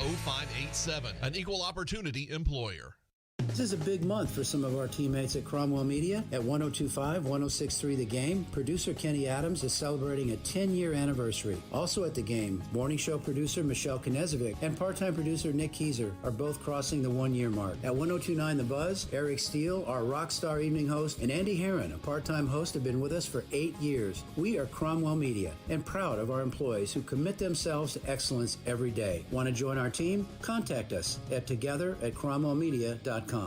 0587. An equal opportunity employer. This is a big month for some of our teammates at Cromwell Media. At 102.5, 106.3 The Game, producer Kenny Adams is celebrating a 10-year anniversary. Also at The Game, morning show producer Michelle Knezovic and part-time producer Nick Keyser are both crossing the 1-year mark. At 102.9 The Buzz, Eric Steele, our rock star evening host, and Andy Herron, a part-time host, have been with us for 8 years. We are Cromwell Media and proud of our employees who commit themselves to excellence every day. Want to join our team? Contact us at together@cromwellmedia.com.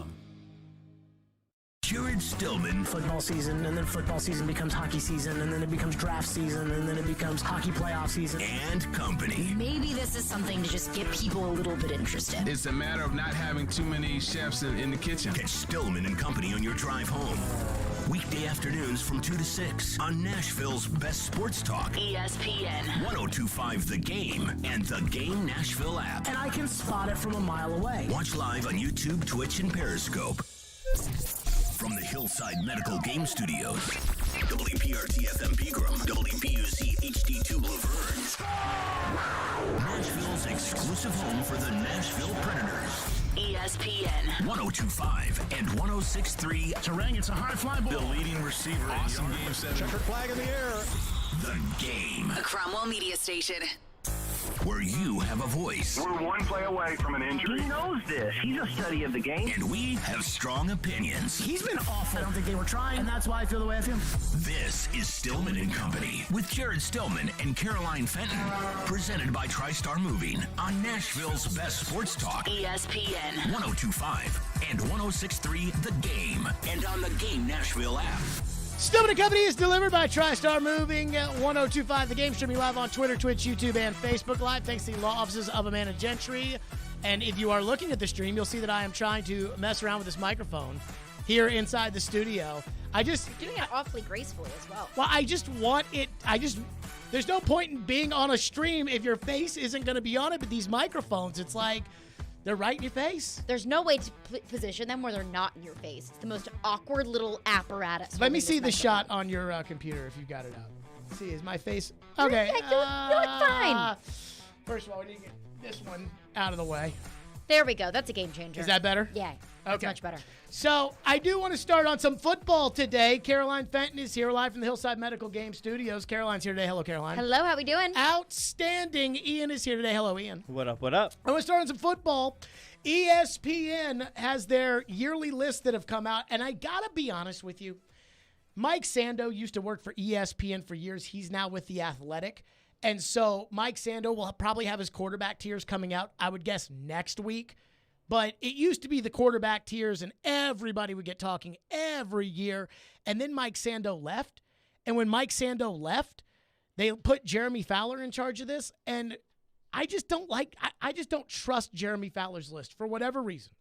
Jared Stillman. Football season, and then football season becomes hockey season, and then it becomes draft season, and then it becomes hockey playoff season. And company. Maybe this is something to just get people a little bit interested. It's a matter of not having too many chefs in the kitchen. Catch Stillman and Company on your drive home. Weekday afternoons from 2 to 6 on Nashville's best sports talk. ESPN. 102.5 The Game and The Game Nashville app. And I can spot it from a mile away. Watch live on YouTube, Twitch, and Periscope. From the Hillside Medical Game Studios, WPRT-FM Pegram, WPUC HD2 Laverne. Nashville's exclusive home for the Nashville Predators. ESPN. 102.5 and 106.3. Terang, it's a high fly ball. The leading receiver. Awesome game seven. Checkered flag in the air. The Game. A Cromwell Media Station. Where you have a voice. We're one play away from an injury. He knows this. He's a study of the game. And we have strong opinions. He's been awful. I don't think they were trying, and that's why I feel the way I feel. This is Stillman and Company with Jared Stillman and Caroline Fenton. Presented by TriStar Moving on Nashville's best sports talk. ESPN. 102.5 and 106.3 The Game. And on the Game Nashville app. Stillman & Company is delivered by TriStar Moving, 102.5 The Game, streaming live on Twitter, Twitch, YouTube, and Facebook Live, thanks to the law offices of Amanda Gentry. And if you are looking at the stream, you'll see that I am trying to mess around with this microphone here inside the studio. You're doing it awfully gracefully as well. Well, I just want it, there's no point in being on a stream if your face isn't going to be on it, but these microphones, it's like, they're right in your face. There's no way to position them where they're not in your face. It's the most awkward little apparatus. Let me see the shot on your computer if you got it up. Let's see, is my face... Okay. Yeah, you look fine. First of all, we need to get this one out of the way. There we go. That's a game changer. Is that better? Yeah. That's much better. So, I do want to start on some football today. Caroline Fenton is here live from the Hillside Medical Game Studios. Caroline's here today. Hello, Caroline. Hello, how we doing? Outstanding. Ian is here today. Hello, Ian. What up, what up? I want to start on some football. ESPN has their yearly list that have come out, and I got to be honest with you. Mike Sando used to work for ESPN for years. He's now with The Athletic. And so Mike Sando will probably have his quarterback tiers coming out, I would guess, next week. But it used to be the quarterback tiers, and everybody would get talking every year. And then Mike Sando left. And when Mike Sando left, they put Jeremy Fowler in charge of this. And I just don't trust Jeremy Fowler's list for whatever reason.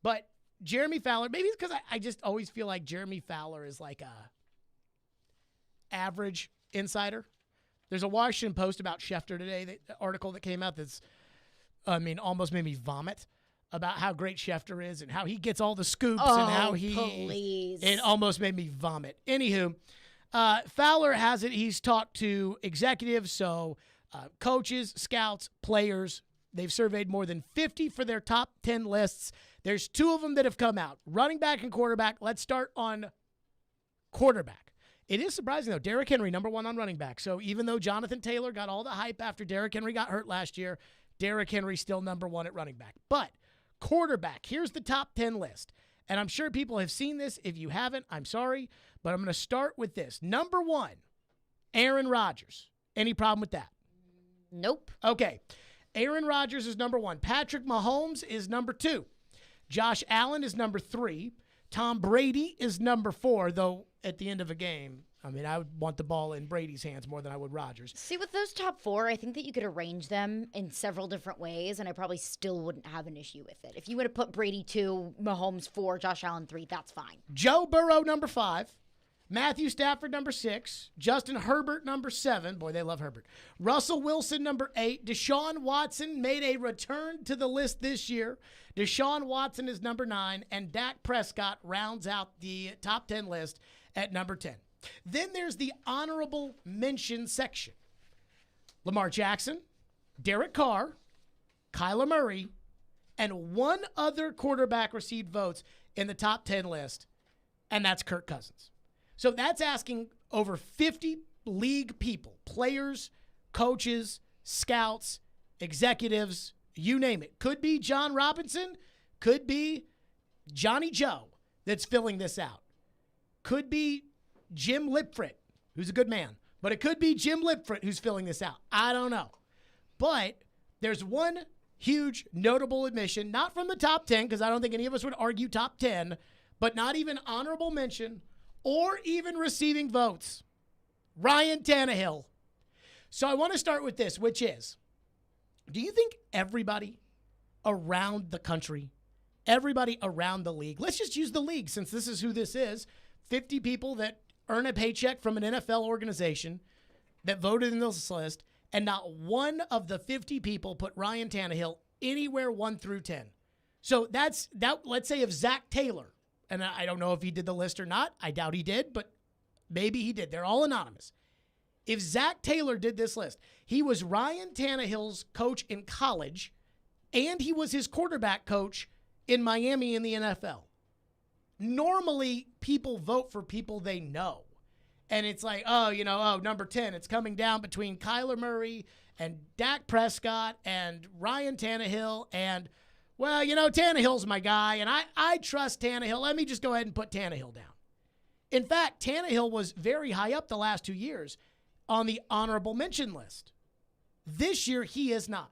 But Jeremy Fowler, maybe it's because I just always feel like Jeremy Fowler is like a average insider. There's a Washington Post about Schefter today, the article that came out that's, almost made me vomit about how great Schefter is and how he gets all the scoops and how it almost made me vomit. Anywho, Fowler has it. He's talked to executives, so coaches, scouts, players. They've surveyed more than 50 for their top 10 lists. There's 2 of them that have come out, running back and quarterback. Let's start on quarterback. It is surprising, though. Derrick Henry, number 1 on running back. So even though Jonathan Taylor got all the hype after Derrick Henry got hurt last year, Derrick Henry still number 1 at running back. But quarterback, here's the top 10 list. And I'm sure people have seen this. If you haven't, I'm sorry. But I'm going to start with this. Number 1, Aaron Rodgers. Any problem with that? Nope. Okay. Aaron Rodgers is number 1. Patrick Mahomes is number 2. Josh Allen is number 3. Tom Brady is number 4, though at the end of a game, I would want the ball in Brady's hands more than I would Rodgers. See, with those top 4, I think that you could arrange them in several different ways, and I probably still wouldn't have an issue with it. If you would have put Brady 2, Mahomes 4, Josh Allen 3, that's fine. Joe Burrow, number 5. Matthew Stafford, number 6. Justin Herbert, number 7. Boy, they love Herbert. Russell Wilson, number 8. Deshaun Watson made a return to the list this year. Deshaun Watson is number 9. And Dak Prescott rounds out the top 10 list at number 10. Then there's the honorable mention section. Lamar Jackson, Derek Carr, Kyler Murray, and one other quarterback received votes in the top 10 list, and that's Kirk Cousins. So that's asking over 50 league people, players, coaches, scouts, executives, you name it. Could be John Robinson, could be Johnny Joe that's filling this out. Could be Jim Lipfrit, who's a good man, but it could be Jim Lipfrit who's filling this out. I don't know. But there's one huge notable admission, not from the top 10, because I don't think any of us would argue top 10, but not even honorable mention or even receiving votes. Ryan Tannehill. So I want to start with this, which is, do you think everybody around the country, everybody around the league, let's just use the league since this is who this is, 50 people that earn a paycheck from an NFL organization that voted in this list, and not one of the 50 people put Ryan Tannehill anywhere 1 through 10. So that's that. Let's say if Zach Taylor, and I don't know if he did the list or not. I doubt he did, but maybe he did. They're all anonymous. If Zach Taylor did this list, he was Ryan Tannehill's coach in college, and he was his quarterback coach in Miami in the NFL. Normally, people vote for people they know. And it's like, number 10, it's coming down between Kyler Murray and Dak Prescott and Ryan Tannehill. And, Tannehill's my guy, and I trust Tannehill. Let me just go ahead and put Tannehill down. In fact, Tannehill was very high up the last 2 years on the honorable mention list. This year, he is not.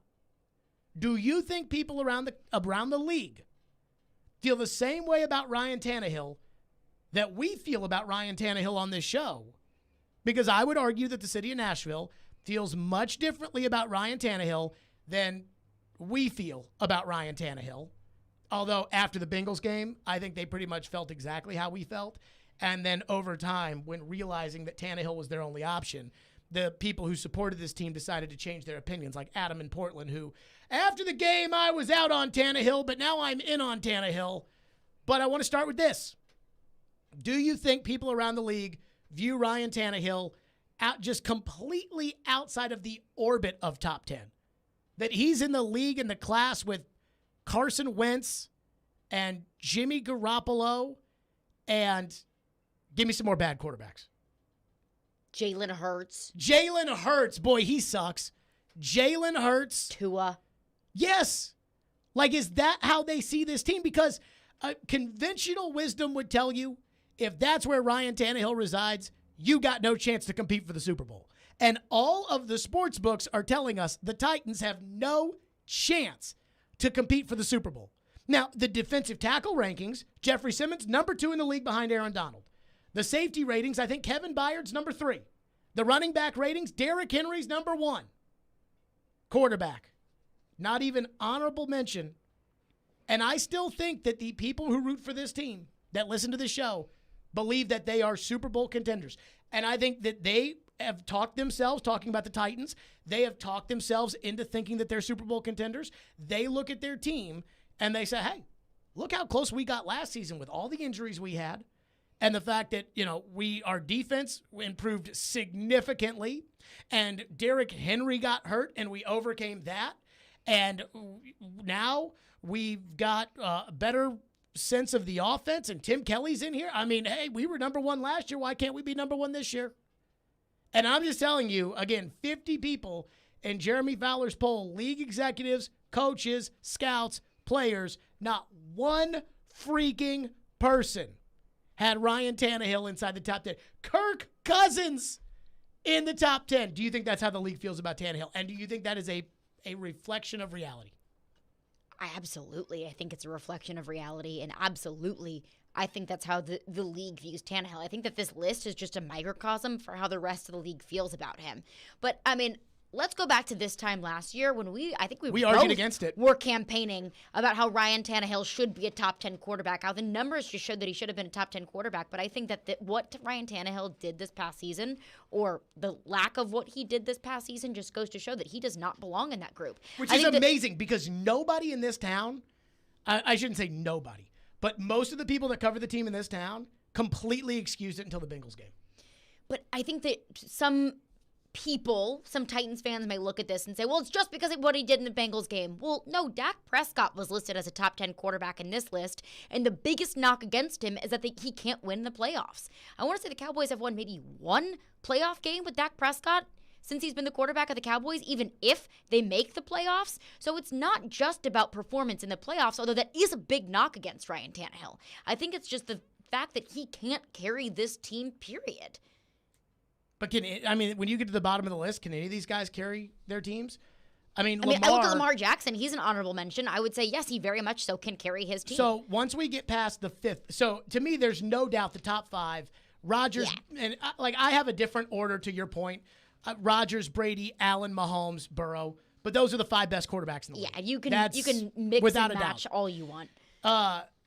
Do you think people around the league feel the same way about Ryan Tannehill that we feel about Ryan Tannehill on this show? Because I would argue that the city of Nashville feels much differently about Ryan Tannehill than we feel about Ryan Tannehill. Although after the Bengals game, I think they pretty much felt exactly how we felt. And then over time, when realizing that Tannehill was their only option, the people who supported this team decided to change their opinions, like Adam in Portland, who, after the game, I was out on Tannehill, but now I'm in on Tannehill. But I want to start with this. Do you think people around the league view Ryan Tannehill out just completely outside of the orbit of top 10? That he's in the league in the class with Carson Wentz and Jimmy Garoppolo and give me some more bad quarterbacks. Jalen Hurts. Jalen Hurts. Boy, he sucks. Jalen Hurts. Tua. Yes. Like, is that how they see this team? Because conventional wisdom would tell you if that's where Ryan Tannehill resides, you got no chance to compete for the Super Bowl. And all of the sports books are telling us the Titans have no chance to compete for the Super Bowl. Now, the defensive tackle rankings, Jeffrey Simmons, number 2 in the league behind Aaron Donald. The safety ratings, I think Kevin Byard's number 3. The running back ratings, Derrick Henry's number 1. Quarterback, not even honorable mention. And I still think that the people who root for this team that listen to the show believe that they are Super Bowl contenders. And I think that they have talked themselves, talking about the Titans, they have talked themselves into thinking that they're Super Bowl contenders. They look at their team and they say, hey, look how close we got last season with all the injuries we had. And the fact that, our defense improved significantly, and Derrick Henry got hurt, and we overcame that. And now we've got a better sense of the offense, and Tim Kelly's in here. I mean, hey, we were number 1 last year. Why can't we be number 1 this year? And I'm just telling you, again, 50 people in Jeremy Fowler's poll, league executives, coaches, scouts, players, not one freaking person had Ryan Tannehill inside the top 10. Kirk Cousins in the top 10. Do you think that's how the league feels about Tannehill? And do you think that is a reflection of reality? Absolutely. I think it's a reflection of reality. And absolutely, I think that's how the league views Tannehill. I think that this list is just a microcosm for how the rest of the league feels about him. But, I mean, let's go back to this time last year when we argued against it. Were campaigning about how Ryan Tannehill should be a top 10 quarterback. How the numbers just showed that he should have been a top 10 quarterback. But I think that what Ryan Tannehill did this past season, or the lack of what he did this past season, just goes to show that he does not belong in that group. Which is amazing because nobody in this town, I shouldn't say nobody, but most of the people that cover the team in this town completely excused it until the Bengals game. But I think that some some Titans fans may look at this and say, well, it's just because of what he did in the Bengals game. Well, no, Dak Prescott was listed as a top 10 quarterback in this list, and the biggest knock against him is that he can't win the playoffs. I want to say the Cowboys have won maybe one playoff game with Dak Prescott since he's been the quarterback of the Cowboys, even if they make the playoffs. So it's not just about performance in the playoffs, although that is a big knock against Ryan Tannehill. I think it's just the fact that he can't carry this team, period. But when you get to the bottom of the list, can any of these guys carry their teams? I look at Lamar Jackson. He's an honorable mention. I would say, yes, he very much so can carry his team. So once we get past the fifth, so to me, there's no doubt the top five, Rodgers, and I have a different order to your point. Rodgers, Brady, Allen, Mahomes, Burrow. But those are the five best quarterbacks in the league. Yeah, you can mix and match all you want.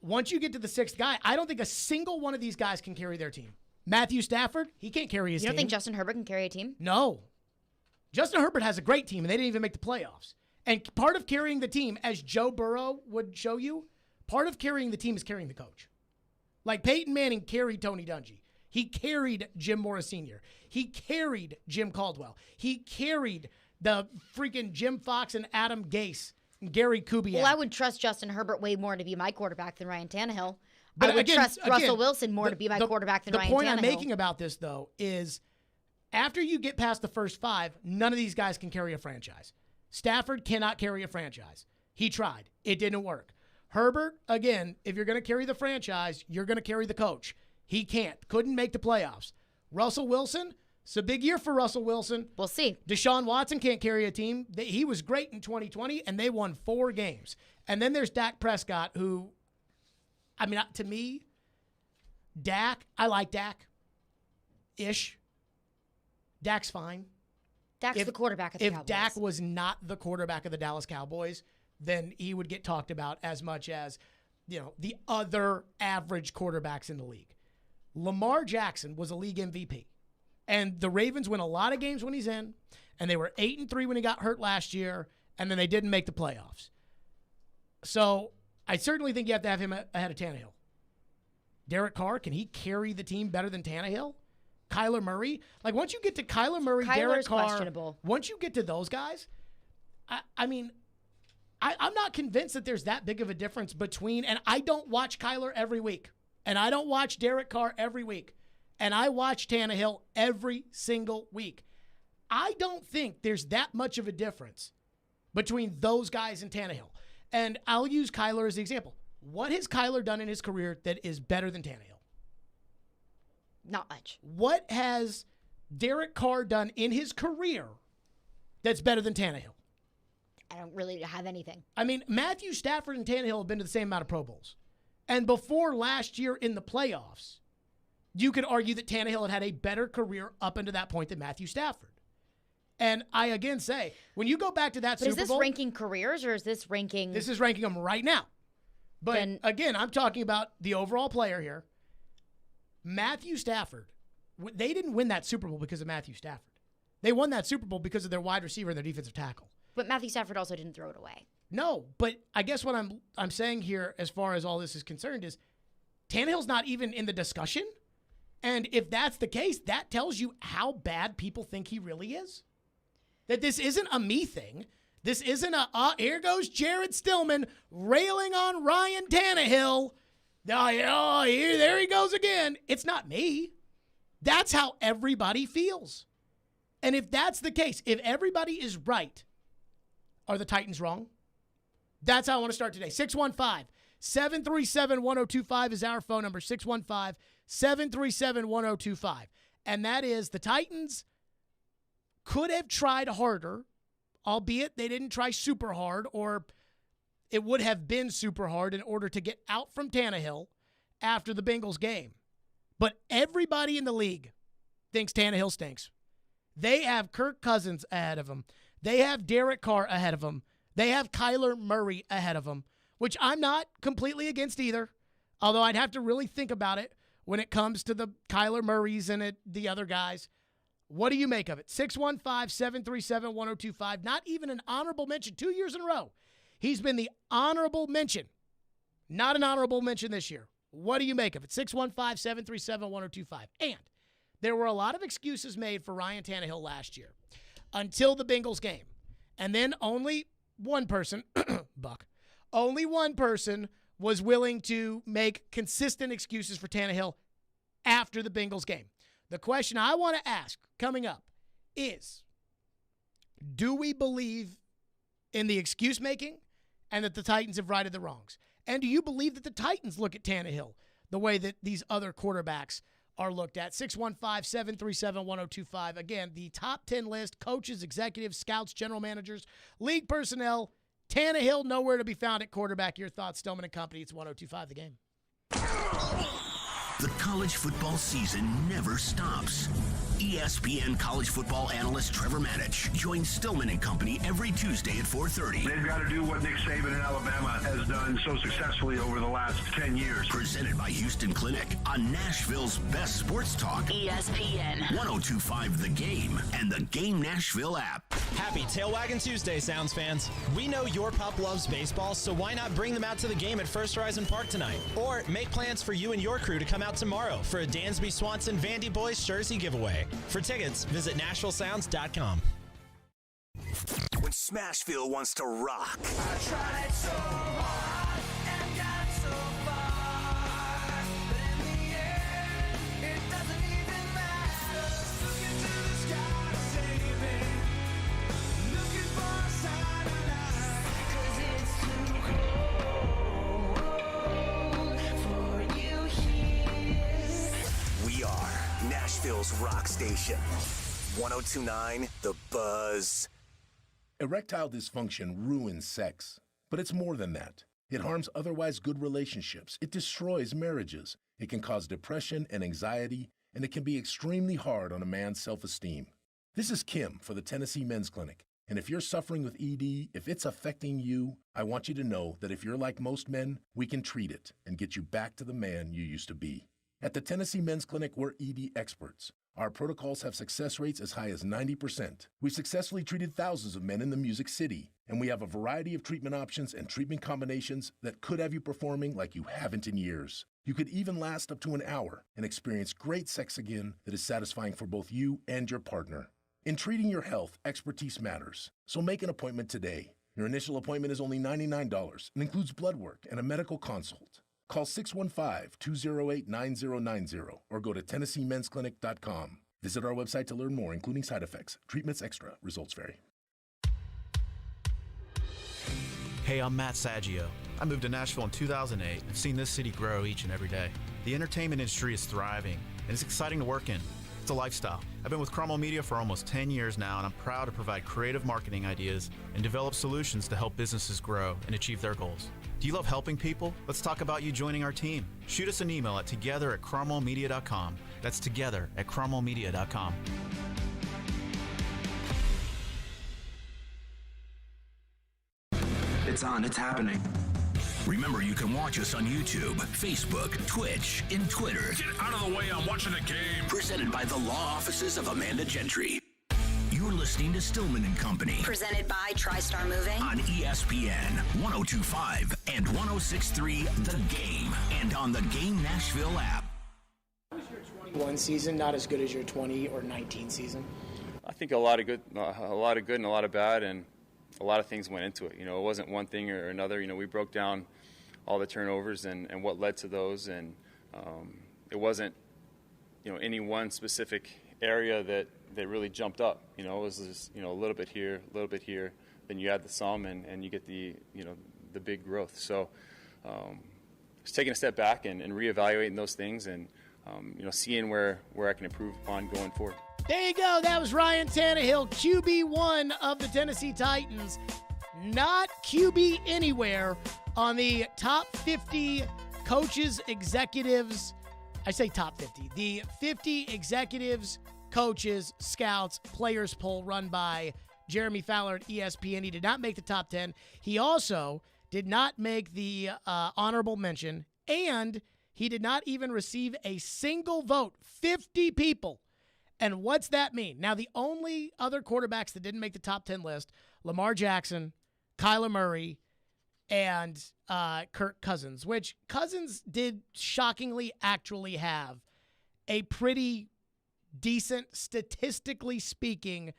Once you get to the sixth guy, I don't think a single one of these guys can carry their team. Matthew Stafford, he can't carry his team. You don't think Justin Herbert can carry a team? No. Justin Herbert has a great team, and they didn't even make the playoffs. And part of carrying the team, as Joe Burrow would show you, part of carrying the team is carrying the coach. Like Peyton Manning carried Tony Dungy. He carried Jim Morris Sr. He carried Jim Caldwell. He carried the freaking Jim Fox and Adam Gase and Gary Kubiak. Well, I would trust Justin Herbert way more to be my quarterback than Ryan Tannehill. But I would trust Russell Wilson more to be my quarterback than Ryan Tannehill. The point I'm making about this, though, is after you get past the first five, none of these guys can carry a franchise. Stafford cannot carry a franchise. He tried. It didn't work. Herbert, again, if you're going to carry the franchise, you're going to carry the coach. He can't. Couldn't make the playoffs. Russell Wilson, it's a big year for Russell Wilson. We'll see. Deshaun Watson can't carry a team. He was great in 2020, and they won 4 games. And then there's Dak Prescott, who, to me, Dak, I like Dak-ish. Dak's fine. Dak's the quarterback of the Cowboys. If Dak was not the quarterback of the Dallas Cowboys, then he would get talked about as much as, the other average quarterbacks in the league. Lamar Jackson was a league MVP. And the Ravens win a lot of games when he's in, and they were 8-3 when he got hurt last year, and then they didn't make the playoffs. So I certainly think you have to have him ahead of Tannehill. Derek Carr, can he carry the team better than Tannehill? Kyler Murray? Once you get to Kyler Murray, Derek Carr, questionable. Once you get to those guys, I'm not convinced that there's that big of a difference between, and I don't watch Kyler every week, and I don't watch Derek Carr every week, and I watch Tannehill every single week. I don't think there's that much of a difference between those guys and Tannehill. And I'll use Kyler as the example. What has Kyler done in his career that is better than Tannehill? Not much. What has Derek Carr done in his career that's better than Tannehill? I don't really have anything. Matthew Stafford and Tannehill have been to the same amount of Pro Bowls. And before last year in the playoffs, you could argue that Tannehill had a better career up until that point than Matthew Stafford. And I again say, when you go back to that Super Bowl... But is this ranking careers or is this ranking... This is ranking them right now. But again, I'm talking about the overall player here. Matthew Stafford, they didn't win that Super Bowl because of Matthew Stafford. They won that Super Bowl because of their wide receiver and their defensive tackle. But Matthew Stafford also didn't throw it away. No, but I guess what I'm saying here as far as all this is concerned is Tannehill's not even in the discussion. And if that's the case, that tells you how bad people think he really is. That this isn't a me thing. This isn't here goes Jared Stillman railing on Ryan Tannehill. There he goes again. It's not me. That's how everybody feels. And if that's the case, if everybody is right, are the Titans wrong? That's how I want to start today. 615-737-1025 is our phone number. 615-737-1025. And that is the Titans could have tried harder, albeit they didn't try super hard, or it would have been super hard in order to get out from Tannehill after the Bengals game. But everybody in the league thinks Tannehill stinks. They have Kirk Cousins ahead of him. They have Derek Carr ahead of him. They have Kyler Murray ahead of him, which I'm not completely against either, although I'd have to really think about it when it comes to the Kyler Murrays and the other guys. What do you make of it? 615-737-1025. Not even an honorable mention 2 years in a row. He's been the honorable mention. Not an honorable mention this year. What do you make of it? 615-737-1025. And there were a lot of excuses made for Ryan Tannehill last year until the Bengals game. And then only one person, Buck, only one person was willing to make consistent excuses for Tannehill after the Bengals game. The question I want to ask coming up is, do we believe in the excuse making and that the Titans have righted the wrongs? And do you believe that the Titans look at Tannehill the way that these other quarterbacks are looked at? 615-737-1025. Again, the top 10 list, coaches, executives, scouts, general managers, league personnel. Tannehill nowhere to be found at quarterback. Your thoughts, Stillman and Company. It's 1025 The Game. The college football season never stops. ESPN college football analyst Trevor Manich joins Stillman and Company every Tuesday at 4:30. They've got to do what Nick Saban in Alabama has done so successfully over the last 10 years. Presented by Houston Clinic on Nashville's best sports talk. ESPN 1025 The Game and the Game Nashville app. Happy Tail Wagging Tuesday, Sounds fans. We know your pup loves baseball, so why not bring them out to the game at First Horizon Park tonight? Or make plans for you and your crew to come out tomorrow for a Dansby Swanson Vandy Boys jersey giveaway. For tickets, visit NashvilleSounds.com. When Smashville wants to rock. I tried so hard and got so far, but in the end, it doesn't even matter. Looking to the sky, saving, looking for a sign of life, 'cause it's too cold for you here. We are Nashville's rock station. 1029 The Buzz. Erectile dysfunction ruins sex, but it's more than that. It harms otherwise good relationships. It destroys marriages. It can cause depression and anxiety, and it can be extremely hard on a man's self-esteem. This is Kim for the Tennessee Men's Clinic, and if you're suffering with ED, if it's affecting you, I want you to know that if you're like most men, we can treat it and get you back to the man you used to be. At the Tennessee Men's Clinic, we're ED experts. Our protocols have success rates as high as 90%. We've successfully treated thousands of men in the Music City, and we have a variety of treatment options and treatment combinations that could have you performing like you haven't in years. You could even last up to an hour and experience great sex again that is satisfying for both you and your partner. In treating your health, expertise matters, so make an appointment today. Your initial appointment is only $99 and includes blood work and a medical consult. Call 615-208-9090 or go to TennesseeMen'sClinic.com. Visit our website to learn more, including side effects. Treatments extra. Results vary. Hey, I'm Matt Saggio. I moved to Nashville in 2008 and seen this city grow each and every day. The entertainment industry is thriving, and it's exciting to work in. It's a lifestyle. I've been with Cromwell Media for almost 10 years now, and I'm proud to provide creative marketing ideas and develop solutions to help businesses grow and achieve their goals. Do you love helping people? Let's talk about you joining our team. Shoot us an email at together@cromwellmedia.com. That's together@cromwellmedia.com. It's on. It's happening. Remember, you can watch us on YouTube, Facebook, Twitch, and Twitter. Get out of the way, I'm watching the game. Presented by the law offices of Amanda Gentry. You're listening to Stillman and Company. Presented by TriStar Moving. On ESPN 1025 and 1063 The Game. And on the Game Nashville app. One season not as good as your 20 or 19 season? I think a lot of good and a lot of bad, and a lot of things went into it. You know, it wasn't one thing or another. You know, we broke down all the turnovers and what led to those, and it wasn't, you know, any one specific area that really jumped up. You know, it was just, you know, a little bit here, then you add the sum and you get the, you know, the big growth. So just taking a step back and reevaluating those things and, you know, seeing where I can improve upon going forward. There you go. That was Ryan Tannehill, QB1 of the Tennessee Titans. Not QB anywhere on the top 50 coaches, executives. I say top 50. The 50 executives, coaches, scouts, players poll run by Jeremy Fowler at ESPN. He did not make the top 10. He also did not make the honorable mention, and he did not even receive a single vote. 50 people. And what's that mean? Now, the only other quarterbacks that didn't make the top 10 list, Lamar Jackson, Kyler Murray, and Kirk Cousins, which Cousins did shockingly actually have a pretty decent, statistically speaking,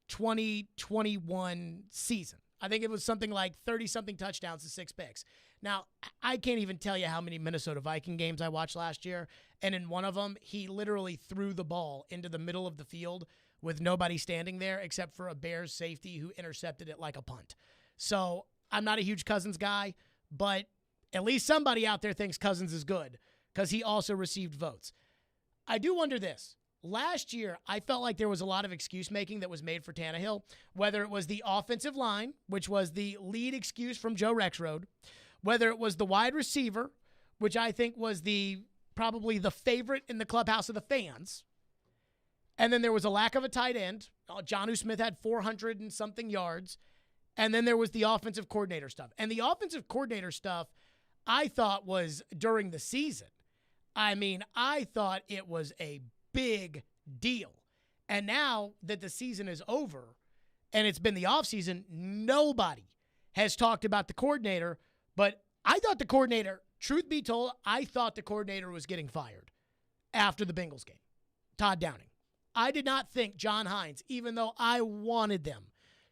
2021 season. I think it was something like 30-something touchdowns and 6 picks. Now, I can't even tell you how many Minnesota Viking games I watched last year, and in one of them, he literally threw the ball into the middle of the field with nobody standing there except for a Bears safety who intercepted it like a punt. So I'm not a huge Cousins guy, but at least somebody out there thinks Cousins is good because he also received votes. I do wonder this. Last year, I felt like there was a lot of excuse-making that was made for Tannehill, whether it was the offensive line, which was the lead excuse from Joe Rexrode, whether it was the wide receiver, which I think was probably the favorite in the clubhouse of the fans, and then there was a lack of a tight end. Jonnu Smith had 400 and something yards, and then there was the offensive coordinator stuff. And the offensive coordinator stuff, I thought was during the season. I mean, I thought it was a big deal. And now that the season is over and it's been the offseason, nobody has talked about the coordinator. But I thought the coordinator, truth be told, I thought the coordinator was getting fired after the Bengals game. Todd Downing. I did not think John Hines, even though I wanted them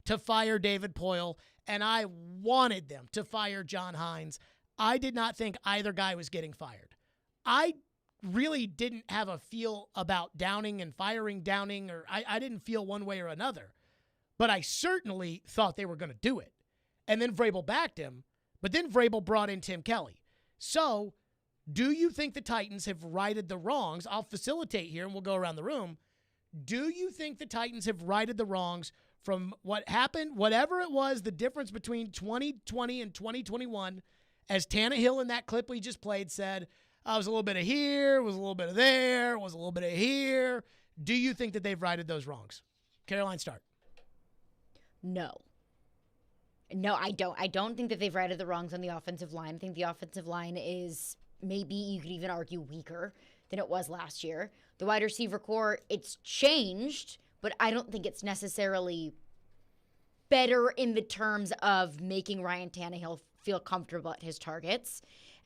to fire David Poyle and I wanted them to fire John Hines, I did not think either guy was getting fired. I really didn't have a feel about Downing and firing Downing, or I didn't feel one way or another. But I certainly thought they were going to do it. And then Vrabel backed him, but then Vrabel brought in Tim Kelly. So, do you think the Titans have righted the wrongs? I'll facilitate here and we'll go around the room. Do you think the Titans have righted the wrongs from what happened, whatever it was, the difference between 2020 and 2021, as Tannehill in that clip we just played said, I was a little bit of here, was a little bit of there, was a little bit of here. Do you think that they've righted those wrongs? Caroline, start. No, I don't. I don't think that they've righted the wrongs on the offensive line. I think the offensive line is maybe, you could even argue, weaker than it was last year. The wide receiver core, it's changed, but I don't think it's necessarily better in the terms of making Ryan Tannehill feel comfortable at his targets.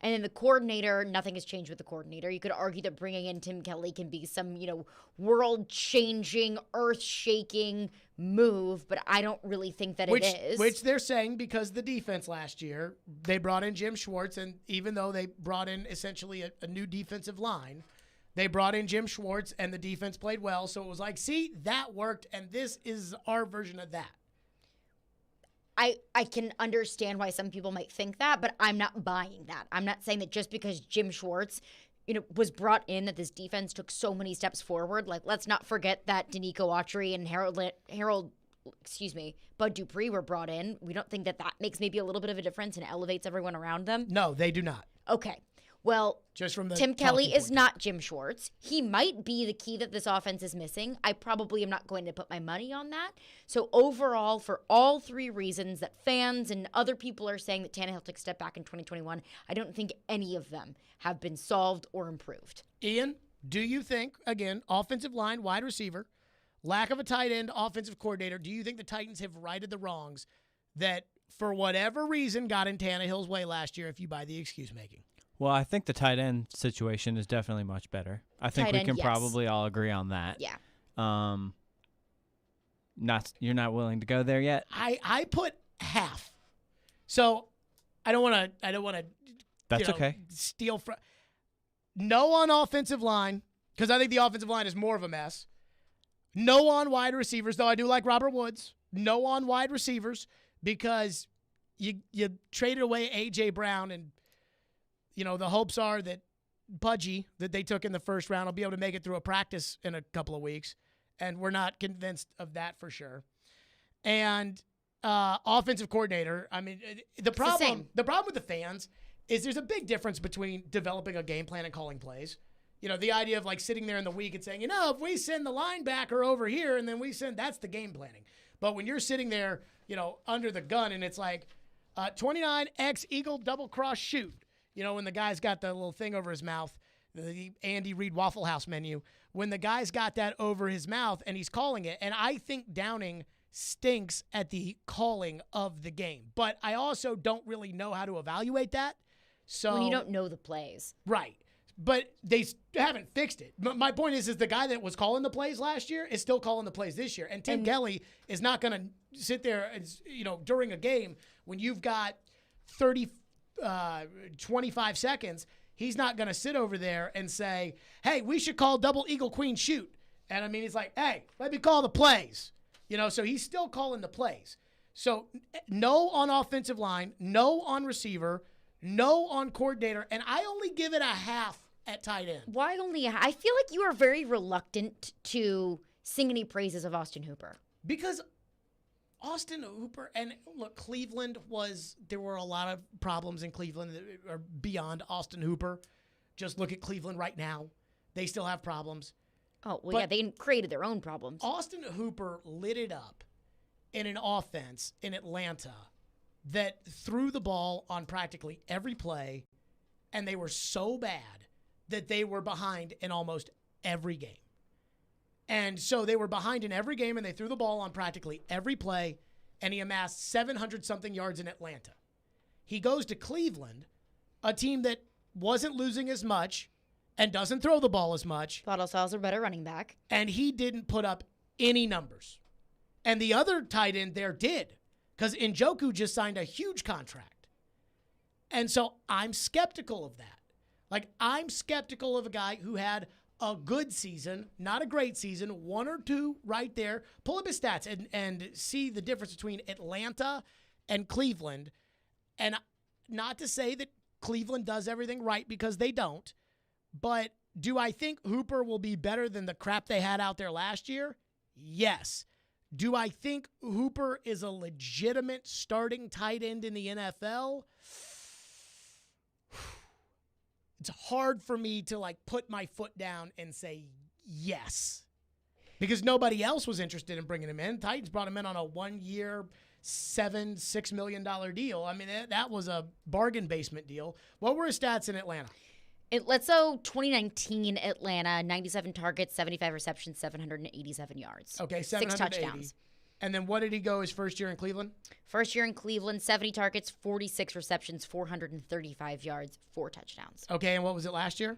And then the coordinator, nothing has changed with the coordinator. You could argue that bringing in Tim Kelly can be some, world-changing, earth-shaking move, but I don't really think that it is. Which they're saying because the defense last year, they brought in Jim Schwartz, and even though they brought in essentially a new defensive line, they brought in Jim Schwartz, and the defense played well. So it was like, see, that worked, and this is our version of that. I can understand why some people might think that, but I'm not buying that. I'm not saying that just because Jim Schwartz, was brought in that this defense took so many steps forward. Like, let's not forget that Danico Autry and Bud Dupree were brought in. We don't think that makes maybe a little bit of a difference and elevates everyone around them? No, they do not. Okay. Well, just from the Tim Kelly is not Jim Schwartz. He might be the key that this offense is missing. I probably am not going to put my money on that. So overall, for all three reasons that fans and other people are saying that Tannehill took a step back in 2021, I don't think any of them have been solved or improved. Ian, do you think, again, offensive line, wide receiver, lack of a tight end, offensive coordinator, do you think the Titans have righted the wrongs that, for whatever reason, got in Tannehill's way last year, if you buy the excuse-making? Well, I think the tight end situation is definitely much better. I think we can probably all agree on that. Yeah. You're not willing to go there yet? I put half. So I don't want to That's okay. Steal from no on offensive line, because I think the offensive line is more of a mess. No on wide receivers, though I do like Robert Woods. No on wide receivers, because you traded away A.J. Brown, and the hopes are that Pudgy, that they took in the first round, will be able to make it through a practice in a couple of weeks. And we're not convinced of that for sure. And offensive coordinator, I mean, the problem with the fans is there's a big difference between developing a game plan and calling plays. The idea of like sitting there in the week and saying, if we send the linebacker over here and then that's the game planning. But when you're sitting there, under the gun and it's like 29X Eagle double cross shoot, when the guy's got the little thing over his mouth, the Andy Reid Waffle House menu, when the guy's got that over his mouth and he's calling it. And I think Downing stinks at the calling of the game. But I also don't really know how to evaluate that. So when you don't know the plays. Right. but they haven't fixed it. My point is the guy that was calling the plays last year is still calling the plays this year. And Tim Kelly is not going to sit there, during a game when you've got 25 seconds. He's not going to sit over there and say, hey, we should call double eagle queen shoot. And I mean, he's like, hey, let me call the plays. So he's still calling the plays. So no on offensive line, no on receiver, no on coordinator, and I only give it a half at tight end. Why only? I feel like you are very reluctant to sing any praises of Austin Hooper. Because Austin Hooper, and look, there were a lot of problems in Cleveland that are beyond Austin Hooper. Just look at Cleveland right now. They still have problems. Oh, well, yeah, they created their own problems. Austin Hooper lit it up in an offense in Atlanta that threw the ball on practically every play, and they were so bad that they were behind in almost every game. And so they were behind in every game, and they threw the ball on practically every play, and he amassed 700-something yards in Atlanta. He goes to Cleveland, a team that wasn't losing as much and doesn't throw the ball as much. But also has a better running back. And he didn't put up any numbers. And the other tight end there did, because Njoku just signed a huge contract. And so I'm skeptical of that. I'm skeptical of a guy who had a good season, not a great season, one or two right there. Pull up his stats and see the difference between Atlanta and Cleveland. And not to say that Cleveland does everything right, because they don't. But do I think Hooper will be better than the crap they had out there last year? Yes. Do I think Hooper is a legitimate starting tight end in the NFL? It's hard for me to put my foot down and say yes, because nobody else was interested in bringing him in. Titans brought him in on a 1-year, $6 million deal. I mean, that was a bargain basement deal. What were his stats in Atlanta? Let's go 2019 Atlanta, 97 targets, 75 receptions, 787 yards. Okay, 6 touchdowns. And then what did he go his first year in Cleveland? First year in Cleveland, 70 targets, 46 receptions, 435 yards, 4 touchdowns. Okay, and what was it last year?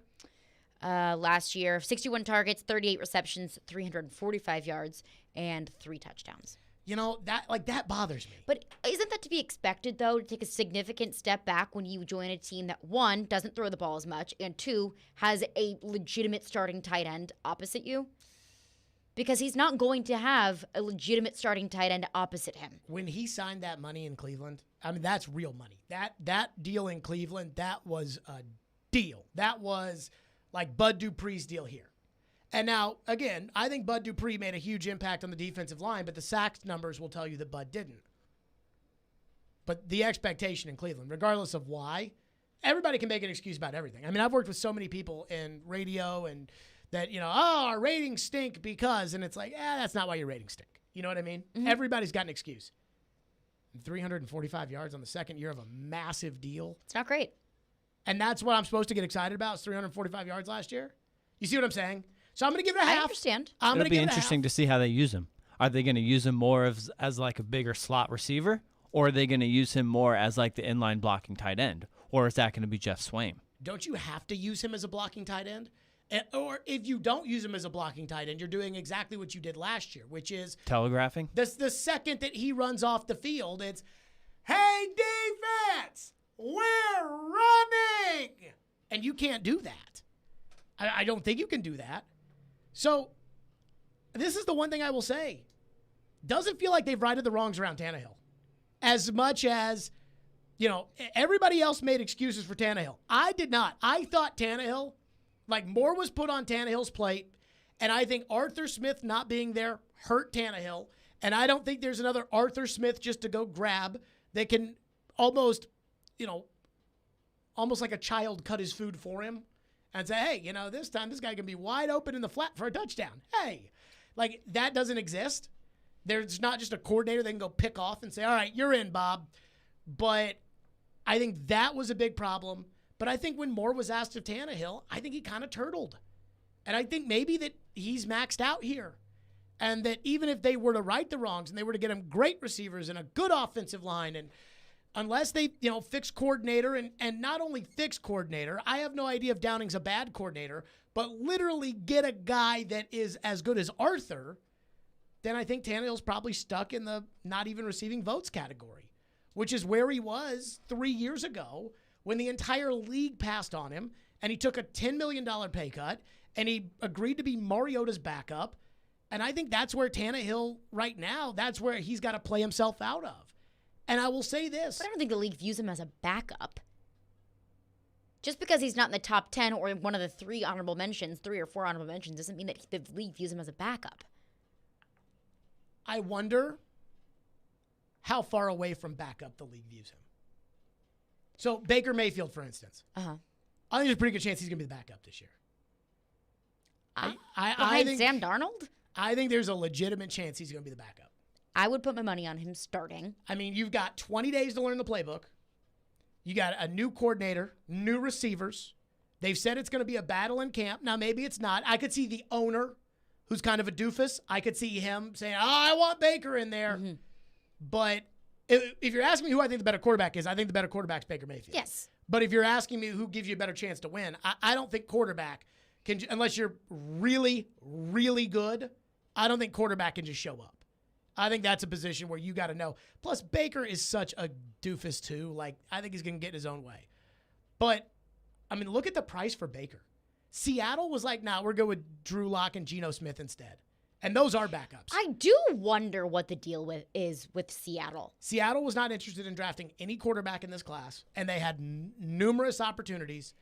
Last year, 61 targets, 38 receptions, 345 yards, and 3 touchdowns. That bothers me. But isn't that to be expected, though, to take a significant step back when you join a team that, 1, doesn't throw the ball as much, and 2, has a legitimate starting tight end opposite you? Because he's not going to have a legitimate starting tight end opposite him. When he signed that money in Cleveland, I mean, that's real money. That deal in Cleveland, that was a deal. That was like Bud Dupree's deal here. And now, again, I think Bud Dupree made a huge impact on the defensive line, but the sacks numbers will tell you that Bud didn't. But the expectation in Cleveland, regardless of why, everybody can make an excuse about everything. I mean, I've worked with so many people in radio and that, our ratings stink because, and it's like, that's not why your ratings stink. You know what I mean? Mm-hmm. Everybody's got an excuse. 345 yards on the second year of a massive deal. It's not great. And that's what I'm supposed to get excited about, is 345 yards last year. You see what I'm saying? So I'm going to give it a half. I understand. It'll be interesting to see how they use him. Are they going to use him more as like a bigger slot receiver, or are they going to use him more as like the inline blocking tight end, or is that going to be Jeff Swaim? Don't you have to use him as a blocking tight end? Or if you don't use him as a blocking tight end, you're doing exactly what you did last year, which is telegraphing. The second that he runs off the field, it's, hey, defense, we're running. And you can't do that. I don't think you can do that. So this is the one thing I will say. Doesn't feel like they've righted the wrongs around Tannehill. As much as, everybody else made excuses for Tannehill. I did not. I thought Tannehill, more was put on Tannehill's plate, and I think Arthur Smith not being there hurt Tannehill, and I don't think there's another Arthur Smith just to go grab that can almost like a child cut his food for him and say, hey, this time this guy can be wide open in the flat for a touchdown. Hey, that doesn't exist. There's not just a coordinator they can go pick off and say, all right, you're in, Bob. But I think that was a big problem. But I think when Moore was asked of Tannehill, I think he kind of turtled. And I think maybe that he's maxed out here. And that even if they were to right the wrongs and they were to get him great receivers and a good offensive line and unless they, fix coordinator and not only fix coordinator, I have no idea if Downing's a bad coordinator, but literally get a guy that is as good as Arthur, then I think Tannehill's probably stuck in the not even receiving votes category, which is where he was 3 years ago when the entire league passed on him and he took a $10 million pay cut and he agreed to be Mariota's backup. And I think that's where Tannehill right now, that's where he's got to play himself out of. And I will say this. But I don't think the league views him as a backup. Just because he's not in the top 10 or in one of the 3 or 4 honorable mentions, doesn't mean that the league views him as a backup. I wonder how far away from backup the league views him. So Baker Mayfield, for instance. I think there's a pretty good chance he's going to be the backup this year. I think Sam Darnold? I think there's a legitimate chance he's going to be the backup. I would put my money on him starting. I mean, you've got 20 days to learn the playbook. You got a new coordinator, new receivers. They've said it's going to be a battle in camp. Now, maybe it's not. I could see the owner, who's kind of a doofus. I could see him saying, I want Baker in there. Mm-hmm. But if you're asking me who I think the better quarterback is, I think the better quarterback's Baker Mayfield. Yes. But if you're asking me who gives you a better chance to win, I don't think quarterback can, unless you're really, really good, I don't think quarterback can just show up. I think that's a position where you got to know. Plus, Baker is such a doofus, too. Like, I think he's going to get in his own way. But, I mean, look at the price for Baker. Seattle was like, we're good with Drew Lock and Geno Smith instead. And those are backups. I do wonder what the deal is with Seattle. Seattle was not interested in drafting any quarterback in this class, and they had numerous opportunities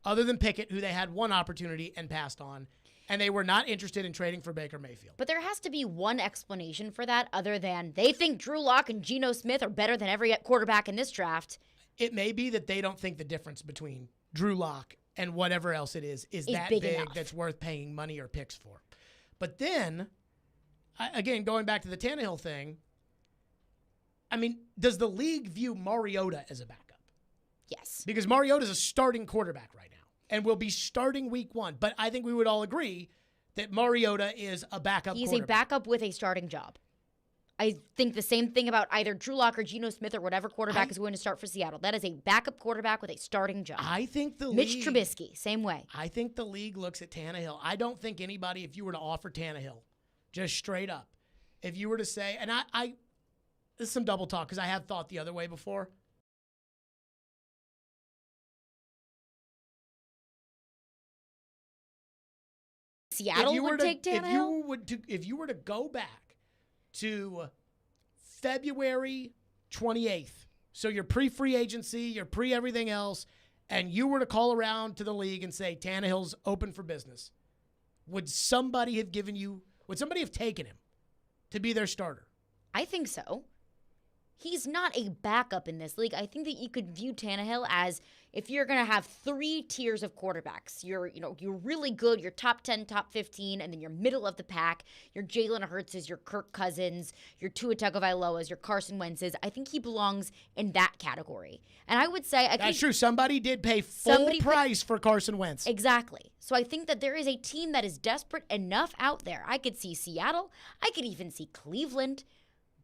other than Pickett, who they had one opportunity and passed on. And they were not interested in trading for Baker Mayfield. But there has to be one explanation for that other than they think Drew Lock and Geno Smith are better than every quarterback in this draft. It may be that they don't think the difference between Drew Lock and whatever else it is that big big enough. That's worth paying money or picks for. But then, again, going back to the Tannehill thing, I mean, does the league view Mariota as a backup? Yes. Because Mariota is a starting quarterback right now and will be starting week 1. But I think we would all agree that Mariota is a backup He's quarterback. a backup with a starting job. I think the same thing about either Drew Lock or Geno Smith or whatever quarterback is going to start for Seattle. That is a backup quarterback with a starting job. I think the Mitch league, Trubisky, same way. I think the league looks at Tannehill. I don't think anybody, if you were to offer Tannehill, just straight up, if you were to say, and I this is some double talk because I have thought the other way before. Seattle would take Tannehill? If you were to go back to February 28th, so your pre-free agency, your pre-everything else, and you were to call around to the league and say, Tannehill's open for business, would somebody have taken him to be their starter? I think so. He's not a backup in this league. I think that you could view Tannehill as if you're going to have 3 tiers of quarterbacks. You're really good, you're top 10, top 15, and then you're middle of the pack. Your Jalen Hurtses, your Kirk Cousins, your Tua Tagovailoas, your Carson Wentzes. I think he belongs in that category. And I would say that's true. Somebody did pay full price for Carson Wentz. Exactly. So I think that there is a team that is desperate enough out there. I could see Seattle. I could even see Cleveland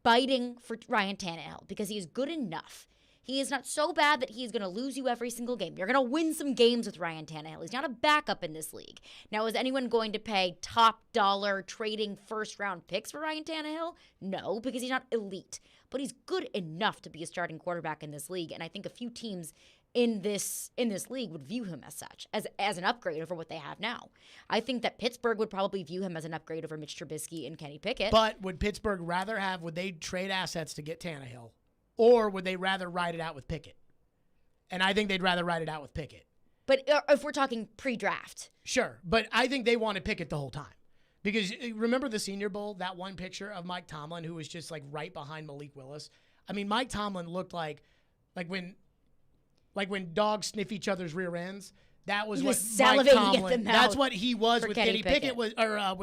biting for Ryan Tannehill because he is good enough. He is not so bad that he is going to lose you every single game. You're going to win some games with Ryan Tannehill. He's not a backup in this league. Now, is anyone going to pay top dollar trading first-round picks for Ryan Tannehill? No, because he's not elite. But he's good enough to be a starting quarterback in this league, and I think a few teams in this league would view him as such, as an upgrade over what they have now. I think that Pittsburgh would probably view him as an upgrade over Mitch Trubisky and Kenny Pickett. But would Pittsburgh would they trade assets to get Tannehill, or would they rather ride it out with Pickett? And I think they'd rather ride it out with Pickett. But if we're talking pre-draft. Sure, but I think they wanted Pickett the whole time. Because remember the Senior Bowl, that one picture of Mike Tomlin who was just like right behind Malik Willis? I mean, Mike Tomlin looked like when dogs sniff each other's rear ends. That was what Mike Tomlin. That's what he was with Kenny Pickett with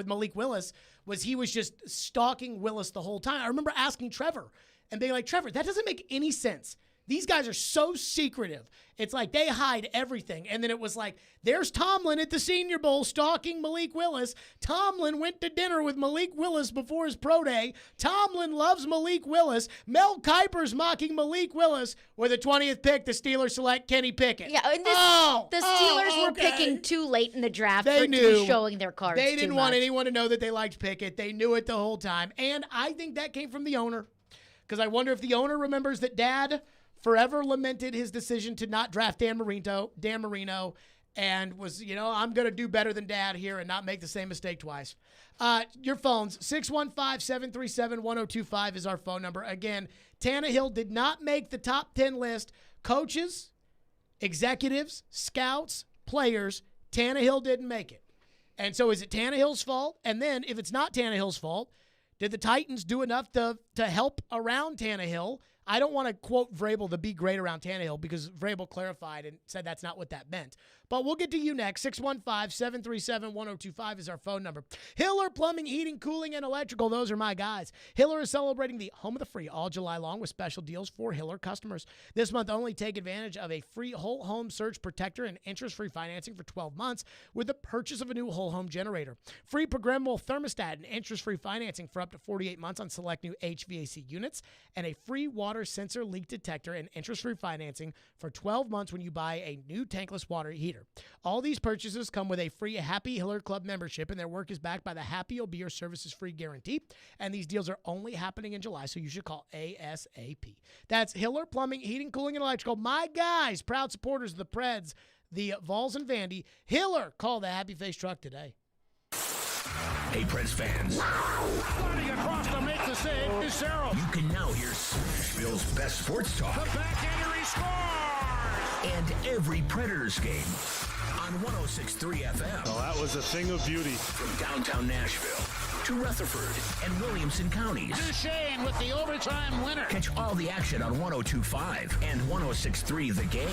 Malik Willis. He was just stalking Willis the whole time. I remember asking Trevor and being like, Trevor, that doesn't make any sense. These guys are so secretive. It's like they hide everything. And then it was like, there's Tomlin at the Senior Bowl stalking Malik Willis. Tomlin went to dinner with Malik Willis before his pro day. Tomlin loves Malik Willis. Mel Kiper's mocking Malik Willis. With the 20th pick, the Steelers select Kenny Pickett. Yeah, and the Steelers were picking too late in the draft to be showing their cards. They didn't want anyone to know that they liked Pickett. They knew it the whole time. And I think that came from the owner. Because I wonder if the owner remembers that Dad forever lamented his decision to not draft Dan Marino, and was, I'm going to do better than Dad here and not make the same mistake twice. Your phones, 615-737-1025 is our phone number. Again, Tannehill did not make the top 10 list. Coaches, executives, scouts, players, Tannehill didn't make it. And so is it Tannehill's fault? And then if it's not Tannehill's fault, did the Titans do enough to help around Tannehill? I don't want to quote Vrabel to be great around Tannehill because Vrabel clarified and said that's not what that meant. But we'll get to you next. 615-737-1025 is our phone number. Hiller Plumbing, Heating, Cooling, and Electrical. Those are my guys. Hiller is celebrating the Home of the Free all July long with special deals for Hiller customers. This month only, take advantage of a free whole home surge protector and interest-free financing for 12 months with the purchase of a new whole home generator. Free programmable thermostat and interest-free financing for up to 48 months on select new HVAC units, and a free water sensor leak detector and interest-free financing for 12 months when you buy a new tankless water heater. All these purchases come with a free Happy Hiller Club membership, and their work is backed by the Happy will be your services free guarantee. And these deals are only happening in July, so you should call ASAP. That's Hiller Plumbing, Heating, Cooling, and Electrical. My guys, proud supporters of the Preds, the Vols and Vandy. Hiller, call the Happy Face truck today. Hey, Preds fans. Running across to make the save is Sarah. You can now hear Smashville's best sports talk. The backhander, he scores! And every Predators game on 106.3 FM. Oh, that was a thing of beauty. From downtown Nashville to Rutherford and Williamson counties. Duchesne with the overtime winner. Catch all the action on 102.5 and 106.3 The Game.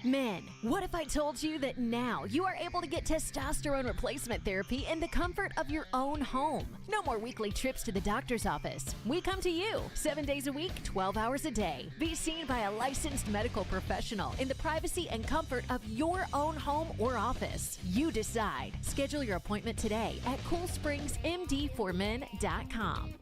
Men, what if I told you that now you are able to get testosterone replacement therapy in the comfort of your own home? No more weekly trips to the doctor's office. We come to you 7 days a week, 12 hours a day. Be seen by a licensed medical professional in the privacy and comfort of your own home or office. You decide. Schedule your appointment today at CoolSpringsMD4Men.com.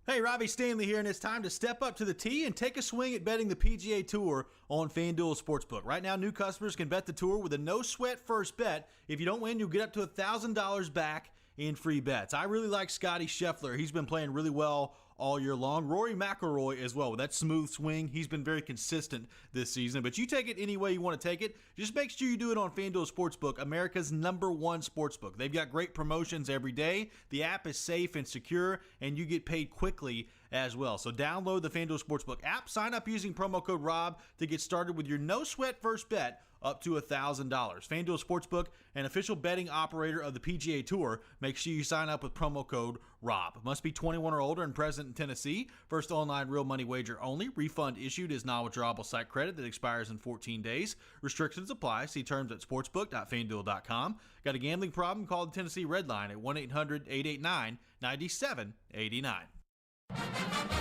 Hey, Robbie Stanley here, and it's time to step up to the tee and take a swing at betting the PGA Tour on FanDuel Sportsbook. Right now, new customers can bet the Tour with a no-sweat first bet. If you don't win, you'll get up to $1,000 back in free bets. I really like Scotty Scheffler. He's been playing really well all year long. Rory McIlroy as well. With that smooth swing, he's been very consistent this season. But you take it any way you want to take it. Just make sure you do it on FanDuel Sportsbook, America's #1 sportsbook. They've got great promotions every day. The app is safe and secure, and you get paid quickly as well. So download the FanDuel Sportsbook app. Sign up using promo code ROB to get started with your no-sweat first bet up to $1,000. FanDuel Sportsbook, an official betting operator of the PGA Tour. Make sure you sign up with promo code ROB. Must be 21 or older and present in Tennessee. First online real money wager only. Refund issued is non-withdrawable site credit that expires in 14 days. Restrictions apply. See terms at sportsbook.fanduel.com. Got a gambling problem? Call the Tennessee Red Line at 1-800-889-9789.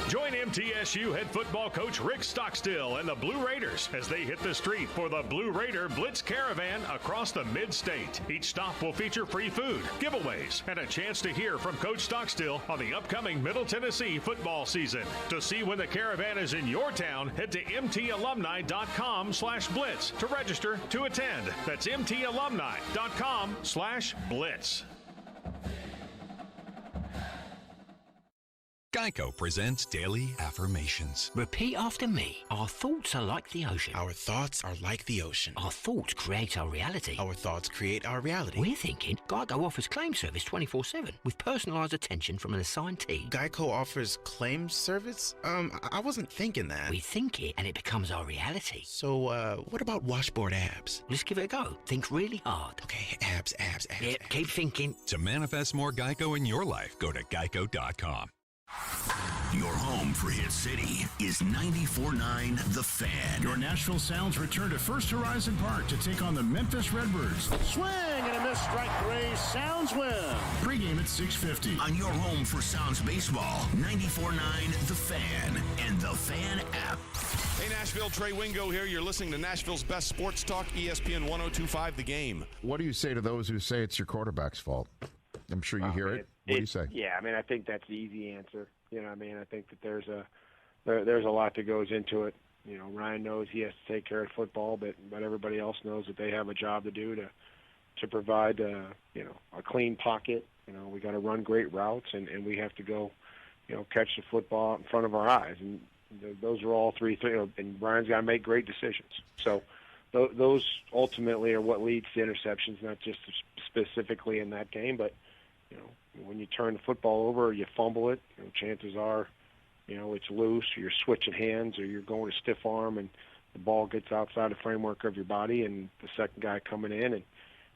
Join MTSU head football coach Rick Stockstill and the Blue Raiders as they hit the street for the Blue Raider Blitz Caravan across the mid-state. Each stop will feature free food, giveaways, and a chance to hear from Coach Stockstill on the upcoming Middle Tennessee football season. To see when the caravan is in your town, head to mtalumni.com/blitz to register to attend. That's mtalumni.com/blitz. Geico presents Daily Affirmations. Repeat after me. Our thoughts are like the ocean. Our thoughts are like the ocean. Our thoughts create our reality. Our thoughts create our reality. We're thinking Geico offers claim service 24/7 with personalised attention from an assigned team. Geico offers claim service? I wasn't thinking that. We think it and it becomes our reality. So, what about washboard abs? Let's give it a go. Think really hard. Okay, abs. Yep, keep thinking. To manifest more Geico in your life, go to geico.com. Your home for Hit City is 94.9 The Fan. Your Nashville Sounds return to First Horizon Park to take on the Memphis Redbirds. Swing and a miss. Strike 3. Sounds win. Pregame at 6:50 on your home for Sounds Baseball. 94.9 The Fan and The Fan app. Hey, Nashville, Trey Wingo here. You're listening to Nashville's best sports talk, ESPN 102.5 The Game. What do you say to those who say it's your quarterback's fault? I'm sure you hear it. What do you say? Yeah, I mean, I think that's the easy answer. You know what I mean? I think that there's a lot that goes into it. You know, Ryan knows he has to take care of football, but everybody else knows that they have a job to do to provide, you know, a clean pocket. You know, we got to run great routes, and we have to go, you know, catch the football in front of our eyes. And those are all three things. And Brian's got to make great decisions. So those ultimately are what leads to interceptions, not just specifically in that game, but, you know, when you turn the football over or you fumble it, you know, chances are, you know, it's loose, or you're switching hands, or you're going to stiff arm, and the ball gets outside the framework of your body, and the second guy coming in, and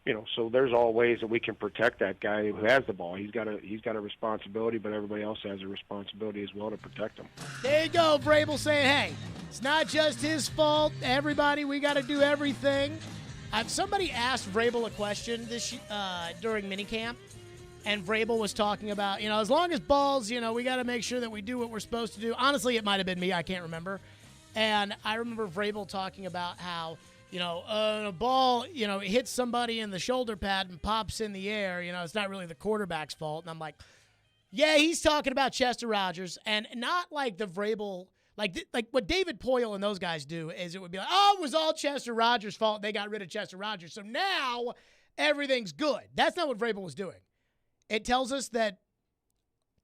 you know, so there's all ways that we can protect that guy who has the ball. He's got a responsibility, but everybody else has a responsibility as well to protect him. There you go, Vrabel saying, hey, it's not just his fault. Everybody, we got to do everything. Somebody asked Vrabel a question during minicamp, and Vrabel was talking about, you know, as long as balls, you know, we got to make sure that we do what we're supposed to do. Honestly, it might have been me. I can't remember. And I remember Vrabel talking about how, you know, a ball, you know, hits somebody in the shoulder pad and pops in the air. You know, it's not really the quarterback's fault. And I'm like, yeah, he's talking about Chester Rogers, and not like the Vrabel, like what David Poyle and those guys do is it would be like, oh, it was all Chester Rogers' fault. They got rid of Chester Rogers. So now everything's good. That's not what Vrabel was doing. It tells us that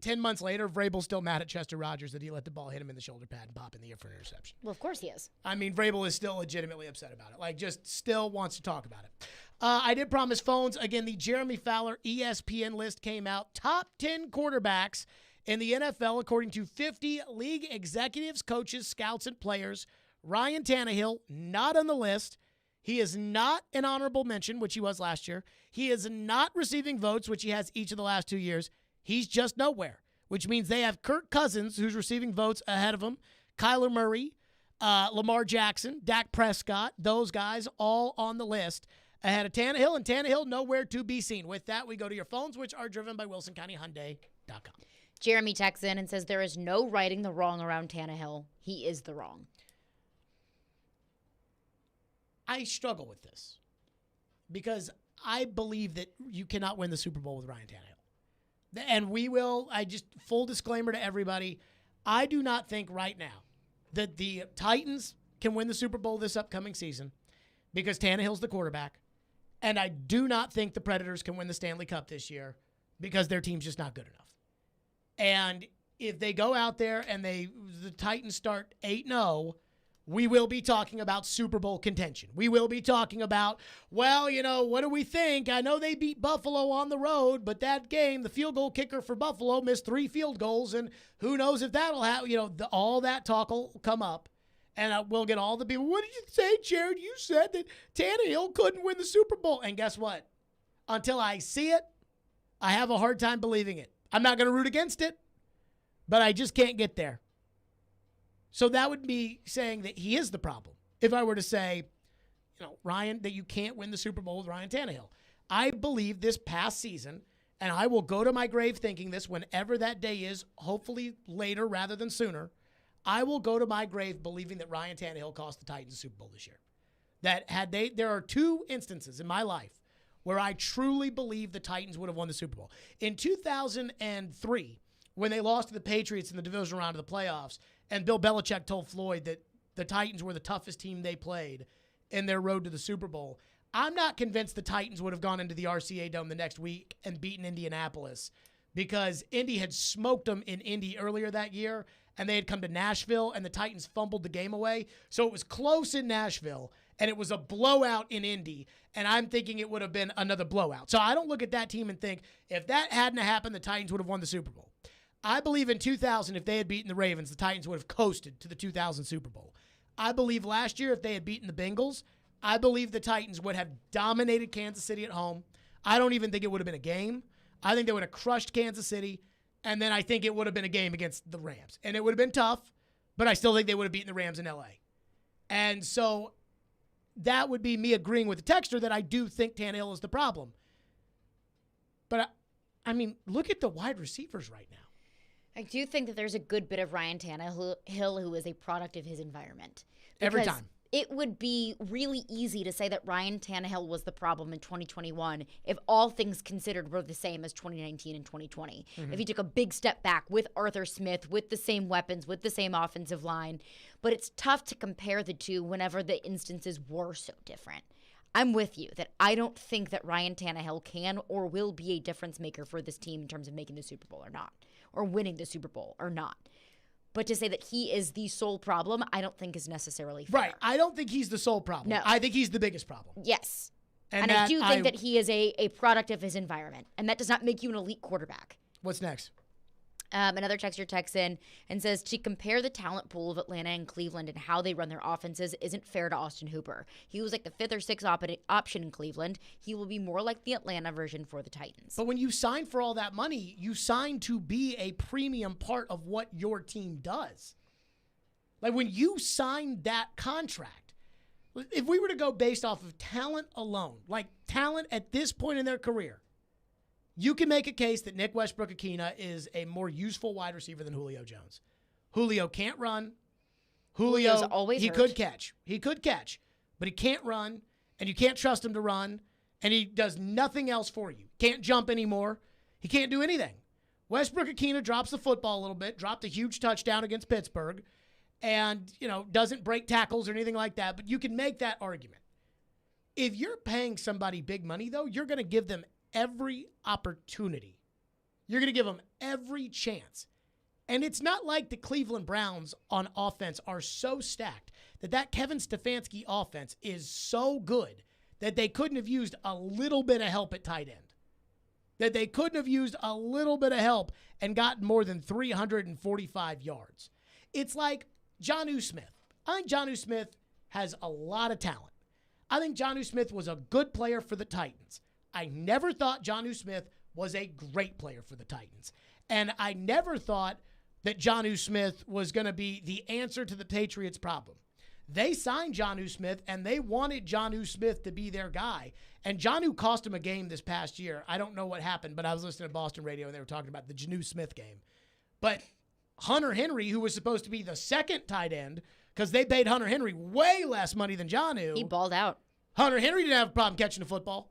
10 months later, Vrabel's still mad at Chester Rogers that he let the ball hit him in the shoulder pad and pop in the air for an interception. Well, of course he is. I mean, Vrabel is still legitimately upset about it. Like, just still wants to talk about it. I did promise phones. Again, the Jeremy Fowler ESPN list came out. Top 10 quarterbacks in the NFL, according to 50 league executives, coaches, scouts, and players. Ryan Tannehill, not on the list. He is not an honorable mention, which he was last year. He is not receiving votes, which he has each of the last 2 years. He's just nowhere, which means they have Kirk Cousins, who's receiving votes ahead of him, Kyler Murray, Lamar Jackson, Dak Prescott, those guys all on the list ahead of Tannehill, and Tannehill nowhere to be seen. With that, we go to your phones, which are driven by WilsonCountyHyundai.com. Jeremy texts in and says there is no righting the wrong around Tannehill. He is the wrong. I struggle with this because I believe that you cannot win the Super Bowl with Ryan Tannehill. And we will, full disclaimer to everybody, I do not think right now that the Titans can win the Super Bowl this upcoming season because Tannehill's the quarterback. And I do not think the Predators can win the Stanley Cup this year because their team's just not good enough. And if they go out there and the Titans start 8-0, we will be talking about Super Bowl contention. We will be talking about, well, you know, what do we think? I know they beat Buffalo on the road, but that game, the field goal kicker for Buffalo missed 3 field goals, and who knows if that'll have, you know, all that talk will come up, and we'll get all the people, what did you say, Jared? You said that Tannehill couldn't win the Super Bowl. And guess what? Until I see it, I have a hard time believing it. I'm not going to root against it, but I just can't get there. So that would be saying that he is the problem. If I were to say, you know, Ryan, that you can't win the Super Bowl with Ryan Tannehill. I believe this past season, and I will go to my grave thinking this whenever that day is, hopefully later rather than sooner, I will go to my grave believing that Ryan Tannehill cost the Titans the Super Bowl this year. There are 2 instances in my life where I truly believe the Titans would have won the Super Bowl. In 2003, when they lost to the Patriots in the divisional round of the playoffs, and Bill Belichick told Floyd that the Titans were the toughest team they played in their road to the Super Bowl. I'm not convinced the Titans would have gone into the RCA Dome the next week and beaten Indianapolis because Indy had smoked them in Indy earlier that year, and they had come to Nashville, and the Titans fumbled the game away. So it was close in Nashville, and it was a blowout in Indy, and I'm thinking it would have been another blowout. So I don't look at that team and think, if that hadn't happened, the Titans would have won the Super Bowl. I believe in 2000, if they had beaten the Ravens, the Titans would have coasted to the 2000 Super Bowl. I believe last year, if they had beaten the Bengals, I believe the Titans would have dominated Kansas City at home. I don't even think it would have been a game. I think they would have crushed Kansas City, and then I think it would have been a game against the Rams. And it would have been tough, but I still think they would have beaten the Rams in L.A. And so that would be me agreeing with the texter that I do think Tannehill is the problem. But, I mean, look at the wide receivers right now. I do think that there's a good bit of Ryan Tannehill who is a product of his environment. Every time. It would be really easy to say that Ryan Tannehill was the problem in 2021 if all things considered were the same as 2019 and 2020. Mm-hmm. If he took a big step back with Arthur Smith, with the same weapons, with the same offensive line. But it's tough to compare the two whenever the instances were so different. I'm with you that I don't think that Ryan Tannehill can or will be a difference maker for this team in terms of making the Super Bowl or not, or winning the Super Bowl or not. But to say that he is the sole problem, I don't think is necessarily fair. Right. I don't think he's the sole problem. No. I think he's the biggest problem. Yes. And I do think that he is a product of his environment, and that does not make you an elite quarterback. What's next? Another texter texts in and says, to compare the talent pool of Atlanta and Cleveland and how they run their offenses isn't fair to Austin Hooper. He was like the 5th or 6th option in Cleveland. He will be more like the Atlanta version for the Titans. But when you sign for all that money, you sign to be a premium part of what your team does. Like when you sign that contract, if we were to go based off of talent alone, like talent at this point in their career, you can make a case that Nick Westbrook-Akina is a more useful wide receiver than Julio Jones. Julio can't run. Julio's always hurt. could catch. He could catch, but he can't run, and you can't trust him to run, and he does nothing else for you. Can't jump anymore. He can't do anything. Westbrook-Akina drops the football a little bit, dropped a huge touchdown against Pittsburgh, and, doesn't break tackles or anything like that, but you can make that argument. If you're paying somebody big money, though, you're going to give them every opportunity. You're going to give them every chance. And it's not like the Cleveland Browns on offense are so stacked that Kevin Stefanski offense is so good that they couldn't have used a little bit of help at tight end. That they couldn't have used a little bit of help and gotten more than 345 yards. It's like Jonnu Smith. I think Jonnu Smith has a lot of talent. I think Jonnu Smith was a good player for the Titans. I never thought Jonnu Smith was a great player for the Titans. And I never thought that Jonnu Smith was going to be the answer to the Patriots' problem. They signed Jonnu Smith, and they wanted Jonnu Smith to be their guy. And Jonnu cost him a game this past year. I don't know what happened, but I was listening to Boston radio, and they were talking about the Jonnu Smith game. But Hunter Henry, who was supposed to be the second tight end, because they paid Hunter Henry way less money than Jonnu. He balled out. Hunter Henry didn't have a problem catching the football.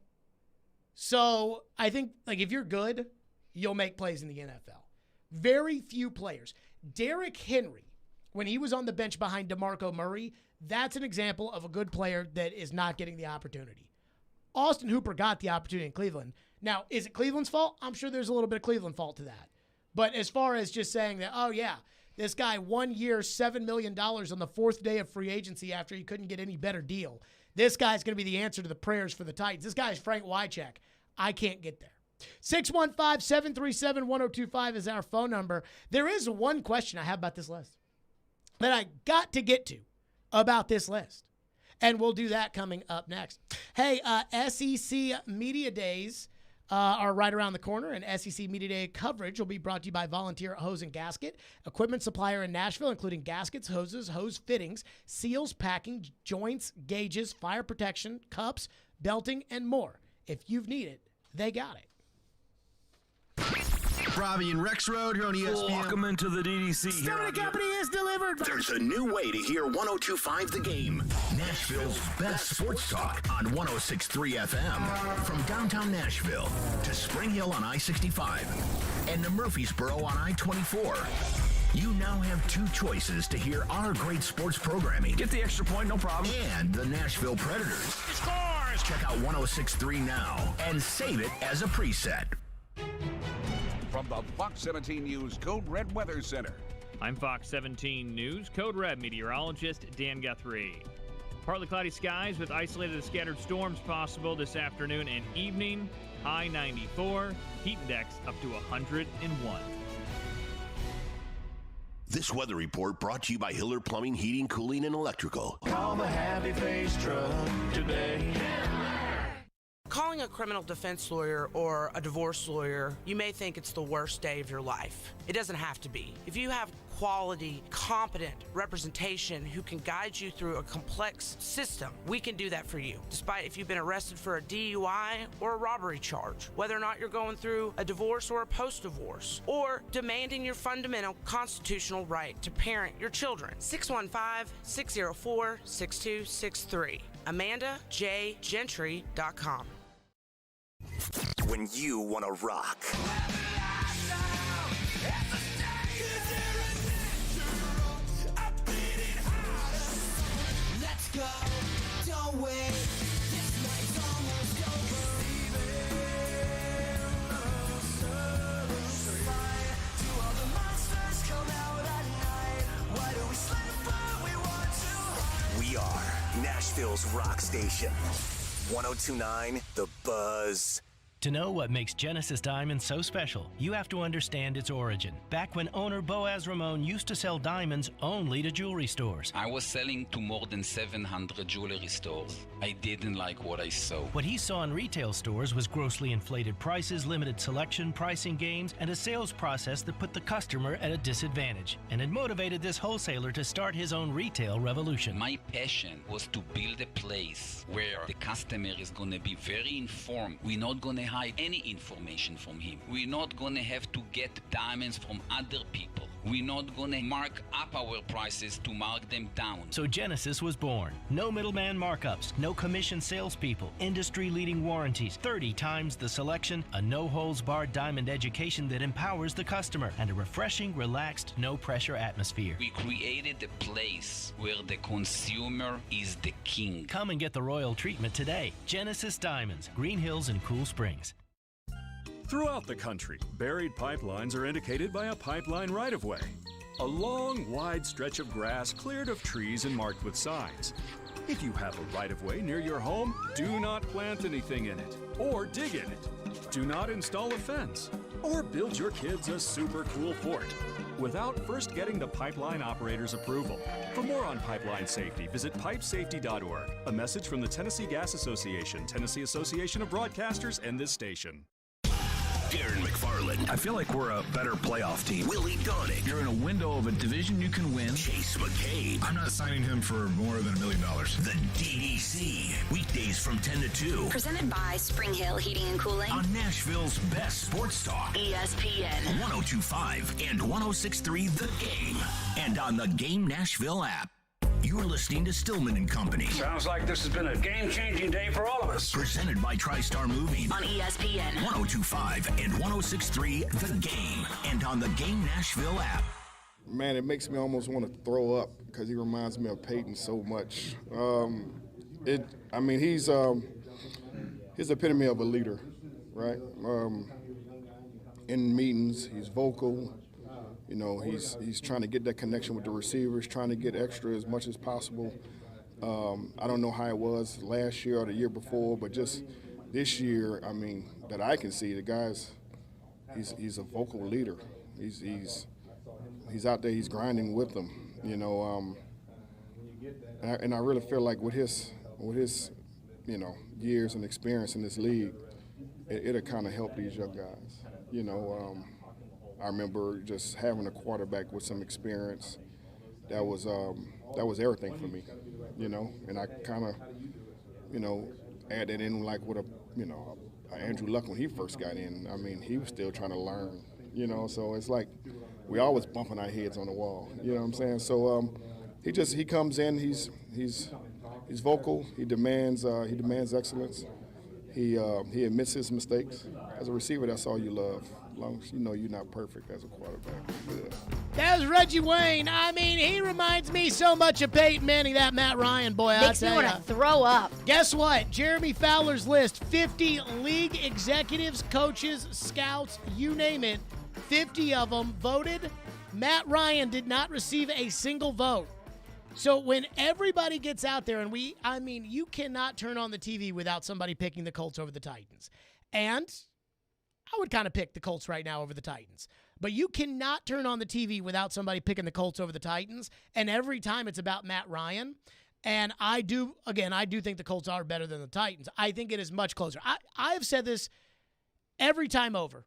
So I think, if you're good, you'll make plays in the NFL. Very few players. Derrick Henry, when he was on the bench behind DeMarco Murray, that's an example of a good player that is not getting the opportunity. Austin Hooper got the opportunity in Cleveland. Now, is it Cleveland's fault? I'm sure there's a little bit of Cleveland fault to that. But as far as just saying that, oh, yeah, this guy 1 year, $7 million on the 4th day of free agency after he couldn't get any better deal. This guy's going to be the answer to the prayers for the Titans. This guy is Frank Wycheck. I can't get there. 615-737-1025 is our phone number. There is one question I have about this list that I got to get to about this list. And we'll do that coming up next. Hey, SEC Media Days are right around the corner, and SEC Media Day coverage will be brought to you by Volunteer Hose and Gasket, equipment supplier in Nashville, including gaskets, hoses, hose fittings, seals, packing, joints, gauges, fire protection, cups, belting, and more. If you've needed, they got it. Robbie and Rex Road here on ESPN. Welcome into the DDC. Stone Company is delivered. There's a new way to hear 102.5 The Game. Nashville's best sports talk on 106.3 FM. From downtown Nashville to Spring Hill on I-65 and to Murfreesboro on I-24. You now have two choices to hear our great sports programming. Get the extra point, no problem. And the Nashville Predators. Scores! Check out 106.3 now and save it as a preset. From the Fox 17 News Code Red Weather Center. I'm Fox 17 News Code Red meteorologist Dan Guthrie. Partly cloudy skies with isolated and scattered storms possible this afternoon and evening. High 94, heat index up to 101. This weather report brought to you by Hiller Plumbing, Heating, Cooling, and Electrical. Call the Happy Face Truck today. Calling a criminal defense lawyer or a divorce lawyer, you may think it's the worst day of your life. It doesn't have to be. If you have quality, competent representation who can guide you through a complex system, we can do that for you, despite if you've been arrested for a DUI or a robbery charge, whether or not you're going through a divorce or a post-divorce, or demanding your fundamental constitutional right to parent your children. 615-604-6263. AmandaJGentry.com. When you want to rock. Let's go, don't wait. This night's almost over. Do all the monsters come out at night? Why do we sleep when we want to? We are Nashville's rock station. 102.9 The Buzz. To know what makes Genesis Diamonds so special, you have to understand its origin. Back when owner Boaz Ramon used to sell diamonds only to jewelry stores. I was selling to more than 700 jewelry stores. I didn't like what I saw. What he saw in retail stores was grossly inflated prices, limited selection, pricing games, and a sales process that put the customer at a disadvantage. And it motivated this wholesaler to start his own retail revolution. My passion was to build a place where the customer is going to be very informed. We're not going to hide any information from him. We're not going to have to get diamonds from other people. We're not going to mark up our prices to mark them down. So Genesis was born. No middleman markups, no commission salespeople, industry-leading warranties, 30 times the selection, a no-holds-barred diamond education that empowers the customer, and a refreshing, relaxed, no-pressure atmosphere. We created a place where the consumer is the king. Come and get the royal treatment today. Genesis Diamonds, Green Hills and Cool Springs. Throughout the country, buried pipelines are indicated by a pipeline right-of-way. A long, wide stretch of grass cleared of trees and marked with signs. If you have a right-of-way near your home, do not plant anything in it or dig in it. Do not install a fence or build your kids a super cool fort without first getting the pipeline operator's approval. For more on pipeline safety, visit pipesafety.org. A message from the Tennessee Gas Association, Tennessee Association of Broadcasters, and this station. Darren McFarland. I feel like we're a better playoff team. Willie Donick. You're in a window of a division you can win. Chase McCabe. I'm not signing him for more than $1 million. The DDC. Weekdays from 10 to 2. Presented by Spring Hill Heating and Cooling. On Nashville's best sports talk. ESPN. 102.5 and 106.3 The Game. And on the Game Nashville app. You're listening to Stillman and Company. Sounds like this has been a game-changing day for all of us. Presented by TriStar Moving. On ESPN. 102.5 and 106.3 The Game. And on the Game Nashville app. Man, it makes me almost want to throw up because he reminds me of Peyton so much. He's the epitome of a leader, right? In meetings, he's vocal. You know, he's trying to get that connection with the receivers, trying to get extra as much as possible. I don't know how it was last year or the year before, but just this year, I mean, that I can see, the guy's he's a vocal leader. He's out there, he's grinding with them, you know. And I really feel like with his years and experience in this league, it'll kind of help these young guys, you know. I remember just having a quarterback with some experience. That was everything for me, you know. And I kind of, add that in like with Andrew Luck when he first got in. I mean, he was still trying to learn, you know. So it's like we always bumping our heads on the wall, you know what I'm saying? So he comes in. He's vocal. He demands excellence. He admits his mistakes. As a receiver, that's all you love. As long as you know you're not perfect as a quarterback. Yeah. That was Reggie Wayne. I mean, he reminds me so much of Peyton Manning, that Matt Ryan boy. Makes me want to throw up. Guess what? Jeremy Fowler's list, 50 league executives, coaches, scouts, you name it, 50 of them voted. Matt Ryan did not receive a single vote. So when everybody gets out there, and you cannot turn on the TV without somebody picking the Colts over the Titans. And I would kind of pick the Colts right now over the Titans. But you cannot turn on the TV without somebody picking the Colts over the Titans. And every time it's about Matt Ryan. And I do think the Colts are better than the Titans. I think it is much closer. I have said this every time over.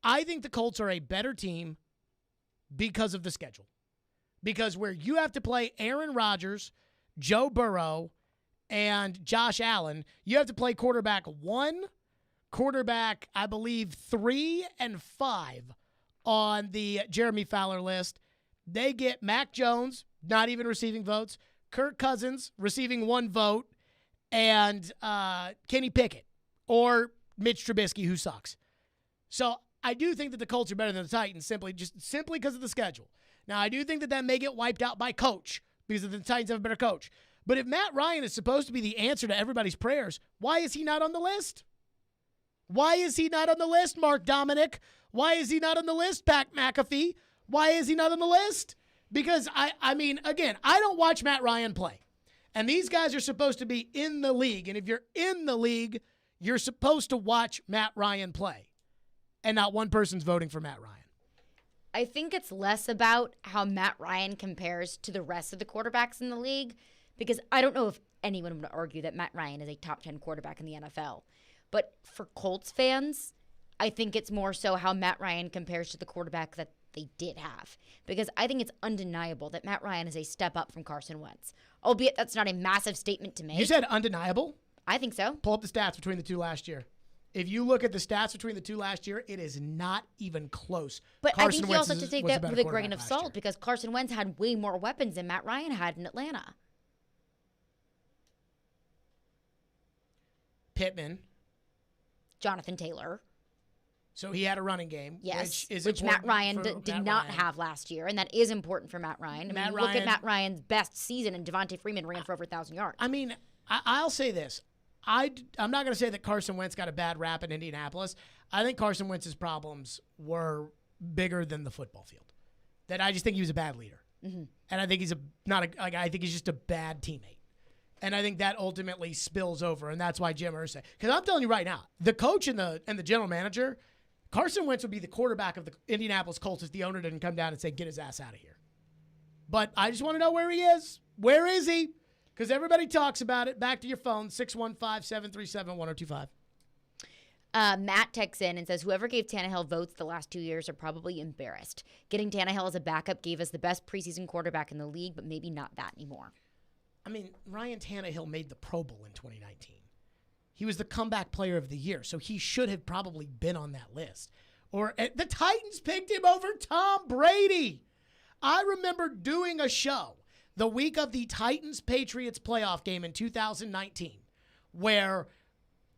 I think the Colts are a better team because of the schedule. Because where you have to play Aaron Rodgers, Joe Burrow, and Josh Allen, you have to play quarterback 1, quarterback, I believe, 3 and 5 on the Jeremy Fowler list. They get Mac Jones, not even receiving votes, Kirk Cousins receiving 1 vote, and Kenny Pickett or Mitch Trubisky, who sucks. So I do think that the Colts are better than the Titans simply because of the schedule. Now, I do think that may get wiped out by coach because the Titans have a better coach. But if Matt Ryan is supposed to be the answer to everybody's prayers, why is he not on the list? Why is he not on the list, Mark Dominic? Why is he not on the list, Pat McAfee? Why is he not on the list? Because, I mean, again, I don't watch Matt Ryan play. And these guys are supposed to be in the league. And if you're in the league, you're supposed to watch Matt Ryan play. And not one person's voting for Matt Ryan. I think it's less about how Matt Ryan compares to the rest of the quarterbacks in the league, because I don't know if anyone would argue that Matt Ryan is a top 10 quarterback in the NFL. But for Colts fans, I think it's more so how Matt Ryan compares to the quarterback that they did have. Because I think it's undeniable that Matt Ryan is a step up from Carson Wentz. Albeit that's not a massive statement to make. You said undeniable? I think so. Pull up the stats between the two last year. If you look at the stats between the two last year, it is not even close. But Carson I think you Wentz also have to take that with a grain of salt because Carson Wentz had way more weapons than Matt Ryan had in Atlanta. Pittman. Jonathan Taylor. So he had a running game. Yes, which Matt Ryan did not have last year, and that is important for Matt Ryan. I mean, look at Matt Ryan's best season, and Devontae Freeman ran for over 1,000 yards. I mean, I'll say this. I'm not going to say that Carson Wentz got a bad rap in Indianapolis. I think Carson Wentz's problems were bigger than the football field. That I just think he was a bad leader, and I think he's I think he's just a bad teammate, and I think that ultimately spills over, and that's why Jim Irsay. Because I'm telling you right now, the coach and the general manager, Carson Wentz would be the quarterback of the Indianapolis Colts if the owner didn't come down and say, "Get his ass out of here." But I just want to know where he is. Where is he? Because everybody talks about it. Back to your phone, 615-737-1025. Matt texts in and says, whoever gave Tannehill votes the last 2 years are probably embarrassed. Getting Tannehill as a backup gave us the best preseason quarterback in the league, but maybe not that anymore. I mean, Ryan Tannehill made the Pro Bowl in 2019. He was the comeback player of the year, so he should have probably been on that list. Or the Titans picked him over Tom Brady. I remember doing a show the week of the Titans-Patriots playoff game in 2019, where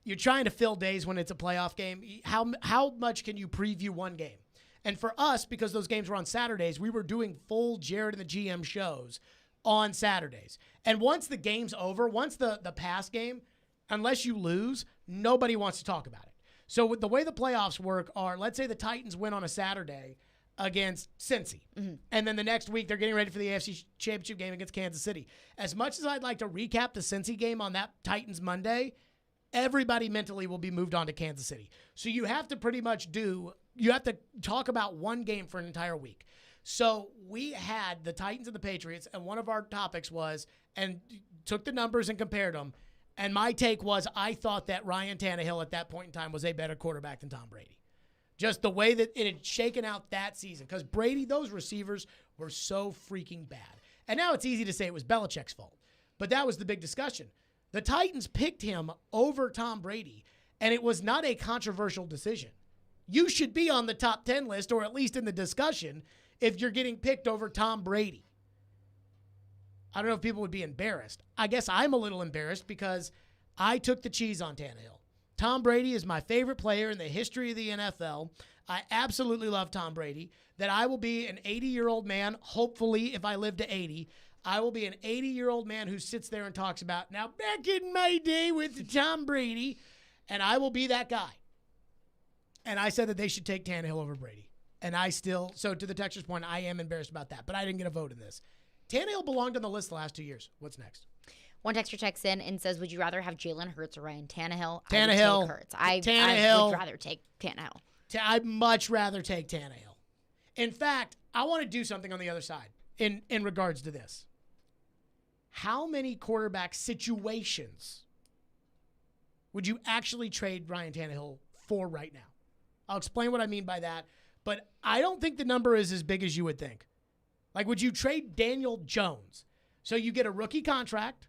you're trying to fill days when it's a playoff game. How much can you preview one game? And for us, because those games were on Saturdays, we were doing full Jared and the GM shows on Saturdays. And once the game's over, once the pass game, unless you lose, nobody wants to talk about it. So with the way the playoffs work are, let's say the Titans win on a Saturday against Cincy. And then the next week, they're getting ready for the AFC Championship game against Kansas City. As much as I'd like to recap the Cincy game on that Titans Monday, everybody mentally will be moved on to Kansas City. So you have to pretty much you have to talk about one game for an entire week. So we had the Titans and the Patriots, and one of our topics was, and took the numbers and compared them, and my take was I thought that Ryan Tannehill at that point in time was a better quarterback than Tom Brady. Just the way that it had shaken out that season. Because Brady, those receivers were so freaking bad. And now it's easy to say it was Belichick's fault. But that was the big discussion. The Titans picked him over Tom Brady, and it was not a controversial decision. You should be on the top 10 list, or at least in the discussion, if you're getting picked over Tom Brady. I don't know if people would be embarrassed. I guess I'm a little embarrassed because I took the cheese on Tannehill. Tom Brady is my favorite player in the history of the NFL. I absolutely love Tom Brady. That I will be an 80-year-old man, hopefully, if I live to 80. I will be an 80-year-old man who sits there and talks about, now back in my day with Tom Brady, and I will be that guy. And I said that they should take Tannehill over Brady. And I still, so to the texter's point, I am embarrassed about that, but I didn't get a vote in this. Tannehill belonged on the list the last 2 years. What's next? One texter checks in and says, would you rather have Jalen Hurts or Ryan Tannehill? Tannehill. I would take Hurts. I would rather take Tannehill. I'd much rather take Tannehill. In fact, I want to do something on the other side in regards to this. how many quarterback situations would you actually trade Ryan Tannehill for right now? I'll explain what I mean by that, but I don't think the number is as big as you would think. Like, would you trade Daniel Jones so you get a rookie contract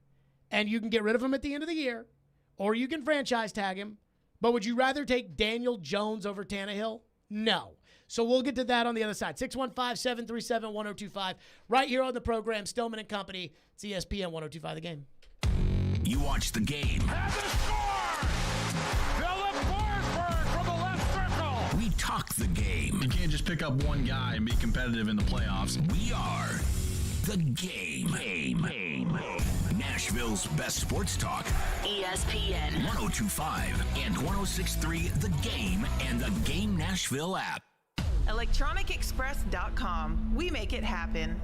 and you can get rid of him at the end of the year, or you can franchise tag him, but would you rather take Daniel Jones over Tannehill? No. So we'll get to that on the other side. 615-737-1025. Right here on the program, Stillman and Company. It's ESPN 1025 The Game. You watch The Game. Philip Forsberg from the left circle. We talk The Game. You can't just pick up one guy and be competitive in the playoffs. We are The Game. Nashville's best sports talk. ESPN 1025 and 1063 The Game and the Game Nashville app. ElectronicExpress.com. We make it happen.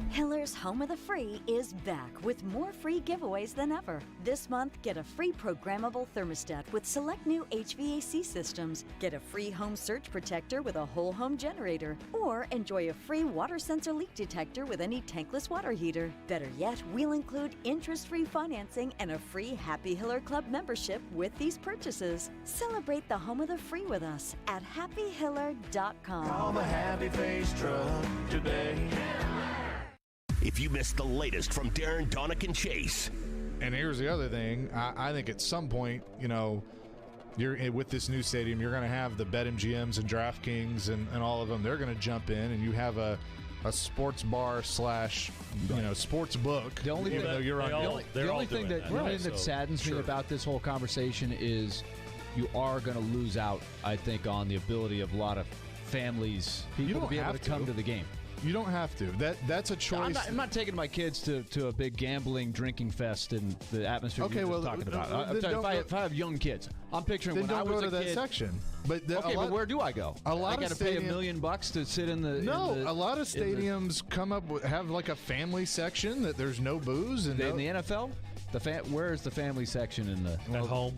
Hiller's Home of the Free is back with more free giveaways than ever. This month, get a free programmable thermostat with select new HVAC systems. Get a free home surge protector with a whole home generator. Or enjoy a free water sensor leak detector with any tankless water heater. Better yet, we'll include interest-free financing and a free Happy Hiller Club membership with these purchases. Celebrate the Home of the Free with us at happyhiller.com. Call the Happy Face Truck today. If you missed the latest from Darren, Donick, and Chase. And here's the other thing. I think at some point, you're with this new stadium, you're going to have the BetMGMs and DraftKings and all of them. They're going to jump in, and you have a sports bar / sports book. The only thing that saddens me about this whole conversation is you are going to lose out, I think, on the ability of a lot of families, people to be able to come to the game. You don't have to. That's a choice. I'm not taking my kids to a big gambling, drinking fest in the atmosphere you're talking about. If I have young kids, I'm picturing when I was a kid. Then don't go to that section. But but where do I go? I got to pay $1 million to sit in the. No, a lot of stadiums come up with have like a family section that there's no booze and in the NFL. Where is the family section in the at home?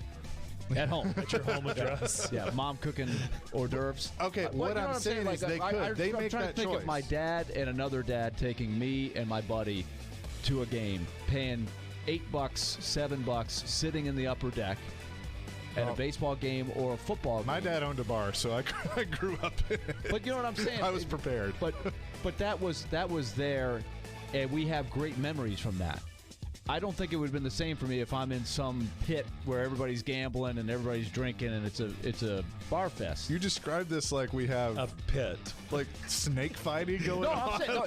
At home. At your home address. Yeah, mom cooking hors d'oeuvres. Okay, what I'm saying is they could. They make that choice. I'm trying to think of my dad and another dad taking me and my buddy to a game, paying $8, $7, sitting in the upper deck at a baseball game or a football game. My dad owned a bar, so I grew up in it. But you know what I'm saying? I was prepared. But that was there, and we have great memories from that. I don't think it would have been the same for me if I'm in some pit where everybody's gambling and everybody's drinking and it's a bar fest. You described this like we have a pit, like snake fighting going on. I'm saying,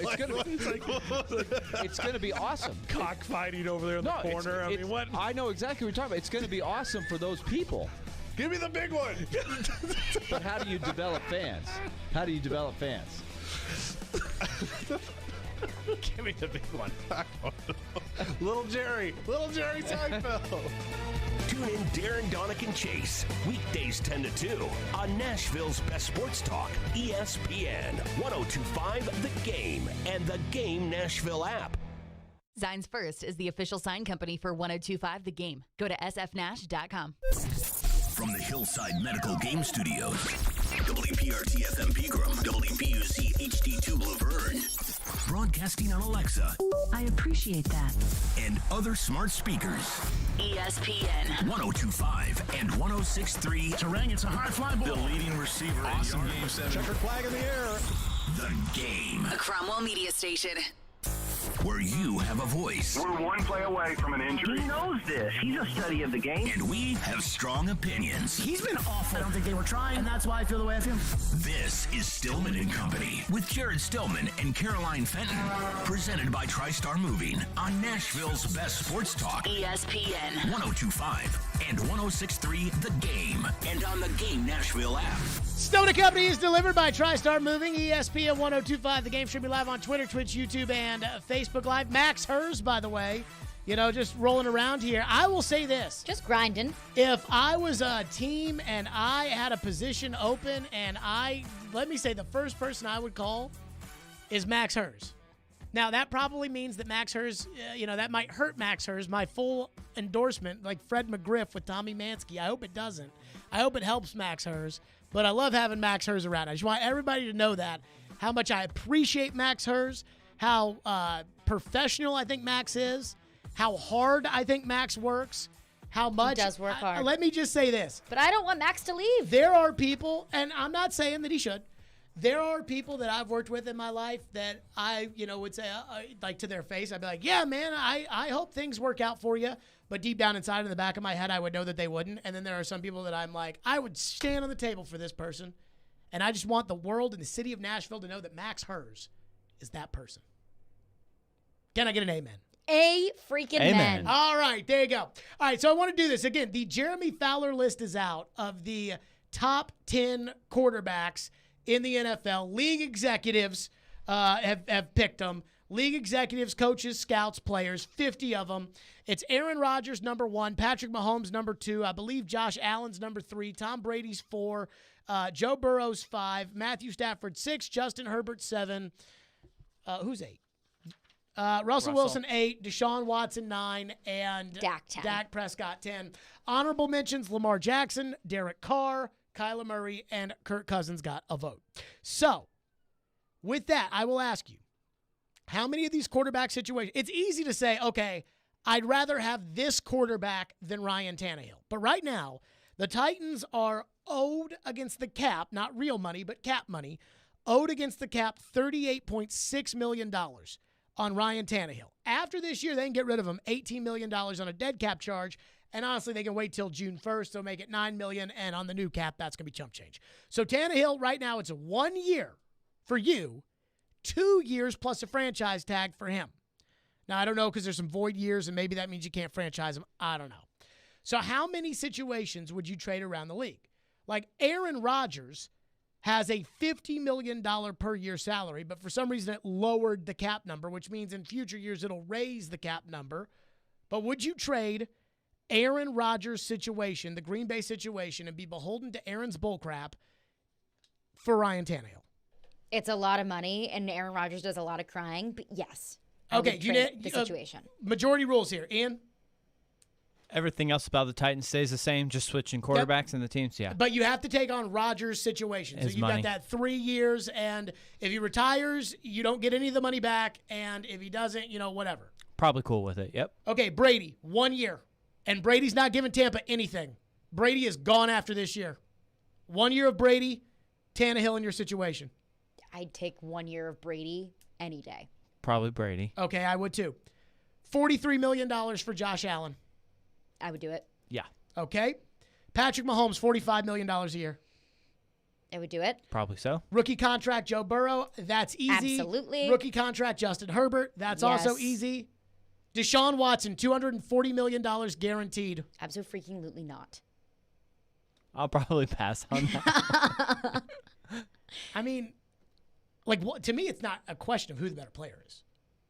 it's gonna be awesome. Cockfighting over there in the corner. What? I know exactly what you're talking about. It's gonna be awesome for those people. Give me the big one. But how do you develop fans? Give me the big one. Little Jerry Seinfeld. Tune in Darren, Donick, and Chase weekdays 10 to 2 on Nashville's best sports talk, ESPN 1025 The Game and the Game Nashville app. Zines First is the official sign company for 1025 The Game. Go to sfnash.com. From the Hillside Medical Game Studios, WPRT FM Pegram, WPUZ HD2 Laverne, broadcasting on Alexa. I appreciate that. And other smart speakers. ESPN 1025 and 1063. Terang, it's a high fly ball. The leading receiver. Awesome Game 7. Checkered flag in the air. The Game. A Cromwell Media Station. Where you have a voice. We're one play away from an injury. He knows this. He's a study of the game. And we have strong opinions. He's been awful. I don't think they were trying, and that's why I feel the way I feel. This is Stillman and Company with Jared Stillman and Caroline Fenton. Presented by TriStar Moving on Nashville's best sports talk. ESPN 1025 and 1063 The Game. And on the Game Nashville app. Stone and Company is delivered by TriStar Moving, ESPN 1025. The Game should be live on Twitter, Twitch, YouTube, and Facebook Live. Max Hers, by the way, just rolling around here. I will say this. Just grinding. If I was a team and I had a position open and let me say the first person I would call is Max Hers. Now, that probably means that Max Hers, that might hurt Max Hers, my full endorsement, like Fred McGriff with Tommy Mansky. I hope it doesn't. I hope it helps Max Hers. But I love having Max Hers around. I just want everybody to know that, how much I appreciate Max Hers, how professional I think Max is, how hard I think Max works, how much. He does work hard. Let me just say this. But I don't want Max to leave. There are people, and I'm not saying that he should. There are people that I've worked with in my life that I, would say, like to their face, I'd be like, yeah, man, I hope things work out for you. But deep down inside in the back of my head, I would know that they wouldn't. And then there are some people that I'm like, I would stand on the table for this person. And I just want the world and the city of Nashville to know that Max Hers is that person. Can I get an amen? A freaking man. All right, there you go. All right, so I want to do this. Again, the Jeremy Fowler list is out of the top 10 quarterbacks in the NFL. League executives have picked them. League executives, coaches, scouts, players, 50 of them. It's Aaron Rodgers, number 1. Patrick Mahomes, number 2. I believe Josh Allen's number 3. Tom Brady's 4. Joe Burrow's 5. Matthew Stafford, 6. Justin Herbert, 7. Who's 8? Russell Wilson, 8. Deshaun Watson, 9. And Dak, 10. Dak Prescott, 10. Honorable mentions, Lamar Jackson, Derek Carr, Kyler Murray, and Kirk Cousins got a vote. So, with that, I will ask you, how many of these quarterback situations, it's easy to say, okay, I'd rather have this quarterback than Ryan Tannehill. But right now, the Titans are owed against the cap, not real money, but cap money, owed against the cap $38.6 million on Ryan Tannehill. After this year, they can get rid of him, $18 million on a dead cap charge. And honestly, they can wait till June 1st. They'll make it $9 million. And on the new cap, that's going to be chump change. So Tannehill, right now, it's 1 year for you, 2 years plus a franchise tag for him. Now, I don't know because there's some void years, and maybe that means you can't franchise him. I don't know. So how many situations would you trade around the league? Like Aaron Rodgers has a $50 million per year salary, but for some reason it lowered the cap number, which means in future years it'll raise the cap number. But would you trade Aaron Rodgers' situation, the Green Bay situation, and be beholden to Aaron's bullcrap for Ryan Tannehill? It's a lot of money, and Aaron Rodgers does a lot of crying, but yes. Okay, the situation. Majority rules here. Ian? Everything else about the Titans stays the same, just switching quarterbacks and the teams, yeah. But you have to take on Rodgers' situation. So you've got that 3 years, and if he retires, you don't get any of the money back, and if he doesn't, whatever. Probably cool with it, yep. Okay, Brady, 1 year. And Brady's not giving Tampa anything. Brady is gone after this year. 1 year of Brady, Tannehill in your situation. I'd take 1 year of Brady any day. Probably Brady. Okay, I would too. $43 million for Josh Allen. I would do it. Yeah. Okay. Patrick Mahomes, $45 million a year. I would do it. Probably so. Rookie contract, Joe Burrow. That's easy. Absolutely. Rookie contract, Justin Herbert. That's also easy. Deshaun Watson, $240 million guaranteed. Absolutely not. I'll probably pass on that. I mean, to me, it's not a question of who the better player is.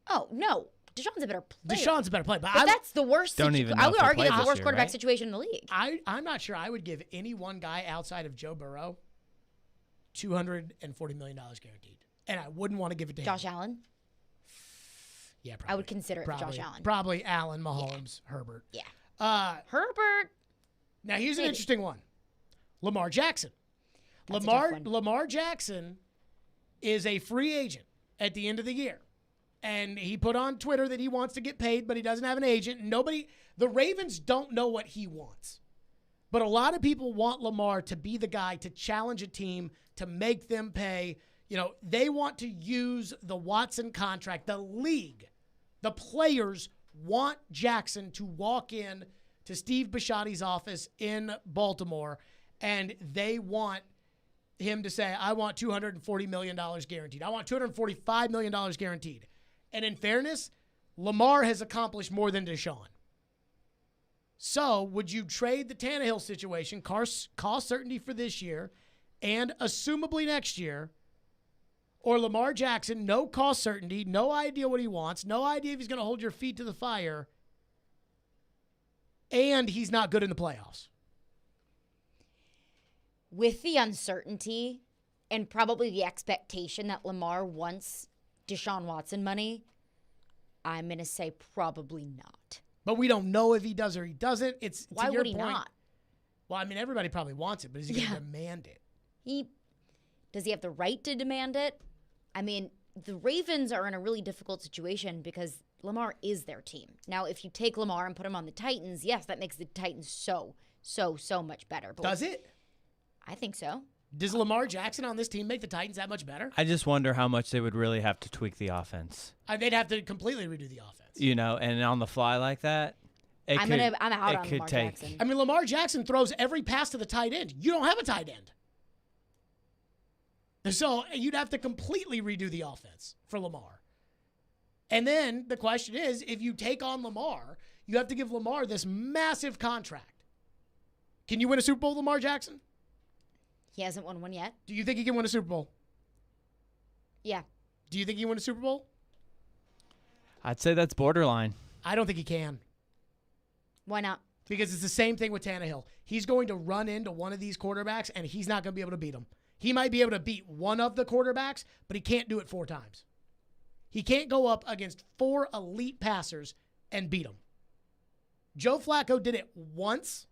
Oh, no. Deshaun's a better player. Deshaun's a better player. But that's the worst situation. I would argue that's the worst quarterback right? situation in the league. I'm not sure I would give any one guy outside of Joe Burrow $240 million guaranteed. And I wouldn't want to give it to Josh him. Allen? Yeah, probably. I would consider it Josh Allen. Probably Allen, Mahomes, Herbert. Yeah. Herbert. Now, here's an interesting one. Lamar Jackson. Lamar Jackson is a free agent at the end of the year. And he put on Twitter that he wants to get paid, but he doesn't have an agent. The Ravens don't know what he wants. But a lot of people want Lamar to be the guy to challenge a team, to make them pay. They want to use the Watson contract. The league, the players want Jackson to walk in to Steve Bisciotti's office in Baltimore, and they want him to say, I want $240 million guaranteed. I want $245 million guaranteed. And in fairness, Lamar has accomplished more than Deshaun. So would you trade the Tannehill situation, cost certainty for this year, and assumably next year, or Lamar Jackson, no cost certainty, no idea what he wants, no idea if he's going to hold your feet to the fire, and he's not good in the playoffs? With the uncertainty and probably the expectation that Lamar wants Deshaun Watson money, I'm going to say probably not. But we don't know if he does or he doesn't. Why would he not? Well, I mean, everybody probably wants it, but is he going to demand it? Does he have the right to demand it? I mean, the Ravens are in a really difficult situation because Lamar is their team. Now, if you take Lamar and put him on the Titans, yes, that makes the Titans so much better. But Does it? I think so. Does Lamar Jackson on this team make the Titans that much better? I just wonder how much they would really have to tweak the offense. They'd have to completely redo the offense. And on the fly like that, I'm out on Lamar Jackson. I mean, Lamar Jackson throws every pass to the tight end. You don't have a tight end. So you'd have to completely redo the offense for Lamar. And then the question is, if you take on Lamar, you have to give Lamar this massive contract. Can you win a Super Bowl, Lamar Jackson? He hasn't won one yet. Do you think he can win a Super Bowl? Yeah. Do you think he can win a Super Bowl? I'd say that's borderline. I don't think he can. Why not? Because it's the same thing with Tannehill. He's going to run into one of these quarterbacks, and he's not going to be able to beat him. He might be able to beat one of the quarterbacks, but he can't do it 4 times. He can't go up against 4 elite passers and beat them. Joe Flacco did it once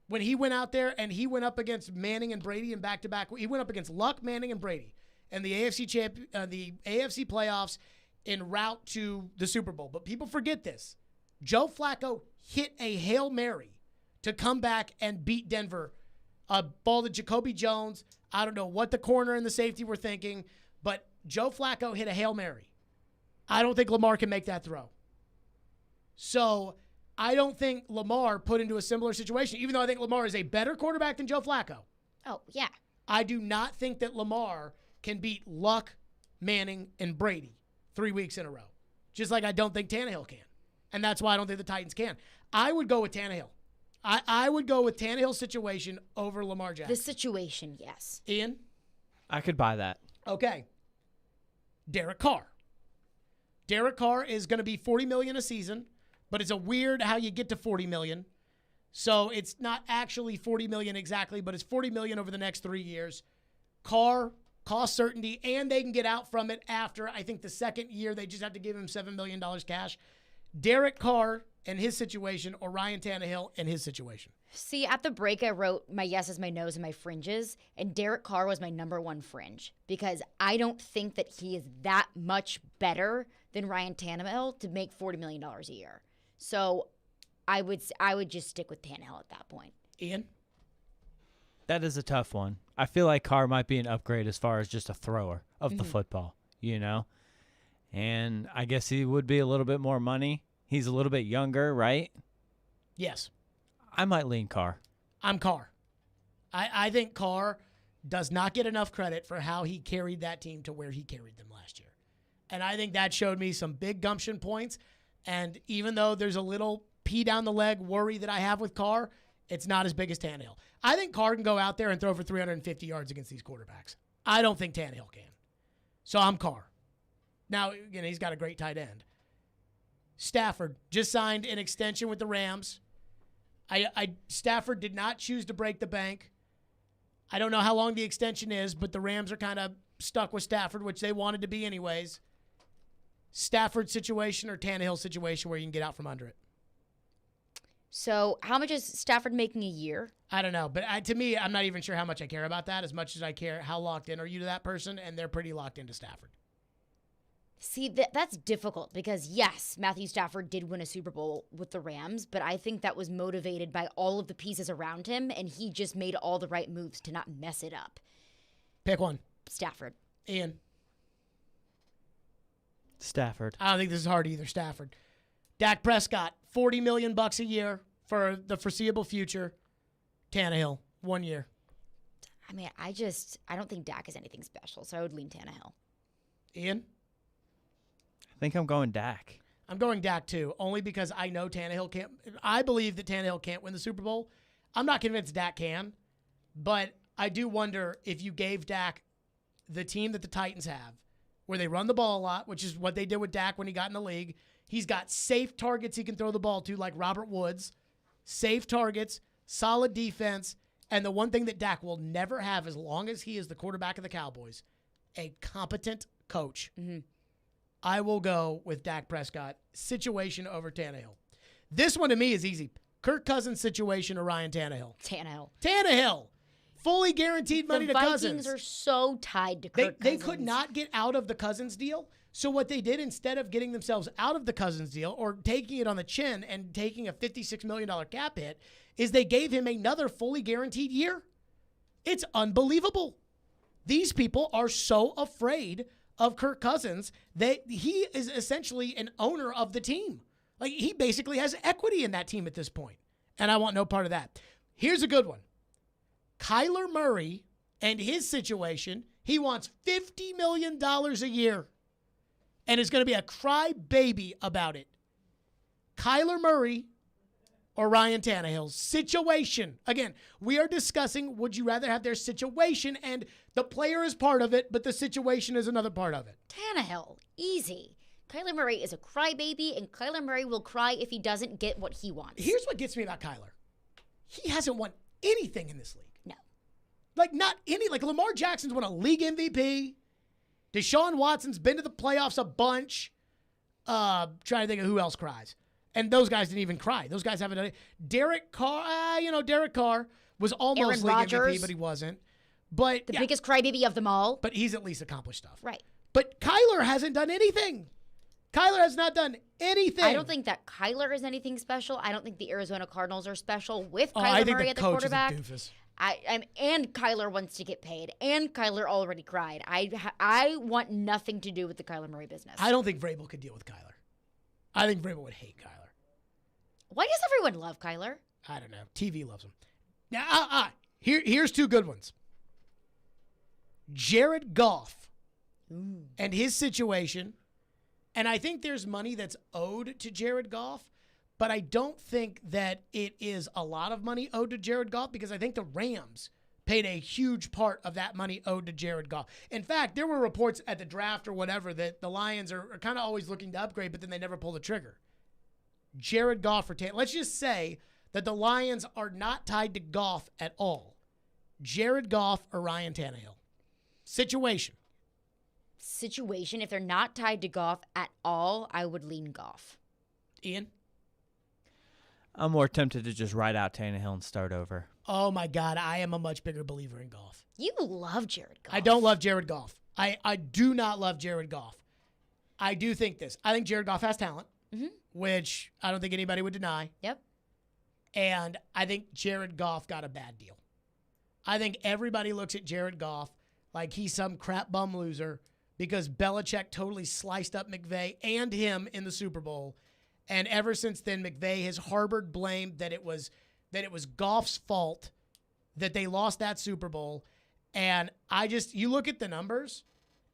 when he went out there and he went up against Manning and Brady in back-to-back. He went up against Luck, Manning, and Brady in the AFC playoffs en route to the Super Bowl. But people forget this. Joe Flacco hit a Hail Mary to come back and beat Denver. A ball to Jacoby Jones. I don't know what the corner and the safety were thinking, but Joe Flacco hit a Hail Mary. I don't think Lamar can make that throw. So I don't think Lamar put into a similar situation, even though I think Lamar is a better quarterback than Joe Flacco. Oh, yeah. I do not think that Lamar can beat Luck, Manning, and Brady 3 weeks in a row, just like I don't think Tannehill can. And that's why I don't think the Titans can. I would go with Tannehill. I would go with Tannehill's situation over Lamar Jackson. The situation, yes. Ian? I could buy that. Okay. Derek Carr. Derek Carr is going to be $40 million a season, but it's a weird how you get to $40 million. So it's not actually $40 million exactly, but it's $40 million over the next 3 years. Carr, cost certainty, and they can get out from it after, I think, the second year. They just have to give him $7 million cash. Derek Carr and his situation, or Ryan Tannehill and his situation? See, at the break, I wrote my yeses, my nos, and my fringes, and Derek Carr was my number 1 fringe because I don't think that he is that much better than Ryan Tannehill to make $40 million a year. So I would just stick with Tannehill at that point. Ian? That is a tough one. I feel like Carr might be an upgrade as far as just a thrower of the football, And I guess he would be a little bit more money. He's a little bit younger, right? Yes. I might lean Carr. I'm Carr. I think Carr does not get enough credit for how he carried that team to where he carried them last year. And I think that showed me some big gumption points. And even though there's a little pee down the leg worry that I have with Carr, it's not as big as Tannehill. I think Carr can go out there and throw for 350 yards against these quarterbacks. I don't think Tannehill can. So I'm Carr. Now, he's got a great tight end. Stafford just signed an extension with the Rams. Stafford did not choose to break the bank. I don't know how long the extension is, but the Rams are kind of stuck with Stafford, which they wanted to be anyways. Stafford situation or Tannehill situation where you can get out from under it? So how much is Stafford making a year? I don't know, but to me, I'm not even sure how much I care about that as much as I care how locked in are you to that person, and they're pretty locked into Stafford. See, that's difficult because, yes, Matthew Stafford did win a Super Bowl with the Rams, but I think that was motivated by all of the pieces around him, and he just made all the right moves to not mess it up. Pick one. Stafford. Ian. Stafford. I don't think this is hard either. Stafford. Dak Prescott, $40 million a year for the foreseeable future. Tannehill, 1 year. I mean, I don't think Dak is anything special, so I would lean Tannehill. Ian? I think I'm going Dak. I'm going Dak too, only because I know Tannehill can't. I believe that Tannehill can't win the Super Bowl. I'm not convinced Dak can, but I do wonder if you gave Dak the team that the Titans have, where they run the ball a lot, which is what they did with Dak when he got in the league. He's got safe targets he can throw the ball to, like Robert Woods. Safe targets, solid defense, and the one thing that Dak will never have as long as he is the quarterback of the Cowboys, a competent coach. Mm-hmm. I will go with Dak Prescott situation over Tannehill. This one to me is easy. Kirk Cousins situation or Ryan Tannehill? Tannehill. Tannehill. Fully guaranteed money the to Vikings Cousins. are so tied to Kirk They Cousins. could not get out of the Cousins deal. So what they did, instead of getting themselves out of the Cousins deal or taking it on the chin and taking a $56 million cap hit, is they gave him another fully guaranteed year. It's unbelievable. These people are so afraid of Kirk Cousins that he is essentially an owner of the team. Like, he basically has equity in that team at this point. And I want no part of that. Here's a good one. Kyler Murray and his situation, he wants $50 million a year and is going to be a crybaby about it. Kyler Murray or Ryan Tannehill's situation. Again, we are discussing, would you rather have their situation, and the player is part of it, but the situation is another part of it. Tannehill, easy. Kyler Murray is a crybaby, and Kyler Murray will cry if he doesn't get what he wants. Here's what gets me about Kyler. He hasn't won anything in this league. No. Like, not any. Like, Lamar Jackson's won a league MVP. Deshaun Watson's been to the playoffs a bunch. Trying to think of who else cries. And those guys didn't even cry. Those guys haven't done it. Derek Carr, Derek Carr was almost league MVP, but he wasn't. But the biggest crybaby of them all. But he's at least accomplished stuff. Right. But Kyler hasn't done anything. Kyler has not done anything. I don't think that Kyler is anything special. I don't think the Arizona Cardinals are special with Kyler I think Murray the at the coach quarterback. is a doofus. And Kyler wants to get paid, and Kyler already cried. I want nothing to do with the Kyler Murray business. I don't think Vrabel could deal with Kyler. I think Vrabel would hate Kyler. Why does everyone love Kyler? I don't know. TV loves him. Now, here's two good ones. Jared Goff and his situation. And I think there's money that's owed to Jared Goff, but I don't think that it is a lot of money owed to Jared Goff, because I think the Rams paid a huge part of that money owed to Jared Goff. In fact, there were reports at the draft or whatever that the Lions are kind of always looking to upgrade, but then they never pull the trigger. Jared Goff let's just say that the Lions are not tied to Goff at all. Jared Goff or Ryan Tannehill. Situation, if they're not tied to Goff at all, I would lean Goff. Ian? I'm more tempted to just ride out Tannehill and start over. Oh, my God. I am a much bigger believer in Goff. You love Jared Goff. I don't love Jared Goff. I do not love Jared Goff. I do think this. I think Jared Goff has talent, which I don't think anybody would deny. Yep. And I think Jared Goff got a bad deal. I think everybody looks at Jared Goff like he's some crap bum loser because Belichick totally sliced up McVay and him in the Super Bowl. And ever since then, McVay has harbored blame that it was Goff's fault that they lost that Super Bowl. And you look at the numbers,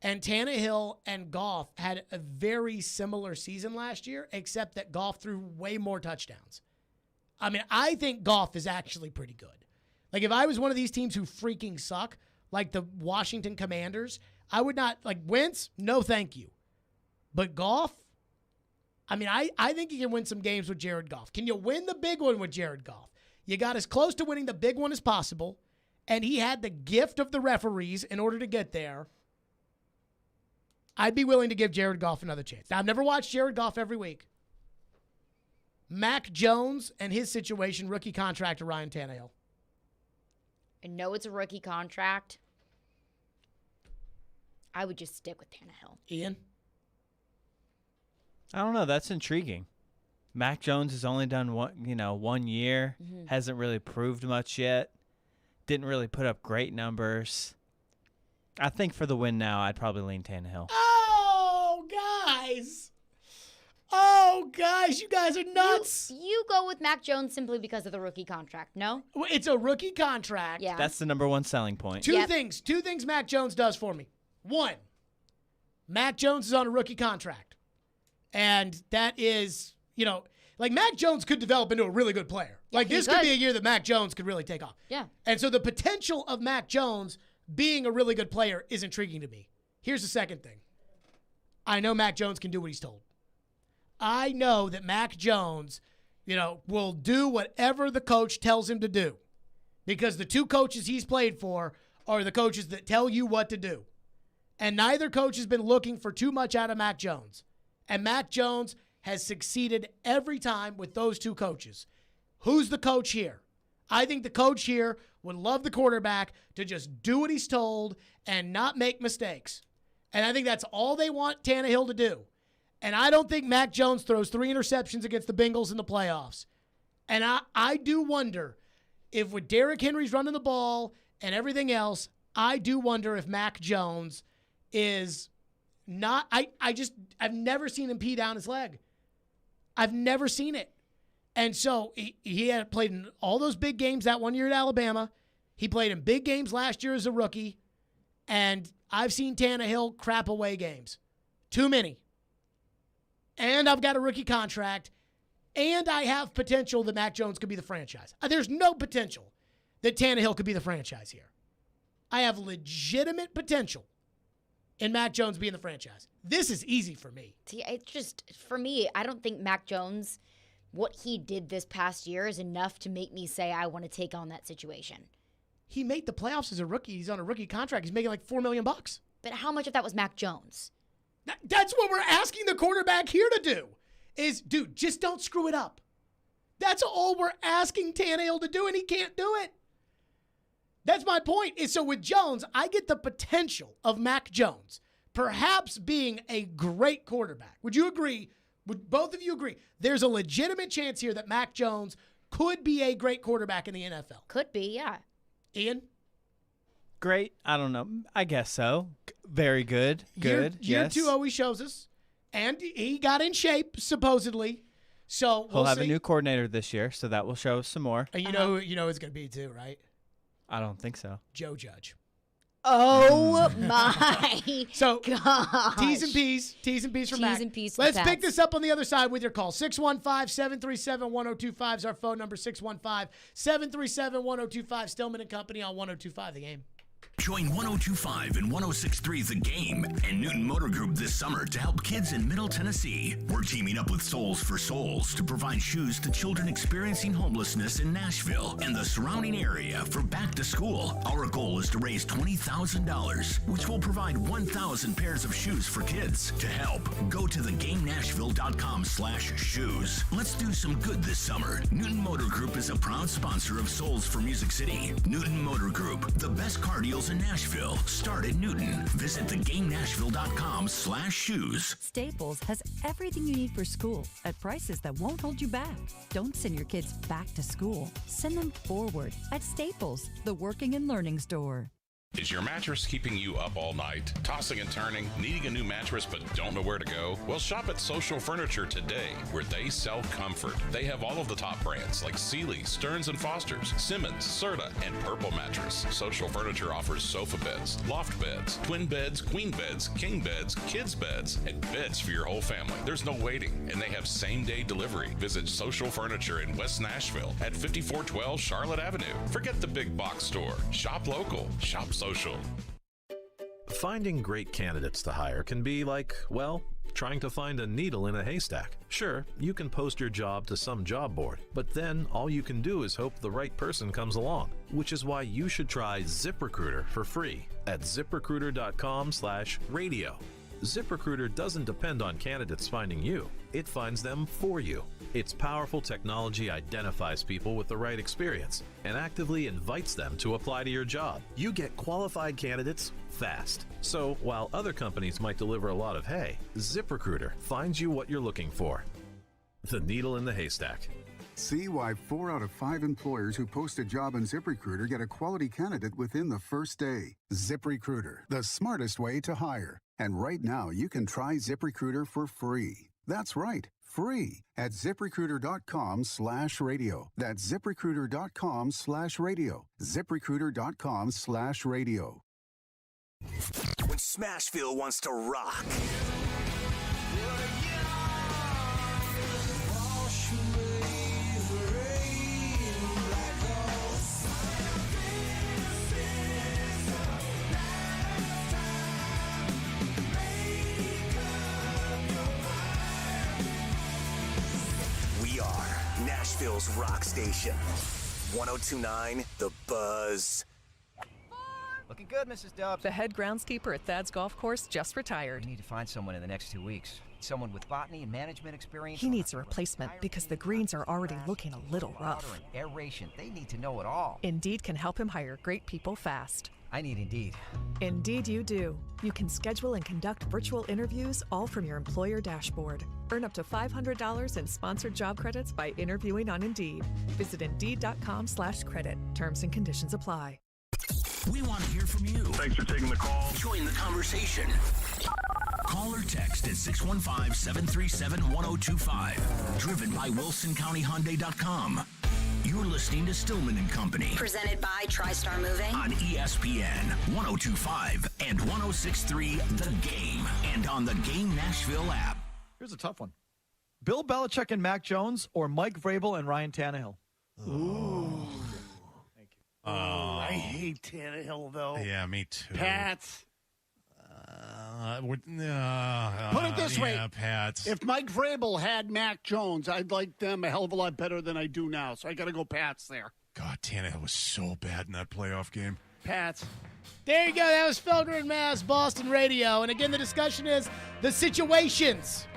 and Tannehill and Goff had a very similar season last year, except that Goff threw way more touchdowns. I mean, I think Goff is actually pretty good. Like, if I was one of these teams who freaking suck, like the Washington Commanders, I would not, like, Wentz, no thank you. But Goff, I mean, I think you can win some games with Jared Goff. Can you win the big one with Jared Goff? You got as close to winning the big one as possible, and he had the gift of the referees in order to get there. I'd be willing to give Jared Goff another chance. Now, I've never watched Jared Goff every week. Mac Jones and his situation, rookie contract to Ryan Tannehill. I know it's a rookie contract. I would just stick with Tannehill. Ian? I don't know. That's intriguing. Mac Jones has only done 1 year. Hasn't really proved much yet. Didn't really put up great numbers. I think for the win now, I'd probably lean Tannehill. Oh, guys. Oh, guys, you guys are nuts. You go with Mac Jones simply because of the rookie contract, no? Well, it's a rookie contract. Yeah. That's the number one selling point. Two things Mac Jones does for me. One, Mac Jones is on a rookie contract. And that is, like Mac Jones could develop into a really good player. Like this could be a year that Mac Jones could really take off. Yeah. And so the potential of Mac Jones being a really good player is intriguing to me. Here's the second thing. I know Mac Jones can do what he's told. I know that Mac Jones, will do whatever the coach tells him to do. Because the two coaches he's played for are the coaches that tell you what to do. And neither coach has been looking for too much out of Mac Jones. And Mac Jones has succeeded every time with those two coaches. Who's the coach here? I think the coach here would love the quarterback to just do what he's told and not make mistakes. And I think that's all they want Tannehill to do. And I don't think Mac Jones throws 3 interceptions against the Bengals in the playoffs. And I do wonder if with Derrick Henry's running the ball and everything else, I do wonder if Mac Jones is not, I've never seen him pee down his leg. I've never seen it. And so he had played in all those big games that one year at Alabama. He played in big games last year as a rookie. And I've seen Tannehill crap away games. Too many. And I've got a rookie contract. And I have potential that Mac Jones could be the franchise. There's no potential that Tannehill could be the franchise here. I have legitimate potential in Mac Jones being the franchise. This is easy for me. See, it's just, for me, I don't think Mac Jones, what he did this past year is enough to make me say I want to take on that situation. He made the playoffs as a rookie. He's on a rookie contract. He's making like $4 million. But how much of that was Mac Jones? That's what we're asking the quarterback here to do. Is, dude, just don't screw it up. That's all we're asking Tannehill to do, and he can't do it. That's my point. Is so with Jones, I get the potential of Mac Jones perhaps being a great quarterback. Would you agree? Would both of you agree? There's a legitimate chance here that Mac Jones could be a great quarterback in the NFL. Could be, yeah. Ian? Great. I don't know. I guess so. Very good. Good. Year yes. 2 always shows us. And he got in shape, supposedly. So He'll have a new coordinator this year, so that will show us some more. And you know who it's going to be too, right? I don't think so. Joe Judge. Oh my so gosh. T's and P's from Mac. T's and P's. Let's pick this up on the other side with your call. 615-737-1025 is our phone number. 615-737-1025. Stillman and Company on 1025 The Game. Join 1025 and 1063 The Game and Newton Motor Group this summer to help kids in Middle Tennessee. We're teaming up with Souls for Souls to provide shoes to children experiencing homelessness in Nashville and the surrounding area for back to school. Our goal is to raise $20,000, which will provide 1,000 pairs of shoes for kids. To help, go to thegamenashville.com/shoes. Let's do some good this summer. Newton Motor Group is a proud sponsor of Souls for Music City. Newton Motor Group, the best car deals in Nashville. Start at Newton. Visit thegamenashville.com/shoes. Staples has everything you need for school at prices that won't hold you back. Don't send your kids back to school. Send them forward at Staples, the working and learning store. Is your mattress keeping you up all night? Tossing and turning? Needing a new mattress but don't know where to go? Well, shop at Social Furniture today, where they sell comfort. They have all of the top brands like Sealy, Stearns & Foster's, Simmons, Serta, and Purple Mattress. Social Furniture offers sofa beds, loft beds, twin beds, queen beds, king beds, kids beds, and beds for your whole family. There's no waiting, and they have same-day delivery. Visit Social Furniture in West Nashville at 5412 Charlotte Avenue. Forget the big box store. Shop local. Shop social. Finding great candidates to hire can be like, well, trying to find a needle in a haystack. Sure, you can post your job to some job board, but then all you can do is hope the right person comes along, which is why you should try ZipRecruiter for free at ZipRecruiter.com/radio. ZipRecruiter doesn't depend on candidates finding you. It finds them for you. Its powerful technology identifies people with the right experience and actively invites them to apply to your job. You get qualified candidates fast. So while other companies might deliver a lot of hay, ZipRecruiter finds you what you're looking for. The needle in the haystack. See why 4 out of 5 employers who post a job on ZipRecruiter get a quality candidate within the first day. ZipRecruiter, the smartest way to hire. And right now, you can try ZipRecruiter for free. That's right, free at ZipRecruiter.com/radio. That's ZipRecruiter.com/radio. ZipRecruiter.com/radio. When Smashville wants to rock. We are Nashville's rock station. 102.9 The Buzz. Looking good, Mrs. Dubs. The head groundskeeper at Thad's Golf Course just retired. We need to find someone in the next 2 weeks. Someone with botany and management experience. He needs a replacement because the greens are already looking a little rough. Water and aeration. They need to know it all. Indeed can help him hire great people fast. I need Indeed. Indeed you do. You can schedule and conduct virtual interviews all from your employer dashboard. Earn up to $500 in sponsored job credits by interviewing on Indeed. Visit Indeed.com/credit. Terms and conditions apply. We want to hear from you. Thanks for taking the call. Join the conversation. Call or text at 615-737-1025. Driven by WilsonCountyHyundai.com. You're listening to Stillman and Company. Presented by TriStar Moving. On ESPN 102.5 and 106.3 The Game. And on the Game Nashville app. Here's a tough one. Bill Belichick and Mac Jones or Mike Vrabel and Ryan Tannehill? Ooh. I hate Tannehill, though. Yeah, me too. Pats. Put it this way. Pats. If Mike Vrabel had Mac Jones, I'd like them a hell of a lot better than I do now. So I got to go Pats there. God, Tannehill was so bad in that playoff game. Pats. There you go. That was Felger Mass, Boston Radio. And again, the discussion is the situations.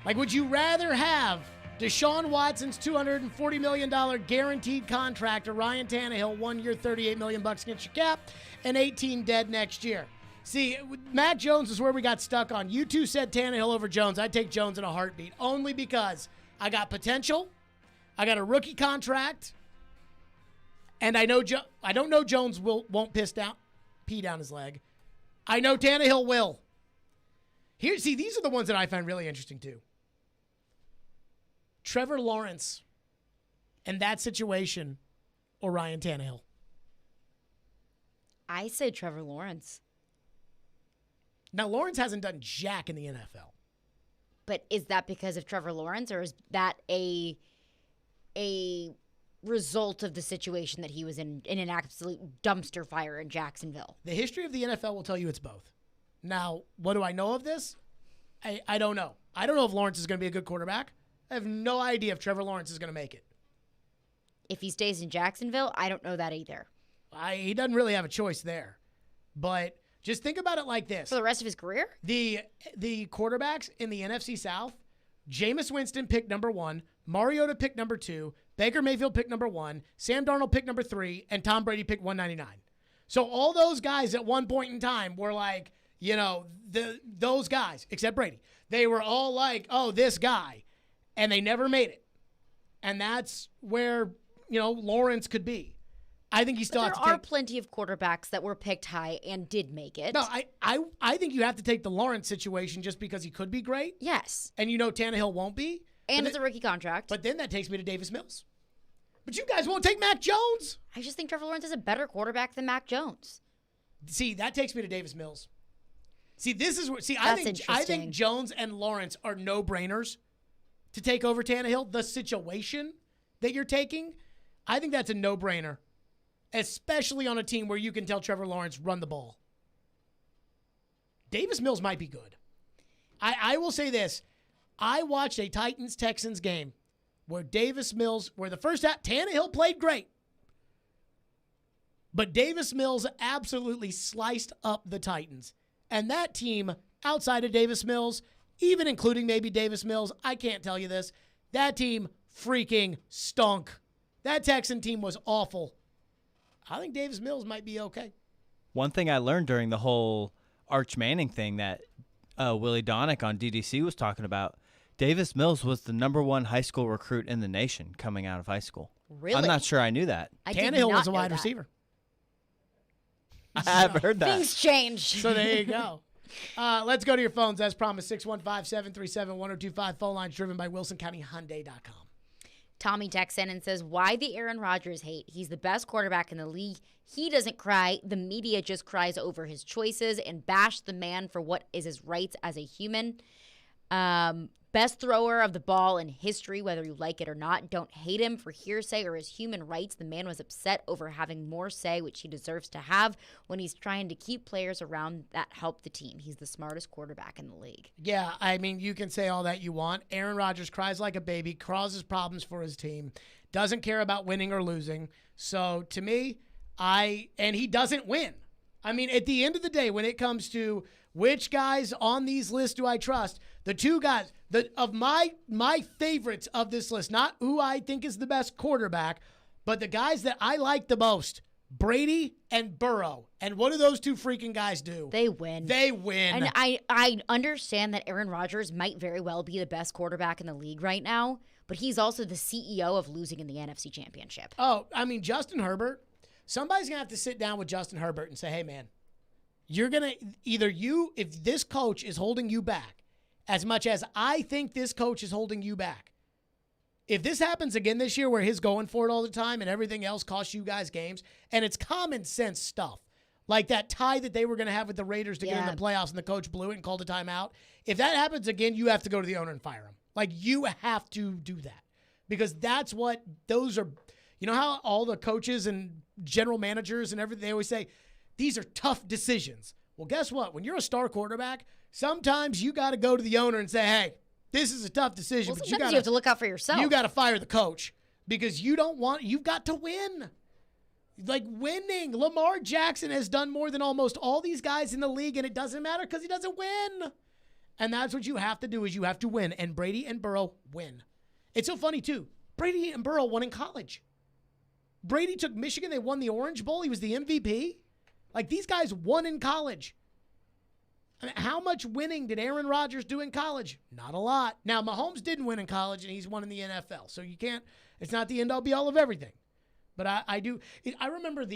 Like, would you rather have Deshaun Watson's $240 million guaranteed contract or Ryan Tannehill 1 year, $38 million against your cap and 18 dead next year? See, Matt Jones is where we got stuck on. You two said Tannehill over Jones. I'd take Jones in a heartbeat, only because I got potential, I got a rookie contract, and I don't know Jones won't pee down his leg. I know Tannehill will. See, these are the ones that I find really interesting too. Trevor Lawrence and that situation, or Ryan Tannehill. I say Trevor Lawrence. Now, Lawrence hasn't done jack in the NFL. But is that because of Trevor Lawrence, or is that a result of the situation that he was in an absolute dumpster fire in Jacksonville? The history of the NFL will tell you it's both. Now, what do I know of this? I don't know. I don't know if Lawrence is going to be a good quarterback. I have no idea if Trevor Lawrence is going to make it. If he stays in Jacksonville, I don't know that either. He doesn't really have a choice there. But just think about it like this. For the rest of his career? The quarterbacks in the NFC South, Jameis Winston picked number 1, Mariota picked number 2, Baker Mayfield picked number 1, Sam Darnold picked number 3, and Tom Brady picked 199. So all those guys at one point in time were like, those guys, except Brady. They were all like, oh, this guy. And they never made it. And that's where, Lawrence could be. I think he still has to take. There are plenty of quarterbacks that were picked high and did make it. No, I think you have to take the Lawrence situation just because he could be great. Yes. And Tannehill won't be. And it's a rookie contract. But then that takes me to Davis Mills. But you guys won't take Mac Jones. I just think Trevor Lawrence is a better quarterback than Mac Jones. See, that takes me to Davis Mills. See, this is where. See, That's I think Jones and Lawrence are no-brainers to take over Tannehill. The situation that you're taking, I think that's a no-brainer. Especially on a team where you can tell Trevor Lawrence run the ball. Davis Mills might be good. I will say this. I watched a Titans-Texans game where where the first half, Tannehill played great. But Davis Mills absolutely sliced up the Titans. And that team, outside of Davis Mills, even including maybe Davis Mills, I can't tell you this, that team freaking stunk. That Texan team was awful. I think Davis Mills might be okay. One thing I learned during the whole Arch Manning thing that Willie Donick on DDC was talking about, Davis Mills was the #1 high school recruit in the nation coming out of high school. Really? I'm not sure I knew that. Tannehill was a wide receiver. I have heard that. Things change. So there you go. Let's go to your phones. As promised, 615-737-1025. Phone lines driven by WilsonCountyHyundai.com. Tommy texts in and says, why the Aaron Rodgers hate? He's the best quarterback in the league. He doesn't cry. The media just cries over his choices and bash the man for what is his rights as a human. Best thrower of the ball in history, whether you like it or not. Don't hate him for hearsay or his human rights. The man was upset over having more say, which he deserves to have when he's trying to keep players around that help the team. He's the smartest quarterback in the league. Yeah, I mean, you can say all that you want. Aaron Rodgers cries like a baby, causes problems for his team, doesn't care about winning or losing. So to me, and he doesn't win. I mean, at the end of the day, when it comes to which guys on these lists do I trust, The two guys of my favorites of this list, not who I think is the best quarterback, but the guys that I like the most, Brady and Burrow. And what do those two freaking guys do? They win. They win. And I understand that Aaron Rodgers might very well be the best quarterback in the league right now, but he's also the CEO of losing in the NFC Championship. Oh, I mean, Justin Herbert. Somebody's going to have to sit down with Justin Herbert and say, hey, man, you're going to if this coach is holding you back as much as I think this coach is holding you back, if this happens again this year where he's going for it all the time and everything else costs you guys games, and it's common sense stuff, like that tie that they were going to have with the Raiders to get in the playoffs and the coach blew it and called a timeout, if that happens again, you have to go to the owner and fire him. Like, you have to do that because that's what those are. You know how all the coaches and general managers and everything, they always say, these are tough decisions. Well, guess what? When you're a star quarterback, sometimes you got to go to the owner and say, hey, this is a tough decision. Well, but sometimes you have to look out for yourself. You got to fire the coach because you've got to win. Like, winning. Lamar Jackson has done more than almost all these guys in the league, and it doesn't matter because he doesn't win. And that's what you have to do is you have to win. And Brady and Burrow win. It's so funny, too. Brady and Burrow won in college. Brady took Michigan. They won the Orange Bowl. He was the MVP. Like, these guys won in college. I mean, how much winning did Aaron Rodgers do in college? Not a lot. Now, Mahomes didn't win in college, and he's won in the NFL. So you can't – it's not the end-all, be-all of everything. But I do – I remember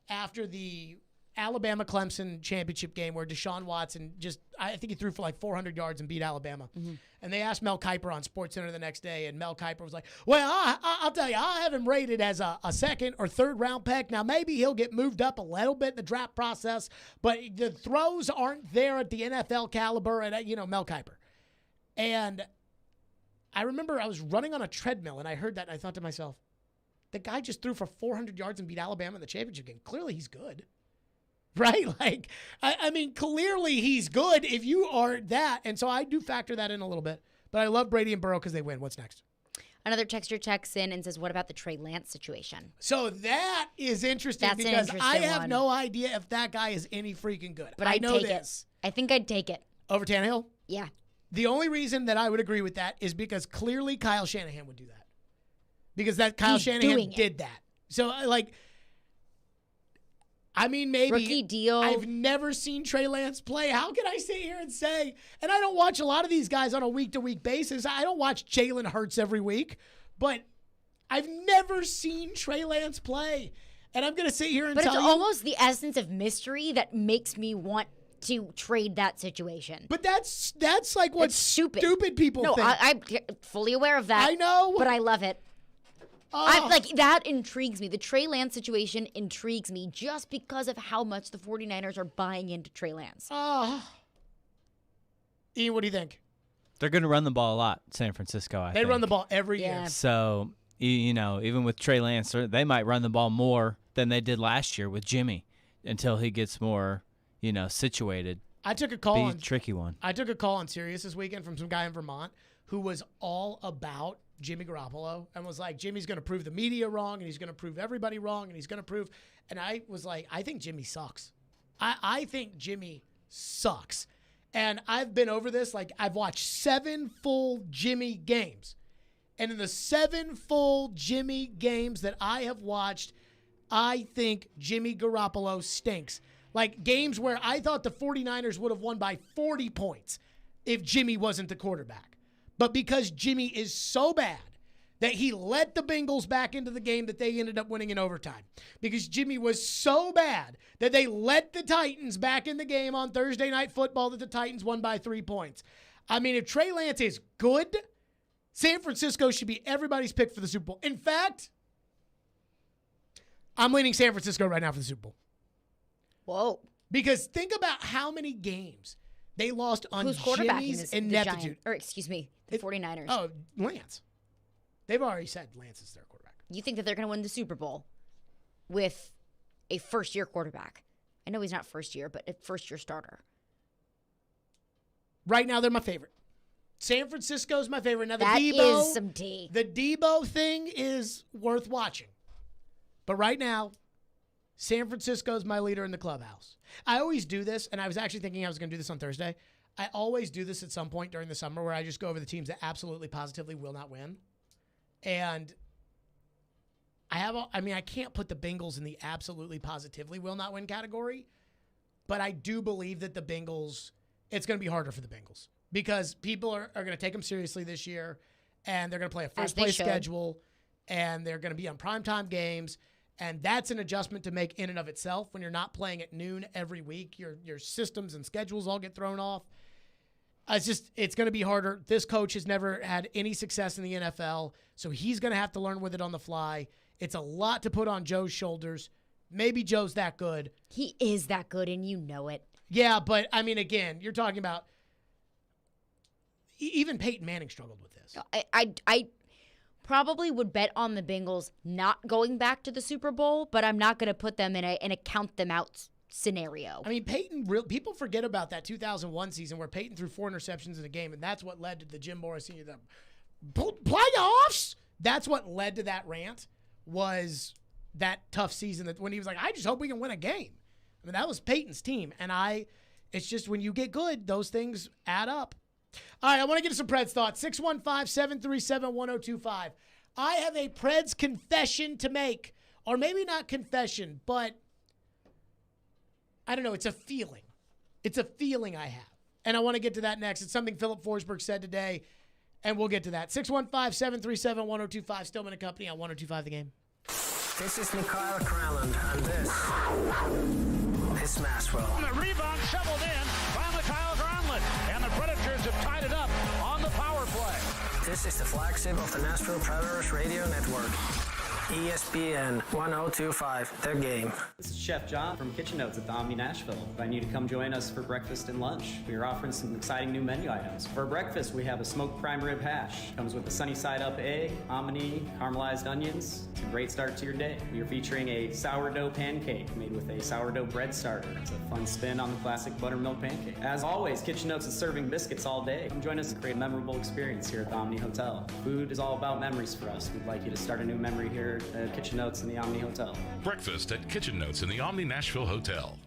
after the Alabama-Clemson championship game where Deshaun Watson I think he threw for like 400 yards and beat Alabama. Mm-hmm. And they asked Mel Kiper on SportsCenter the next day, and Mel Kiper was like, well, I'll tell you, I have him rated as a second or third round pick. Now, maybe he'll get moved up a little bit in the draft process, but the throws aren't there at the NFL caliber and, Mel Kiper. And I remember I was running on a treadmill, and I heard that, and I thought to myself, the guy just threw for 400 yards and beat Alabama in the championship game. Clearly he's good. Right? Like, I mean, clearly he's good if you are that. And so I do factor that in a little bit. But I love Brady and Burrow because they win. What's next? Another texter checks in and says, what about the Trey Lance situation? So that is interesting because I have no idea if that guy is any freaking good. But I know take this. I think I'd take it. Over Tannehill? Yeah. The only reason that I would agree with that is because clearly Kyle Shanahan would do that. Because Kyle Shanahan did that. So, I mean, maybe. Rookie deal. I've never seen Trey Lance play. How can I sit here and say, and I don't watch a lot of these guys on a week-to-week basis. I don't watch Jalen Hurts every week, but I've never seen Trey Lance play. And I'm going to sit here and tell you. But it's almost the essence of mystery that makes me want to trade that situation. But that's like what stupid people think. No, I'm fully aware of that. I know. But I love it. That intrigues me. The Trey Lance situation intrigues me just because of how much the 49ers are buying into Trey Lance. Ian, what do you think? They're going to run the ball a lot, San Francisco, I think. They run the ball every year. So, even with Trey Lance, they might run the ball more than they did last year with Jimmy until he gets more, situated. I took a call on tricky one. I took a call on Sirius this weekend from some guy in Vermont who was all about Jimmy Garoppolo and was like, Jimmy's going to prove the media wrong and he's going to prove everybody wrong and he's going to prove. And I was like, I think Jimmy sucks. I think Jimmy sucks. And I've been over this. Like, I've watched 7 full Jimmy games. And in the 7 full Jimmy games that I have watched, I think Jimmy Garoppolo stinks. Like, games where I thought the 49ers would have won by 40 points if Jimmy wasn't the quarterback. But because Jimmy is so bad that he let the Bengals back into the game that they ended up winning in overtime. Because Jimmy was so bad that they let the Titans back in the game on Thursday Night Football that the Titans won by 3 points. I mean, if Trey Lance is good, San Francisco should be everybody's pick for the Super Bowl. In fact, I'm leaning San Francisco right now for the Super Bowl. Whoa. Because think about how many games they lost on Jimmy's ineptitude. The 49ers. Oh, Lance. They've already said Lance is their quarterback. You think that they're going to win the Super Bowl with a first-year quarterback? I know he's not first year, but a first-year starter. Right now, they're my favorite. San Francisco's my favorite. Now, that is some tea. The Debo thing is worth watching. But right now, San Francisco's my leader in the clubhouse. I always do this, and I was actually thinking I was going to do this on Thursday. I always do this at some point during the summer where I just go over the teams that absolutely, positively will not win. And I can't put the Bengals in the absolutely, positively will not win category, but I do believe that the Bengals, it's going to be harder for the Bengals because people are going to take them seriously this year, and they're going to play a first-place schedule, and they're going to be on primetime games, and that's an adjustment to make in and of itself. When you're not playing at noon every week, your systems and schedules all get thrown off. It's going to be harder. This coach has never had any success in the NFL, so he's going to have to learn with it on the fly. It's a lot to put on Joe's shoulders. Maybe Joe's that good. He is that good, and you know it. Yeah, but, I mean, again, you're talking about even Peyton Manning struggled with this. I probably would bet on the Bengals not going back to the Super Bowl, but I'm not going to put them in a count them out scenario. I mean, people forget about that 2001 season where Peyton threw 4 interceptions in a game, and that's what led to the Jim Morrissey playoffs. That's what led to that rant, was that tough season that when he was like, I just hope we can win a game. I mean, that was Peyton's team, and it's just when you get good, those things add up. All right, I want to get to some Preds thoughts. 615-737-1025. I have a Preds confession to make, or maybe not confession, but I don't know. It's a feeling. It's a feeling I have, and I want to get to that next. It's something Philip Forsberg said today, and we'll get to that. 615-737-1025. Stillman and Company on 1025 The Game. This is Mikhail Kraland, and this is Nashville. The rebound shoveled in by Mikhail Granlund, and the Predators have tied it up on the power play. This is the flagship of the Nashville Predators Radio Network. ESPN 1025, The Game. This is Chef John from Kitchen Notes at the Omni Nashville. I need you to come join us for breakfast and lunch. We are offering some exciting new menu items. For breakfast, we have a smoked prime rib hash. Comes with a sunny side up egg, hominy, caramelized onions. It's a great start to your day. We are featuring a sourdough pancake made with a sourdough bread starter. It's a fun spin on the classic buttermilk pancake. As always, Kitchen Notes is serving biscuits all day. Come join us and create a memorable experience here at the Omni Hotel. Food is all about memories for us. We'd like you to start a new memory here at Kitchen Notes in the Omni Hotel. Breakfast at Kitchen Notes in the Omni Nashville Hotel.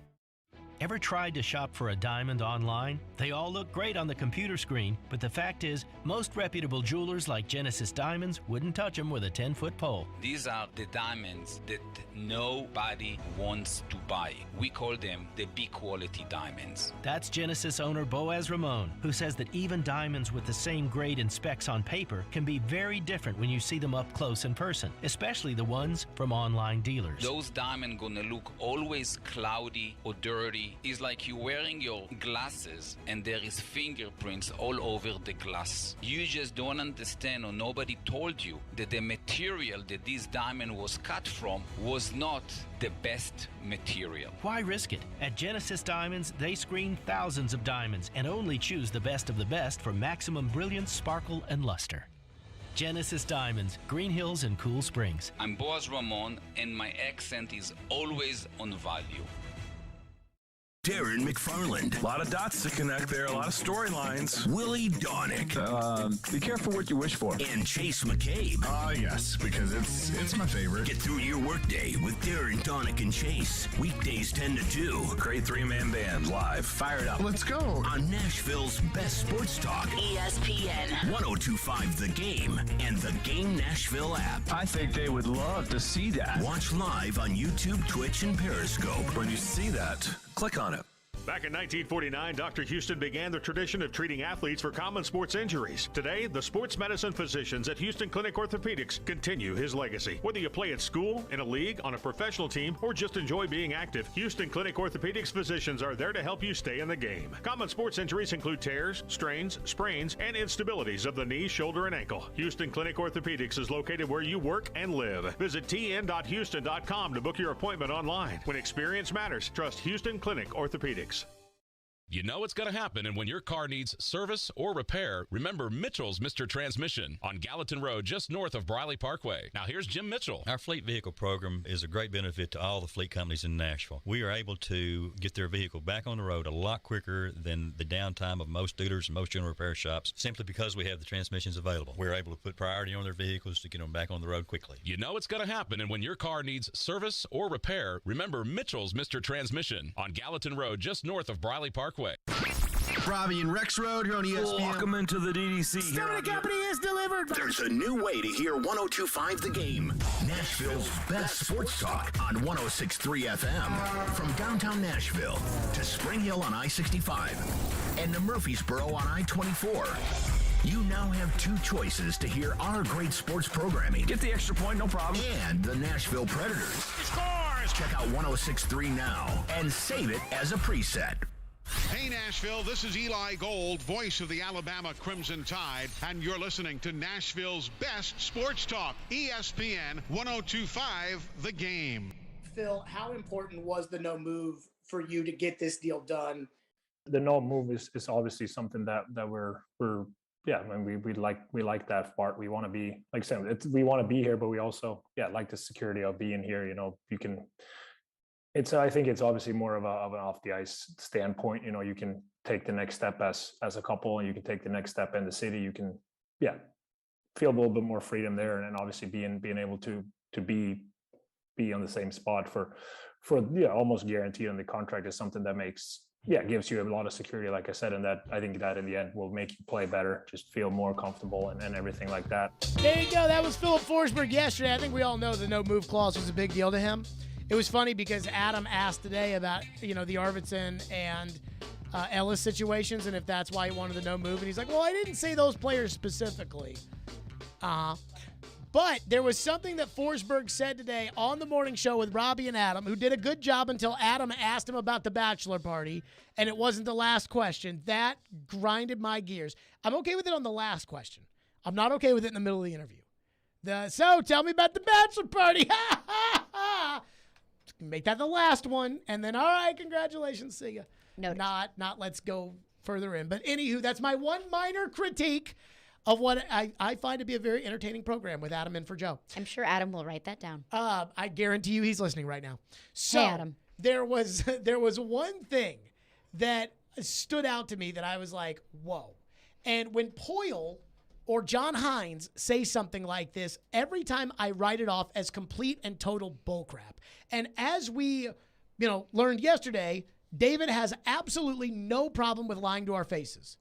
Ever tried to shop for a diamond online? They all look great on the computer screen, but the fact is, most reputable jewelers like Genesis Diamonds wouldn't touch them with a 10-foot pole. These are the diamonds that nobody wants to buy. We call them the B-quality diamonds. That's Genesis owner Boaz Ramon, who says that even diamonds with the same grade and specs on paper can be very different when you see them up close in person, especially the ones from online dealers. Those diamonds gonna look always cloudy or dirty. It's like you're wearing your glasses and there is fingerprints all over the glass. You just don't understand, or nobody told you that the material that this diamond was cut from was not the best material. Why risk it? At Genesis Diamonds, they screen thousands of diamonds and only choose the best of the best for maximum brilliance, sparkle, and luster. Genesis Diamonds, Green Hills and Cool Springs. I'm Boaz Ramon, and my accent is always on value. Darren McFarland. A lot of dots to connect there, a lot of storylines. Willie Donick. Be careful what you wish for. And Chase McCabe. Yes, because it's my favorite. Get through your workday with Darren, Donick, and Chase. Weekdays 10 to 2. Great three-man band live. Fired up. Let's go. On Nashville's best sports talk. ESPN 1025 The Game and the Game Nashville app. I think they would love to see that. Watch live on YouTube, Twitch, and Periscope. When you see that, click on it. Back in 1949, Dr. Houston began the tradition of treating athletes for common sports injuries. Today, the sports medicine physicians at Houston Clinic Orthopedics continue his legacy. Whether you play at school, in a league, on a professional team, or just enjoy being active, Houston Clinic Orthopedics physicians are there to help you stay in the game. Common sports injuries include tears, strains, sprains, and instabilities of the knee, shoulder, and ankle. Houston Clinic Orthopedics is located where you work and live. Visit tn.houston.com to book your appointment online. When experience matters, trust Houston Clinic Orthopedics. You know it's going to happen, and when your car needs service or repair, remember Mitchell's Mr. Transmission on Gallatin Road, just north of Briley Parkway. Now here's Jim Mitchell. Our fleet vehicle program is a great benefit to all the fleet companies in Nashville. We are able to get their vehicle back on the road a lot quicker than the downtime of most dealers and most general repair shops, simply because we have the transmissions available. We're able to put priority on their vehicles to get them back on the road quickly. You know it's going to happen, and when your car needs service or repair, remember Mitchell's Mr. Transmission on Gallatin Road, just north of Briley Parkway. Robbie and Rex Road here on ESPN. Welcome into the DDC. Stillman Company is delivered. There's a new way to hear 102.5 The Game. Nashville's best sports talk on 106.3 FM. From downtown Nashville to Spring Hill on I-65 and to Murfreesboro on I-24. You now have two choices to hear our great sports programming. Get the extra point, no problem. And the Nashville Predators. Scores! Check out 106.3 now and save it as a preset. Hey, Nashville, this is Eli Gold, voice of the Alabama Crimson Tide, and you're listening to Nashville's best sports talk, ESPN 102.5 The Game. Phil, how important was the no move for you to get this deal done? The no move is obviously something that we're yeah, I mean, we like that part. We want to be, like I said, we want to be here, but we also, like the security of being here. You know, you can, I think it's obviously more of an off the ice standpoint. You know, you can take the next step as a couple, and you can take the next step in the city. You can, feel a little bit more freedom there. And obviously being able to be on the same spot for almost guaranteed on the contract is something that gives you a lot of security, like I said, and that I think that in the end will make you play better, just feel more comfortable and everything like that. There you go. That was Philip Forsberg yesterday. I think we all know the no move clause was a big deal to him. It was funny because Adam asked today about, the Arvidsson and Ellis situations and if that's why he wanted the no move. And he's like, well, I didn't say those players specifically. But there was something that Forsberg said today on the morning show with Robbie and Adam, who did a good job until Adam asked him about the bachelor party, and it wasn't the last question. That grinded my gears. I'm okay with it on the last question. I'm not okay with it in the middle of the interview. So tell me about the bachelor party. Ha, ha, ha. Make that the last one, and then, all right, congratulations, see ya. No, not let's go further in. But anywho, that's my one minor critique of what I find to be a very entertaining program with Adam and for Joe. I'm sure Adam will write that down. I guarantee you he's listening right now. So hey, Adam. There was one thing that stood out to me that I was like, whoa. And when Poyle or John Hines say something like this, every time I write it off as complete and total bullcrap. And as we, learned yesterday, David has absolutely no problem with lying to our faces.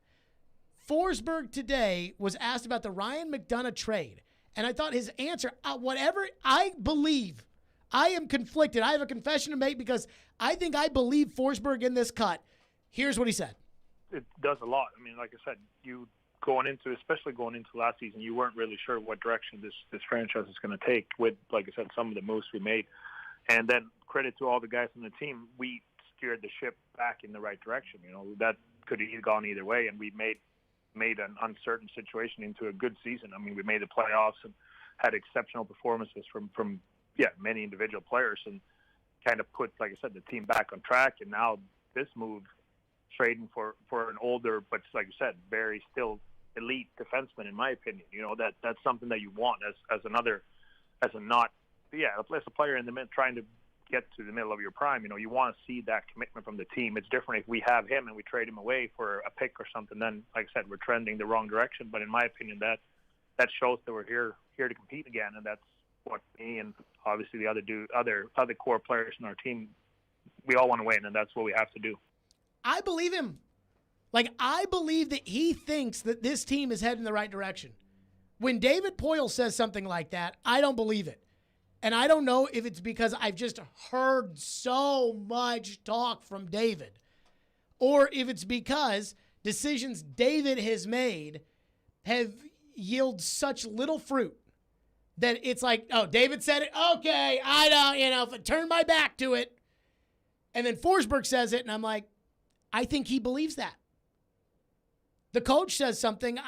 Forsberg today was asked about the Ryan McDonough trade, and I thought his answer, whatever I believe, I am conflicted. I have a confession to make because I think I believe Forsberg in this cut. Here's what he said. It does a lot. I mean, like I said, especially going into last season, you weren't really sure what direction this franchise is going to take with, like I said, some of the moves we made. And then credit to all the guys on the team, we steered the ship back in the right direction. That could have gone either way, and we made an uncertain situation into a good season. I mean, we made the playoffs and had exceptional performances from many individual players and kind of put, like I said, the team back on track. And now this move, trading for an older, but like you said, very still elite defenseman, in my opinion, that's something that you want as a player in the middle trying to get to the middle of your prime. You want to see that commitment from the team. It's different if we have him and we trade him away for a pick or something. Then, like I said, we're trending the wrong direction. But in my opinion, that shows that we're here to compete again, and that's what me and obviously the other core players in our team, we all want to win, and that's what we have to do. I believe him. I believe that he thinks that this team is heading in the right direction. When David Poyle says something like that, I don't believe it. And I don't know if it's because I've just heard so much talk from David, or if it's because decisions David has made have yielded such little fruit that it's like, oh, David said it. Okay, I don't, if I turn my back to it. And then Forsberg says it, and I'm like, I think he believes that. The coach says something.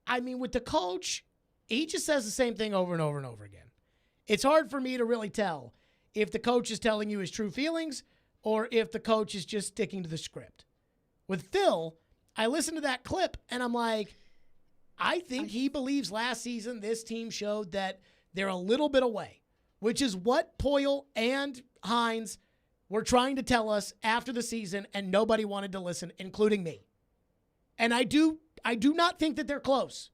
I mean, with the coach, he just says the same thing over and over and over again. It's hard for me to really tell if the coach is telling you his true feelings or if the coach is just sticking to the script. With Phil, I listened to that clip, and I'm like, I think he believes last season this team showed that they're a little bit away, which is what Poyle and Hines were trying to tell us after the season, and nobody wanted to listen, including me. And I do not think that they're close.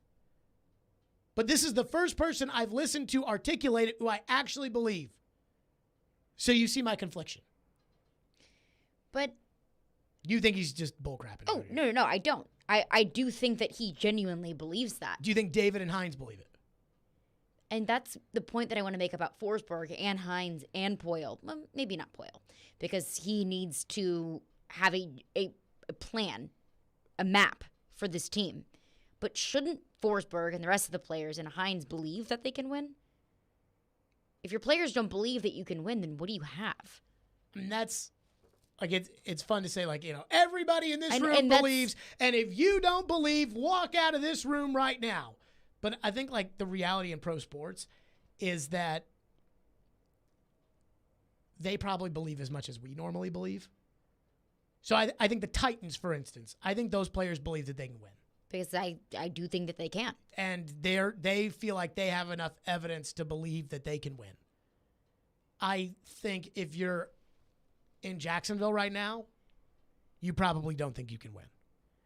But this is the first person I've listened to articulate it who I actually believe. So you see my confliction. But You think he's just bullcrapping? Oh, no, I don't. I do think that he genuinely believes that. Do you think David and Hines believe it? And that's the point that I want to make about Forsberg and Hines and Poyle. Well, maybe not Poyle, because he needs to have a plan, a map for this team. But shouldn't Forsberg and the rest of the players and Hines believe that they can win? If your players don't believe that you can win, then what do you have? I mean, that's... Like, it's fun to say, like, everybody in this room believes, and if you don't believe, walk out of this room right now. But I think, like, the reality in pro sports is that they probably believe as much as we normally believe. So I think the Titans, for instance, I think those players believe that they can win. Because I do think that they can. And they feel like they have enough evidence to believe that they can win. I think if you're in Jacksonville right now, you probably don't think you can win.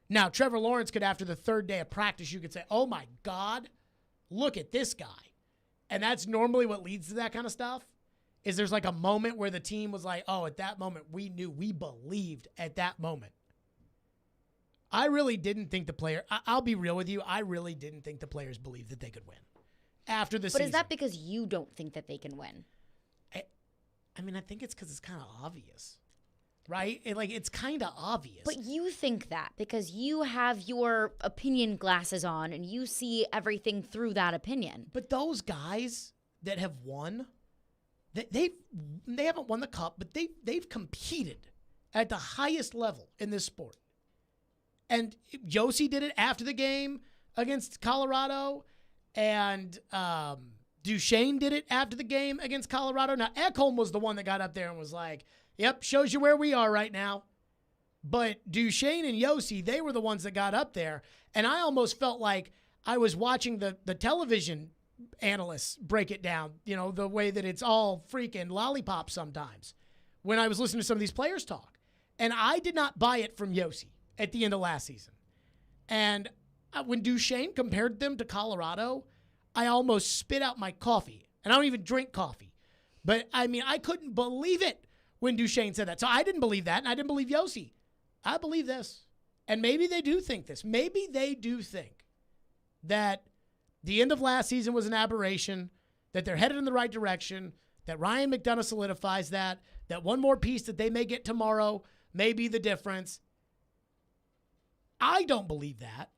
Now, Trevor Lawrence could, after the third day of practice, you could say, oh my God, look at this guy. And that's normally what leads to that kind of stuff, is there's like a moment where the team was like, oh, at that moment, we knew, we believed at that moment. I really didn't think the player, I'll be real with you, I really didn't think the players believed that they could win after the season. But is that because you don't think that they can win? I mean, I think it's because it's kind of obvious, right? It's kind of obvious. But you think that because you have your opinion glasses on and you see everything through that opinion. But those guys that have won, they haven't won the cup, but they've competed at the highest level in this sport. And Josi did it after the game against Colorado, and Duchesne did it after the game against Colorado. Now, Ekholm was the one that got up there and was like, yep, shows you where we are right now. But Duchesne and Josi, they were the ones that got up there. And I almost felt like I was watching the television analysts break it down, the way that it's all freaking lollipop sometimes when I was listening to some of these players talk. And I did not buy it from Josi at the end of last season. And when Duchesne compared them to Colorado, I almost spit out my coffee. And I don't even drink coffee. But, I mean, I couldn't believe it when Duchesne said that. So I didn't believe that, and I didn't believe Josi. I believe this. And maybe they do think this. Maybe they do think that the end of last season was an aberration, that they're headed in the right direction, that Ryan McDonough solidifies that one more piece that they may get tomorrow may be the difference. I don't believe that.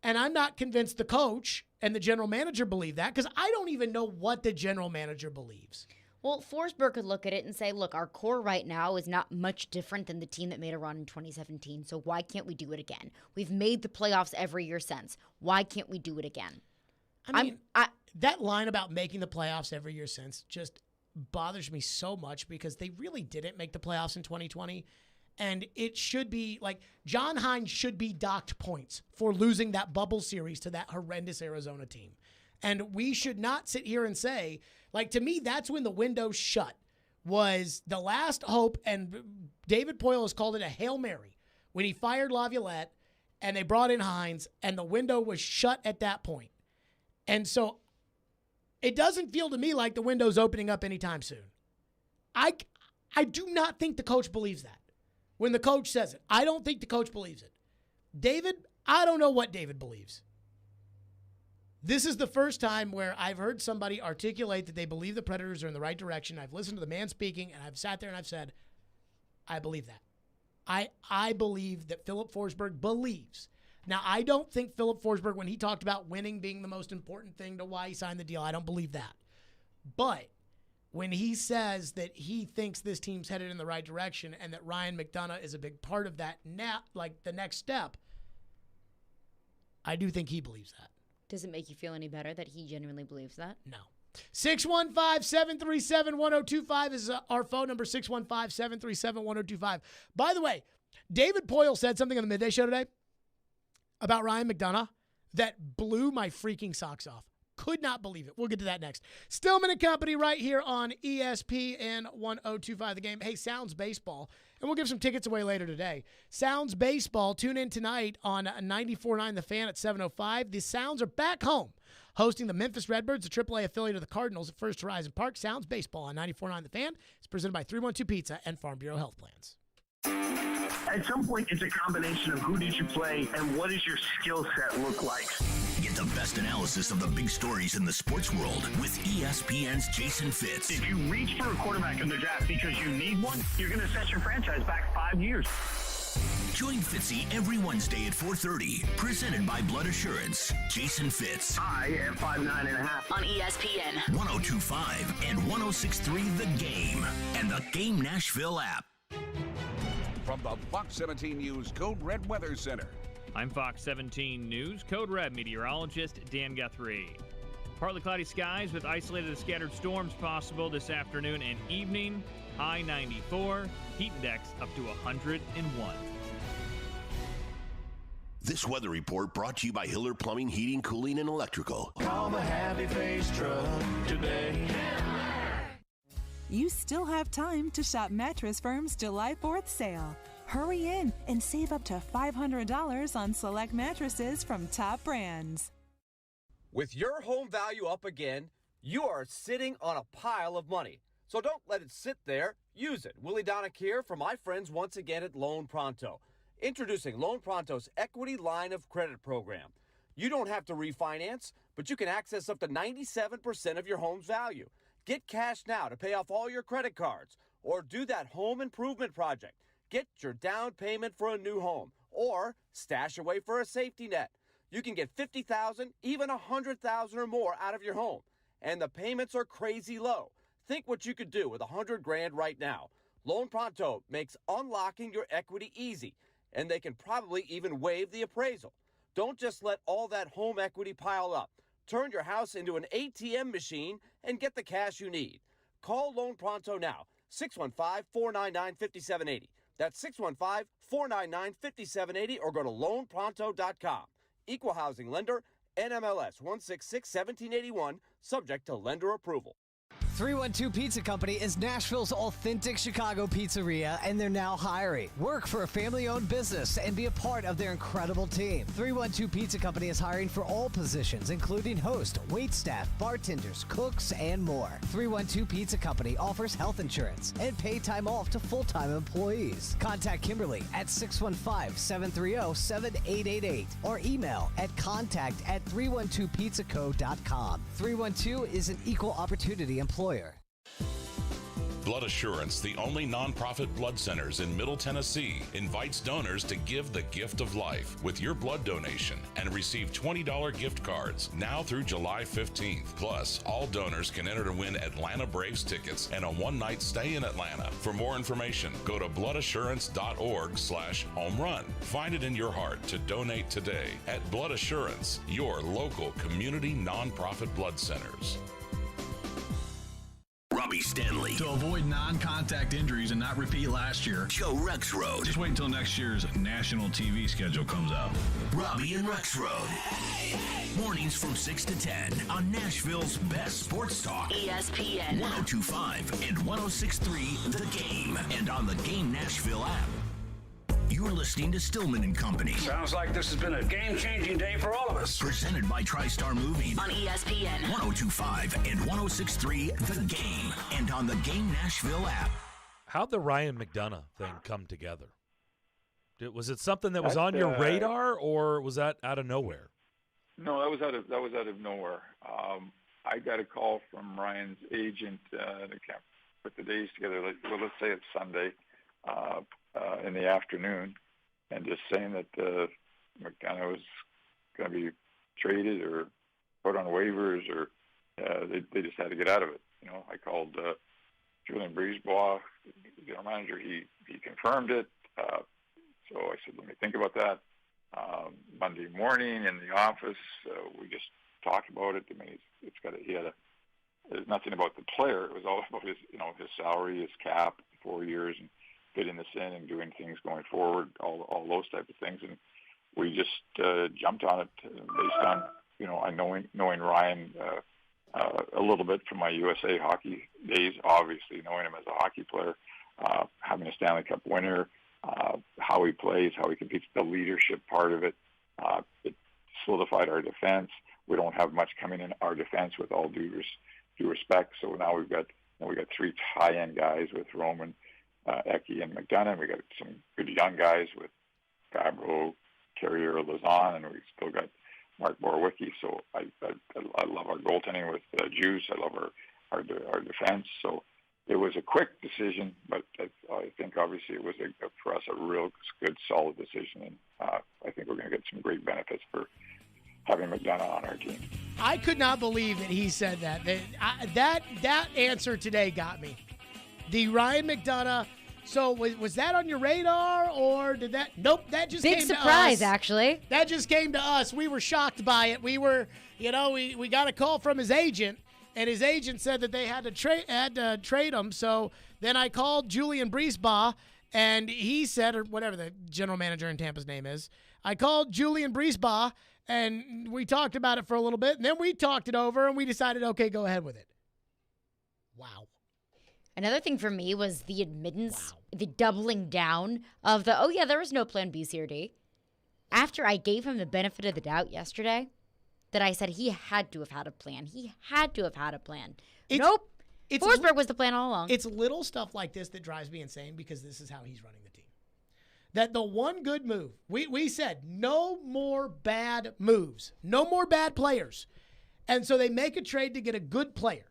And I'm not convinced the coach and the general manager believe that, because I don't even know what the general manager believes. Well, Forsberg could look at it and say, look, our core right now is not much different than the team that made a run in 2017, so why can't we do it again? We've made the playoffs every year since. Why can't we do it again? I mean, that line about making the playoffs every year since just bothers me so much, because they really didn't make the playoffs in 2020. And it should be like John Hines should be docked points for losing that bubble series to that horrendous Arizona team. And we should not sit here and say, like, to me, that's when the window shut, was the last hope. And David Poyle has called it a Hail Mary when he fired Laviolette and they brought in Hines, and the window was shut at that point. And so it doesn't feel to me like the window's opening up anytime soon. I do not think the coach believes that. When the coach says it, I don't think the coach believes it. David, I don't know what David believes. This is the first time where I've heard somebody articulate that they believe the Predators are in the right direction. I've listened to the man speaking, and I've sat there and I've said, I believe that. I believe that Philip Forsberg believes. Now, I don't think Philip Forsberg, when he talked about winning being the most important thing to why he signed the deal, I don't believe that. But when he says that he thinks this team's headed in the right direction and that Ryan McDonough is a big part of that, like the next step, I do think he believes that. Does it make you feel any better that he genuinely believes that? No. 615-737-1025 is our phone number, 615-737-1025. By the way, David Poyle said something on the Midday Show today about Ryan McDonough that blew my freaking socks off. Could not believe it. We'll get to that next. Stillman and Company right here on ESPN 1025 The Game. Hey, Sounds Baseball. And we'll give some tickets away later today. Sounds Baseball. Tune in tonight on 94.9 The Fan at 7:05. The Sounds are back home, hosting the Memphis Redbirds, the AAA affiliate of the Cardinals at First Horizon Park. Sounds Baseball on 94.9 The Fan. It's presented by 312 Pizza and Farm Bureau Health Plans. At some point, it's a combination of who did you play and what does your skill set look like. Get the best analysis of the big stories in the sports world with ESPN's Jason Fitz. If you reach for a quarterback in the draft because you need one, you're going to set your franchise back 5 years. Join Fitzy every Wednesday at 4:30. Presented by Blood Assurance. Jason Fitz. I am 5'9.5" on ESPN 102.5 and 106.3 The Game and the Game Nashville app. From the Fox 17 News Code Red Weather Center. I'm Fox 17 News Code Red meteorologist Dan Guthrie. Partly cloudy skies with isolated scattered storms possible this afternoon and evening. High 94, heat index up to 101. This weather report brought to you by Hiller Plumbing, Heating, Cooling, and Electrical. Call the Happy Face Truck today. You still have time to shop Mattress Firm's July 4th sale. Hurry in and save up to $500 on select mattresses from top brands. With your home value up again, you are sitting on a pile of money. So don't let it sit there. Use it. Willie Donick here for my friends once again at Loan Pronto. Introducing Loan Pronto's Equity Line of Credit program. You don't have to refinance, but you can access up to 97% of your home's value. Get cash now to pay off all your credit cards or do that home improvement project. Get your down payment for a new home or stash away for a safety net. You can get $50,000, even $100,000 or more out of your home. And the payments are crazy low. Think what you could do with $100,000 right now. Loan Pronto makes unlocking your equity easy, and they can probably even waive the appraisal. Don't just let all that home equity pile up. Turn your house into an ATM machine and get the cash you need. Call Loan Pronto now, 615-499-5780. That's 615-499-5780 or go to loanpronto.com. Equal housing lender, NMLS 166-1781, subject to lender approval. 312 Pizza Company is Nashville's authentic Chicago pizzeria, and they're now hiring. Work for a family-owned business and be a part of their incredible team. 312 Pizza Company is hiring for all positions, including host, waitstaff, bartenders, cooks, and more. 312 Pizza Company offers health insurance and pay time off to full-time employees. Contact Kimberly at 615-730-7888 or email at contact@312pizzaco.com. 312 is an equal opportunity employer. Blood Assurance, the only nonprofit blood centers in Middle Tennessee, invites donors to give the gift of life with your blood donation and receive $20 gift cards now through July 15th. Plus, all donors can enter to win Atlanta Braves tickets and a one-night stay in Atlanta. For more information, go to bloodassurance.org/homerun. Find it in your heart to donate today at Blood Assurance, your local community nonprofit blood centers. Robbie Stanley. To avoid non-contact injuries and not repeat last year, Joe Rexroad. Just wait until next year's national TV schedule comes out. Robbie and Rexroad. Mornings from 6 to 10 on Nashville's best sports talk. ESPN 102.5 and 106.3 The Game and on the Game Nashville app. You're listening to Stillman and Company. Sounds like this has been a game-changing day for all of us. Presented by TriStar Moving. on ESPN 102.5 and 106.3 The Game and on the Game Nashville app. How'd the Ryan McDonough thing come together? Was it something that was on your radar, or was that out of nowhere? No, that was out of nowhere. I got a call from Ryan's agent that can't put the days together. Let's say it's Sunday. In the afternoon, and just saying that McDonough was going to be traded or put on waivers, or they just had to get out of it. You know, I called Julian Brisebois, the general manager. He confirmed it. So I said, let me think about that. Monday morning in the office, we just talked about it. I mean, there's nothing about the player. It was all about his salary, his cap, 4 years, and fitting this in and doing things going forward, all those type of things. And we just jumped on it based on, knowing Ryan a little bit from my USA hockey days, obviously knowing him as a hockey player, having a Stanley Cup winner, how he plays, how he competes, the leadership part of it. It solidified our defense. We don't have much coming in our defense, with all due respect. So now we've got 3 high-end guys with Roman, Eki and McDonough. And we got some good young guys with Fabro, Carrier, Lazan, and we still got Mark Borowicki. So I love our goaltending with Juice. I love our defense. So it was a quick decision, but I think obviously it was for us a real good, solid decision, and I think we're going to get some great benefits for having McDonough on our team. I could not believe that he said that. That answer today got me. The Ryan McDonough. So was that on your radar, or did that? Nope, that just big came surprise, to us. actually. That just came to us. We were shocked by it. We were, we got a call from his agent, and his agent said that they had to trade him. So then I called Julian Brisebois, and he said, or whatever the general manager in Tampa's name is, I called Julian Brisebois, and we talked about it for a little bit, and then we talked it over, and we decided, okay, go ahead with it. Wow. Another thing for me was the admittance, the doubling down of there was no plan B, C, or D. After I gave him the benefit of the doubt yesterday, that I said he had to have had a plan. He had to have had a plan. Nope. Forsberg was the plan all along. It's little stuff like this that drives me insane because this is how he's running the team. That the one good move, we said no more bad moves, no more bad players. And so they make a trade to get a good player.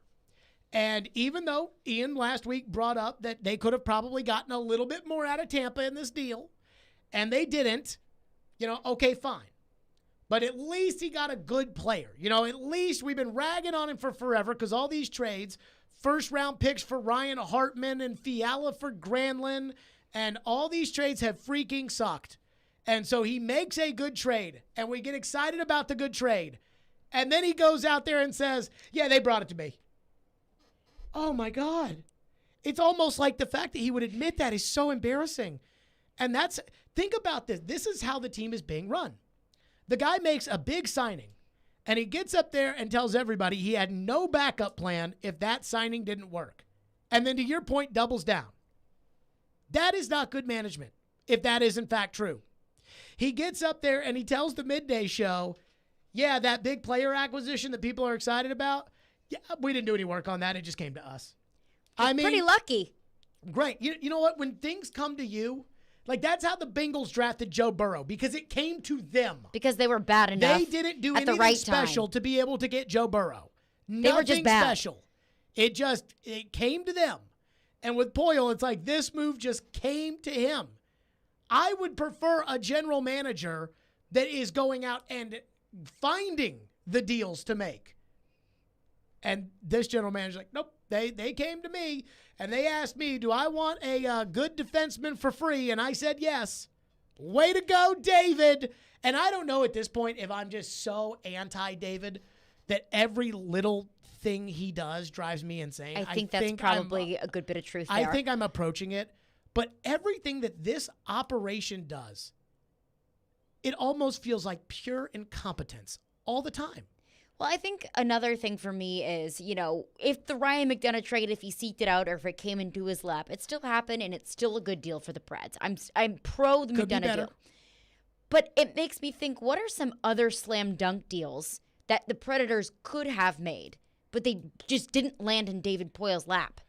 And even though Ian last week brought up that they could have probably gotten a little bit more out of Tampa in this deal, and they didn't, okay, fine. But at least he got a good player. At least we've been ragging on him for forever because all these trades, first-round picks for Ryan Hartman and Fiala for Granlund, and all these trades have freaking sucked. And so he makes a good trade, and we get excited about the good trade. And then he goes out there and says, yeah, they brought it to me. Oh, my God. It's almost like the fact that he would admit that is so embarrassing. And think about this. This is how the team is being run. The guy makes a big signing, and he gets up there and tells everybody he had no backup plan if that signing didn't work. And then to your point, doubles down. That is not good management, if that is in fact true. He gets up there and he tells the midday show, yeah, that big player acquisition that people are excited about, yeah, we didn't do any work on that. It just came to us. Pretty lucky. Great. You know what? When things come to you, like that's how the Bengals drafted Joe Burrow, because it came to them. Because they were bad enough. They didn't do at anything the right special time to be able to get Joe Burrow. They were just bad. Special. It came to them. And with Poyle, it's like this move just came to him. I would prefer a general manager that is going out and finding the deals to make. And this general manager's like, nope, they came to me, and they asked me, do I want a good defenseman for free? And I said yes. Way to go, David. And I don't know at this point if I'm just so anti-David that every little thing he does drives me insane. I think that's probably a good bit of truth there. I think I'm approaching it. But everything that this operation does, it almost feels like pure incompetence all the time. Well, I think another thing for me is, if the Ryan McDonough trade, if he seeked it out or if it came into his lap, it still happened and it's still a good deal for the Preds. I'm pro the McDonough deal. But it makes me think, what are some other slam dunk deals that the Predators could have made, but they just didn't land in David Poyle's lap?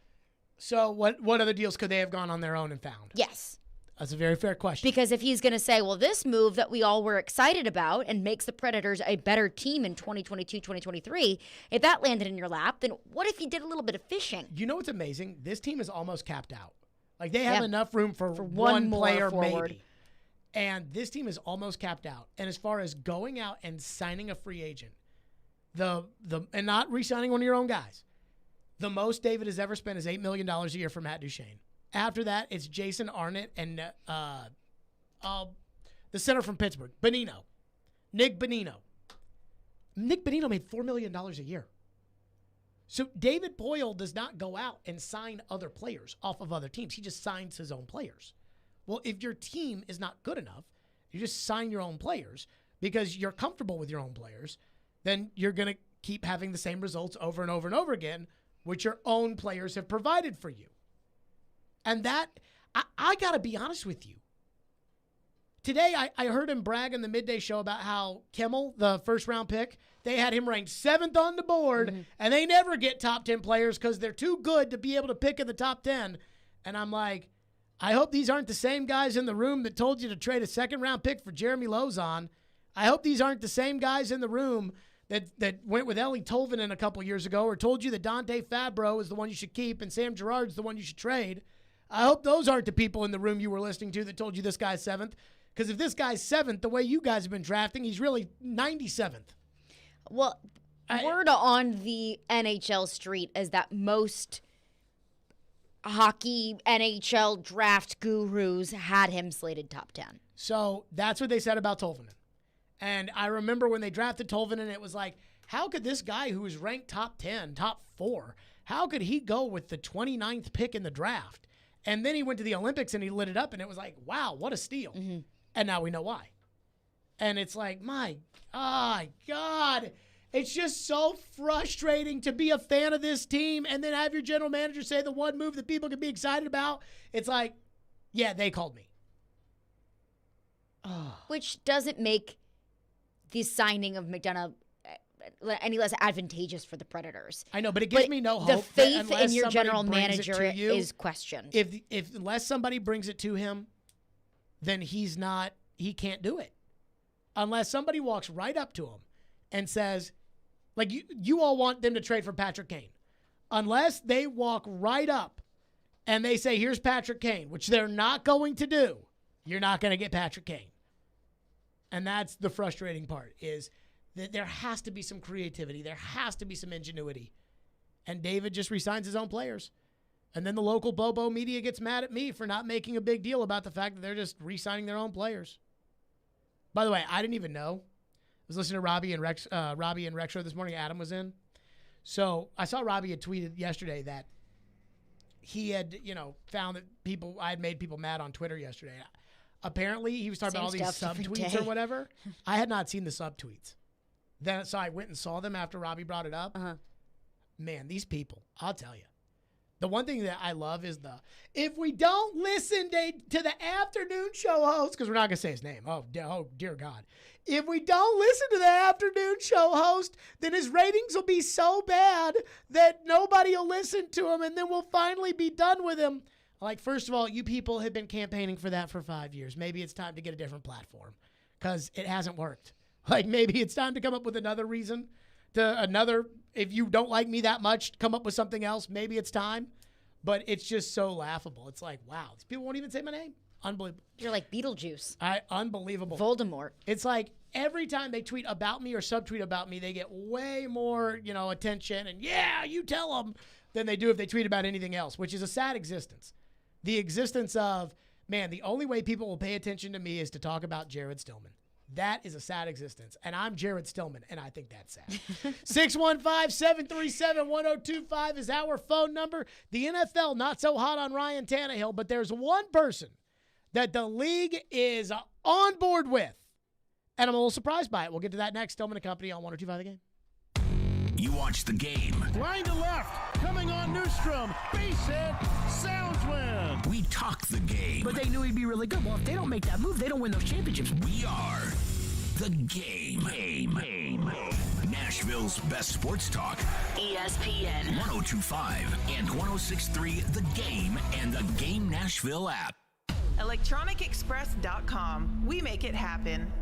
So what other deals could they have gone on their own and found? Yes. That's a very fair question. Because if he's going to say, well, this move that we all were excited about and makes the Predators a better team in 2022, 2023, if that landed in your lap, then what if he did a little bit of fishing? You know what's amazing? This team is almost capped out. Like, they have enough room for one player forward. maybe. And this team is almost capped out. And as far as going out and signing a free agent, and not re-signing one of your own guys, the most David has ever spent is $8 million a year for Matt Duchene. After that, it's Jason Arnott and the center from Pittsburgh, Bonino. Nick Bonino. Nick Bonino made $4 million a year. So David Poyle does not go out and sign other players off of other teams. He just signs his own players. Well, if your team is not good enough, you just sign your own players because you're comfortable with your own players, then you're going to keep having the same results over and over and over again, which your own players have provided for you. And that, I got to be honest with you. Today, I heard him brag in the midday show about how Kimmel, the first-round pick, they had him ranked 7th on the board, and they never get top 10 players because they're too good to be able to pick in the top 10. And I'm like, I hope these aren't the same guys in the room that told you to trade a second-round pick for Jeremy Lozon. I hope these aren't the same guys in the room that went with Ellie Tolvanen a couple years ago or told you that Dante Fabro is the one you should keep and Sam Girard's the one you should trade. I hope those aren't the people in the room you were listening to that told you this guy's 7th. Because if this guy's 7th, the way you guys have been drafting, he's really 97th. Well, word on the NHL street is that most hockey NHL draft gurus had him slated top 10. So that's what they said about Tolvanen. And I remember when they drafted Tolvanen, it was like, how could this guy who was ranked top 10, top 4, how could he go with the 29th pick in the draft? And then he went to the Olympics and he lit it up, and it was like, wow, what a steal. Mm-hmm. And now we know why. And it's like, my God, it's just so frustrating to be a fan of this team and then have your general manager say the one move that people can be excited about. It's like, yeah, they called me. Which doesn't make the signing of McDonough any less advantageous for the Predators. I know, but it gives me no hope. The faith in your general manager is questioned. If unless somebody brings it to him, then he can't do it. Unless somebody walks right up to him and says, like you all want them to trade for Patrick Kane. Unless they walk right up and they say, here's Patrick Kane, which they're not going to do, you're not going to get Patrick Kane. And that's the frustrating part, is that there has to be some creativity. There has to be some ingenuity. And David just resigns his own players. And then the local Bobo media gets mad at me for not making a big deal about the fact that they're just re-signing their own players. By the way, I didn't even know. I was listening to Robbie and Rex Show this morning. Adam was in. So I saw Robbie had tweeted yesterday that he had, found that I had made people mad on Twitter yesterday. Apparently, he was talking about all these subtweets or whatever. I had not seen the subtweets. So I went and saw them after Robbie brought it up. Man, these people, I'll tell you. The one thing that I love is if we don't listen to the afternoon show host, because we're not going to say his name. Oh, dear God. If we don't listen to the afternoon show host, then his ratings will be so bad that nobody will listen to him, and then we'll finally be done with him. Like, first of all, you people have been campaigning for that for 5 years. Maybe it's time to get a different platform because it hasn't worked. Like, maybe it's time to come up with another reason if you don't like me that much, come up with something else. Maybe it's time. But it's just so laughable. It's like, wow, these people won't even say my name. Unbelievable. You're like Beetlejuice. Unbelievable. Voldemort. It's like every time they tweet about me or subtweet about me, they get way more, attention and, yeah, you tell them, than they do if they tweet about anything else, which is a sad existence. The existence of, man, the only way people will pay attention to me is to talk about Jared Stillman. That is a sad existence. And I'm Jared Stillman, and I think that's sad. 615-737-1025 is our phone number. The NFL not so hot on Ryan Tannehill, but there's one person that the league is on board with. And I'm a little surprised by it. We'll get to that next. Stillman & Company on 102.5 The Game. You watch the game. Line to left, coming on Newstrom. Base hit, Sounds win. We talk the game. But they knew he'd be really good. Well, if they don't make that move, they don't win those championships. We are the game. Nashville's best sports talk. ESPN 102.5 and 106.3 The Game and the Game Nashville app. ElectronicExpress.com. We make it happen.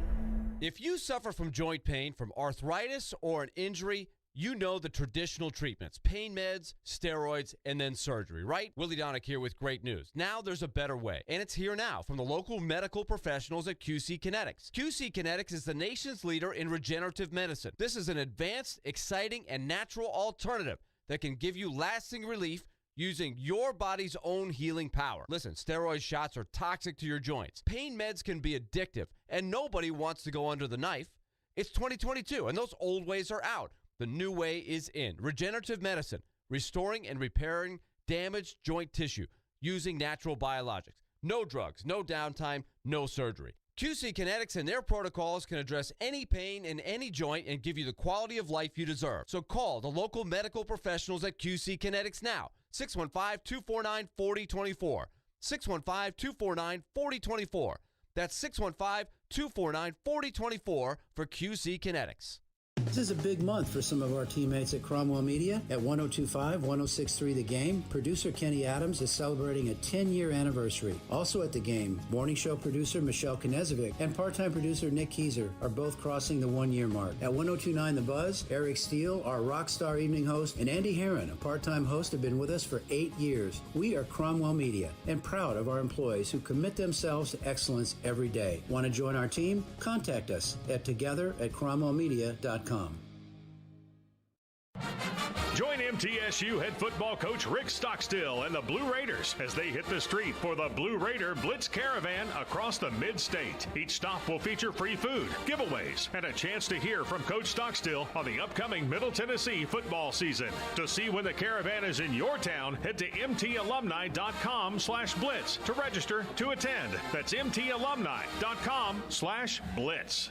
If you suffer from joint pain, from arthritis, or an injury, you know the traditional treatments: pain meds, steroids, and then surgery, right? Willie Donick here with great news. Now there's a better way, and it's here now from the local medical professionals at QC Kinetics. QC Kinetics is the nation's leader in regenerative medicine. This is an advanced, exciting, and natural alternative that can give you lasting relief using your body's own healing power. Listen, steroid shots are toxic to your joints. Pain meds can be addictive, and nobody wants to go under the knife. It's 2022, and those old ways are out. The new way is in. Regenerative medicine, restoring and repairing damaged joint tissue using natural biologics. No drugs, no downtime, no surgery. QC Kinetics and their protocols can address any pain in any joint and give you the quality of life you deserve. So call the local medical professionals at QC Kinetics now. 615-249-4024. 615-249-4024. That's 615-249-4024 for QC Kinetics. This is a big month for some of our teammates at Cromwell Media. At 102.5, 106.3 The Game, producer Kenny Adams is celebrating a 10-year anniversary. Also at The Game, morning show producer Michelle Knezovic and part-time producer Nick Keyser are both crossing the 1-year mark. At 102.9 The Buzz, Eric Steele, our rock star evening host, and Andy Herron, a part-time host, have been with us for 8 years. We are Cromwell Media and proud of our employees who commit themselves to excellence every day. Want to join our team? Contact us at together@cromwellmedia.com. Join MTSU head football coach Rick Stockstill and the Blue Raiders as they hit the street for the Blue Raider Blitz Caravan across the mid-state. Each stop will feature free food, giveaways, and a chance to hear from Coach Stockstill on the upcoming Middle Tennessee football season. To see when the caravan is in your town, head to mtalumni.com/blitz to register to attend. That's mtalumni.com/blitz.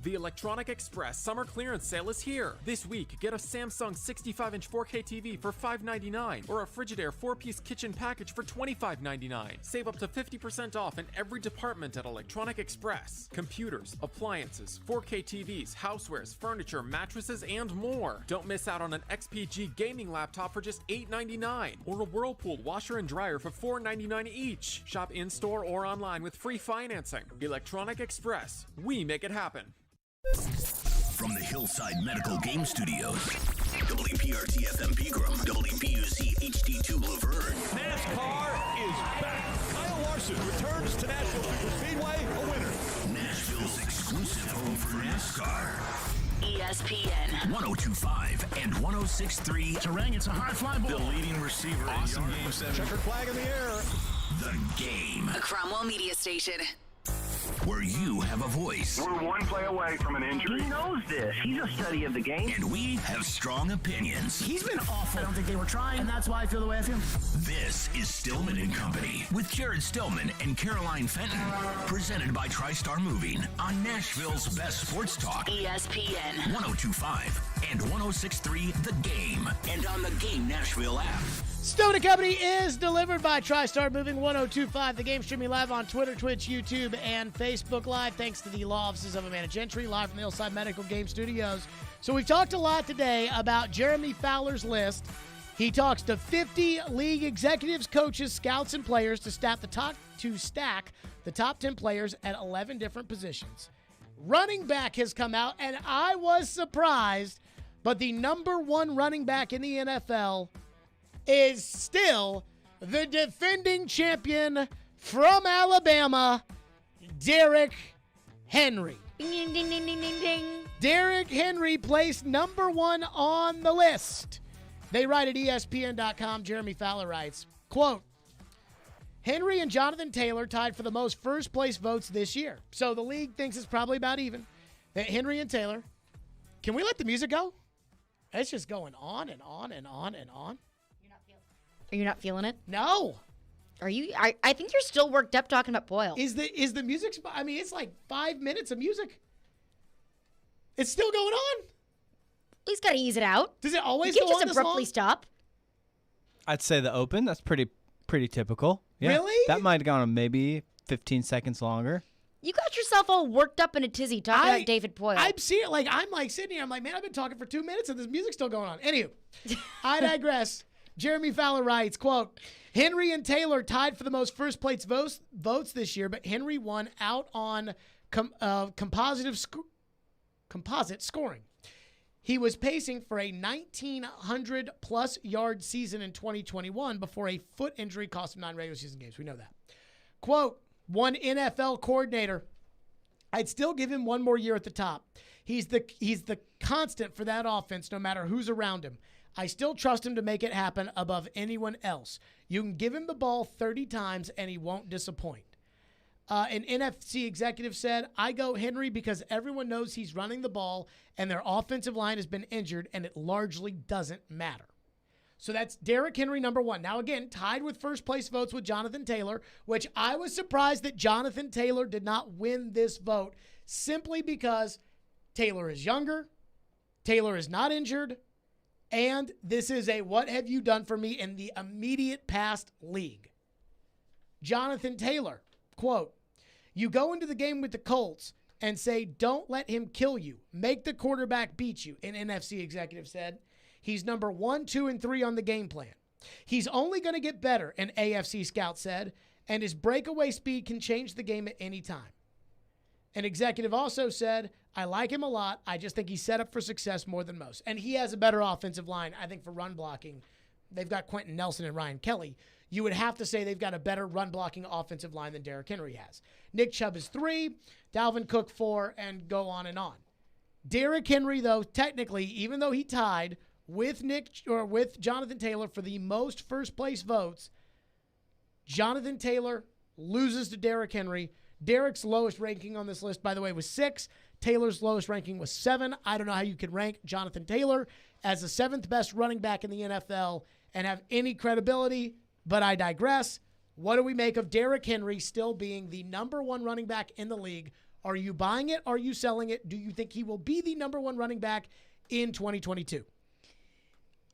The Electronic Express Summer Clearance Sale is here. This week, get a Samsung 65-inch 4K TV for $599 or a Frigidaire 4-piece kitchen package for $25.99. Save up to 50% off in every department at Electronic Express. Computers, appliances, 4K TVs, housewares, furniture, mattresses, and more. Don't miss out on an XPG gaming laptop for just $899 or a Whirlpool washer and dryer for $499 each. Shop in-store or online with free financing. Electronic Express. We make it happen. From the Hillside Medical Game Studios, WPRT-FM Pegram, WPUC HD2 Laverne. NASCAR is back. Kyle Larson returns to Nashville Speedway, a winner. Nashville's exclusive home for NASCAR. ESPN 102.5 and 106.3. Terang, it's a high fly ball. The leading receiver. Awesome game 7. Checkered flag in the air. The Game. A Cromwell media station. Where you have a voice. We're one play away from an injury. He knows this. He's a study of the game. And we have strong opinions. He's been awful. I don't think they were trying, and that's why I feel the way I feel. This is Stillman and Company with Jared Stillman and Caroline Fenton. Presented by TriStar Moving on Nashville's best sports talk. ESPN 102.5 and 106.3 The Game. And on the Game Nashville app. Stone & Company is delivered by TriStar Moving 102.5. The Game streaming live on Twitter, Twitch, YouTube, and Facebook Live. Thanks to the law offices of Amanda Gentry, live from the Hillside Medical Game Studios. So we've talked a lot today about Jeremy Fowler's list. He talks to 50 league executives, coaches, scouts, and players to stack the top 10 players at 11 different positions. Running back has come out, and I was surprised, but the number one running back in the NFL is still the defending champion from Alabama, Derrick Henry. Ding, ding, ding, ding, ding, ding. Derrick Henry placed number one on the list. They write at ESPN.com, Jeremy Fowler writes, quote, Henry and Jonathan Taylor tied for the most first-place votes this year. So the league thinks it's probably about even. That Henry and Taylor. Can we let the music go? It's just going on and on and on and on. Are you not feeling it? No. Are you? I think you're still worked up talking about Boyle. Is the music? I mean, it's like 5 minutes of music. It's still going on. He's got to ease it out. Does it always you go can't on just this abruptly long? stop? I'd say the open. That's pretty typical. Yeah. Really? That might have gone on maybe 15 seconds longer. You got yourself all worked up in a tizzy talking about David Boyle. I'm seeing it. I'm like sitting here. I'm like, man, I've been talking for 2 minutes and this music's still going on. Anywho, I digress. Jeremy Fowler writes, quote, Henry and Taylor tied for the most first-place votes this year, but Henry won out on composite scoring. He was pacing for a 1,900-plus yard season in 2021 before a foot injury cost him 9 regular season games. We know that. Quote, one NFL coordinator, I'd still give him one more year at the top. He's the constant for that offense no matter who's around him. I still trust him to make it happen above anyone else. You can give him the ball 30 times and he won't disappoint. An NFC executive said, I go Henry because everyone knows he's running the ball and their offensive line has been injured and it largely doesn't matter. So that's Derrick Henry, number one. Now, again, tied with first place votes with Jonathan Taylor, which I was surprised that Jonathan Taylor did not win this vote simply because Taylor is younger, Taylor is not injured, and this is a what have you done for me in the immediate past league. Jonathan Taylor, quote, you go into the game with the Colts and say, don't let him kill you. Make the quarterback beat you, an NFC executive said. He's number 1, 2, and 3 on the game plan. He's only going to get better, an AFC scout said, and his breakaway speed can change the game at any time. An executive also said, I like him a lot. I just think he's set up for success more than most. And he has a better offensive line, I think, for run blocking. They've got Quentin Nelson and Ryan Kelly. You would have to say they've got a better run-blocking offensive line than Derrick Henry has. Nick Chubb is 3, Dalvin Cook 4, and go on and on. Derrick Henry, though, technically, even though he tied with Jonathan Taylor for the most first-place votes, Jonathan Taylor loses to Derrick Henry. Derrick's lowest ranking on this list, by the way, was 6. Taylor's lowest ranking was 7. I don't know how you could rank Jonathan Taylor as the 7th best running back in the NFL and have any credibility, but I digress. What do we make of Derrick Henry still being the number 1 running back in the league? Are you buying it? Are you selling it? Do you think he will be the number 1 running back in 2022?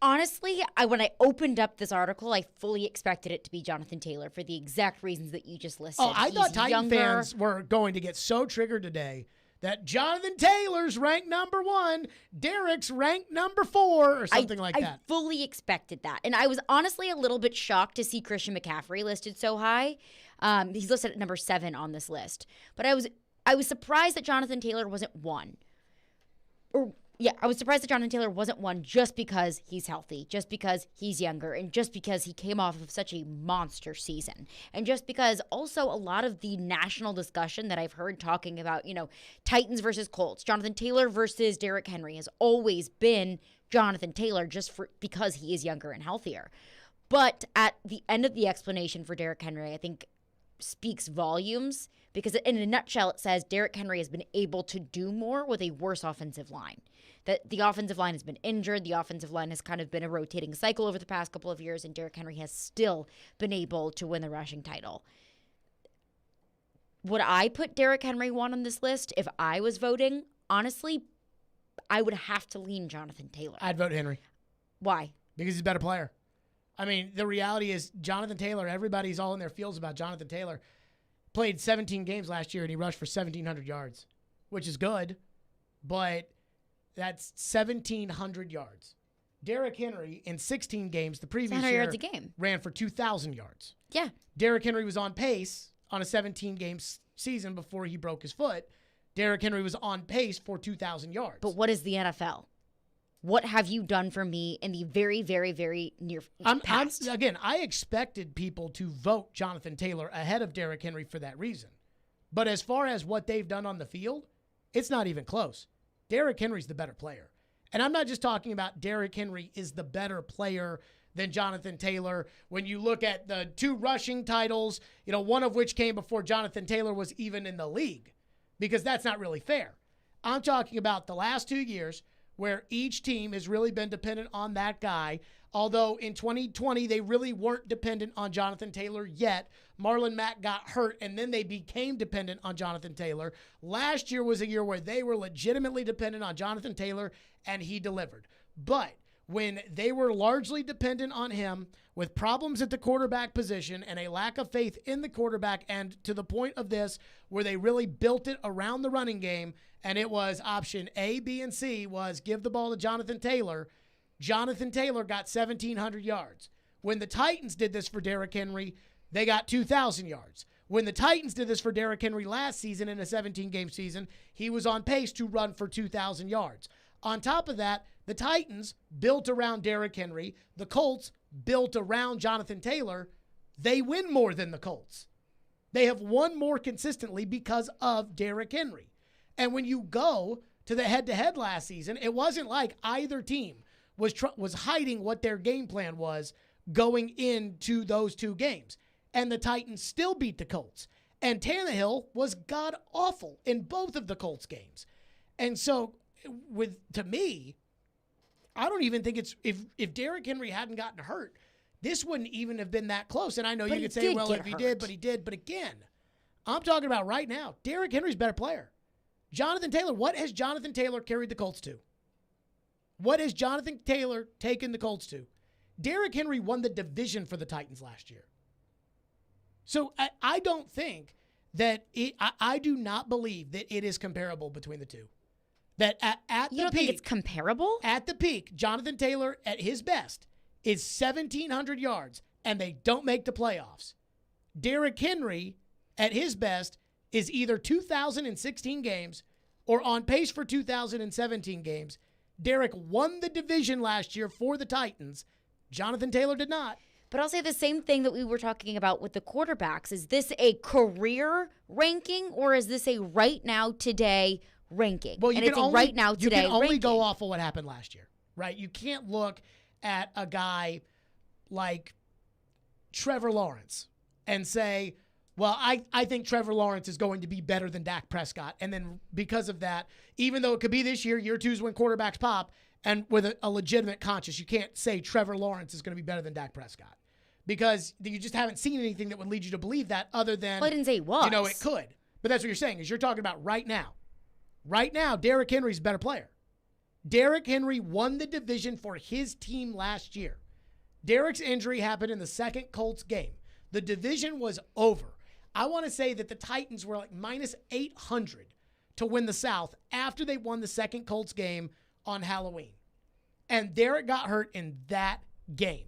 Honestly, when I opened up this article, I fully expected it to be Jonathan Taylor for the exact reasons that you just listed. Oh, I thought Titan fans were going to get so triggered today that Jonathan Taylor's ranked number 1, Derrick's ranked number 4, or something like that. I fully expected that. And I was honestly a little bit shocked to see Christian McCaffrey listed so high. He's listed at number 7 on this list. But I was surprised that Jonathan Taylor wasn't 1. I was surprised that Jonathan Taylor wasn't 1 just because he's healthy, just because he's younger, and just because he came off of such a monster season. And just because also a lot of the national discussion that I've heard talking about, Titans versus Colts, Jonathan Taylor versus Derrick Henry has always been Jonathan Taylor because he is younger and healthier. But at the end of the explanation for Derrick Henry, I think speaks volumes because in a nutshell, it says Derrick Henry has been able to do more with a worse offensive line. That the offensive line has been injured. The offensive line has kind of been a rotating cycle over the past couple of years, and Derrick Henry has still been able to win the rushing title. Would I put Derrick Henry 1 on this list if I was voting? Honestly, I would have to lean Jonathan Taylor. I'd vote Henry. Why? Because he's a better player. I mean, the reality is Jonathan Taylor, everybody's all in their feels about Jonathan Taylor. Played 17 games last year, and he rushed for 1,700 yards, which is good, but that's 1,700 yards. Derrick Henry, in 16 games the previous year, yards a game. Ran for 2,000 yards. Yeah. Derrick Henry was on pace on a 17-game season before he broke his foot. Derrick Henry was on pace for 2,000 yards. But what is the NFL? What have you done for me in the very, very, very near past? I expected people to vote Jonathan Taylor ahead of Derrick Henry for that reason. But as far as what they've done on the field, it's not even close. Derrick Henry's the better player. And I'm not just talking about Derrick Henry is the better player than Jonathan Taylor. When you look at the 2 rushing titles, one of which came before Jonathan Taylor was even in the league, because that's not really fair. I'm talking about the last 2 years where each team has really been dependent on that guy. Although in 2020, they really weren't dependent on Jonathan Taylor yet. Marlon Mack got hurt, and then they became dependent on Jonathan Taylor. Last year was a year where they were legitimately dependent on Jonathan Taylor, and he delivered. But when they were largely dependent on him with problems at the quarterback position and a lack of faith in the quarterback, and to the point of this where they really built it around the running game, and it was option A, B, and C was give the ball to Jonathan Taylor. Jonathan Taylor got 1,700 yards. When the Titans did this for Derrick Henry, they got 2,000 yards. When the Titans did this for Derrick Henry last season in a 17-game season, he was on pace to run for 2,000 yards. On top of that, the Titans built around Derrick Henry. The Colts built around Jonathan Taylor. They win more than the Colts. They have won more consistently because of Derrick Henry. And when you go to the head-to-head last season, it wasn't like either team was hiding what their game plan was going into those 2 games. And the Titans still beat the Colts. And Tannehill was god-awful in both of the Colts games. And so, to me, I don't even think it's if Derrick Henry hadn't gotten hurt, this wouldn't even have been that close. And I know you could say, well, if he did, but he did. But again, I'm talking about right now, Derrick Henry's a better player. Jonathan Taylor, what has Jonathan Taylor carried the Colts to? What has Jonathan Taylor taken the Colts to? Derrick Henry won the division for the Titans last year. So I don't think that I do not believe that it is comparable between the two. That at the You don't peak, think it's comparable? At the peak, Jonathan Taylor at his best is 1,700 yards, and they don't make the playoffs. Derrick Henry at his best is either 2,016 games or on pace for 2,017 games. Derrick won the division last year for the Titans. Jonathan Taylor did not. But I'll say the same thing that we were talking about with the quarterbacks. Is this a career ranking or is this a right now, today ranking? Well, and it's a right now, today You can only ranking. go off of what happened last year, right? You can't look at a guy like Trevor Lawrence and say, well, I think Trevor Lawrence is going to be better than Dak Prescott. And then because of that, even though it could be this year 2 is when quarterbacks pop, and with a legitimate conscience, you can't say Trevor Lawrence is going to be better than Dak Prescott because you just haven't seen anything that would lead you to believe that other than, well, I didn't say it was. It could. But that's what you're saying is you're talking about right now. Right now, Derrick Henry's a better player. Derrick Henry won the division for his team last year. Derrick's injury happened in the second Colts game. The division was over. I want to say that the Titans were like minus 800 to win the South after they won the second Colts game on Halloween. And Derrick got hurt in that game.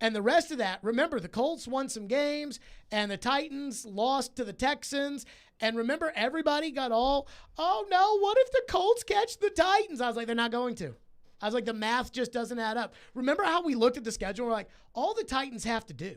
And the rest of that, remember, the Colts won some games and the Titans lost to the Texans. And remember, everybody got all, oh no, what if the Colts catch the Titans? I was like, they're not going to. I was like, the math just doesn't add up. Remember how we looked at the schedule? We're like, all the Titans have to do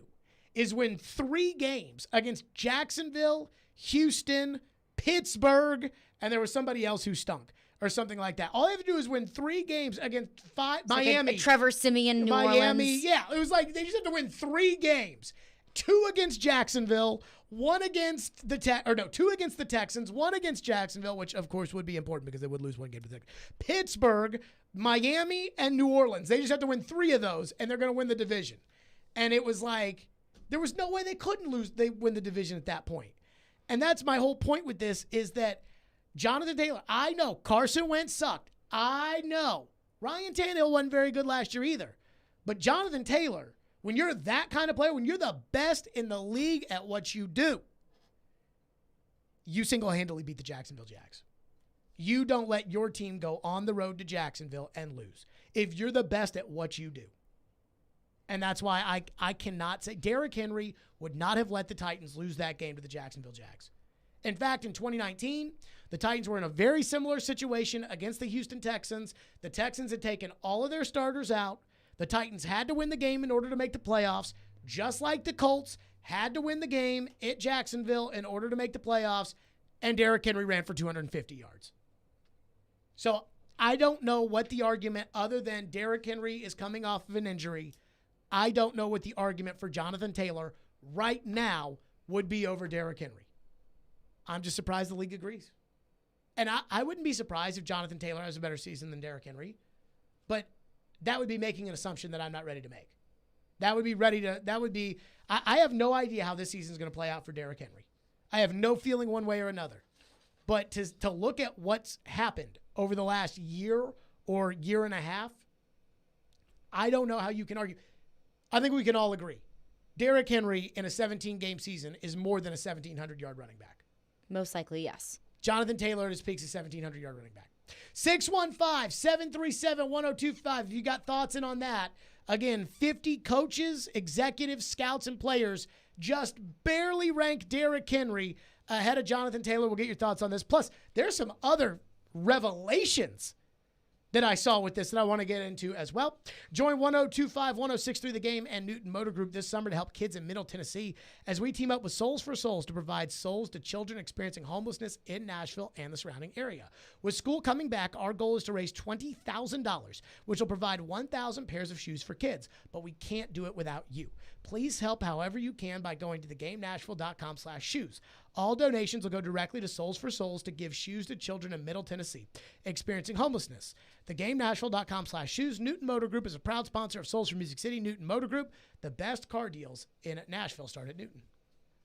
is win 3 games against Jacksonville, Houston, Pittsburgh, and there was somebody else who stunk or something like that. All they have to do is win 3 games against Miami. Like a Trevor Siemian, New Miami, Orleans. yeah. It was like they just have to win 3 games. 2 against Jacksonville, 1 against the 2 against the Texans, 1 against Jacksonville, which of course would be important because they would lose 1 game to the Texans. Pittsburgh, Miami, and New Orleans. They just have to win 3 of those, and they're going to win the division. And it was like there was no way they couldn't lose. They win the division at that point. And that's my whole point with this is that Jonathan Taylor, I know Carson Wentz sucked. I know Ryan Tannehill wasn't very good last year either. But Jonathan Taylor, when you're that kind of player, when you're the best in the league at what you do, you single-handedly beat the Jacksonville Jags. You don't let your team go on the road to Jacksonville and lose if you're the best at what you do. And that's why I cannot say Derrick Henry would not have let the Titans lose that game to the Jacksonville Jags. In fact, in 2019, the Titans were in a very similar situation against the Houston Texans. The Texans had taken all of their starters out. The Titans had to win the game in order to make the playoffs, just like the Colts had to win the game at Jacksonville in order to make the playoffs, and Derrick Henry ran for 250 yards. So I don't know what the argument, other than Derrick Henry is coming off of an injury, I don't know what the argument for Jonathan Taylor right now would be over Derrick Henry. I'm just surprised the league agrees. And I wouldn't be surprised if Jonathan Taylor has a better season than Derrick Henry, but that would be making an assumption that I'm not ready to make. I have no idea how this season is going to play out for Derrick Henry. I have no feeling one way or another. But to look at what's happened over the last year or year and a half, I don't know how you can argue. I think we can all agree. Derrick Henry in a 17-game season is more than a 1,700-yard running back. Most likely, yes. Jonathan Taylor at his peak is a 1,700-yard running back. 615-737-1025. If you got thoughts in on that. Again, 50 coaches, executives, scouts, and players just barely rank Derrick Henry ahead of Jonathan Taylor. We'll get your thoughts on this. Plus, there's some other revelations that I saw with this that I want to get into as well. Join 1025-1063 The Game and Newton Motor Group this summer to help kids in Middle Tennessee as we team up with Souls for Souls to provide souls to children experiencing homelessness in Nashville and the surrounding area. With school coming back, our goal is to raise $20,000, which will provide 1,000 pairs of shoes for kids. But we can't do it without you. Please help however you can by going to thegamenashville.com/shoes. All donations will go directly to Souls for Souls to give shoes to children in Middle Tennessee experiencing homelessness. TheGameNashville.com/shoes. Newton Motor Group is a proud sponsor of Souls for Music City. Newton Motor Group, the best car deals in Nashville start at Newton.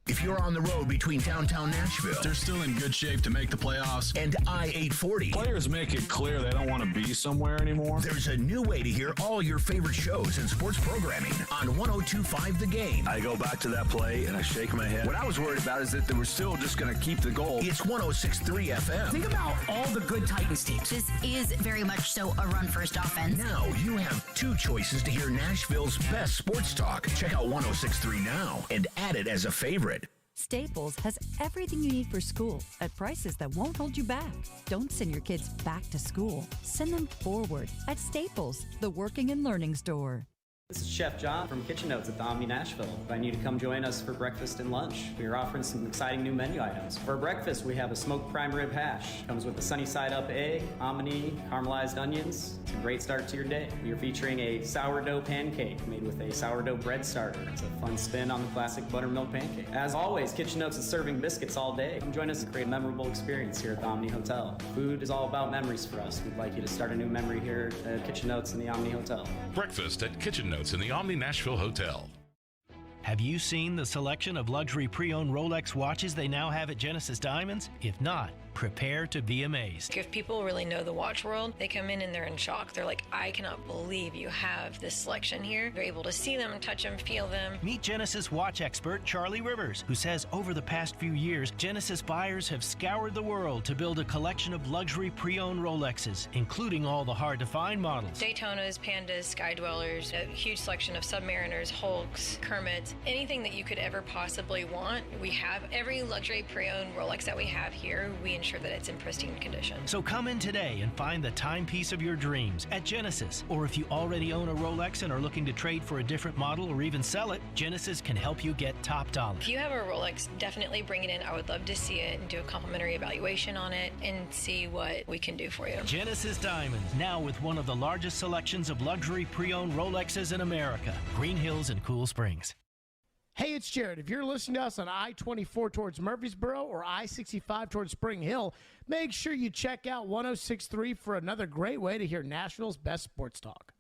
If you're on the road between downtown Nashville, They're still in good shape to make the playoffs. and I-840, Players make it clear they don't want to be somewhere anymore. there's a new way to hear all your favorite shows and sports programming on 102.5 The Game. I go back to that play and I shake my head. What I was worried about is that they were still just going to keep the goal. It's 106.3 FM. Think about all the good Titans teams. This is very much so a run-first offense. Now you have two choices to hear Nashville's best sports talk. Check out 106.3 now and add it as a favorite. Staples has everything you need for school at prices that won't hold you back. Don't send your kids back to school. Send them forward at Staples, the working and learning store. This is Chef John from Kitchen Notes at the Omni Nashville. Invite you to come join us for breakfast and lunch. We are offering some exciting new menu items. For breakfast, we have a smoked prime rib hash. Comes with a sunny side up egg, hominy, caramelized onions. It's a great start to your day. We are featuring a sourdough pancake made with a sourdough bread starter. It's a fun spin on the classic buttermilk pancake. As always, Kitchen Notes is serving biscuits all day. Come join us and create a memorable experience here at the Omni Hotel. Food is all about memories for us. We'd like you to start a new memory here at Kitchen Notes in the Omni Hotel. Breakfast at Kitchen Notes in the Omni Nashville Hotel. Have you seen the selection of luxury pre-owned Rolex watches they now have at Genesis Diamonds? If not, prepare to be amazed. If people really know the watch world, they come in and they're in shock. They're like, I cannot believe you have this selection here. They're able to see them, touch them, feel them. Meet Genesis watch expert Charlie Rivers, who says over the past few years, Genesis buyers have scoured the world to build a collection of luxury pre-owned Rolexes, including all the hard-to-find models. Daytonas, Pandas, Sky Dwellers, a huge selection of Submariners, Hulks, Kermits, anything that you could ever possibly want. We have every luxury pre-owned Rolex that we have here. We ensure that it's in pristine condition. So come in today and find the timepiece of your dreams at Genesis. Or if you already own a Rolex and are looking to trade for a different model or even sell it, Genesis can help you get top dollar. If you have a Rolex, definitely bring it in. I would love to see it and do a complimentary evaluation on it and see what we can do for you. Genesis Diamonds, now with one of the largest selections of luxury pre-owned Rolexes in America. Green Hills and Cool Springs. Hey, it's Jared. If you're listening to us on I-24 towards Murfreesboro or I-65 towards Spring Hill, make sure you check out 106.3 for another great way to hear Nashville's best sports talk.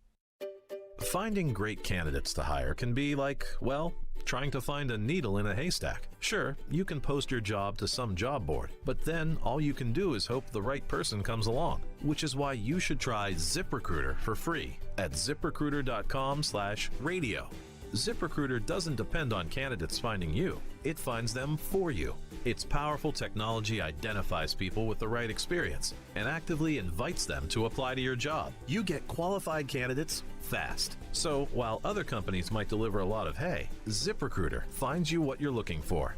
Finding great candidates to hire can be like, well, trying to find a needle in a haystack. Sure, you can post your job to some job board, but then all you can do is hope the right person comes along, which is why you should try ZipRecruiter for free at ZipRecruiter.com/radio. ZipRecruiter doesn't depend on candidates finding you. It finds them for you. Its powerful technology identifies people with the right experience and actively invites them to apply to your job. You get qualified candidates fast. So while other companies might deliver a lot of hay, ZipRecruiter finds you what you're looking for.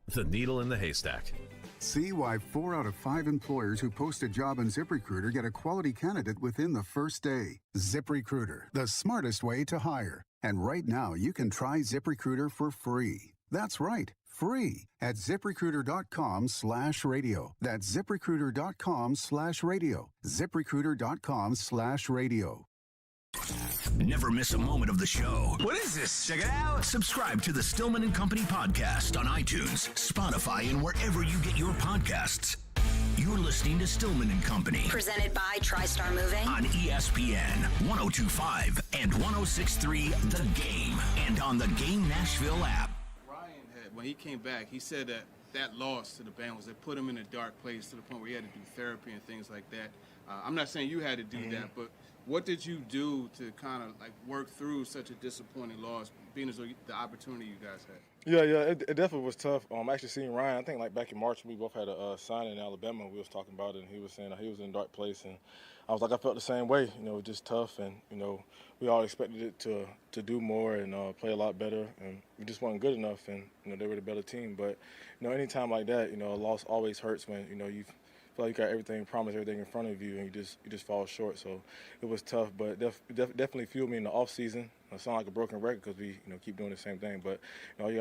The needle in the haystack. See why 4 out of 5 employers who post a job on ZipRecruiter get a quality candidate within the first day. ZipRecruiter, the smartest way to hire. And right now, you can try ZipRecruiter for free. That's right, free at ZipRecruiter.com/radio. That's ZipRecruiter.com/radio. ZipRecruiter.com/radio. Never miss a moment of the show. What is this? Check it out. Subscribe to the Stillman and Company podcast on iTunes, Spotify, and wherever you get your podcasts. You're listening to Stillman and Company. Presented by TriStar Moving. On ESPN 102.5 and 106.3 The Game. And on the Game Nashville app. Ryan had, when he came back, he said that loss to the Bengals, it put him in a dark place to the point where he had to do therapy and things like that. I'm not saying you had to do that, but what did you do to kind of like work through such a disappointing loss, being as though the opportunity you guys had? Yeah, it definitely was tough. Actually seeing Ryan, I think like back in March, we both had a signing in Alabama. We was talking about it, and he was saying he was in a dark place, and I was like, I felt the same way. Just tough, and we all expected it to do more and play a lot better, and we just weren't good enough. And they were the better team. But anytime like that, a loss always hurts when you feel like you got everything promised, everything in front of you, and you just fall short. So it was tough, but definitely fueled me in the off season. I sound like a broken record because we keep doing the same thing, but all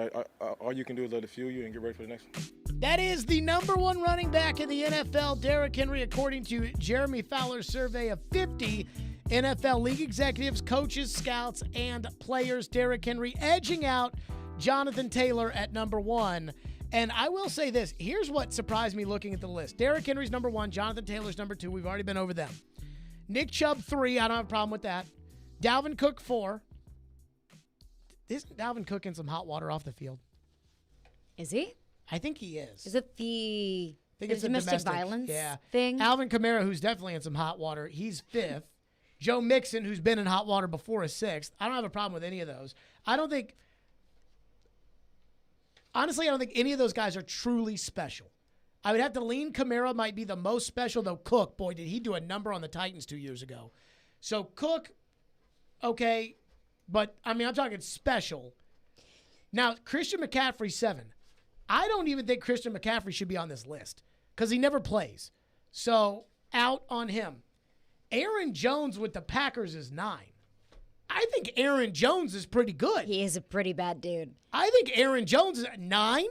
you can do is let it fuel you and get ready for the next one. That is the number one running back in the NFL, Derrick Henry, according to Jeremy Fowler's survey of 50 NFL league executives, coaches, scouts, and players. Derrick Henry edging out Jonathan Taylor at number one. And I will say this. Here's what surprised me looking at the list. Derrick Henry's number one. Jonathan Taylor's number two. We've already been over them. Nick Chubb, 3. I don't have a problem with that. Dalvin Cook, 4. Isn't Dalvin Cook in some hot water off the field? Is he? I think he is. Is it the I think it's a domestic violence yeah. thing? Alvin Kamara, who's definitely in some hot water, he's 5th. Joe Mixon, who's been in hot water before, is 6th. I don't have a problem with any of those. Honestly, I don't think any of those guys are truly special. I would have to lean Kamara might be the most special, though Cook, boy, did he do a number on the Titans 2 years ago. So Cook, okay, but, I mean, I'm talking special. Now, Christian McCaffrey, 7. I don't even think Christian McCaffrey should be on this list because he never plays. So, out on him. Aaron Jones with the Packers is 9. I think Aaron Jones is pretty good. He is a pretty bad dude. I think Aaron Jones is 9?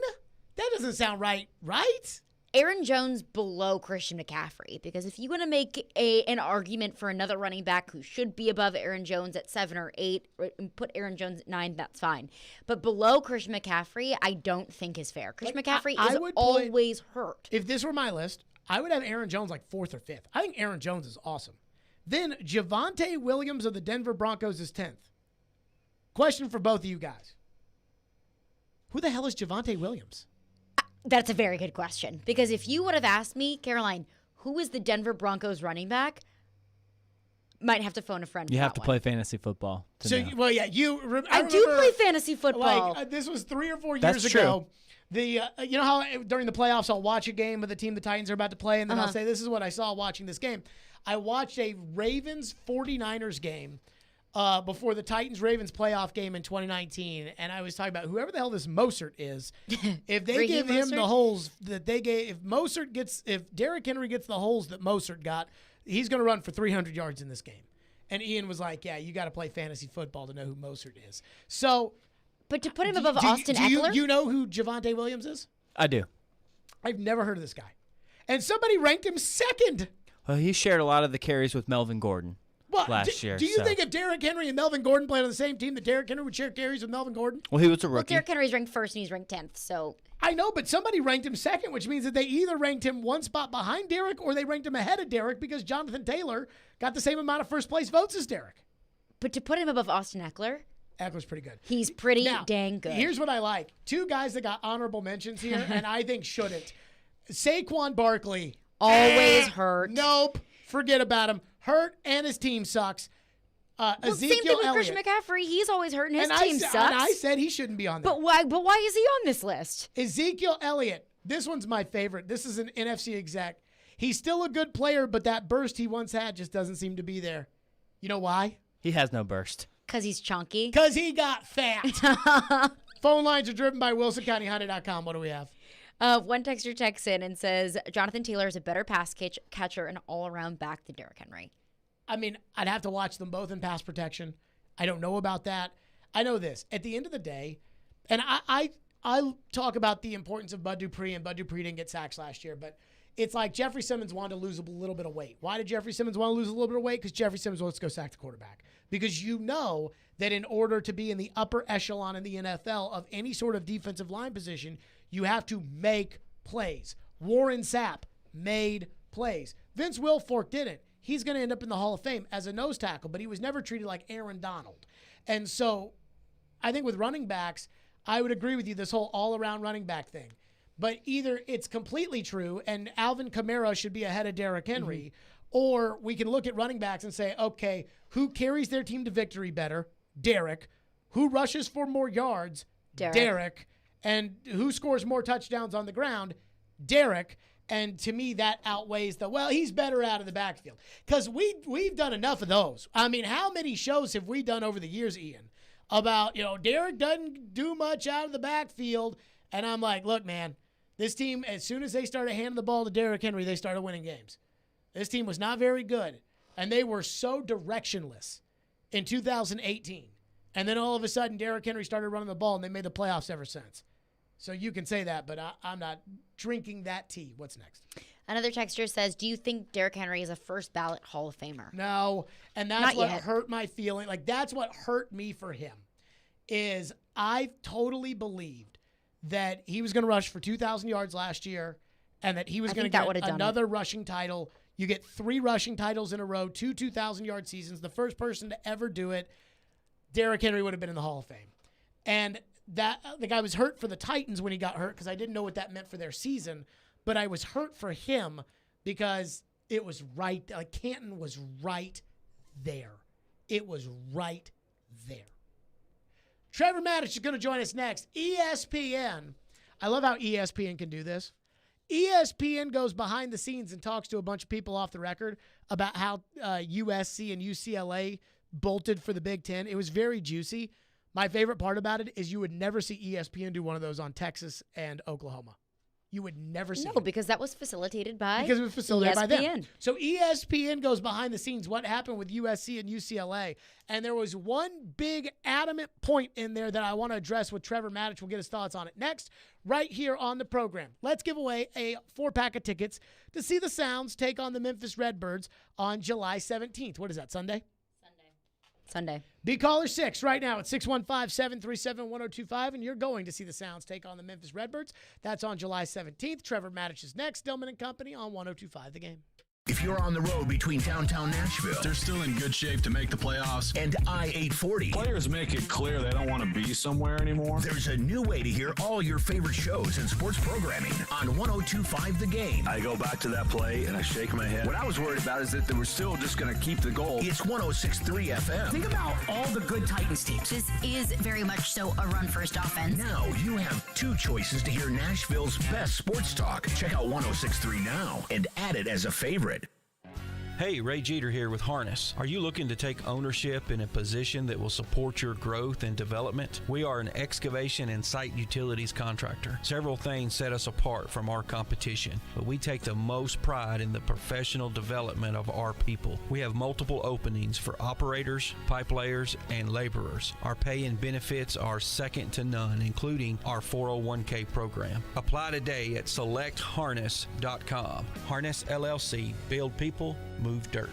That doesn't sound right, right? Aaron Jones below Christian McCaffrey, because if you want to make an argument for another running back who should be above Aaron Jones at 7 or 8, and put Aaron Jones at 9, that's fine. But below Christian McCaffrey, I don't think is fair. Christian McCaffrey is always hurt. If this were my list, I would have Aaron Jones like 4th or 5th. I think Aaron Jones is awesome. Then Javonte Williams of the Denver Broncos is 10th. Question for both of you guys. Who the hell is Javonte Williams? That's a very good question. Because if you would have asked me, Caroline, who is the Denver Broncos running back? Might have to phone a friend. You have to play fantasy football. Well, yeah, I do play fantasy football. Like, this was 3 or 4 years ago. You know how during the playoffs I'll watch a game of the team the Titans are about to play, and then I'll say, this is what I saw watching this game. I watched a Ravens-49ers game before the Titans-Ravens playoff game in 2019, and I was talking about whoever the hell this Mostert is. If they give him the holes that they gave, if Derrick Henry gets the holes that Mostert got, he's going to run for 300 yards in this game. And Ian was like, yeah, you got to play fantasy football to know who Mostert is. So, but to put him above Austin Eckler? You know who Javonte Williams is? I do. I've never heard of this guy. And somebody ranked him 2nd. Well, he shared a lot of the carries with Melvin Gordon last year. Do you think if Derrick Henry and Melvin Gordon played on the same team that Derrick Henry would share carries with Melvin Gordon? Well, he was a rookie. Well, Derrick Henry's ranked 1st and he's ranked 10th, so... I know, but somebody ranked him 2nd, which means that they either ranked him one spot behind Derrick or they ranked him ahead of Derrick because Jonathan Taylor got the same amount of first-place votes as Derrick. But to put him above Austin Eckler... Eckler's pretty good. He's pretty now, dang good. Here's what I like. 2 guys that got honorable mentions here, and I think shouldn't. Saquon Barkley. Always hurt. Nope. Forget about him. Hurt, and his team sucks. Ezekiel same thing with Elliott. Christian McCaffrey. He's always hurt, and his team sucks. And I said he shouldn't be on there. But why is he on this list? Ezekiel Elliott. This one's my favorite. This is an NFC exec. He's still a good player, but that burst he once had just doesn't seem to be there. You know why? He has no burst. Because he's chunky? Because he got fat. Phone lines are driven by WilsonCountyHonda.com. What do we have? One texter texts in and says, Jonathan Taylor is a better pass catcher and all-around back than Derrick Henry. I mean, I'd have to watch them both in pass protection. I don't know about that. I know this. At the end of the day, and I talk about the importance of Bud Dupree, and Bud Dupree didn't get sacks last year, but it's like Jeffrey Simmons wanted to lose a little bit of weight. Why did Jeffrey Simmons want to lose a little bit of weight? Because Jeffrey Simmons wants to go sack the quarterback. Because you know that in order to be in the upper echelon in the NFL of any sort of defensive line position, you have to make plays. Warren Sapp made plays. Vince Wilfork didn't. He's going to end up in the Hall of Fame as a nose tackle, but he was never treated like Aaron Donald. And so I think with running backs, I would agree with you, this whole all-around running back thing. But either it's completely true and Alvin Kamara should be ahead of Derrick Henry, or we can look at running backs and say, okay, who carries their team to victory better? Derrick. Who rushes for more yards? Derrick. And who scores more touchdowns on the ground? Derrick. And to me, that outweighs he's better out of the backfield. Because we've done enough of those. I mean, how many shows have we done over the years, Ian, about, Derrick doesn't do much out of the backfield. And I'm like, look, man, this team, as soon as they started handing the ball to Derrick Henry, they started winning games. This team was not very good. And they were so directionless in 2018. And then all of a sudden, Derrick Henry started running the ball, and they made the playoffs ever since. So you can say that, but I'm not drinking that tea. What's next? Another texter says, do you think Derrick Henry is a first ballot Hall of Famer? No, and that's what hurt my feeling. Like, that's what hurt me for him, is I totally believed that he was going to rush for 2,000 yards last year and that he was going to get another rushing title. You get 3 rushing titles in a row, 2 2,000-yard seasons. The first person to ever do it, Derrick Henry would have been in the Hall of Fame. And I was hurt for the Titans when he got hurt because I didn't know what that meant for their season, but I was hurt for him because it was right. Like Canton was right there. It was right there. Trevor Maddich is going to join us next. ESPN. I love how ESPN can do this. ESPN goes behind the scenes and talks to a bunch of people off the record about how USC and UCLA bolted for the Big Ten. It was very juicy. My favorite part about it is you would never see ESPN do one of those on Texas and Oklahoma. You would never see it. Because that was facilitated by Because it was facilitated ESPN. by them. So ESPN goes behind the scenes, what happened with USC and UCLA. And there was one big adamant point in there that I want to address with Trevor Maddich. We'll get his thoughts on it next, right here on the program. Let's give away a 4-pack of tickets to see the Sounds take on the Memphis Redbirds on July 17th. What is that, Sunday? Sunday. Be caller 6 right now at 615-737-1025, and you're going to see the Sounds take on the Memphis Redbirds. That's on July 17th. Trevor Maddich is next. Stillman and Company on 1025 The Game. If you're on the road between downtown Nashville, They're still in good shape to make the playoffs. and I-840, Players make it clear they don't want to be somewhere anymore. there's a new way to hear all your favorite shows and sports programming on 1025 The Game. I go back to that play and I shake my head. What I was worried about is that they were still just going to keep the goal. It's 106.3 FM. Think about all the good Titans teams. This is very much so a run-first offense. Now you have 2 choices to hear Nashville's best sports talk. Check out 106.3 now and add it as a favorite. Hey, Ray Jeter here with Harness. Are you looking to take ownership in a position that will support your growth and development? We are an excavation and site utilities contractor. Several things set us apart from our competition, but we take the most pride in the professional development of our people. We have multiple openings for operators, pipe layers, and laborers. Our pay and benefits are second to none, including our 401k program. Apply today at selectharness.com. Harness LLC. Build people, move dirt.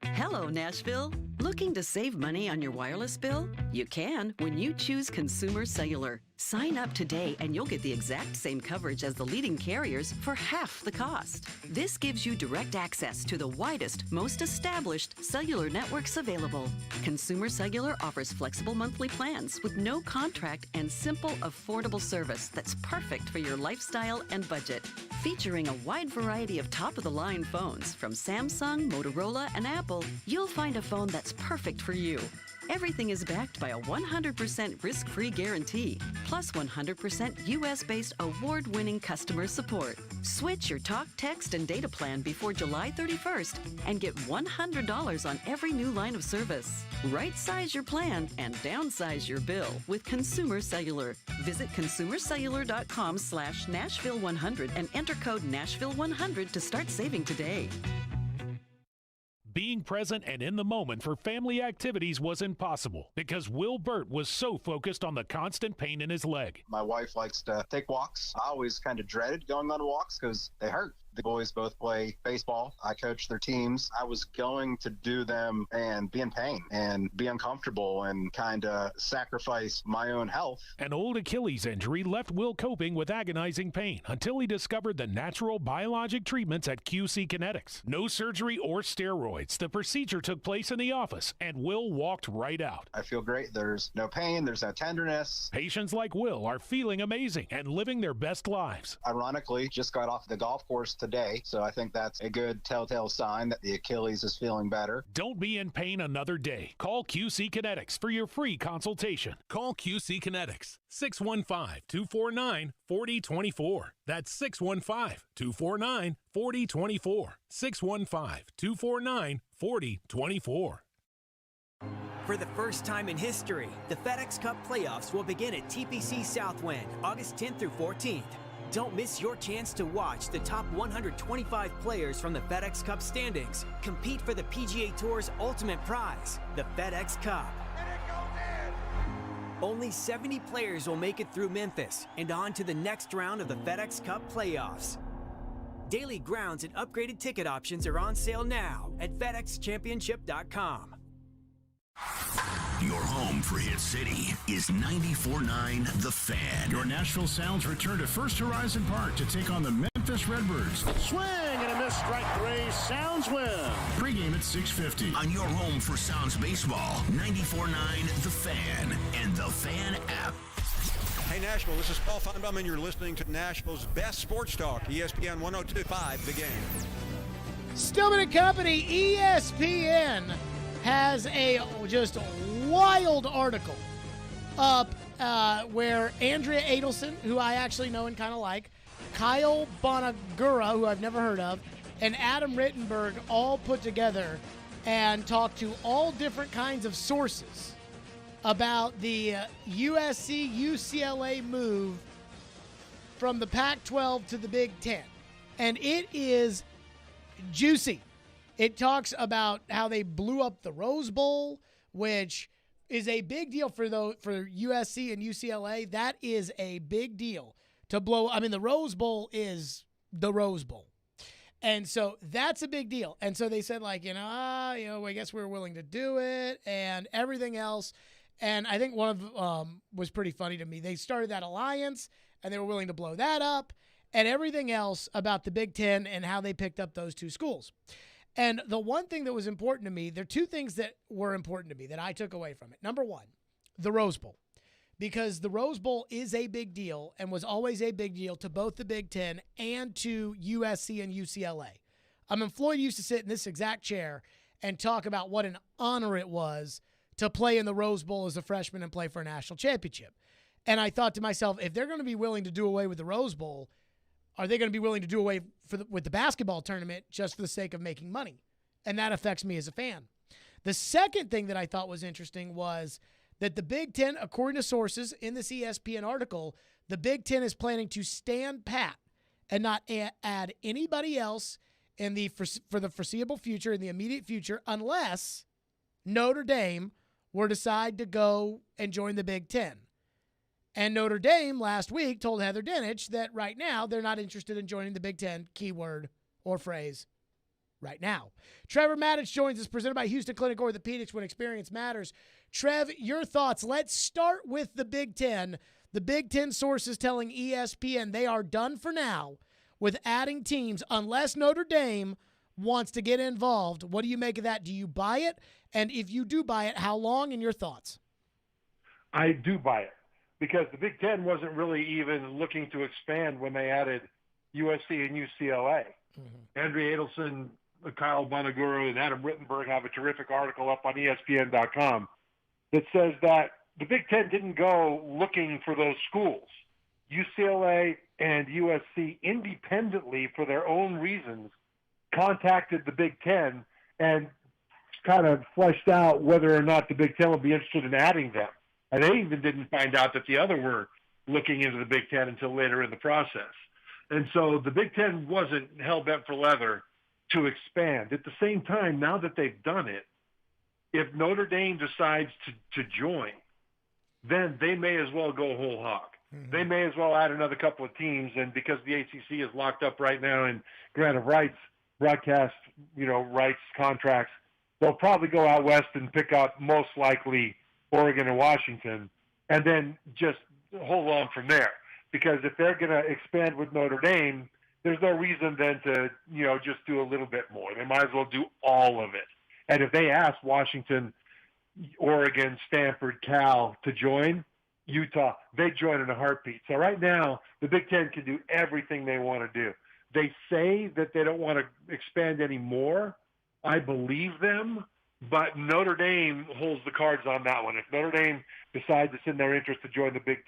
Hello, Nashville. Looking to save money on your wireless bill? You can when you choose Consumer Cellular. Sign up today and you'll get the exact same coverage as the leading carriers for half the cost. This gives you direct access to the widest, most established cellular networks available. Consumer Cellular offers flexible monthly plans with no contract and simple, affordable service that's perfect for your lifestyle and budget. Featuring a wide variety of top-of-the-line phones from Samsung, Motorola, and Apple, you'll find a phone that's perfect for you. Everything is backed by a 100% risk-free guarantee, plus 100% U.S.-based award-winning customer support. Switch your talk, text, and data plan before July 31st and get $100 on every new line of service. Right-size your plan and downsize your bill with Consumer Cellular. Visit consumercellular.com/Nashville100 and enter code Nashville100 to start saving today. Being present and in the moment for family activities was impossible because Will Burt was so focused on the constant pain in his leg. My wife likes to take walks. I always kind of dreaded going on walks because they hurt. The boys both play baseball. I coach their teams. I was going to do them and be in pain and be uncomfortable and kind of sacrifice my own health. An old Achilles injury left Will coping with agonizing pain until he discovered the natural biologic treatments at QC Kinetics. No surgery or steroids. The procedure took place in the office and Will walked right out. I feel great. There's no pain. There's no tenderness. Patients like Will are feeling amazing and living their best lives. Ironically, just got off the golf course today, so I think that's a good telltale sign that the Achilles is feeling better. Don't be in pain another day. Call QC Kinetics for your free consultation. Call QC Kinetics, 615-249-4024. That's 615-249-4024. 615-249-4024. For the first time in history, the FedEx Cup playoffs will begin at TPC Southwind, August 10th through 14th. Don't miss your chance to watch the top 125 players from the FedEx Cup standings compete for the PGA Tour's ultimate prize, the FedEx Cup. Only 70 players will make it through Memphis and on to the next round of the FedEx Cup playoffs. Daily grounds and upgraded ticket options are on sale now at FedExChampionship.com. Your home for Hit City is 94.9 The Fan. Your Nashville Sounds return to First Horizon Park to take on the Memphis Redbirds. Swing and a this, strike three. Sounds win. Pregame at 6:50 on your home for Sounds Baseball. 94.9 The Fan and The Fan app. Hey, Nashville, this is Paul Feinbaum, and you're listening to Nashville's best sports talk, ESPN 102.5 The Game. Stillman and Company, ESPN, has a just wild article up where Andrea Adelson, who I actually know and kind of like, Kyle Bonagura, who I've never heard of, and Adam Rittenberg all put together and talked to all different kinds of sources about the USC-UCLA move from the Pac-12 to the Big Ten. And it is juicy. It talks about how they blew up the Rose Bowl, which is a big deal for USC and UCLA. That is a big deal to blow. I mean, the Rose Bowl is the Rose Bowl. And so that's a big deal. And so they said, like, I guess we're willing to do it and everything else. And I think one of them was pretty funny to me. They started that alliance, and they were willing to blow that up, and everything else about the Big Ten and how they picked up those two schools. And the one thing that was important to me, there are two things that were important to me that I took away from it. Number one, the Rose Bowl. Because the Rose Bowl is a big deal and was always a big deal to both the Big Ten and to USC and UCLA. I mean, Floyd used to sit in this exact chair and talk about what an honor it was to play in the Rose Bowl as a freshman and play for a national championship. And I thought to myself, if they're going to be willing to do away with the Rose Bowl, are they going to be willing to do away with the basketball tournament just for the sake of making money? And that affects me as a fan. The second thing that I thought was interesting was that the Big Ten, according to sources in this ESPN article, the Big Ten is planning to stand pat and not add anybody else for the foreseeable future, in the immediate future, unless Notre Dame were to decide to go and join the Big Ten. And Notre Dame last week told Heather Dinich that right now they're not interested in joining the Big Ten, keyword or phrase, right now. Trevor Maddich joins us, presented by Houston Clinic Orthopedics, when experience matters. Trev, your thoughts. Let's start with the Big Ten. The Big Ten sources telling ESPN they are done for now with adding teams unless Notre Dame wants to get involved. What do you make of that? Do you buy it? And if you do buy it, how long, and your thoughts? I do buy it, because the Big Ten wasn't really even looking to expand when they added USC and UCLA. Mm-hmm. Andrea Adelson, Kyle Bonagura, and Adam Rittenberg have a terrific article up on ESPN.com that says that the Big Ten didn't go looking for those schools. UCLA and USC independently, for their own reasons, contacted the Big Ten and kind of fleshed out whether or not the Big Ten would be interested in adding them. And they even didn't find out that the other were looking into the Big Ten until later in the process. And so the Big Ten wasn't hell-bent for leather to expand. At the same time, now that they've done it, if Notre Dame decides to join, then they may as well go whole hog. Mm-hmm. They may as well add another couple of teams, and because the ACC is locked up right now in grant of rights, broadcast, rights contracts, they'll probably go out west and pick up most likely Oregon and Washington, and then just hold on from there. Because if they're going to expand with Notre Dame, there's no reason then to, just do a little bit more. They might as well do all of it. And if they ask Washington, Oregon, Stanford, Cal to join, Utah, they join in a heartbeat. So right now, the Big Ten can do everything they want to do. They say that they don't want to expand any more. I believe them, but Notre Dame holds the cards on that one. If Notre Dame decides it's in their interest to join the Big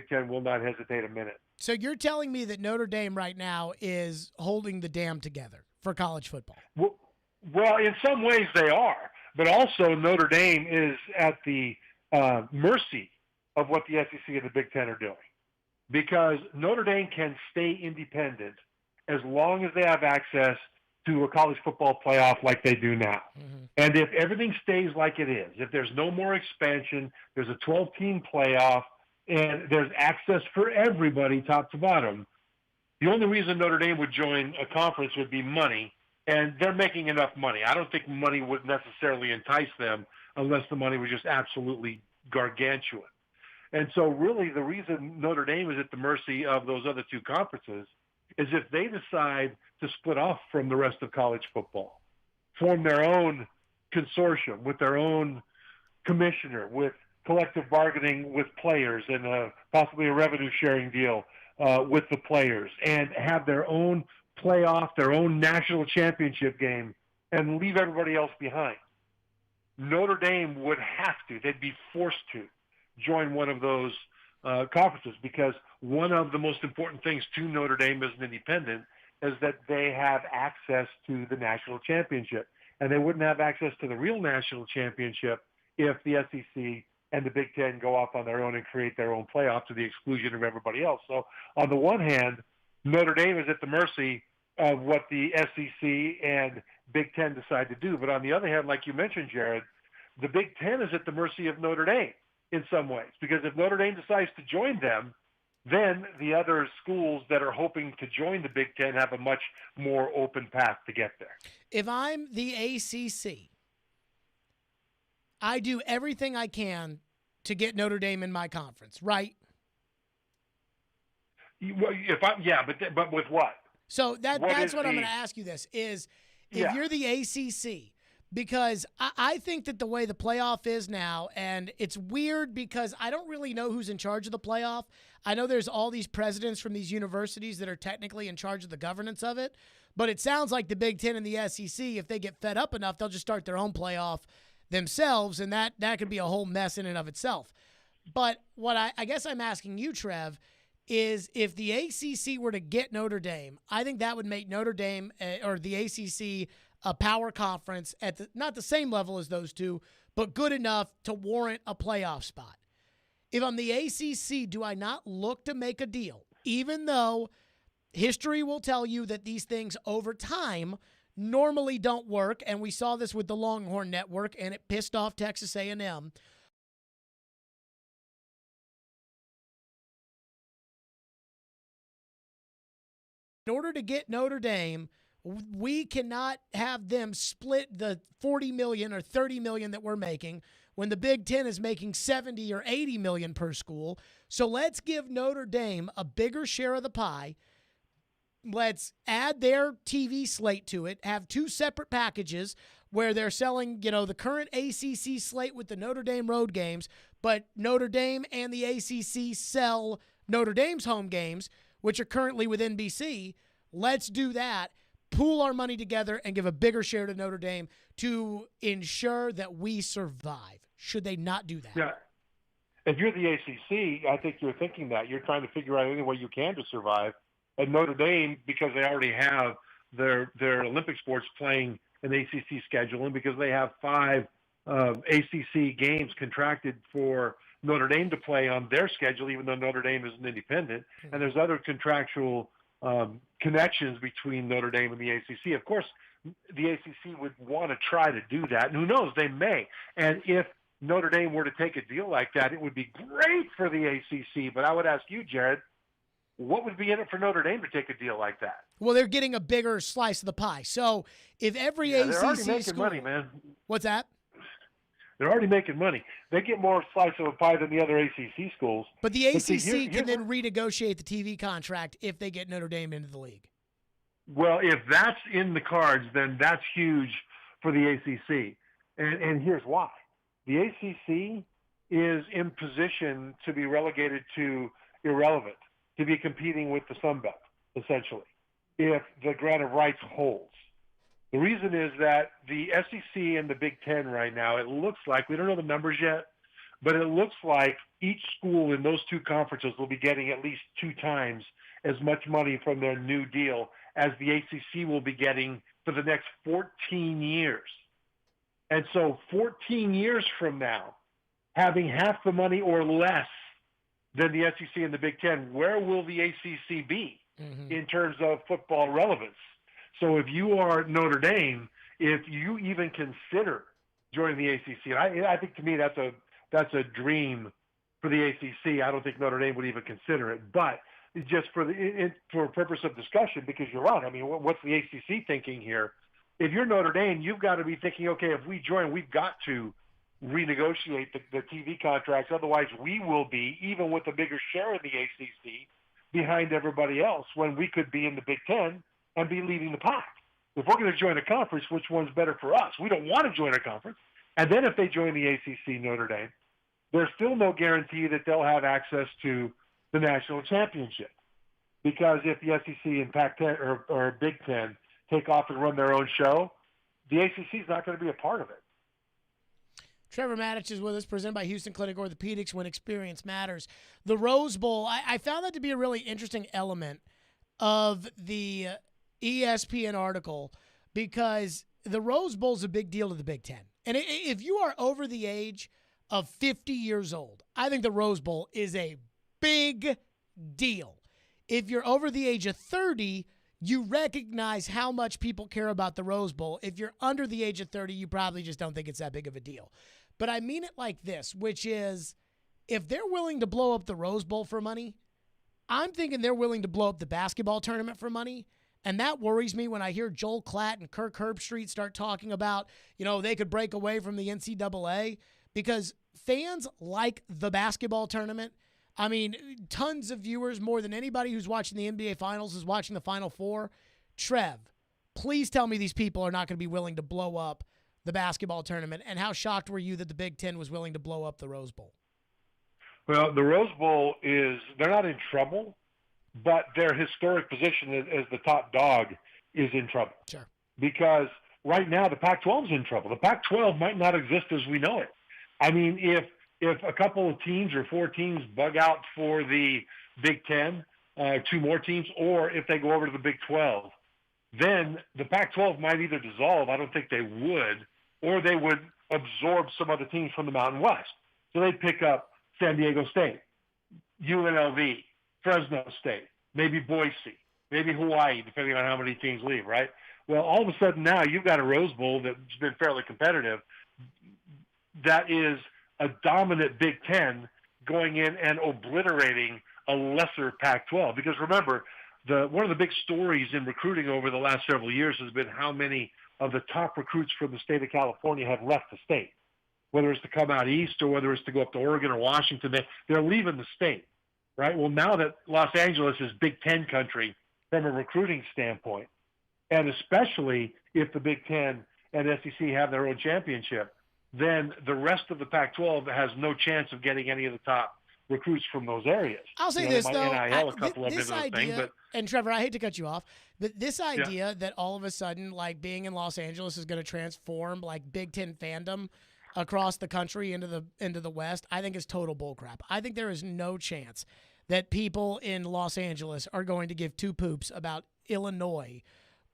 Ten will not hesitate a minute. So you're telling me that Notre Dame right now is holding the dam together for college football? Well, in some ways they are, but also Notre Dame is at the mercy of what the SEC and the Big Ten are doing, because Notre Dame can stay independent as long as they have access to a college football playoff like they do now. Mm-hmm. And if everything stays like it is, if there's no more expansion, there's a 12-team playoff, and there's access for everybody top to bottom, the only reason Notre Dame would join a conference would be money, and they're making enough money. I don't think money would necessarily entice them unless the money was just absolutely gargantuan. And so really the reason Notre Dame is at the mercy of those other two conferences is if they decide to split off from the rest of college football, form their own consortium with their own commissioner, with collective bargaining with players and possibly a revenue-sharing deal with the players, and have their own playoff, their own national championship game, and leave everybody else behind. Notre Dame would have to, they'd be forced to join one of those conferences, because one of the most important things to Notre Dame as an independent is that they have access to the national championship. And they wouldn't have access to the real national championship if the SEC and the Big Ten go off on their own and create their own playoff to the exclusion of everybody else. So on the one hand, Notre Dame is at the mercy of what the SEC and Big Ten decide to do. But on the other hand, like you mentioned, Jared, the Big Ten is at the mercy of Notre Dame in some ways, because if Notre Dame decides to join them, then the other schools that are hoping to join the Big Ten have a much more open path to get there. If I'm the ACC, I do everything I can to get Notre Dame in my conference, right? But with what? So that's what I'm going to ask you. This is if you're the ACC, because I think that the way the playoff is now, and it's weird because I don't really know who's in charge of the playoff. I know there's all these presidents from these universities that are technically in charge of the governance of it, but it sounds like the Big Ten and the SEC, if they get fed up enough, they'll just start their own playoff themselves, and that could be a whole mess in and of itself. But what I guess I'm asking you, Trev, is if the ACC were to get Notre Dame, I think that would make Notre Dame or the ACC a power conference at not the same level as those two, but good enough to warrant a playoff spot. If I'm the ACC, do I not look to make a deal, even though history will tell you that these things over time normally don't work, and we saw this with the Longhorn Network, and it pissed off Texas A&M. In order to get Notre Dame, we cannot have them split the $40 million or $30 million that we're making when the Big Ten is making $70 or $80 million per school. So let's give Notre Dame a bigger share of the pie. Let's add their TV slate to it, have two separate packages where they're selling, the current ACC slate with the Notre Dame road games, but Notre Dame and the ACC sell Notre Dame's home games, which are currently with NBC. Let's do that, pool our money together, and give a bigger share to Notre Dame to ensure that we survive. Should they not do that? Yeah. If you're the ACC, I think you're thinking that. You're trying to figure out any way you can to survive. And Notre Dame, because they already have their Olympic sports playing an ACC schedule, and because they have 5 ACC games contracted for Notre Dame to play on their schedule, even though Notre Dame is an independent, and there's other contractual connections between Notre Dame and the ACC. Of course, the ACC would want to try to do that, and who knows, they may. And if Notre Dame were to take a deal like that, it would be great for the ACC. But I would ask you, Jared, what would be in it for Notre Dame to take a deal like that? Well, they're getting a bigger slice of the pie. So if every ACC they're already making school, money, man. What's that? They're already making money. They get more slice of a pie than the other ACC schools. But the ACC can then renegotiate the TV contract if they get Notre Dame into the league. Well, if that's in the cards, then that's huge for the ACC. And here's why. The ACC is in position to be relegated to irrelevant, to be competing with the Sun Belt, essentially, if the grant of rights holds. The reason is that the SEC and the Big Ten right now, it looks like, we don't know the numbers yet, but it looks like each school in those two conferences will be getting at least 2 times as much money from their new deal as the ACC will be getting for the next 14 years. And so 14 years from now, having half the money or less than the SEC and the Big Ten, where will the ACC be in terms of football relevance? So if you are Notre Dame, if you even consider joining the ACC, I think to me that's a dream for the ACC. I don't think Notre Dame would even consider it, but just for purpose of discussion, because you're right. I mean, what's the ACC thinking here? If you're Notre Dame, you've got to be thinking, okay, if we join, we've got to renegotiate the TV contracts. Otherwise, we will be, even with a bigger share of the ACC, behind everybody else when we could be in the Big Ten and be leading the pack. If we're going to join a conference, which one's better for us? We don't want to join a conference. And then if they join the ACC, Notre Dame, there's still no guarantee that they'll have access to the national championship. Because if the SEC and Pac-10 or Big Ten take off and run their own show, the ACC is not going to be a part of it. Trevor Matich is with us, presented by Houston Clinic Orthopedics, when experience matters. The Rose Bowl, I found that to be a really interesting element of the ESPN article because the Rose Bowl is a big deal to the Big Ten. And if you are over the age of 50 years old, I think the Rose Bowl is a big deal. If you're over the age of 30, you recognize how much people care about the Rose Bowl. If you're under the age of 30, you probably just don't think it's that big of a deal. But I mean it like this, which is if they're willing to blow up the Rose Bowl for money, I'm thinking they're willing to blow up the basketball tournament for money. And that worries me when I hear Joel Klatt and Kirk Herbstreit start talking about, they could break away from the NCAA because fans like the basketball tournament. I mean, tons of viewers, more than anybody who's watching the NBA Finals is watching the Final Four. Trev, please tell me these people are not going to be willing to blow up the basketball tournament. And how shocked were you that the Big Ten was willing to blow up the Rose Bowl? Well, the Rose Bowl they're not in trouble, but their historic position as the top dog is in trouble. Sure. Because right now the Pac-12 is in trouble. The Pac-12 might not exist as we know it. I mean, if a couple of teams or 4 teams bug out for the Big Ten, 2 more teams, or if they go over to the Big 12, then the Pac-12 might either dissolve, I don't think they would, or they would absorb some other teams from the Mountain West. So they'd pick up San Diego State, UNLV, Fresno State, maybe Boise, maybe Hawaii, depending on how many teams leave, right? Well, all of a sudden now you've got a Rose Bowl that's been fairly competitive that is a dominant Big Ten going in and obliterating a lesser Pac-12. Because remember, one of the big stories in recruiting over the last several years has been how many of the top recruits from the state of California have left the state, whether it's to come out east or whether it's to go up to Oregon or Washington. They're leaving the state, right? Well, now that Los Angeles is Big Ten country from a recruiting standpoint, and especially if the Big Ten and SEC have their own championship, then the rest of the Pac-12 has no chance of getting any of the top recruits from those areas. I'll say this, though. NIL, a couple of this idea, thing, and Trevor, I hate to cut you off, but this idea that all of a sudden, like, being in Los Angeles is going to transform, like, Big Ten fandom across the country into the West, I think is total bullcrap. I think there is no chance that people in Los Angeles are going to give 2 poops about Illinois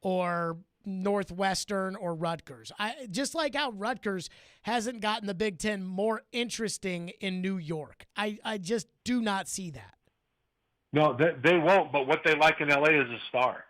or Northwestern or Rutgers. Just like how Rutgers hasn't gotten the Big Ten more interesting in New York. I just do not see that. No, they won't, but what they like in LA is a star.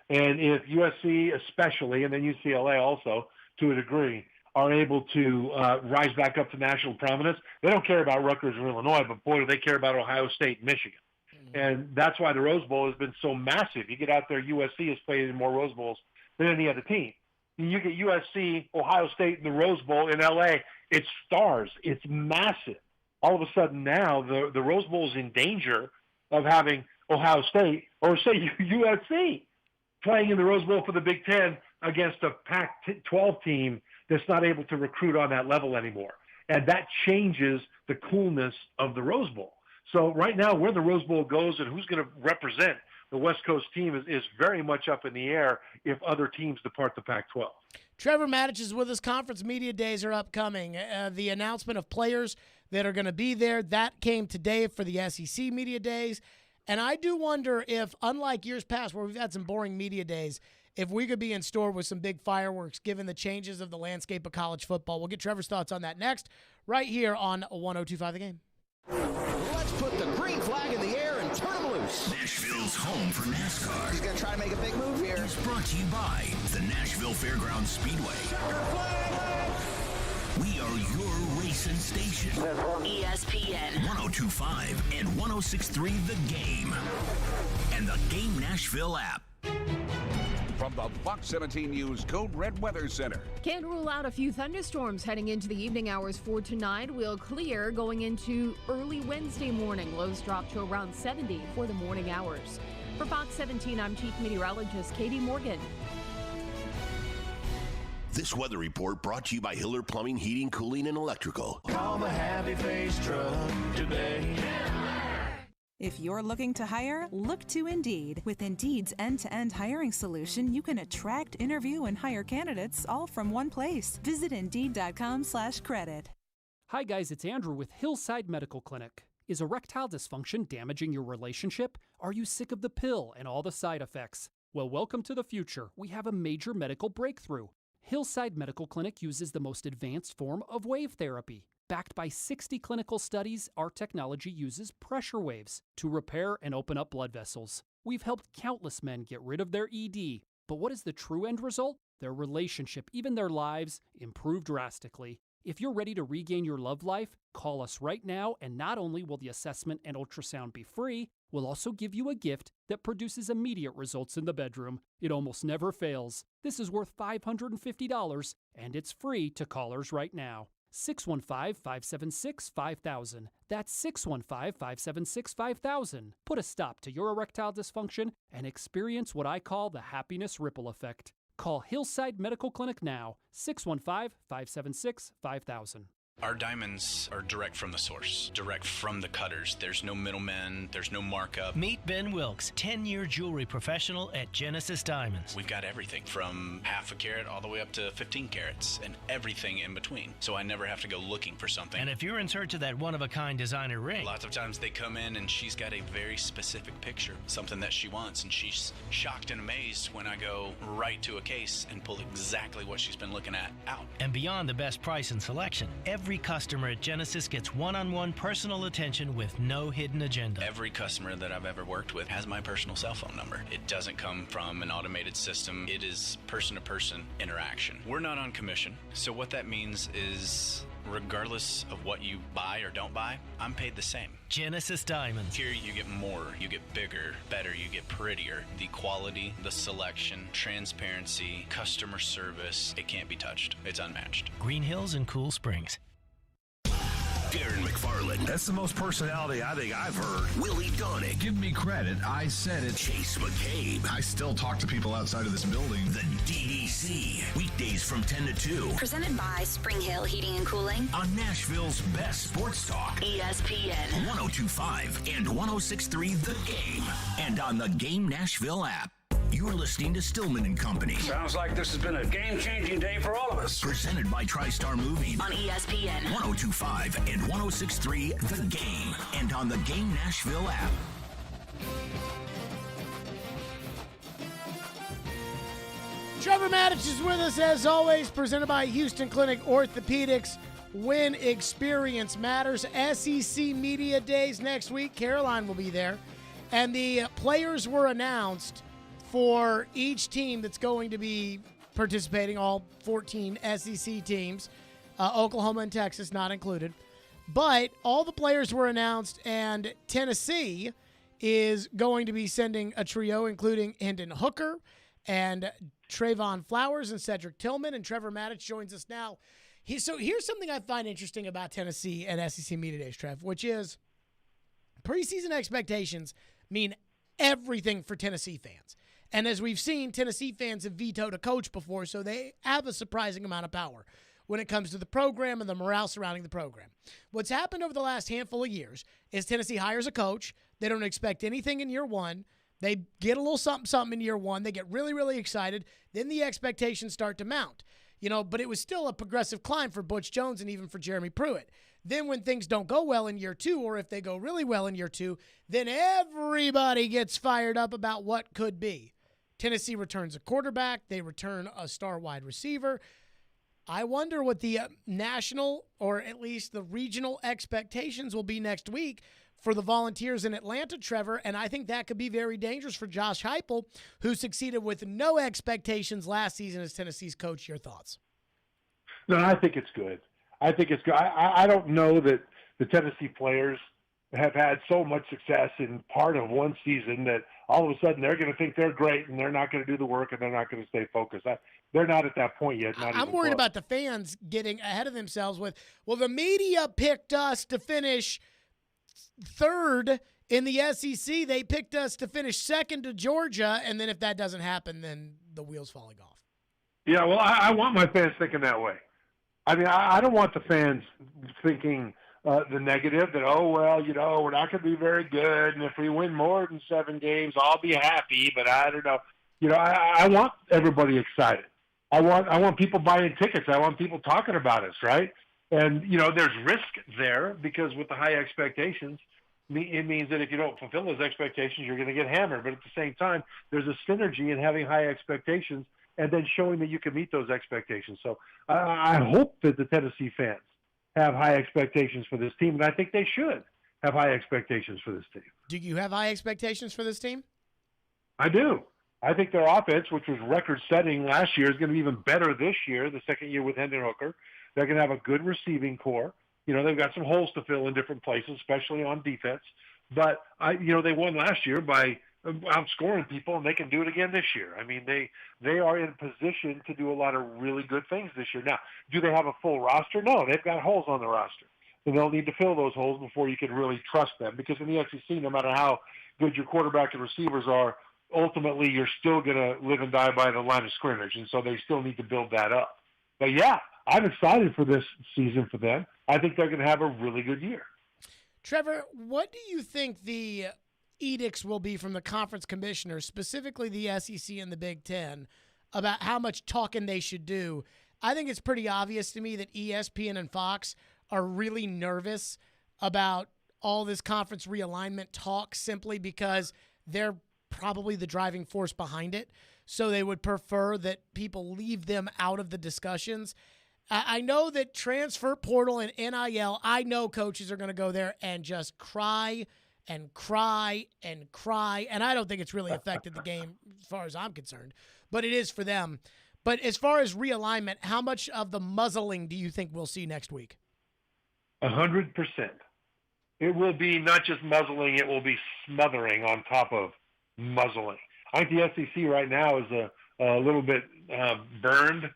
And if USC especially, and then UCLA also to a degree, are able to rise back up to national prominence, they don't care about Rutgers or Illinois, but boy, do they care about Ohio State and Michigan. Mm-hmm. And that's why the Rose Bowl has been so massive. You get out there, USC has played in more Rose Bowls than any other team. You get USC, Ohio State, and the Rose Bowl in LA, it's stars. It's massive. All of a sudden now, the Rose Bowl is in danger of having Ohio State or, say, USC playing in the Rose Bowl for the Big Ten against a Pac-12 team that's not able to recruit on that level anymore. And that changes the coolness of the Rose Bowl. So right now, where the Rose Bowl goes and who's going to represent the West Coast team is very much up in the air if other teams depart the Pac-12. Trevor Matich is with us. Conference media days are upcoming. The announcement of players that are going to be there, that came today for the SEC media days. And I do wonder if, unlike years past where we've had some boring media days, if we could be in store with some big fireworks given the changes of the landscape of college football. We'll get Trevor's thoughts on that next, right here on 102.5 The Game. Let's put the green flag in the air and turn them loose. Nashville's home for NASCAR. He's going to try to make a big move here. It's brought to you by the Nashville Fairgrounds Speedway. We are your racing station. ESPN 102.5 and 106.3 The Game. And the Game Nashville app. From from the Fox 17 News Code Red Weather Center. Can't rule out a few thunderstorms heading into the evening hours for tonight. We'll clear going into early Wednesday morning. Lows drop to around 70 for the morning hours. For Fox 17, I'm Chief Meteorologist Katie Morgan. This weather report brought to you by Hiller Plumbing, Heating, Cooling, and Electrical. Call the Happy Face Truck today. If you're looking to hire, look to Indeed. With Indeed's end-to-end hiring solution, you can attract, interview, and hire candidates all from one place. Visit Indeed.com/credit. Hi guys, it's Andrew with Hillside Medical Clinic. Is erectile dysfunction damaging your relationship? Are you sick of the pill and all the side effects? Well, welcome to the future. We have a major medical breakthrough. Hillside Medical Clinic uses the most advanced form of wave therapy. Backed by 60 clinical studies, our technology uses pressure waves to repair and open up blood vessels. We've helped countless men get rid of their ED. But what is the true end result? Their relationship, even their lives, improve drastically. If you're ready to regain your love life, call us right now, and not only will the assessment and ultrasound be free, we'll also give you a gift that produces immediate results in the bedroom. It almost never fails. This is worth $550, and it's free to callers right now. 615-576-5000. That's 615-576-5000. Put a stop to your erectile dysfunction and experience what I call the happiness ripple effect. Call Hillside Medical Clinic now, 615-576-5000. Our diamonds are direct from the source, direct from the cutters. There's no middlemen, there's no markup. Meet Ben Wilkes, 10-year jewelry professional at Genesis Diamonds. We've got everything from half a carat all the way up to 15 carats and everything in between. So I never have to go looking for something. And if you're in search of that one-of-a-kind designer ring, lots of times they come in and she's got a very specific picture, something that she wants, and she's shocked and amazed when I go right to a case and pull exactly what she's been looking at out. And beyond the best price and selection, every customer at Genesis gets one-on-one personal attention with no hidden agenda. Every customer that I've ever worked with has my personal cell phone number. It doesn't come from an automated system. It is person-to-person interaction. We're not on commission, so what that means is regardless of what you buy or don't buy, I'm paid the same. Genesis Diamonds. Here you get more, you get bigger, better, you get prettier. The quality, the selection, transparency, customer service, it can't be touched. It's unmatched. Green Hills and Cool Springs. Darren McFarland. That's the most personality I think I've heard. Willie Donick. Give me credit. I said it. Chase McCabe. I still talk to people outside of this building. The DDC. Weekdays from 10 to 2. Presented by Spring Hill Heating and Cooling. On Nashville's best sports talk. ESPN. 102.5 and 106.3 The Game. And on the Game Nashville app. You're listening to Stillman and Company. Sounds like this has been a game-changing day for all of us. Presented by TriStar Moving. On ESPN. 102.5 and 106.3 The Game. And on the Game Nashville app. Trevor Maddich is with us as always, presented by Houston Clinic Orthopedics. When experience matters. SEC Media Days next week. Caroline will be there. And the players were announced for each team that's going to be participating, all 14 SEC teams, Oklahoma and Texas not included. But all the players were announced, and Tennessee is going to be sending a trio, including Hendon Hooker and Trayvon Flowers and Cedric Tillman, and Trevor Maddich joins us now. So here's something I find interesting about Tennessee and SEC Media Days, Trev, which is preseason expectations mean everything for Tennessee fans. And as we've seen, Tennessee fans have vetoed a coach before, so they have a surprising amount of power when it comes to the program and the morale surrounding the program. What's happened over the last handful of years is Tennessee hires a coach. They don't expect anything in year one. They get a little something in year one. They get really, really excited. Then the expectations start to mount. But it was still a progressive climb for Butch Jones and even for Jeremy Pruitt. Then when things don't go well in year two, or if they go really well in year two, then everybody gets fired up about what could be. Tennessee returns a quarterback. They return a star wide receiver. I wonder what the national, or at least the regional expectations will be next week for the Volunteers in Atlanta, Trevor, and I think that could be very dangerous for Josh Heupel, who succeeded with no expectations last season as Tennessee's coach. Your thoughts? No, I think it's good. I think it's good. I don't know that the Tennessee players have had so much success in part of one season that all of a sudden they're going to think they're great and they're not going to do the work and they're not going to stay focused. They're not at that point yet. I'm worried about the fans getting ahead of themselves with, well, the media picked us to finish third in the SEC. They picked us to finish second to Georgia, and then if that doesn't happen, then the wheel's falling off. Yeah, well, I want my fans thinking that way. I mean, I don't want the fans thinking the negative that, oh, well, we're not going to be very good, and if we win more than 7 games, I'll be happy, but I don't know. I want everybody excited. I want people buying tickets. I want people talking about us, right? And, there's risk there because with the high expectations, it means that if you don't fulfill those expectations, you're going to get hammered. But at the same time, there's a synergy in having high expectations and then showing that you can meet those expectations. So I hope that the Tennessee fans have high expectations for this team, and I think they should have high expectations for this team. Do you have high expectations for this team? I do. I think their offense, which was record-setting last year, is going to be even better this year, the second year with Hendon Hooker. They're going to have a good receiving core. They've got some holes to fill in different places, especially on defense. But, they won last year by outscoring people, and they can do it again this year. I mean, they are in position to do a lot of really good things this year. Now, do they have a full roster? No, they've got holes on the roster. And they'll need to fill those holes before you can really trust them. Because in the SEC, no matter how good your quarterback and receivers are, ultimately you're still going to live and die by the line of scrimmage. And so they still need to build that up. But, yeah, I'm excited for this season for them. I think they're going to have a really good year. Trevor, what do you think the edicts will be from the conference commissioners, specifically the SEC and the Big Ten, about how much talking they should do? I think it's pretty obvious to me that ESPN and Fox are really nervous about all this conference realignment talk simply because they're probably the driving force behind it. So they would prefer that people leave them out of the discussions. I know that transfer portal and NIL, I know coaches are going to go there and just cry and cry and cry. And I don't think it's really affected the game as far as I'm concerned, but it is for them. But as far as realignment, how much of the muzzling do you think we'll see next week? 100%. It will be not just muzzling, it will be smothering on top of muzzling. I think the SEC right now is a little bit burned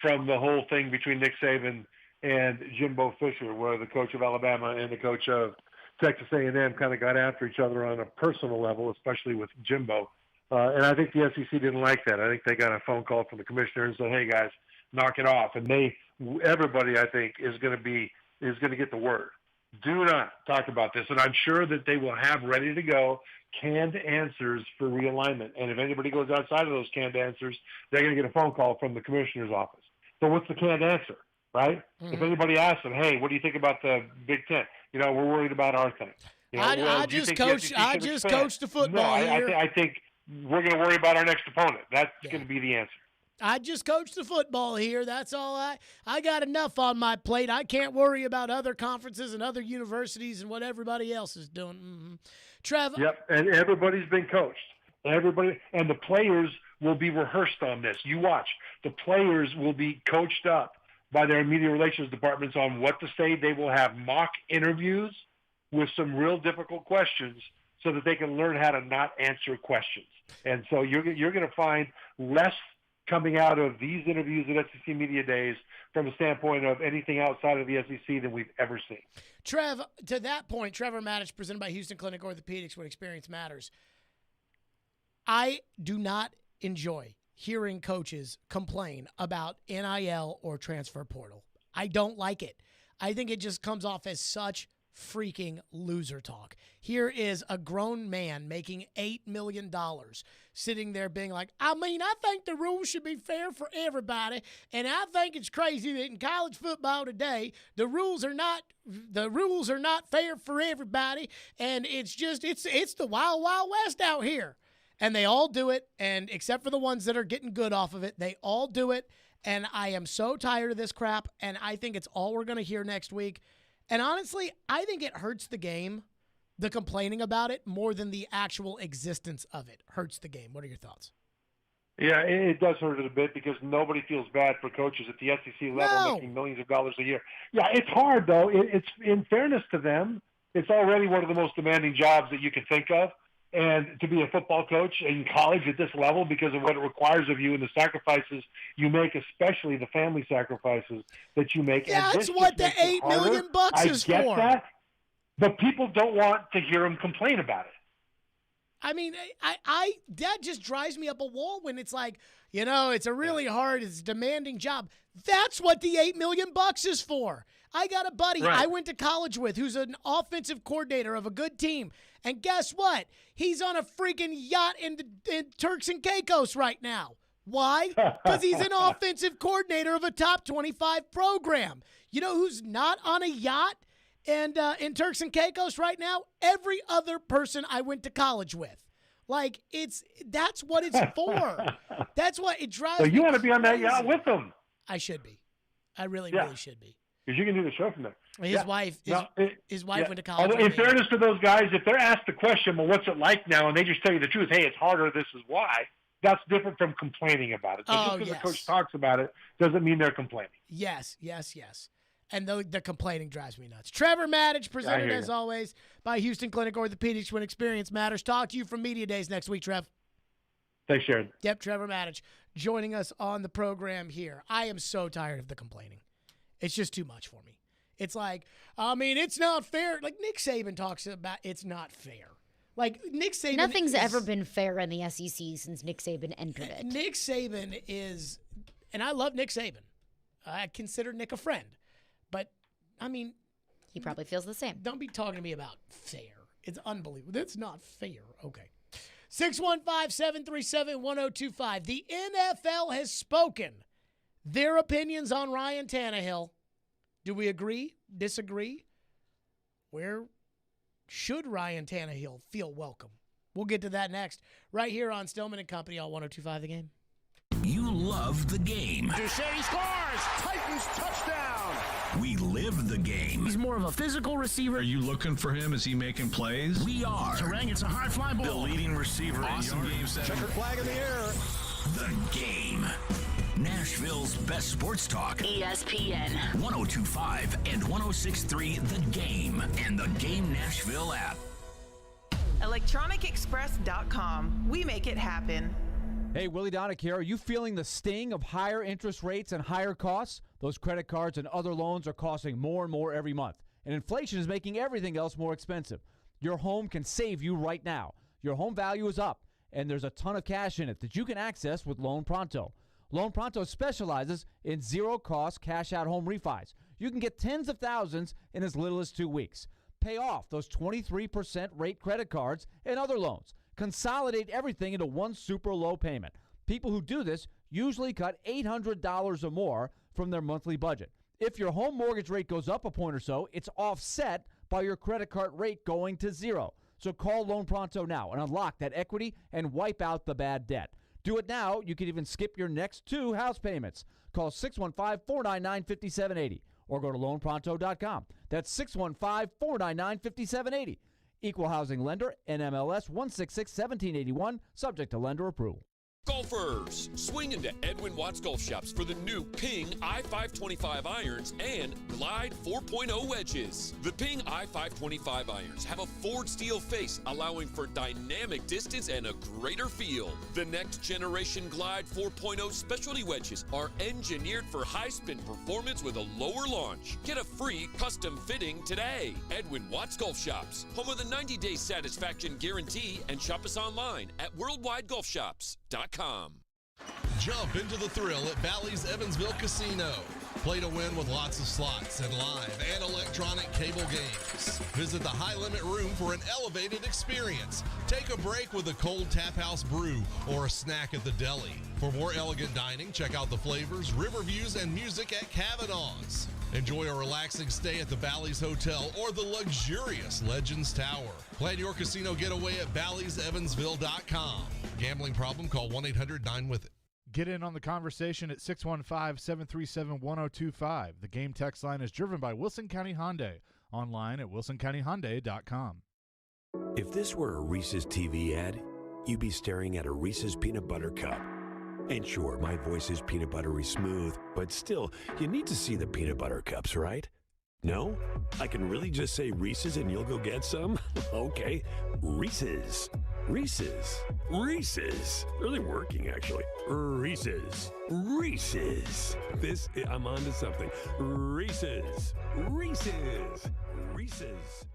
from the whole thing between Nick Saban and Jimbo Fisher, where the coach of Alabama and the coach of Texas A&M kind of got after each other on a personal level, especially with Jimbo. And I think the SEC didn't like that. I think they got a phone call from the commissioner and said, hey, guys, knock it off. And everybody, I think, is going to get the word. Do not talk about this. And I'm sure that they will have ready to go canned answers for realignment. And if anybody goes outside of those canned answers, they're going to get a phone call from the commissioner's office. So what's the canned answer, right? Mm-hmm. If anybody asks them, hey, what do you think about the Big Ten? We're worried about our thing. I just coached the football here. I think we're going to worry about our next opponent. That's going to be the answer. I just coached the football here. That's all I got enough on my plate. I can't worry about other conferences and other universities and what everybody else is doing. Mm-hmm. Trev. Yep, and everybody's been coached. Everybody, and the players will be rehearsed on this. You watch. The players will be coached up by their media relations departments on what to say. They will have mock interviews with some real difficult questions so that they can learn how to not answer questions. And so you're going to find less coming out of these interviews at SEC Media Days from a standpoint of anything outside of the SEC than we've ever seen. Trev, to that point, Trevor Maddich, presented by Houston Clinic Orthopedics, when experience matters. I do not enjoy hearing coaches complain about NIL or transfer portal. I don't like it. I think it just comes off as such freaking loser talk. Here is a grown man making $8 million sitting there being like, I think the rules should be fair for everybody, and I think it's crazy that in college football today the rules are not fair for everybody, and it's the wild, wild west out here. And they all do it, and except for the ones that are getting good off of it, they all do it. And I am so tired of this crap, and I think it's all we're going to hear next week. And honestly, I think it hurts the game, the complaining about it, more than the actual existence of it hurts the game. What are your thoughts? Yeah, it does hurt it a bit because nobody feels bad for coaches at the SEC level making millions of dollars a year. Yeah, it's hard, though. It's in fairness to them, it's already one of the most demanding jobs that you can think of. and to be a football coach in college at this level because of what it requires of you and the sacrifices you make, especially the family sacrifices that you make. That's what the $8 million is for. I get that, but people don't want to hear him complain about it. I mean, I that just drives me up a wall when it's like, it's a really hard, it's a demanding job. That's what the $8 million is for. I got a buddy I went to college with who's an offensive coordinator of a good team. And guess what? He's on a freaking yacht in Turks and Caicos right now. Why? Because he's an offensive coordinator of a top 25 program. You know who's not on a yacht and in Turks and Caicos right now? Every other person I went to college with. Like, that's what it's for. That's what it drives me. So you want to be on that crazy. yacht with them. I should be. I really should be. Because you can do the show from there. His wife went to college. Although, in fairness to those guys, if they're asked the question, well, what's it like now? And they just tell you the truth, hey, it's harder, this is why. That's different from complaining about it. So just because the coach talks about it doesn't mean they're complaining. Yes. And the complaining drives me nuts. Trevor Maddich, presented as always by Houston Clinic Orthopedics. When experience matters. Talk to you from Media Days next week, Trev. Thanks, Sharon. Yep, Trevor Maddich joining us on the program here. I am so tired of the complaining. It's just too much for me. It's like, it's not fair. Like Nick Saban talks about it's not fair. Like Nick Saban. Nothing's ever been fair in the SEC since Nick Saban entered it. Nick Saban is, and I love Nick Saban. I consider Nick a friend. But, he probably feels the same. Don't be talking to me about fair. It's unbelievable. That's not fair. Okay. 615-737-1025. The NFL has spoken their opinions on Ryan Tannehill. Do we agree? Disagree? Where should Ryan Tannehill feel welcome? We'll get to that next, right here on Stillman and Company on 102.5 The Game. You love the game. Duchesne scores! Titans touchdown! We live the game. He's more of a physical receiver. Are you looking for him? Is he making plays? We are. Terang, it's a high fly ball. The leading receiver. Awesome game set. Checkered flag in the air. The Game. Nashville's best sports talk. ESPN 102.5 and 106.3 The Game and the Game Nashville app. ElectronicExpress.com. We make it happen. Hey, Willie Donick here. Are you feeling the sting of higher interest rates and higher costs? Those credit cards and other loans are costing more and more every month, and inflation is making everything else more expensive. Your home can save you right now. Your home value is up, and there's a ton of cash in it that you can access with Loan Pronto. Loan Pronto specializes in zero-cost cash-out home refis. You can get tens of thousands in as little as 2 weeks. Pay off those 23% rate credit cards and other loans. Consolidate everything into one super low payment. People who do this usually cut $800 or more from their monthly budget. If your home mortgage rate goes up a point or so, it's offset by your credit card rate going to zero. So call Loan Pronto now and unlock that equity and wipe out the bad debt. Do it now. You can even skip your next 2 house payments. Call 615-499-5780 or go to loanpronto.com. That's 615-499-5780. Equal housing lender, NMLS 166-1781, subject to lender approval. Golfers, swing into Edwin Watts Golf Shops for the new Ping I-525 irons and Glide 4.0 wedges. The Ping I-525 irons have a forged steel face, allowing for dynamic distance and a greater feel. The next generation Glide 4.0 specialty wedges are engineered for high-spin performance with a lower launch. Get a free custom fitting today. Edwin Watts Golf Shops, home of the 90-day satisfaction guarantee, and shop us online at worldwidegolfshops.com. Jump into the thrill at Bally's Evansville Casino. Play to win with lots of slots and live and electronic cable games. Visit the High Limit Room for an elevated experience. Take a break with a cold tap house brew or a snack at the deli. For more elegant dining, check out the flavors, river views, and music at Kavanaugh's. Enjoy a relaxing stay at the Bally's Hotel or the luxurious Legends Tower. Plan your casino getaway at Bally'sEvansville.com. Gambling problem? Call 1-800-9-WITH-IT. Get in on the conversation at 615-737-1025. The Game text line is driven by Wilson County Hyundai. Online at wilsoncountyhyundai.com. If this were a Reese's TV ad, you'd be staring at a Reese's peanut butter cup. And sure, my voice is peanut buttery smooth, but still, you need to see the peanut butter cups, right? No? I can really just say Reese's and you'll go get some? Okay, Reese's. Reese's. Reese's. Really working, actually. Reese's. Reese's. I'm on to something. Reese's. Reese's. Reese's.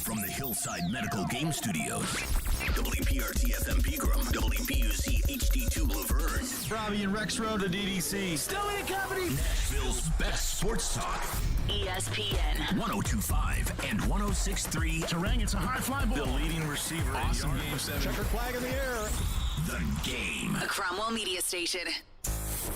From the Hillside Medical Game Studios, WPRT-FM Pegram, WPUC HD2 Laverne, Robbie and Rex Road to DDC. Stillman and Company, Nashville's best sports talk. ESPN 102.5 and 106.3. Terang, it's a high fly ball. The leading receiver. Awesome game 7. Checker flag in the air. The Game. A Cromwell media station.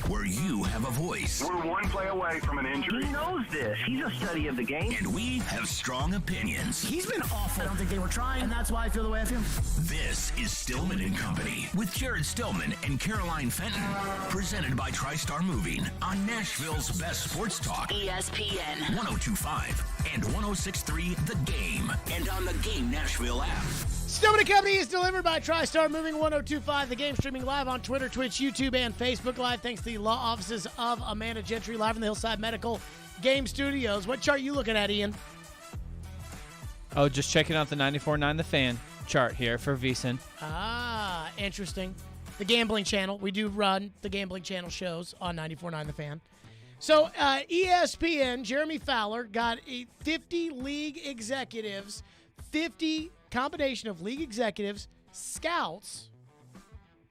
Where you have a voice. We're one play away from an injury. He knows this. He's a study of the game. And we have strong opinions. He's been awful. I don't think they were trying, and that's why I feel the way I feel. This is Stillman and Company with Jared Stillman and Caroline Fenton. Presented by TriStar Moving on Nashville's best sports talk. ESPN 102.5 and 106.3 The Game. And on the Game Nashville app. Stillman and Company is delivered by TriStar Moving 102.5. The Game streaming live on Twitter, Twitch, YouTube, and Facebook Live. Thanks to the law offices of Amanda Gentry, live from the Hillside Medical Game Studios. What chart you looking at, Ian? Oh, just checking out the 94.9 The Fan chart here for VSiN. Ah, interesting. The Gambling Channel. We do run the Gambling Channel shows on 94.9 The Fan. So, ESPN, Jeremy Fowler got 50 league executives, 50 combination of league executives, scouts,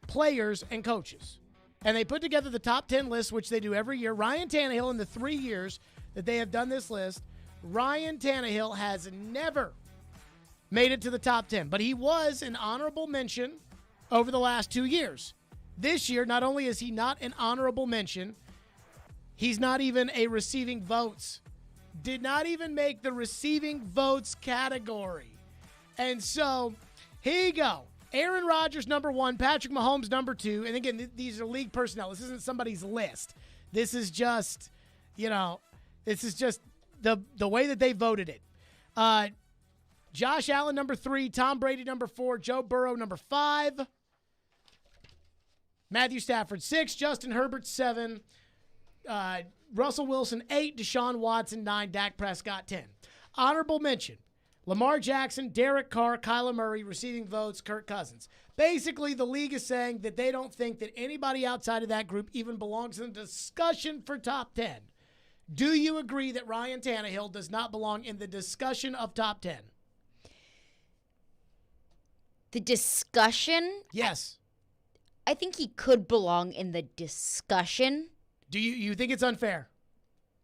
players, and coaches. And they put together the top 10 list, which they do every year. Ryan Tannehill, in the 3 years that they have done this list, Ryan Tannehill has never made it to the top 10. But he was an honorable mention over the last 2 years. This year, not only is he not an honorable mention, he's not even a receiving votes. Did not even make the receiving votes category. And so, here you go. Aaron Rodgers, number 1. Patrick Mahomes, number 2. And again, these are league personnel. This isn't somebody's list. This is just, this is just the way that they voted it. Josh Allen, number 3. Tom Brady, number 4. Joe Burrow, number 5. Matthew Stafford, 6. Justin Herbert, 7. Russell Wilson, 8. Deshaun Watson, 9. Dak Prescott, 10. Honorable mention. Lamar Jackson, Derek Carr, Kyler Murray, receiving votes, Kirk Cousins. Basically, the league is saying that they don't think that anybody outside of that group even belongs in the discussion for top 10. Do you agree that Ryan Tannehill does not belong in the discussion of top 10? The discussion? Yes. I think he could belong in the discussion. Do you think it's unfair?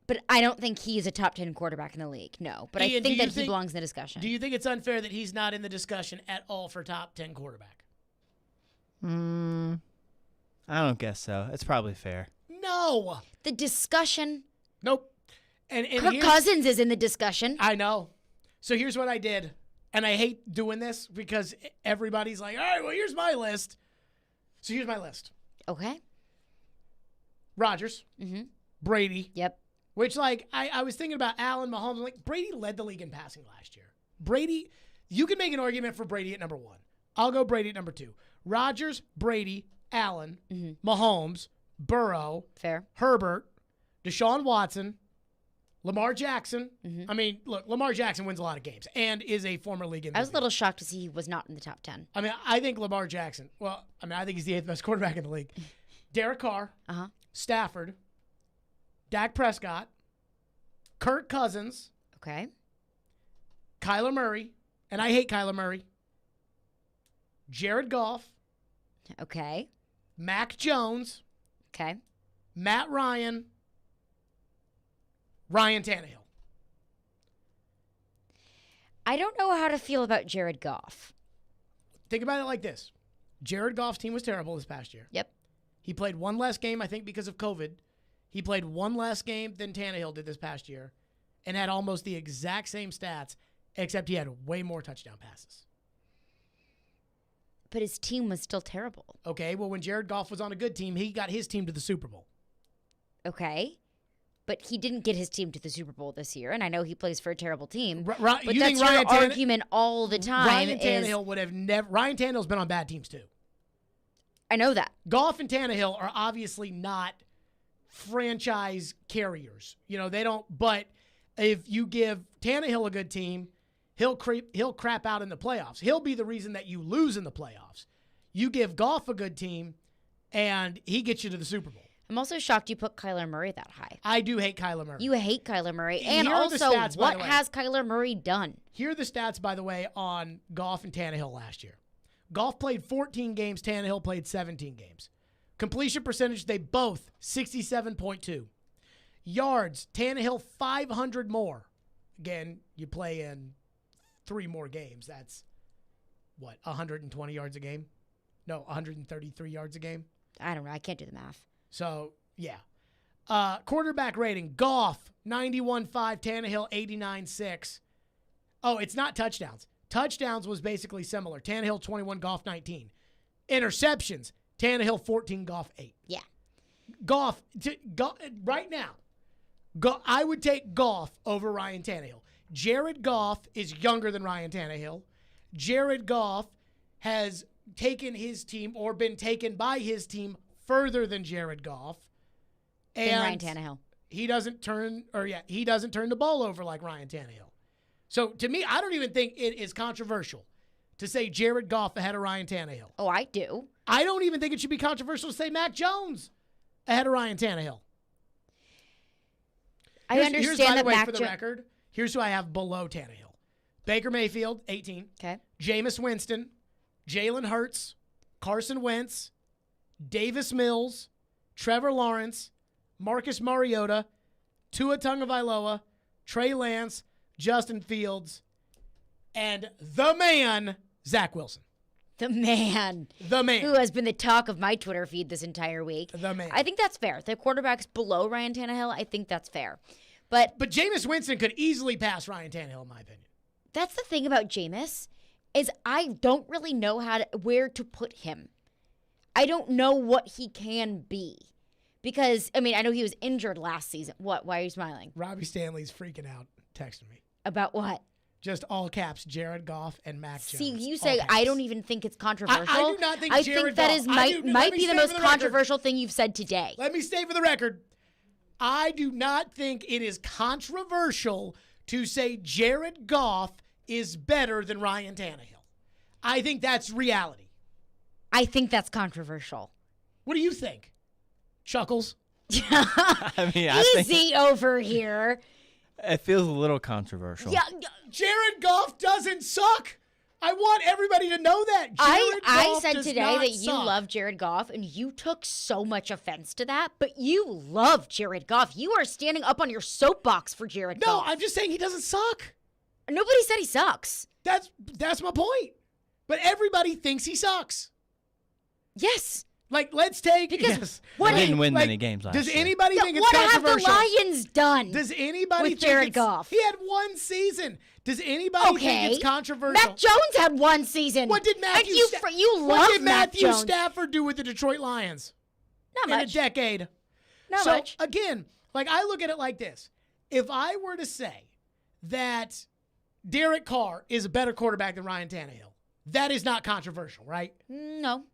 But I don't think he's a top 10 quarterback in the league, no. But Ian, I think that he belongs in the discussion. Do you think it's unfair that he's not in the discussion at all for top 10 quarterback? I don't guess so. It's probably fair. No. The discussion? Nope. And Kirk Cousins is in the discussion. I know. So here's what I did. And I hate doing this because everybody's like, all right, well, here's my list. So here's my list. Okay. Rodgers. Mm-hmm. Brady. Yep. Which, I was thinking about Allen, Mahomes. I'm like, Brady led the league in passing last year. Brady, you can make an argument for Brady at number 1. I'll go Brady at number 2. Rodgers, Brady, Allen, Mahomes, Burrow, fair, Herbert, Deshaun Watson, Lamar Jackson. I mean, look, Lamar Jackson wins a lot of games and is a former league MVP. I was a little shocked to see he was not in the top 10. I mean, I think Lamar Jackson, I think he's the 8th best quarterback in the league. Derek Carr, Stafford, Dak Prescott, Kirk Cousins. Okay. Kyler Murray, and I hate Kyler Murray. Jared Goff. Okay. Mac Jones. Okay. Matt Ryan. Ryan Tannehill. I don't know how to feel about Jared Goff. Think about it like this. Jared Goff's team was terrible this past year. Yep. He played one less game, I think, because of COVID. He played one less game than Tannehill did this past year and had almost the exact same stats, except he had way more touchdown passes. But his team was still terrible. Okay, well, when Jared Goff was on a good team, he got his team to the Super Bowl. Okay. But he didn't get his team to the Super Bowl this year, and I know he plays for a terrible team. But that's your argument all the time. Ryan Tannehill would have never... Ryan Tannehill's been on bad teams, too. I know that. Goff and Tannehill are obviously not franchise carriers. They don't... But if you give Tannehill a good team, he'll crap out in the playoffs. He'll be the reason that you lose in the playoffs. You give Goff a good team, and he gets you to the Super Bowl. I'm also shocked you put Kyler Murray that high. I do hate Kyler Murray. You hate Kyler Murray. And Here are also, the stats, by what the way. has Kyler Murray done? Here are the stats, by the way, on Goff and Tannehill last year. Goff played 14 games. Tannehill played 17 games. Completion percentage, they both 67.2. Yards, Tannehill 500 more. Again, you play in 3 more games. That's, 120 yards a game? No, 133 yards a game? I don't know. I can't do the math. So, yeah. Quarterback rating, Goff, 91.5, Tannehill, 89.6. Oh, it's not touchdowns. Touchdowns was basically similar. Tannehill, 21, Goff, 19. Interceptions, Tannehill, 14, Goff, 8. Yeah. Goff, right now, I would take Goff over Ryan Tannehill. Jared Goff is younger than Ryan Tannehill. Jared Goff has taken his team or been taken by his team further than Jared Goff. And Ryan Tannehill. He doesn't turn the ball over like Ryan Tannehill. So to me, I don't even think it is controversial to say Jared Goff ahead of Ryan Tannehill. Oh, I do. I don't even think it should be controversial to say Mac Jones ahead of Ryan Tannehill. I understand that Mac for the record, here's who I have below Tannehill. Baker Mayfield, 18. Okay. Jameis Winston, Jalen Hurts, Carson Wentz, Davis Mills, Trevor Lawrence, Marcus Mariota, Tua Tagovailoa, Trey Lance, Justin Fields, and the man, Zach Wilson. The man. The man. Who has been the talk of my Twitter feed this entire week. The man. I think that's fair. The quarterback's below Ryan Tannehill. I think that's fair. But Jameis Winston could easily pass Ryan Tannehill, in my opinion. That's the thing about Jameis, is I don't really know where to put him. I don't know what he can be. Because, I mean, I know he was injured last season. What? Why are you smiling? Robbie Stanley's freaking out, texting me. About what? Just all caps, Jared Goff and Mac Jones. See, you say I don't even think it's controversial. I do not think Jared think that Goff, is might be the most controversial thing you've said today. Let me stay for the record. I do not think it is controversial to say Jared Goff is better than Ryan Tannehill. I think that's reality. I think that's controversial. What do you think? Chuckles. I mean, Easy over here. It feels a little controversial. Yeah, Jared Goff doesn't suck. I want everybody to know that. I said today that you suck. love Jared Goff, and you took so much offense to that, but you love Jared Goff. You are standing up on your soapbox for Jared Goff. No, I'm just saying he doesn't suck. Nobody said he sucks. That's my point. But everybody thinks he sucks. Yes. Like, let's take... Because he didn't win many games last year. Does anybody think it's what controversial? What have the Lions done Does anybody with think Jared Goff? He had one season. Does anybody think it's controversial? Mac Jones had one season. What did Matthew Stafford do with the Detroit Lions? Not much. In a decade. Not much. Again, like I look at it like this. If I were to say that Derek Carr is a better quarterback than Ryan Tannehill, that is not controversial, right? No.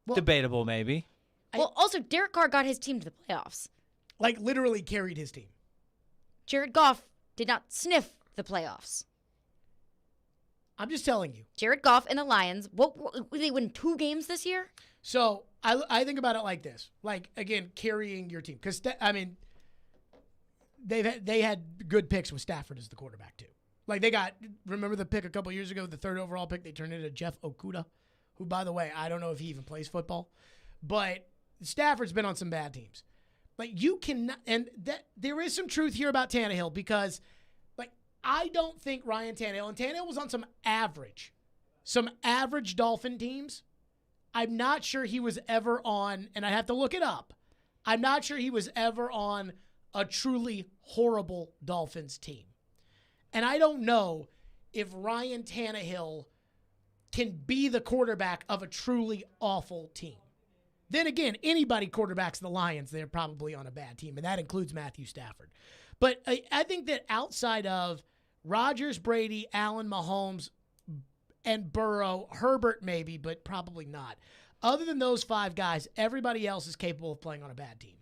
Well, debatable, maybe. Well, also, Derek Carr got his team to the playoffs. Like, literally carried his team. Jared Goff did not sniff the playoffs. I'm just telling you. Jared Goff and the Lions, they win 2 games this year? So, I think about it like this. Like, again, carrying your team. Because, I mean, they had good picks with Stafford as the quarterback, too. Like, remember the pick a couple years ago, the 3rd overall pick? They turned into Jeff Okudah, who, by the way, I don't know if he even plays football. But Stafford's been on some bad teams. Like, you cannot, and there is some truth here about Tannehill because, like, I don't think Ryan Tannehill, and Tannehill was on some average Dolphin teams. I'm not sure he was ever on, and I have to look it up, I'm not sure he was ever on a truly horrible Dolphins team. And I don't know if Ryan Tannehill can be the quarterback of a truly awful team. Then again, anybody quarterbacks the Lions, they're probably on a bad team, and that includes Matthew Stafford. But I think that outside of Rodgers, Brady, Allen, Mahomes, and Burrow, Herbert maybe, but probably not. Other than those 5 guys, everybody else is capable of playing on a bad team.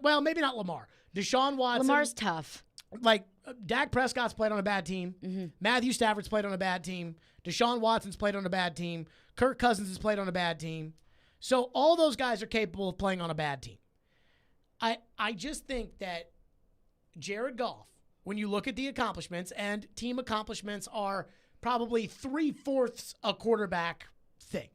Well, maybe not Lamar. Deshaun Watson. Lamar's tough. like Dak Prescott's played on a bad team. Mm-hmm. Matthew Stafford's played on a bad team. Deshaun Watson's played on a bad team. Kirk Cousins has played on a bad team. So all those guys are capable of playing on a bad team. I just think that Jared Goff, when you look at the accomplishments, and team accomplishments are probably 3/4 a quarterback thing,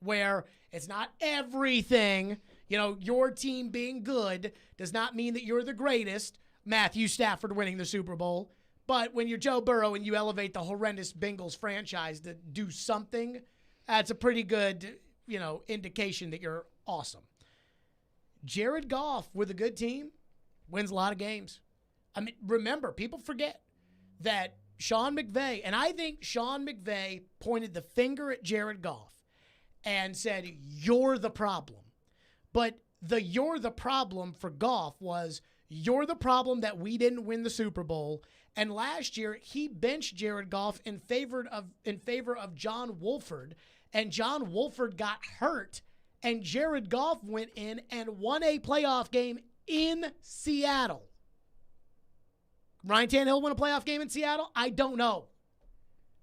where it's not everything. You know, your team being good does not mean that you're the greatest. Matthew Stafford winning the Super Bowl. But when you're Joe Burrow and you elevate the horrendous Bengals franchise to do something, that's a pretty good, indication that you're awesome. Jared Goff with a good team wins a lot of games. I mean, remember, people forget that Sean McVay, and I think Sean McVay pointed the finger at Jared Goff and said, "You're the problem." But "you're the problem" for Goff was, "You're the problem that we didn't win the Super Bowl." And last year, he benched Jared Goff in favor of John Wolford, and John Wolford got hurt, and Jared Goff went in and won a playoff game in Seattle. Ryan Tannehill won a playoff game in Seattle? I don't know.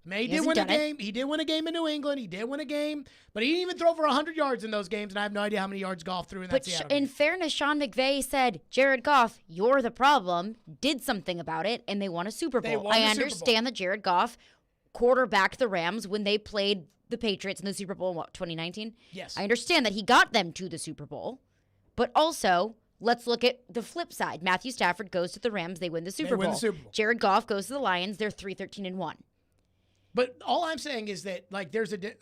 He did win a game. He did win a game in New England. He did win a game, but he didn't even throw for 100 yards in those games, and I have no idea how many yards Goff threw in that Seattle game. In fairness, Sean McVay said, Jared Goff, you're the problem, did something about it, and they won a Super Bowl. I understand that Jared Goff quarterbacked the Rams when they played the Patriots in the Super Bowl in, 2019? Yes. I understand that he got them to the Super Bowl, but also, let's look at the flip side. Matthew Stafford goes to the Rams, they win the Super Bowl. Jared Goff goes to the Lions, they're 3-13-1. But all I'm saying is that,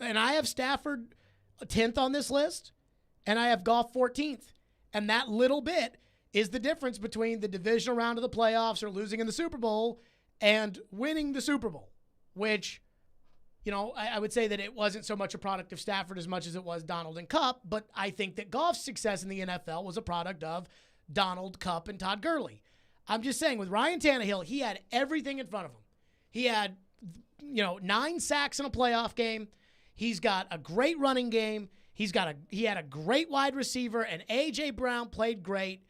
and I have Stafford 10th on this list, and I have Goff 14th. And that little bit is the difference between the divisional round of the playoffs or losing in the Super Bowl and winning the Super Bowl, which, I would say that it wasn't so much a product of Stafford as much as it was Donald and Kupp, but I think that Goff's success in the NFL was a product of Donald, Kupp, and Todd Gurley. I'm just saying, with Ryan Tannehill, he had everything in front of him. He had 9 sacks in a playoff game. He's got a great running game. He had a great wide receiver, and A.J. Brown played great.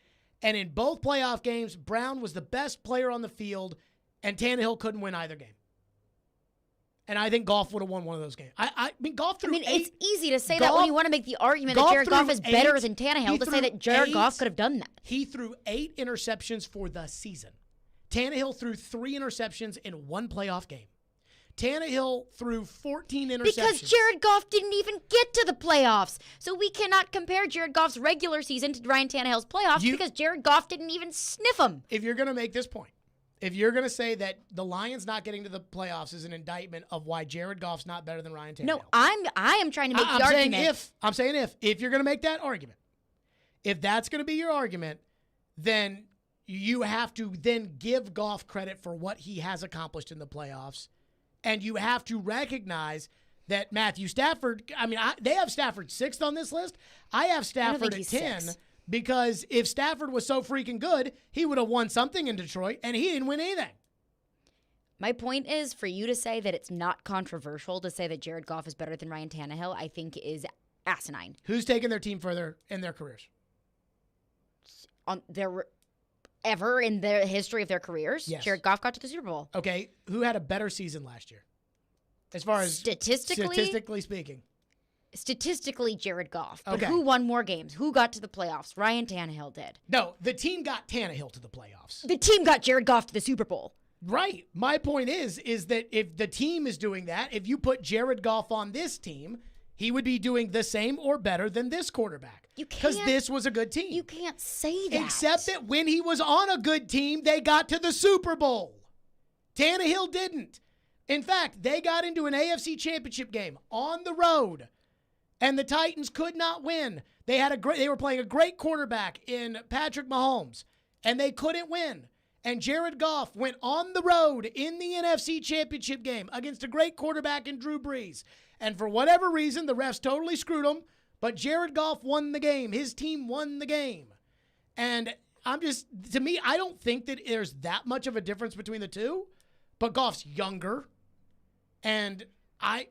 And in both playoff games, Brown was the best player on the field, and Tannehill couldn't win either game. And I think Goff would have won one of those games. I mean, Goff threw 8. It's easy to say that when you want to make the argument that Jared Goff is better than Tannehill, to say that Jared Goff could have done that. He threw 8 interceptions for the season. Tannehill threw 3 interceptions in one playoff game. Tannehill threw 14 interceptions. Because Jared Goff didn't even get to the playoffs. So we cannot compare Jared Goff's regular season to Ryan Tannehill's playoffs because Jared Goff didn't even sniff him. If you're going to make this point, if you're going to say that the Lions not getting to the playoffs is an indictment of why Jared Goff's not better than Ryan Tannehill. No, I am trying to make the argument. I'm saying if you're going to make that argument, if that's going to be your argument, then you have to then give Goff credit for what he has accomplished in the playoffs. And you have to recognize that Matthew Stafford, they have Stafford 6th on this list. I have Stafford at 10 because if Stafford was so freaking good, he would have won something in Detroit, and he didn't win anything. My point is, for you to say that it's not controversial to say that Jared Goff is better than Ryan Tannehill, I think is asinine. Who's taken their team further in their careers? Ever in the history of their careers? Yes. Jared Goff got to the Super Bowl. Okay, who had a better season last year? As far as statistically speaking. Statistically, Jared Goff. But okay. Who won more games? Who got to the playoffs? Ryan Tannehill did. No, the team got Tannehill to the playoffs. The team got Jared Goff to the Super Bowl. Right. My point is that if the team is doing that, if you put Jared Goff on this team, he would be doing the same or better than this quarterback. Because this was a good team. You can't say that. Except that when he was on a good team, they got to the Super Bowl. Tannehill didn't. In fact, they got into an AFC championship game on the road, and the Titans could not win. They were playing a great quarterback in Patrick Mahomes, and they couldn't win. And Jared Goff went on the road in the NFC championship game against a great quarterback in Drew Brees. And for whatever reason, the refs totally screwed him. But Jared Goff won the game. His team won the game. And to me, I don't think that there's that much of a difference between the two. But Goff's younger. And I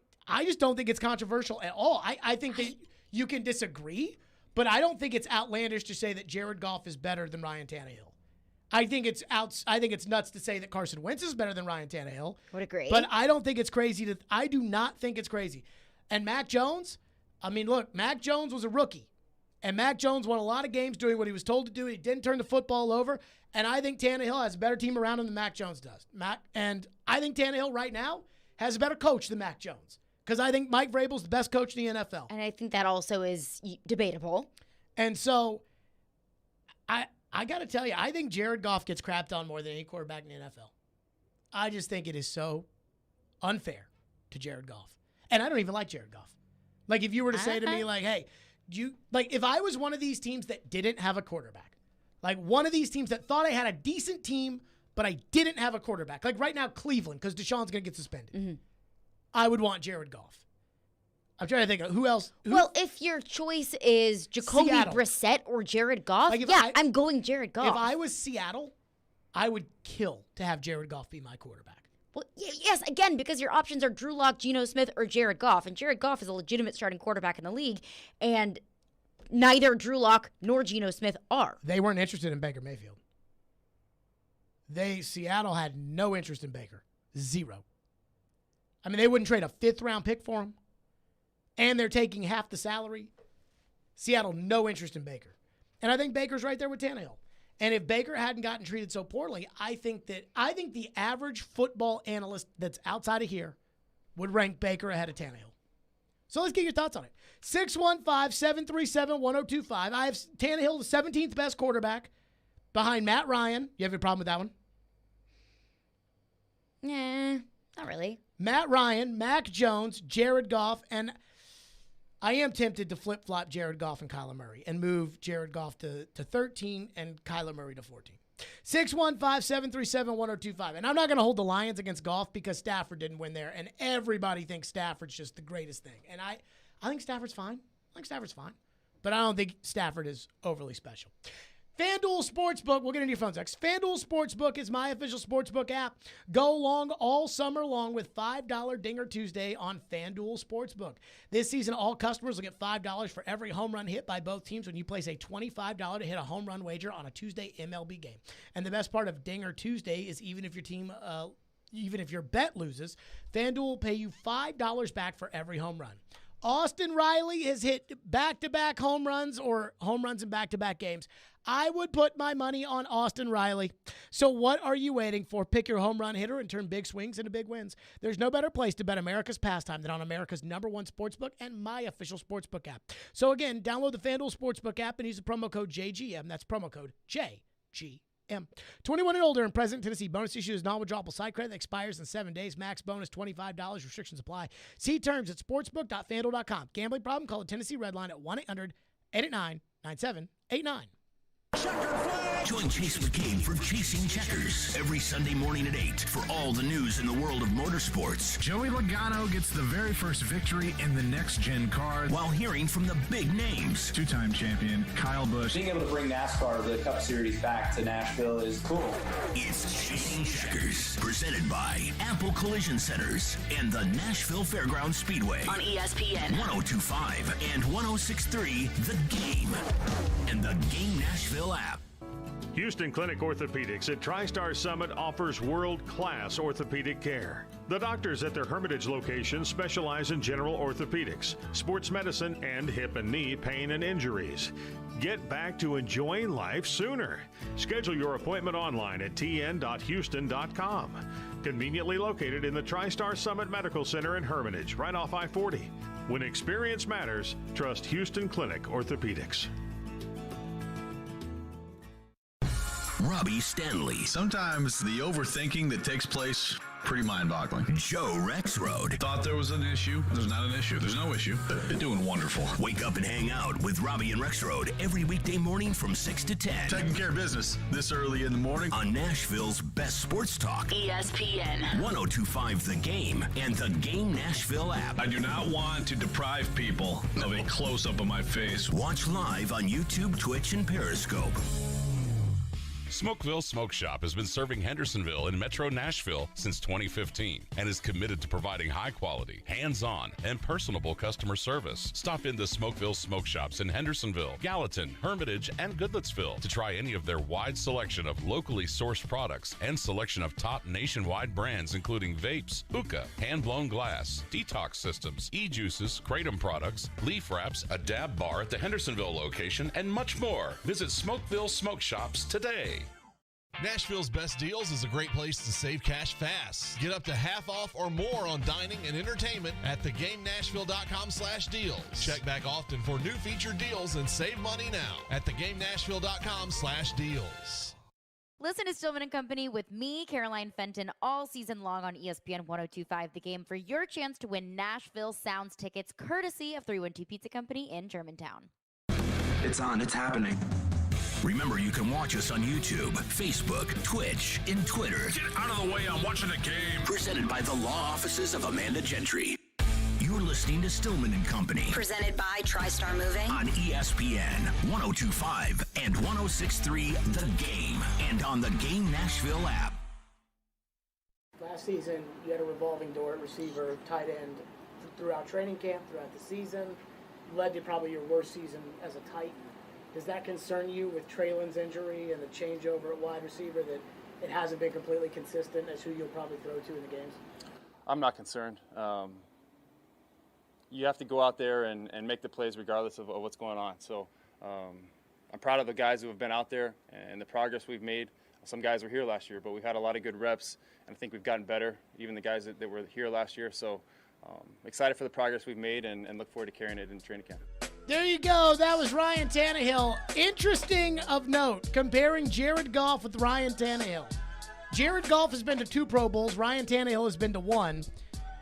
just don't think it's controversial at all. I think that you can disagree, but I don't think it's outlandish to say that Jared Goff is better than Ryan Tannehill. I think it's nuts to say that Carson Wentz is better than Ryan Tannehill. Would agree. But I don't think it's crazy I do not think it's crazy. And Mac Jones, I mean, look, Mac Jones was a rookie. And Mac Jones won a lot of games doing what he was told to do. He didn't turn the football over. And I think Tannehill has a better team around him than Mac Jones does. And I think Tannehill right now has a better coach than Mac Jones. Because I think Mike Vrabel's the best coach in the NFL. And I think that also is debatable. And so I got to tell you, I think Jared Goff gets crapped on more than any quarterback in the NFL. I just think it is so unfair to Jared Goff. And I don't even like Jared Goff. Like, if you were to say to me, like, hey, if I was one of these teams that didn't have a quarterback, like one of these teams that thought I had a decent team, but I didn't have a quarterback, like right now Cleveland, because Deshaun's going to get suspended, I would want Jared Goff. I'm trying to think of who else. Well, if your choice is Jacoby Brissett or Jared Goff, I'm going Jared Goff. If I was Seattle, I would kill to have Jared Goff be my quarterback. Well, yes, again, because your options are Drew Lock, Geno Smith, or Jared Goff. And Jared Goff is a legitimate starting quarterback in the league, and neither Drew Lock nor Geno Smith are. They weren't interested in Baker Mayfield. Seattle had no interest in Baker. Zero. I mean, they wouldn't trade a 5th-round pick for him. And they're taking half the salary. Seattle, no interest in Baker. And I think Baker's right there with Tannehill. And if Baker hadn't gotten treated so poorly, I think the average football analyst that's outside of here would rank Baker ahead of Tannehill. So let's get your thoughts on it. 615-737-1025. I have Tannehill, the 17th best quarterback, behind Matt Ryan. You have a problem with that one? Nah, not really. Matt Ryan, Mac Jones, Jared Goff, and I am tempted to flip-flop Jared Goff and Kyler Murray and move Jared Goff to 13 and Kyler Murray to 14. 615-737-1025. And I'm not going to hold the Lions against Goff because Stafford didn't win there, and everybody thinks Stafford's just the greatest thing. And I think Stafford's fine. But I don't think Stafford is overly special. FanDuel Sportsbook, we'll get into your phone next. FanDuel Sportsbook is my official sportsbook app. Go long all summer long with $5 Dinger Tuesday on FanDuel Sportsbook. This season, all customers will get $5 for every home run hit by both teams when you place a $25 to hit a home run wager on a Tuesday MLB game. And the best part of Dinger Tuesday is even if your bet loses, FanDuel will pay you $5 back for every home run. Austin Riley has hit back-to-back home runs or home runs in back-to-back games. I would put my money on Austin Riley. So what are you waiting for? Pick your home run hitter and turn big swings into big wins. There's no better place to bet America's pastime than on America's #1 sportsbook and my official sportsbook app. So again, download the FanDuel Sportsbook app and use the promo code JGM. That's promo code JGM. 21 and older and present in Tennessee. Bonus issue is non-withdrawable site credit that expires in 7 days. Max bonus $25. Restrictions apply. See terms at sportsbook.fanduel.com. Gambling problem? Call the Tennessee Red Line at 1-800-889-9789. Join Chase McCabe for Chasing Checkers every Sunday morning at 8 for all the news in the world of motorsports. Joey Logano gets the very first victory in the next-gen car while hearing from the big names. Two-time champion Kyle Busch. Being able to bring NASCAR, the Cup Series, back to Nashville is cool. It's Chasing Checkers, presented by Apple Collision Centers and the Nashville Fairgrounds Speedway. On ESPN 102.5 and 106.3 The Game. And the Game Nashville app. Houston Clinic Orthopedics at TriStar Summit offers world-class orthopedic care. The doctors at their Hermitage location specialize in general orthopedics, sports medicine, and hip and knee pain and injuries. Get back to enjoying life sooner. Schedule your appointment online at tn.houston.com. Conveniently located in the TriStar Summit Medical Center in Hermitage, right off I-40. When experience matters, trust Houston Clinic Orthopedics. Robbie Stanley. Sometimes the overthinking that takes place, pretty mind-boggling. Joe Rexroad. Thought there was an issue. There's not an issue. There's no issue. They're doing wonderful. Wake up and hang out with Robbie and Rexroad every weekday morning from 6 to 10. Taking care of business this early in the morning. On Nashville's best sports talk. ESPN 102.5 The Game and the Game Nashville app. I do not want to deprive people of a close-up of my face. Watch live on YouTube, Twitch, and Periscope. Smokeville Smoke Shop has been serving Hendersonville and Metro Nashville since 2015 and is committed to providing high quality, hands-on, and personable customer service. Stop into Smokeville Smoke Shops in Hendersonville, Gallatin, Hermitage, and Goodlettsville to try any of their wide selection of locally sourced products and selection of top nationwide brands including vapes, hookah, hand-blown glass, detox systems, e-juices, kratom products, leaf wraps, a dab bar at the Hendersonville location, and much more. Visit Smokeville Smoke Shops today. Nashville's Best Deals is a great place to save cash fast. Get up to half off or more on dining and entertainment at thegamenashville.com/deals. Check back often for new featured deals and save money now at thegamenashville.com/deals. Listen to Stillman and Company with me, Caroline Fenton, all season long on ESPN 102.5 The Game for your chance to win Nashville Sounds tickets courtesy of 312 Pizza Company in Germantown. It's on. It's happening. Remember, you can watch us on YouTube, Facebook, Twitch, and Twitter. Get out of the way, I'm watching the game. Presented by the law offices of Amanda Gentry. You're listening to Stillman and Company. Presented by TriStar Moving. On ESPN 102.5 and 106.3 The Game. And on the Game Nashville app. Last season, you had a revolving door at receiver, tight end throughout training camp, throughout the season. Led to probably your worst season as a Titan. Does that concern you with Traylon's injury and the changeover at wide receiver that it hasn't been completely consistent as who you'll probably throw to in the games? I'm not concerned. You have to go out there and make the plays regardless of what's going on. So I'm proud of the guys who have been out there and the progress we've made. Some guys were here last year, but we've had a lot of good reps, and I think we've gotten better, even the guys that were here last year. So excited for the progress we've made and look forward to carrying it in training camp. There you go. That was Ryan Tannehill. Interesting of note, comparing Jared Goff with Ryan Tannehill. Jared Goff has been to 2 Pro Bowls. Ryan Tannehill has been to 1.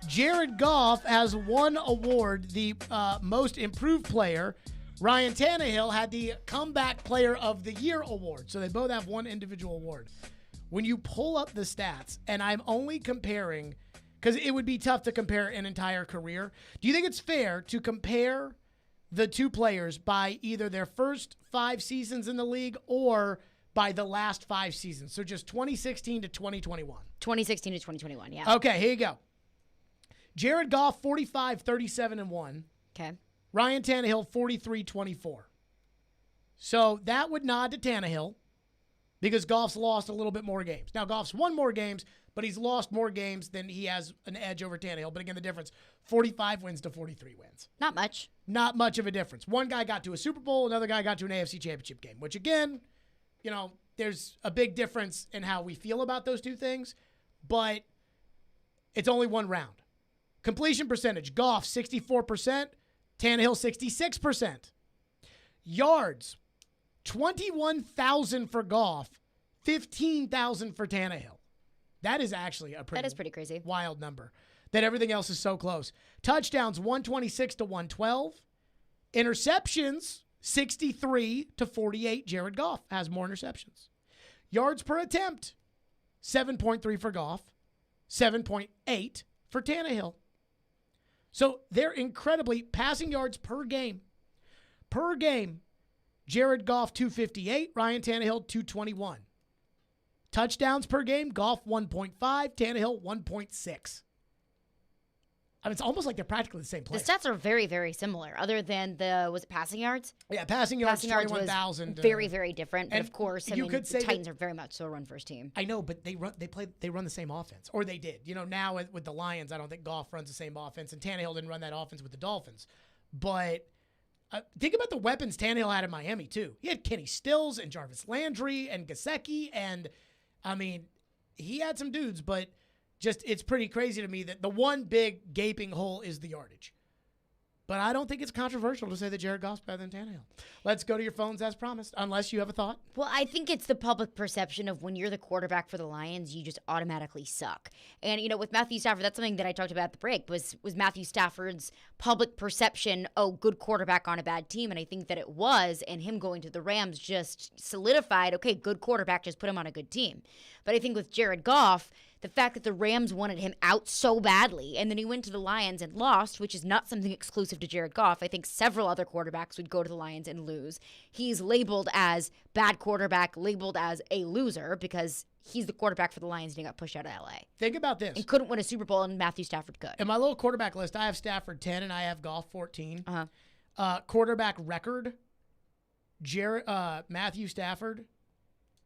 Jared Goff has 1 award, the most improved player. Ryan Tannehill had the Comeback Player of the Year award. So they both have 1 individual award. When you pull up the stats, and I'm only comparing, because it would be tough to compare an entire career. Do you think it's fair to compare the 2 players by either their first 5 seasons in the league or by the last 5 seasons? So just 2016 to 2021. 2016 to 2021, yeah. Okay, here you go. Jared Goff, 45, 37, and 1. Okay. Ryan Tannehill, 43, 24. So that would nod to Tannehill because Goff's lost a little bit more games. Now, Goff's won more games, but he's lost more games than he has an edge over Tannehill. But again, the difference, 45 wins to 43 wins. Not much. Not much of a difference. One guy got to a Super Bowl, another guy got to an AFC Championship game, which again, you know, there's a big difference in how we feel about those 2 things, but it's only 1 round. Completion percentage, Goff 64%, Tannehill 66%. Yards, 21,000 for Goff, 15,000 for Tannehill. That is actually a pretty crazy, wild number. That everything else is so close. Touchdowns 126 to 112. Interceptions 63 to 48. Jared Goff has more interceptions. Yards per attempt 7.3 for Goff, 7.8 for Tannehill. So they're incredibly passing yards per game. Per game, Jared Goff 258, Ryan Tannehill 221. Touchdowns per game, Goff 1.5, Tannehill 1.6. I mean, it's almost like they're practically the same player. The stats are very, very similar, other than was it passing yards? Yeah, passing yards 21,000. Very, very different. And of course, the Titans are very much so a run-first team. I know, but they run the same offense, or they did. You know, now with the Lions, I don't think Goff runs the same offense, and Tannehill didn't run that offense with the Dolphins. But think about the weapons Tannehill had in Miami, too. He had Kenny Stills and Jarvis Landry and Gesicki, and, I mean, he had some dudes, but just it's pretty crazy to me that the one big gaping hole is the yardage. But I don't think it's controversial to say that Jared Goff's better than Tannehill. Let's go to your phones as promised, unless you have a thought. Well, I think it's the public perception of when you're the quarterback for the Lions, you just automatically suck. And, you know, with Matthew Stafford, that's something that I talked about at the break, was Matthew Stafford's public perception, good quarterback on a bad team. And I think that it was, and him going to the Rams just solidified, okay, good quarterback, just put him on a good team. But I think with Jared Goff, The fact that the Rams wanted him out so badly, and then he went to the Lions and lost, which is not something exclusive to Jared Goff. I think several other quarterbacks would go to the Lions and lose. He's labeled as bad quarterback, labeled as a loser because he's the quarterback for the Lions and he got pushed out of LA. Think about this. And couldn't win a Super Bowl, and Matthew Stafford could. In my little quarterback list, I have Stafford 10 and I have Goff 14. Quarterback record, Matthew Stafford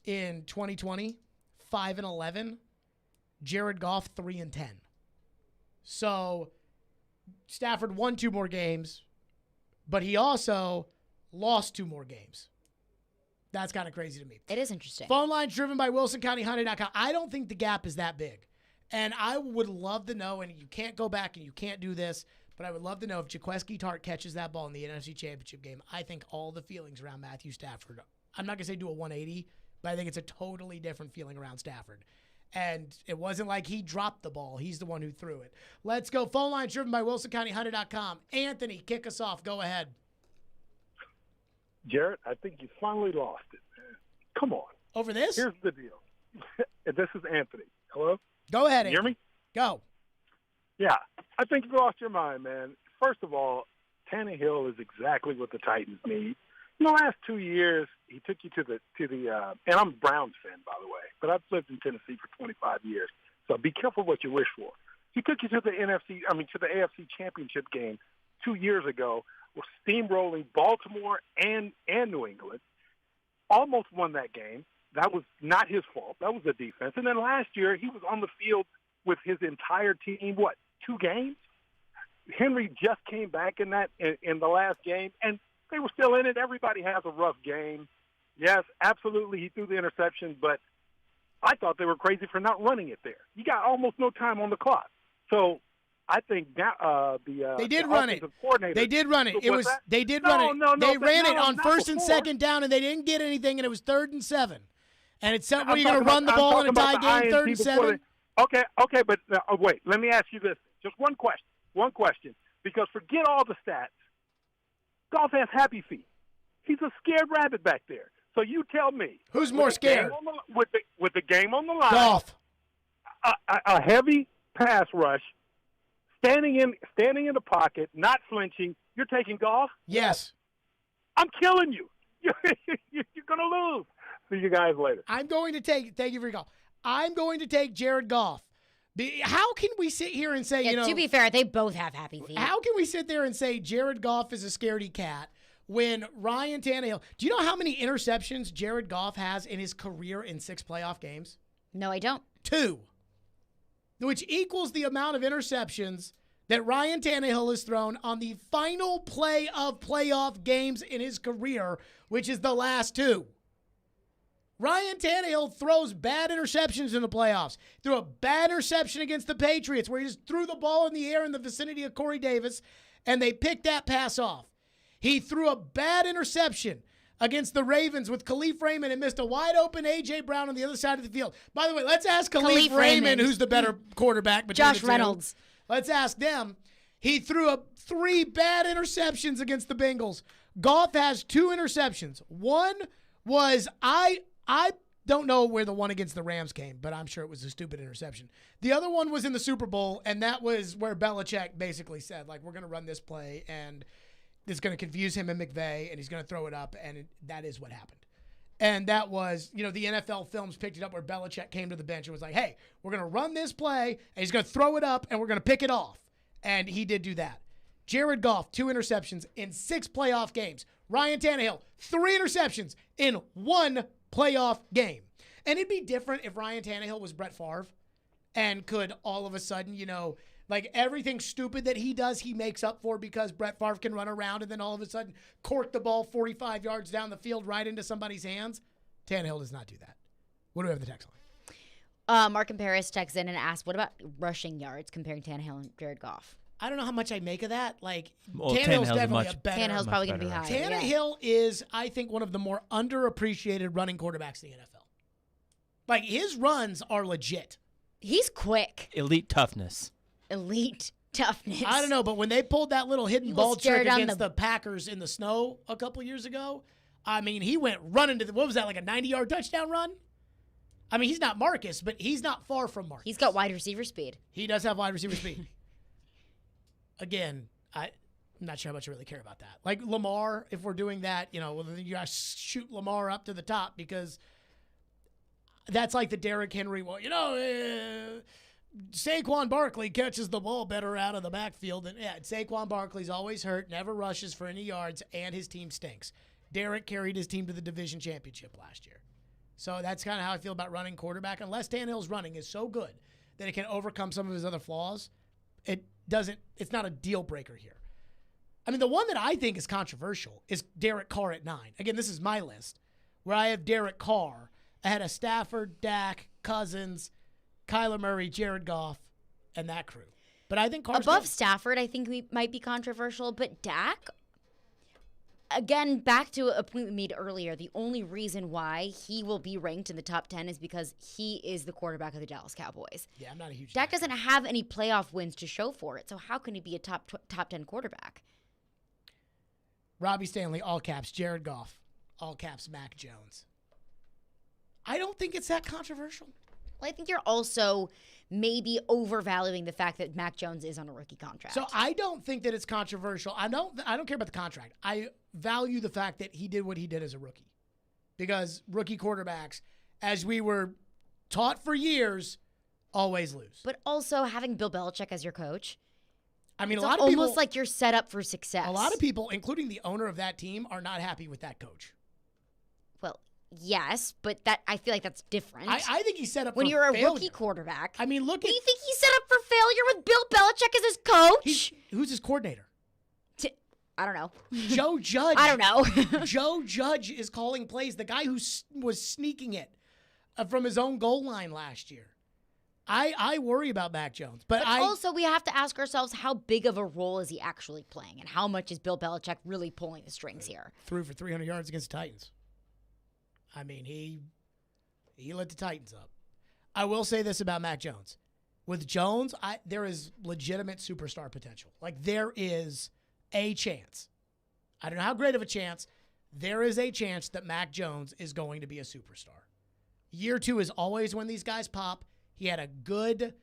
in 2020, 5-11. Jared Goff 3-10. So Stafford won 2 more games, but he also lost 2 more games. That's kind of crazy to me. It is interesting. Phone lines driven by WilsonCountyHyundai.com. I don't think the gap is that big. And I would love to know, and you can't go back and you can't do this, but I would love to know if Jaquiski Tartt catches that ball in the NFC Championship game. I think all the feelings around Matthew Stafford, I'm not going to say do a 180, but I think it's a totally different feeling around Stafford. And it wasn't like he dropped the ball. He's the one who threw it. Let's go. Phone lines driven by WilsonCountyHyundai.com. Anthony, kick us off. Go ahead. Jarrett, I think you finally lost it, man. Come on. Over this? Here's the deal. This is Anthony. Hello? Go ahead, Can you hear me? Go. Yeah. I think you lost your mind, man. First of all, Tannehill is exactly what the Titans need. In the last 2 years, he took you to the and I'm a Browns fan, by the way, but I've lived in Tennessee for 25 years, so be careful what you wish for. He took you to the AFC Championship game 2 years ago, was steamrolling Baltimore and New England, almost won that game. That was not his fault. That was the defense. And then last year, he was on the field with his entire team, 2 games? Henry just came back in the last game, and they were still in it. Everybody has a rough game. Yes, absolutely, he threw the interception, but I thought they were crazy for not running it there. You got almost no time on the clock. So I think they did run it. They did run it. They did run it. They ran it on first and second down, and they didn't get anything, and it was 3rd and 7. And it's where you're going to run the ball in a tie game, 3rd and 7. Okay, but wait. Let me ask you this: just one question, because forget all the stats. Goff has happy feet. He's a scared rabbit back there. So you tell me, who's more scared? With the game on the line, Goff. A heavy pass rush, standing in the pocket, not flinching. You're taking Goff? Yes. I'm killing you. You're going to lose. See you guys later. Thank you for your call. I'm going to take Jared Goff. How can we sit here and say, to be fair, they both have happy feet. How can we sit there and say Jared Goff is a scaredy cat when Ryan Tannehill, do you know how many interceptions Jared Goff has in his career in 6 playoff games? No, I don't. 2, which equals the amount of interceptions that Ryan Tannehill has thrown on the final play of playoff games in his career, which is the last 2. Ryan Tannehill throws bad interceptions in the playoffs. Threw a bad interception against the Patriots where he just threw the ball in the air in the vicinity of Corey Davis, and they picked that pass off. He threw a bad interception against the Ravens with Khalif Raymond and missed a wide-open A.J. Brown on the other side of the field. By the way, let's ask Khalif Raymond who's the better quarterback between Josh the two. Reynolds. Let's ask them. He threw up 3 bad interceptions against the Bengals. Goff has 2 interceptions. One was I don't know where the one against the Rams came, but I'm sure it was a stupid interception. The other one was in the Super Bowl, and that was where Belichick basically said, we're going to run this play, and it's going to confuse him and McVay, and he's going to throw it up, and that is what happened. And that was, the NFL films picked it up where Belichick came to the bench and was like, hey, we're going to run this play, and he's going to throw it up, and we're going to pick it off. And he did do that. Jared Goff, 2 interceptions in 6 playoff games. Ryan Tannehill, 3 interceptions in 1 playoff game. And it'd be different if Ryan Tannehill was Brett Favre and could all of a sudden, everything stupid that he does, he makes up for because Brett Favre can run around and then all of a sudden cork the ball 45 yards down the field right into somebody's hands. Tannehill does not do that. What do we have in the text line? Mark and Paris texts in and asks, what about rushing yards comparing Tannehill and Jared Goff? I don't know how much I make of that. Tannehill's definitely a better. Tannehill's probably going to be higher. Tannehill is, I think, one of the more underappreciated running quarterbacks in the NFL. His runs are legit. He's quick. Elite toughness. I don't know, but when they pulled that little hidden ball trick against the Packers in the snow a couple years ago, he went running to what was that, a 90-yard touchdown run? I mean, he's not Marcus, but he's not far from Marcus. He's got wide receiver speed. He does have wide receiver speed. Again, I'm not sure how much I really care about that. Like Lamar, if we're doing that, you got to shoot Lamar up to the top because that's like the Derrick Henry one. Saquon Barkley catches the ball better out of the backfield. And Saquon Barkley's always hurt, never rushes for any yards, and his team stinks. Derrick carried his team to the division championship last year. So that's kind of how I feel about running quarterback. Unless Tannehill's running is so good that it can overcome some of his other flaws, it's not a deal breaker here. I mean, the one that I think is controversial is Derek Carr at 9. Again, this is my list where I have Derek Carr ahead of Stafford, Dak, Cousins, Kyler Murray, Jared Goff, and that crew. But I think Carr's above good. Stafford, I think we might be controversial, but Dak, again, back to a point we made earlier, the only reason why he will be ranked in the top 10 is because he is the quarterback of the Dallas Cowboys. Yeah, I'm not a huge Dak doesn't have any playoff wins to show for it, so how can he be a top 10 quarterback? Robbie Stanley, all caps, Jared Goff, all caps, Mac Jones. I don't think it's that controversial. Well, I think you're also maybe overvaluing the fact that Mac Jones is on a rookie contract. So I don't think that it's controversial. I don't care about the contract. I value the fact that he did what he did as a rookie. Because rookie quarterbacks, as we were taught for years, always lose. But also having Bill Belichick as your coach, I mean, it's a lot of people, almost like you're set up for success. A lot of people, including the owner of that team, are not happy with that coach. Well, yes, but that I feel like that's different. I think he's set up when for you're a failure. rookie quarterback. I mean, look do at. you think he's set up for failure with Bill Belichick as his coach? Who's his coordinator? I don't know. Joe Judge. I don't know. Joe Judge is calling plays. The guy who was sneaking it from his own goal line last year. I worry about Mac Jones. But also we have to ask ourselves, how big of a role is he actually playing? And how much is Bill Belichick really pulling the strings here? Threw for 300 yards against the Titans. I mean, he lit the Titans up. I will say this about Mac Jones. With Jones, there is legitimate superstar potential. Like, there is a chance. I don't know how great of a chance. There is a chance that Mac Jones is going to be a superstar. Year 2 is always when these guys pop. He had a good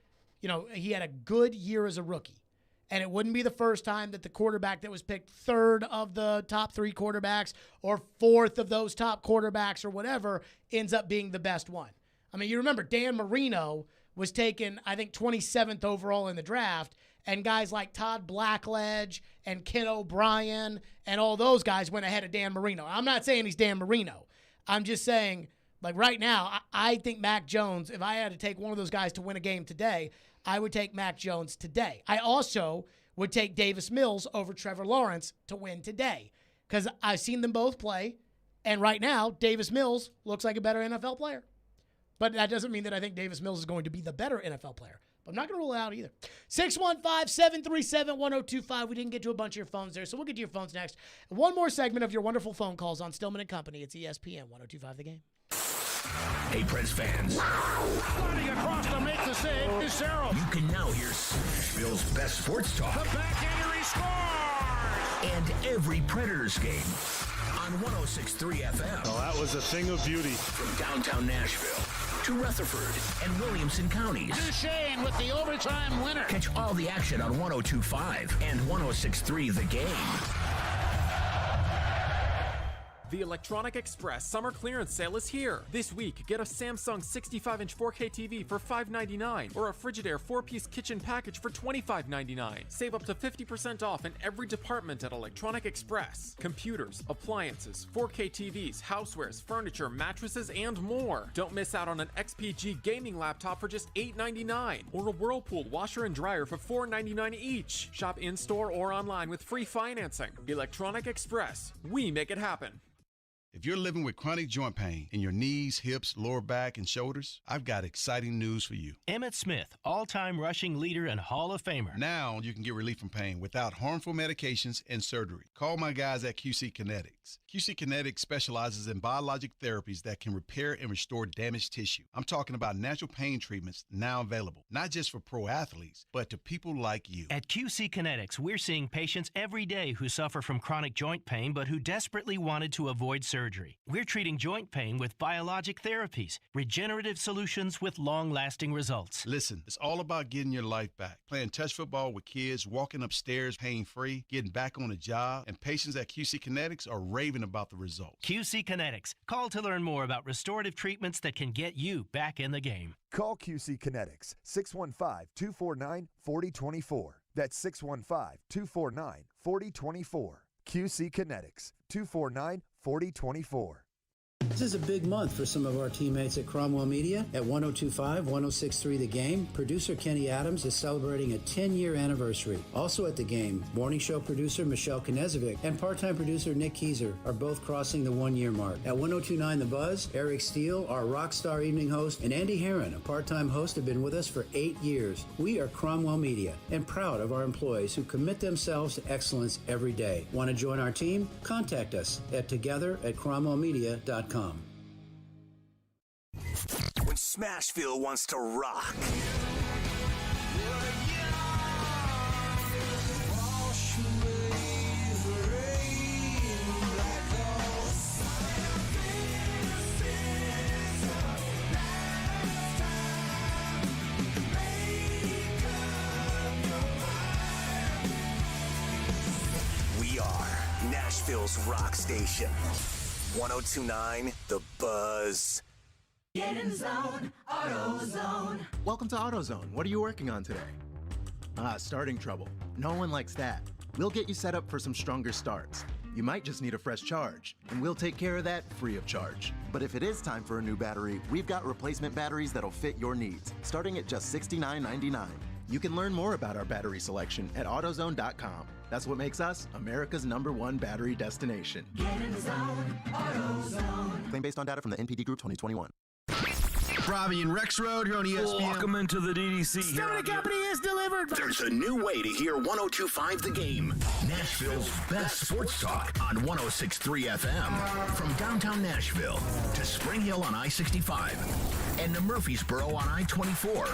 year as a rookie. And it wouldn't be the first time that the quarterback that was picked 3rd of the top 3 quarterbacks or 4th of those top quarterbacks or whatever ends up being the best one. I mean, you remember Dan Marino was taken, I think, 27th overall in the draft, and guys like Todd Blackledge and Ken O'Brien and all those guys went ahead of Dan Marino. I'm not saying he's Dan Marino. I'm just saying, like right now, I think Mac Jones, if I had to take one of those guys to win a game today, I would take Mac Jones today. I also would take Davis Mills over Trevor Lawrence to win today because I've seen them both play, and right now, Davis Mills looks like a better NFL player. But that doesn't mean that I think Davis Mills is going to be the better NFL player. But I'm not going to rule it out either. 615-737-1025. We didn't get to a bunch of your phones there, so we'll get to your phones next. One more segment of your wonderful phone calls on Stillman & Company. It's ESPN 1025 The Game. Hey, Preds fans. Running across to make the save is Sarah. You can now hear Nashville's best sports talk. The backhander, he scores! And every Predators game on 106.3 FM. Oh, that was a thing of beauty. From downtown Nashville to Rutherford and Williamson counties. Duchesne with the overtime winner. Catch all the action on 102.5 and 106.3 The Game. The Electronic Express summer clearance sale is here. This week, get a Samsung 65-inch 4K TV for $599 or a Frigidaire 4-piece kitchen package for $25.99. Save up to 50% off in every department at Electronic Express. Computers, appliances, 4K TVs, housewares, furniture, mattresses, and more. Don't miss out on an XPG gaming laptop for just $899 or a Whirlpool washer and dryer for $499 each. Shop in-store or online with free financing. Electronic Express. We make it happen. If you're living with chronic joint pain in your knees, hips, lower back, and shoulders, I've got exciting news for you. Emmett Smith, all-time rushing leader and Hall of Famer. Now you can get relief from pain without harmful medications and surgery. Call my guys at QC Kinetics. QC Kinetics specializes in biologic therapies that can repair and restore damaged tissue. I'm talking about natural pain treatments now available, not just for pro athletes, but to people like you. At QC Kinetics, we're seeing patients every day who suffer from chronic joint pain but who desperately wanted to avoid surgery. surgery. We're treating joint pain with biologic therapies, regenerative solutions with long-lasting results. Listen, it's all about getting your life back. Playing touch football with kids, walking upstairs pain-free, getting back on a job, and patients at QC Kinetics are raving about the results. QC Kinetics. Call to learn more about restorative treatments that can get you back in the game. Call QC Kinetics, 615-249-4024. That's 615-249-4024. QC Kinetics, 249-4024. This is a big month for some of our teammates at Cromwell Media. At 102.5, 106.3 The Game, producer Kenny Adams is celebrating a 10-year anniversary. Also at The Game, morning show producer Michelle Knezovic and part-time producer Nick Keyser are both crossing the 1-year mark. At 102.9 The Buzz, Eric Steele, our rock star evening host, and Andy Herron, a part-time host, have been with us for 8 years. We are Cromwell Media and proud of our employees who commit themselves to excellence every day. Want to join our team? Contact us at together@cromwellmedia.com. When Smashville wants to rock. We are Nashville's rock station. 102.9 The Buzz. Get in the zone, AutoZone. Welcome to AutoZone. What are you working on today? Starting trouble. No one likes that. We'll get you set up for some stronger starts. You might just need a fresh charge, and we'll take care of that free of charge. But if it is time for a new battery, we've got replacement batteries that'll fit your needs, starting at just $69.99. You can learn more about our battery selection at AutoZone.com. That's what makes us America's #1 battery destination. Get in the zone, AutoZone. Claim based on data from the NPD Group 2021. Robbie and Rex Road here on ESPN. Welcome into the DDC. Stillman Company is delivered. There's a new way to hear 102.5 The Game. Nashville's best sports talk on 106.3 FM. From downtown Nashville to Spring Hill on I-65 and to Murfreesboro on I-24.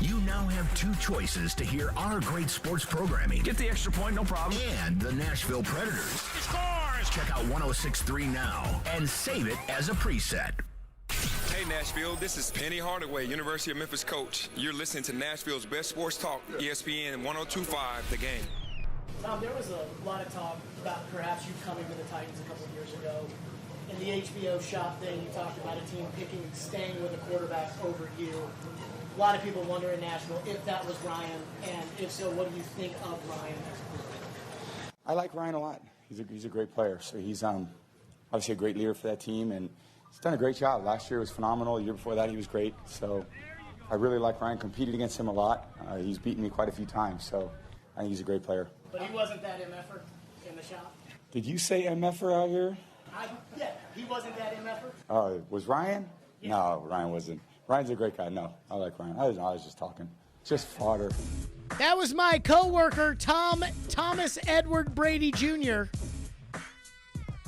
You now have two choices to hear our great sports programming. Get the extra point, no problem. And the Nashville Predators. Scores! Check out 106.3 now and save it as a preset. Hey Nashville, this is Penny Hardaway, University of Memphis coach. You're listening to Nashville's best sports talk, ESPN 102.5 The Game. Tom, there was a lot of talk about perhaps you coming to the Titans a couple of years ago. In the HBO shop thing, you talked about a team staying with a quarterback over you. A lot of people wonder in Nashville if that was Ryan, and if so, what do you think of Ryan as a quarterback? I like Ryan a lot. He's a great player, so he's obviously a great leader for that team, and he's done a great job. Last year was phenomenal. The year before that, he was great. So I really like Ryan. Competed against him a lot. He's beaten me quite a few times, so I think he's a great player. But he wasn't that MF'er in the shop? Did you say MF'er out here? Yeah, he wasn't that MF'er? Was Ryan? Yeah. No, Ryan wasn't. Ryan's a great guy. No, I like Ryan. I was just talking. Just fodder. That was my co-worker, Thomas Edward Brady Jr.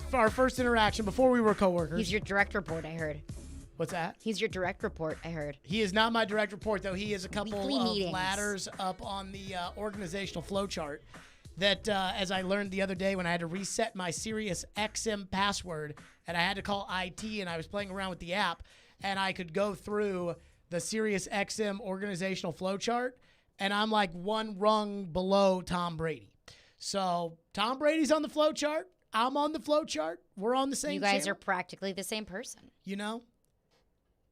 for our first interaction before we were co-workers. He's your direct report, I heard. What's that? He's your direct report, I heard. He is not my direct report, though. He is a couple Weekly of meetings. ladders up on the organizational flow chart that, as I learned the other day when I had to reset my Sirius XM password and I had to call IT and I was playing around with the app and I could go through the Sirius XM organizational flow chart and I'm like one rung below Tom Brady. So Tom Brady's on the flow chart. I'm on the flow chart. We're on the same You guys channel. are practically the same person. You know?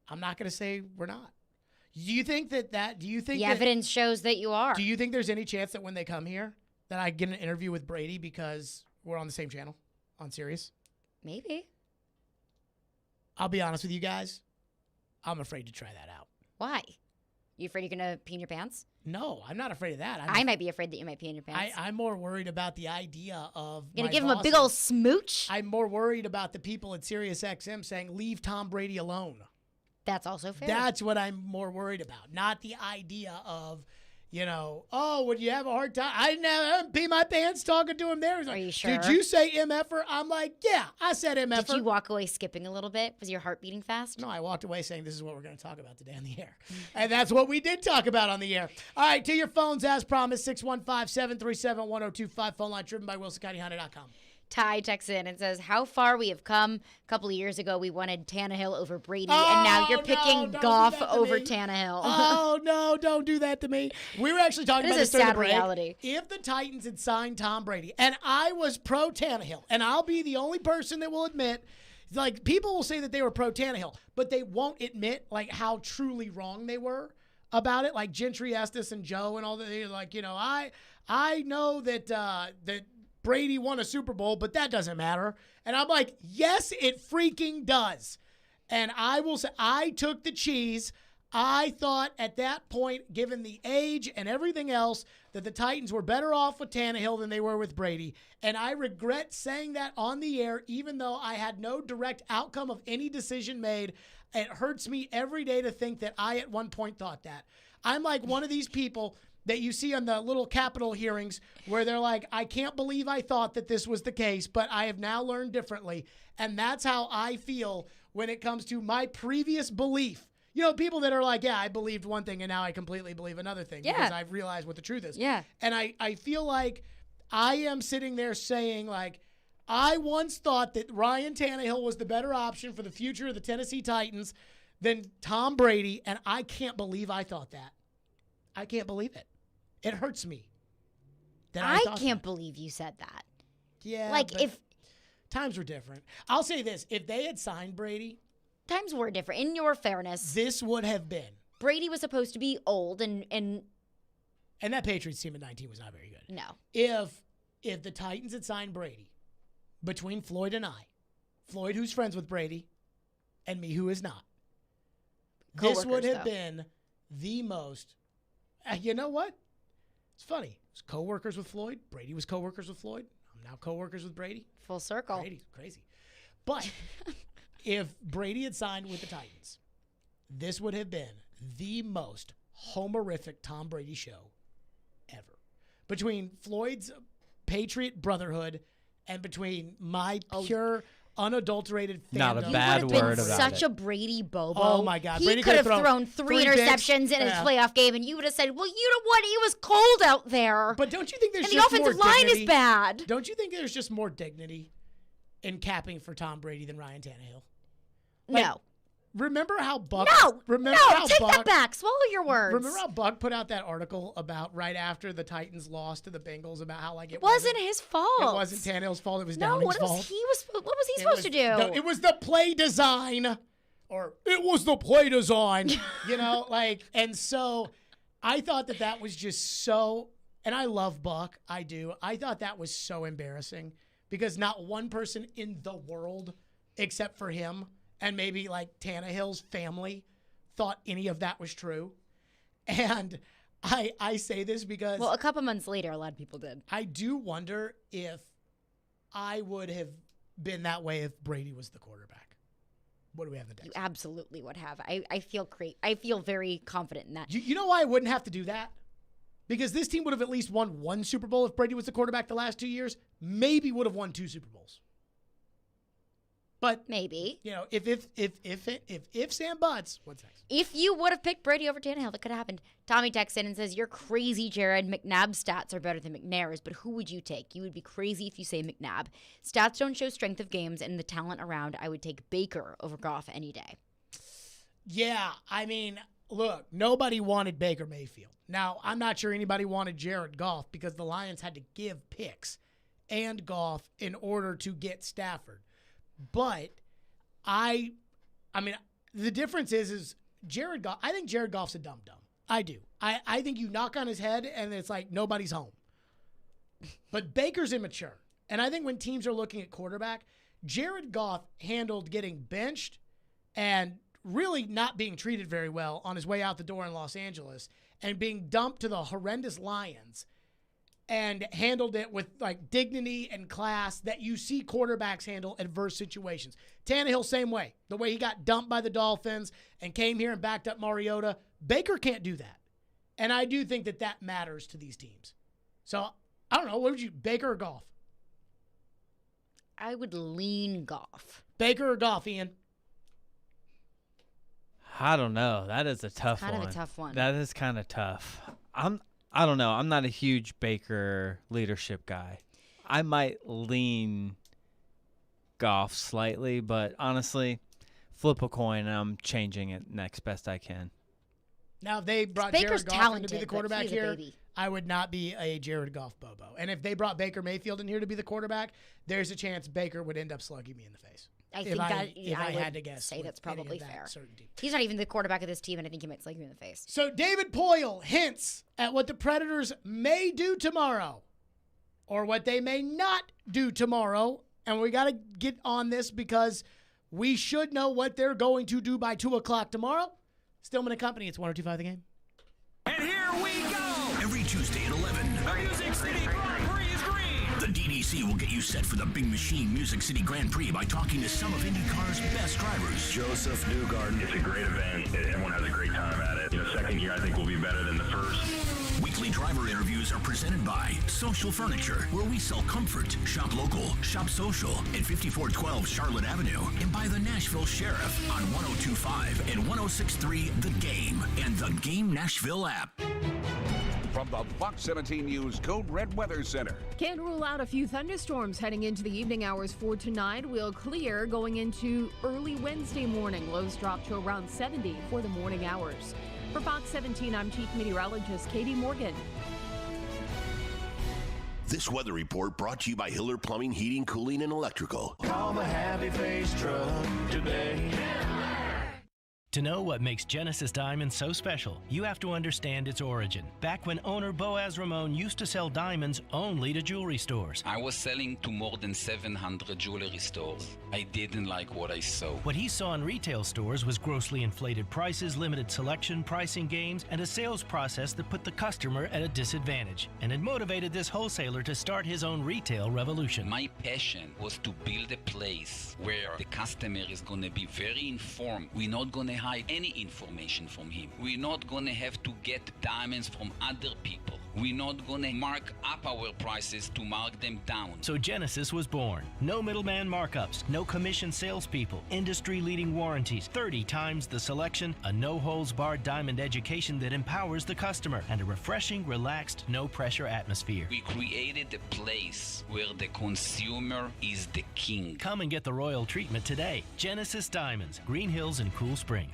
I'm not going to say we're not. Do you think that the evidence shows that you are? Do you think there's any chance that when they come here that I get an interview with Brady because we're on the same channel on Sirius? Maybe. I'll be honest with you guys. I'm afraid to try that out. Why? You afraid you're going to pee in your pants? No, I'm not afraid of that. I might be afraid that you might pee in your pants. I'm more worried about the idea of You're going to give him a big old smooch? I'm more worried about the people at Sirius XM saying, leave Tom Brady alone. That's also fair. That's what I'm more worried about. Not the idea of, would you have a hard time? I didn't pee my pants talking to him there. He's like, are you sure? Did you say MF'er? I'm like, yeah, I said MF'er. Did you walk away skipping a little bit? Was your heart beating fast? No, I walked away saying this is what we're going to talk about today on the air. And that's what we did talk about on the air. All right, to your phones as promised, 615-737-1025. Phone line driven by WilsonCountyHonda.com. Ty texts in and says, how far we have come. A couple of years ago, we wanted Tannehill over Brady, and now you're picking Goff over Tannehill. Oh, no, don't do that to me. We were actually talking about this during the break. Reality. If the Titans had signed Tom Brady, and I was pro Tannehill, and I'll be the only person that will admit, like, people will say that they were pro Tannehill, but they won't admit, like, how truly wrong they were about it. Like Gentry Estes and Joe and all that. They're like, I know that that Brady won a Super Bowl, but that doesn't matter. And I'm like, yes, it freaking does. And I will say, I took the cheese. I thought at that point, given the age and everything else, that the Titans were better off with Tannehill than they were with Brady. And I regret saying that on the air, even though I had no direct outcome of any decision made. It hurts me every day to think that I at one point thought that. I'm like one of these people that you see on the little Capitol hearings where they're like, I can't believe I thought that this was the case, but I have now learned differently. And that's how I feel when it comes to my previous belief. People that are like, yeah, I believed one thing and now I completely believe another thing because I've realized what the truth is. Yeah. And I feel like I am sitting there saying, like, I once thought that Ryan Tannehill was the better option for the future of the Tennessee Titans than Tom Brady, and I can't believe I thought that. I can't believe it. It hurts me. I can't believe you said that. Yeah. Like, if times were different. I'll say this. If they had signed Brady. Times were different. In your fairness. This would have been. Brady was supposed to be old and that Patriots team at 19 was not very good. No. If the Titans had signed Brady, between Floyd and I, Floyd who's friends with Brady, and me who is not, this would have been the most, you know what? It's funny. It was co-workers with Floyd. Brady was co-workers with Floyd. I'm now co-workers with Brady. Full circle. Brady's crazy. But if Brady had signed with the Titans, this would have been the most homerific Tom Brady show ever. Between Floyd's Patriot Brotherhood and between my pure, unadulterated fandom. Not a bad word about such a Brady bobo. Oh, my God. He Brady could have thrown three interceptions in his playoff game, and you would have said, well, you know what? It was cold out there. But don't you think there's and just the offensive more line dignity? is bad. Don't you think there's just more dignity in capping for Tom Brady than Ryan Tannehill? No. Remember how Buck? No, take Buck, that back. Swallow your words. Remember how Buck put out that article about right after the Titans lost to the Bengals about how it wasn't his fault. It wasn't Tannehill's fault. It was Downing's fault. What was he supposed to do? No, it was the play design, or it was the play design. And so I thought that was just so. And I love Buck. I do. I thought that was so embarrassing because not one person in the world, except for him, and maybe like Tannehill's family thought any of that was true. And I say this because... Well, a couple months later, a lot of people did. I do wonder if I would have been that way if Brady was the quarterback. What do we have in the text? You absolutely would have. I feel great. I feel very confident in that. You know why I wouldn't have to do that? Because this team would have at least won one Super Bowl if Brady was the quarterback the last 2 years. Maybe would have won 2 Super Bowls. But maybe, if Sam Butts, what's next? If you would have picked Brady over Tannehill, that could have happened. Tommy texts in and says, "You're crazy, Jared. McNabb's stats are better than McNair's, but who would you take? You would be crazy if you say McNabb. Stats don't show strength of games and the talent around. I would take Baker over Goff any day." Yeah, I mean, look, nobody wanted Baker Mayfield. Now, I'm not sure anybody wanted Jared Goff because the Lions had to give picks and Goff in order to get Stafford. But I mean, the difference is Jared Goff. I think Jared Goff's a dum-dum. I do. I think you knock on his head and it's like nobody's home. But Baker's immature. And I think when teams are looking at quarterback, Jared Goff handled getting benched and really not being treated very well on his way out the door in Los Angeles and being dumped to the horrendous Lions and handled it with like dignity and class that you see quarterbacks handle adverse situations. Tannehill, same way. The way he got dumped by the Dolphins and came here and backed up Mariota. Baker can't do that. And I do think that matters to these teams. So, I don't know. What would you, Baker or Goff? I would lean Goff. Baker or Goff, Ian? I don't know. That is a tough one. Kind of a tough one. That is kind of tough. I don't know. I'm not a huge Baker leadership guy. I might lean Goff slightly, but honestly, flip a coin and I'm changing it next best I can. Now, if they brought Baker's Jared Goff in talented, to be the but quarterback he's a here, baby. I would not be a Jared Goff Bobo. And if they brought Baker Mayfield in here to be the quarterback, there's a chance Baker would end up slugging me in the face. If I would had to guess, say with that's any probably of that fair. certainty. He's not even the quarterback of this team, and I think he might slug you in the face. So David Poyle hints at what the Predators may do tomorrow or what they may not do tomorrow. And we got to get on this because we should know what they're going to do by 2 o'clock tomorrow. Stillman and Company, it's 102.5 The Game. And here we go! Every Tuesday at 11. The Music City Grand Prix is green. The DDC will get you set for the Big Machine Music City Grand Prix by talking to some of IndyCar's best drivers. Joseph Newgarden. It's a great event. Everyone has a great time at it. The second year, I think, will be better than the first. Weekly driver interviews are presented by Social Furniture, where we sell comfort. Shop local, shop social at 5412 Charlotte Avenue, and by the Nashville Sheriff on 102.5 and 106.3 The Game and the Game Nashville app. From the Fox 17 News Code Red Weather Center. Can't rule out a few thunderstorms heading into the evening hours for tonight. We'll clear going into early Wednesday morning. Lows drop to around 70 for the morning hours. For Fox 17, I'm Chief Meteorologist Katie Morgan. This weather report brought to you by Hiller Plumbing, Heating, Cooling, and Electrical. Call the Happy Face Truck today. To know what makes Genesis Diamonds so special, you have to understand its origin. Back when owner Boaz Ramon used to sell diamonds only to jewelry stores. I was selling to more than 700 jewelry stores. I didn't like what I saw. What he saw in retail stores was grossly inflated prices, limited selection, pricing games, and a sales process that put the customer at a disadvantage. And it motivated this wholesaler to start his own retail revolution. My passion was to build a place where the customer is going to be very informed. We're not going to hide any information from him. We're not going to have to get diamonds from other people. We're not going to mark up our prices to mark them down. So Genesis was born. No middleman markups, no commission salespeople, industry-leading warranties, 30 times the selection, a no-holds-barred diamond education that empowers the customer, and a refreshing, relaxed, no-pressure atmosphere. We created a place where the consumer is the king. Come and get the royal treatment today. Genesis Diamonds, Green Hills and Cool Springs.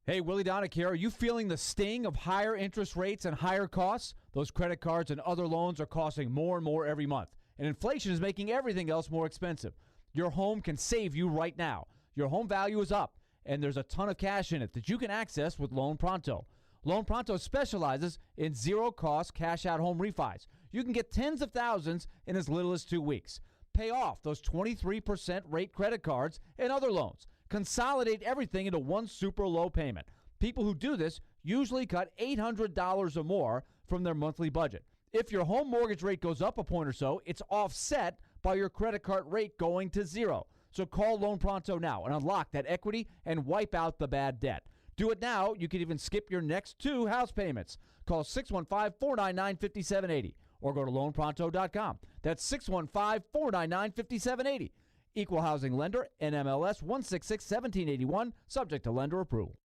Hey, Willie Donick here. Are you feeling the sting of higher interest rates and higher costs? Those credit cards and other loans are costing more and more every month, and inflation is making everything else more expensive. Your home can save you right now. Your home value is up, and there's a ton of cash in it that you can access with Loan Pronto. Loan Pronto specializes in zero-cost cash-out home refis. You can get tens of thousands in as little as 2 weeks. Pay off those 23% rate credit cards and other loans. Consolidate everything into one super low payment. People who do this usually cut $800 or more from their monthly budget. If your home mortgage rate goes up a point or so, it's offset by your credit card rate going to zero. So call Loan Pronto now and unlock that equity and wipe out the bad debt. Do it now. You can even skip your next 2 house payments. Call 615-499-5780 or go to loanpronto.com. That's 615-499-5780. Equal housing lender, NMLS 166-1781, subject to lender approval.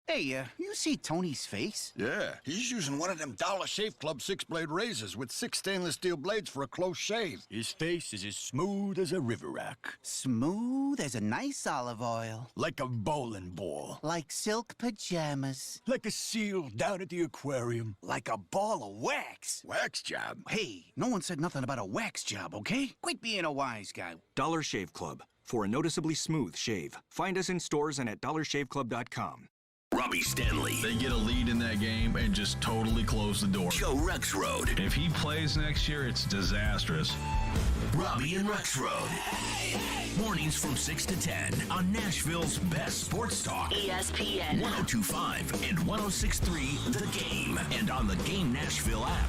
Hey, you see Tony's face? Yeah, he's using one of them Dollar Shave Club 6-blade razors with 6 stainless steel blades for a close shave. His face is as smooth as a river rock. Smooth as a nice olive oil. Like a bowling ball. Like silk pajamas. Like a seal down at the aquarium. Like a ball of wax. Wax job? Hey, no one said nothing about a wax job, okay? Quit being a wise guy. Dollar Shave Club, for a noticeably smooth shave. Find us in stores and at dollarshaveclub.com. Robbie Stanley. They get a lead in that game and just totally close the door. Joe Rexrode. If he plays next year, it's disastrous. Robbie and Rexrode. Mornings from 6 to 10 on Nashville's best sports talk. ESPN 102.5 and 106.3 The Game. And on the Game Nashville app.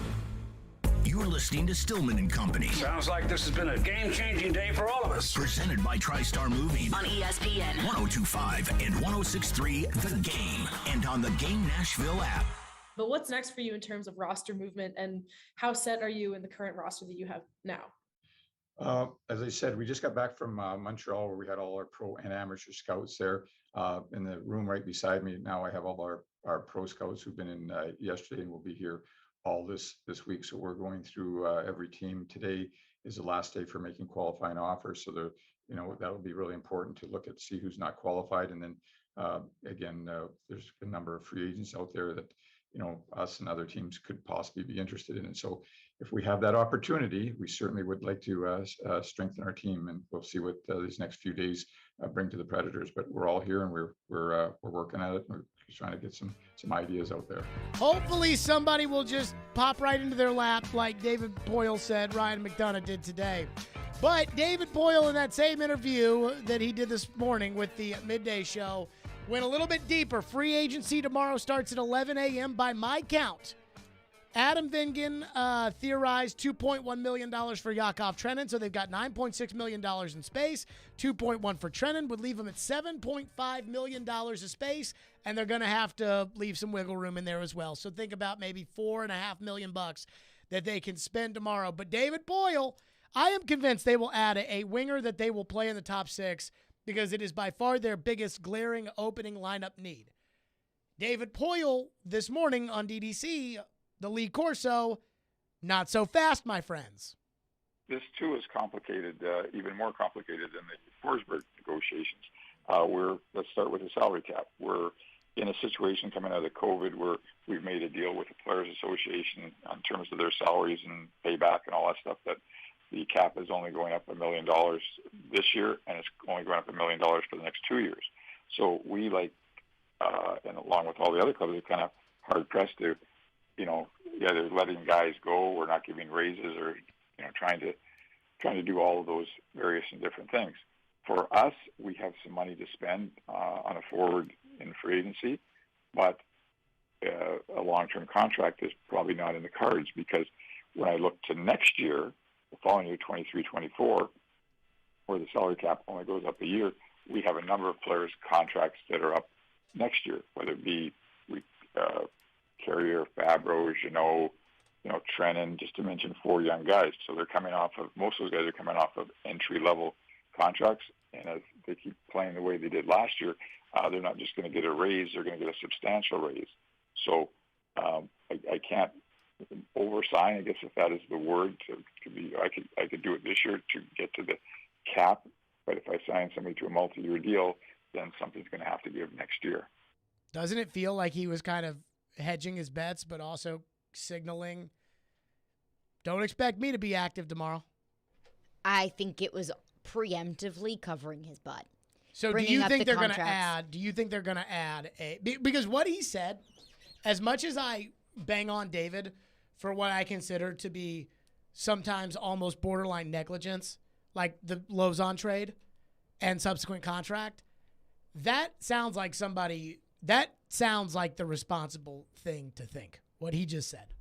You're listening to Stillman and Company. Sounds like this has been a game-changing day for all of us. Presented by TriStar Moving. on ESPN 102.5 and 106.3 The Game. And on the Game Nashville app. But what's next for you in terms of roster movement, and how set are you in the current roster that you have now? As I said, we just got back from Montreal, where we had all our pro and amateur scouts there. In the room right beside me now, I have all our pro scouts who've been in yesterday and will be here all this week. So we're going through every team. Today is the last day for making qualifying offers. So that would be really important to look at, see who's not qualified. And then again, there's a number of free agents out there that, us and other teams could possibly be interested in. And so if we have that opportunity, we certainly would like to strengthen our team, and we'll see what these next few days bring to the Predators. But we're all here, and we're working at it. We're trying to get some ideas out there. Hopefully somebody will just pop right into their lap like David Boyle said Ryan McDonough did today. But David Boyle, in that same interview that he did this morning with the Midday Show, went a little bit deeper. Free agency tomorrow starts at 11 a.m. by my count. Adam Vingan theorized $2.1 million for Yakov Trenin, so they've got $9.6 million in space. 2.1 for Trenin would leave them at $7.5 million of space, and they're going to have to leave some wiggle room in there as well. So think about maybe $4.5 million that they can spend tomorrow. But David Boyle, I am convinced they will add a winger that they will play in the top six, because it is by far their biggest glaring opening lineup need. David Boyle this morning on DDC, the Lee Corso, not so fast, my friends. This, too, is complicated, even more complicated than the Forsberg negotiations. Let's start with the salary cap. We're in a situation coming out of COVID where we've made a deal with the Players Association in terms of their salaries and payback and all that stuff, that the cap is only going up $1 million this year, and it's only going up $1 million for the next 2 years. So we, and along with all the other clubs, are kind of hard-pressed to, they're letting guys go, we're not giving raises, or, trying to do all of those various and different things. For us, we have some money to spend on a forward in free agency, but a long-term contract is probably not in the cards, because when I look to next year, the following year, 23-24, where the salary cap only goes up a year, we have a number of players' contracts that are up next year, whether it be Carrier, Fabro, Jeannot, Trenin, just to mention 4 young guys. So they're coming off of, most of those guys are coming off of entry-level contracts, and as they keep playing the way they did last year, they're not just going to get a raise, they're going to get a substantial raise. So I can't oversign, I guess, if that is the word. I could do it this year to get to the cap, but if I sign somebody to a multi-year deal, then something's going to have to give next year. Doesn't it feel like he was kind of hedging his bets, but also signaling, don't expect me to be active tomorrow? I think it was preemptively covering his butt. So do you think they're going to add? Do you think they're going to add because what he said, as much as I bang on David for what I consider to be sometimes almost borderline negligence, like the Lozon trade and subsequent contract, that sounds like the responsible thing to think, what he just said.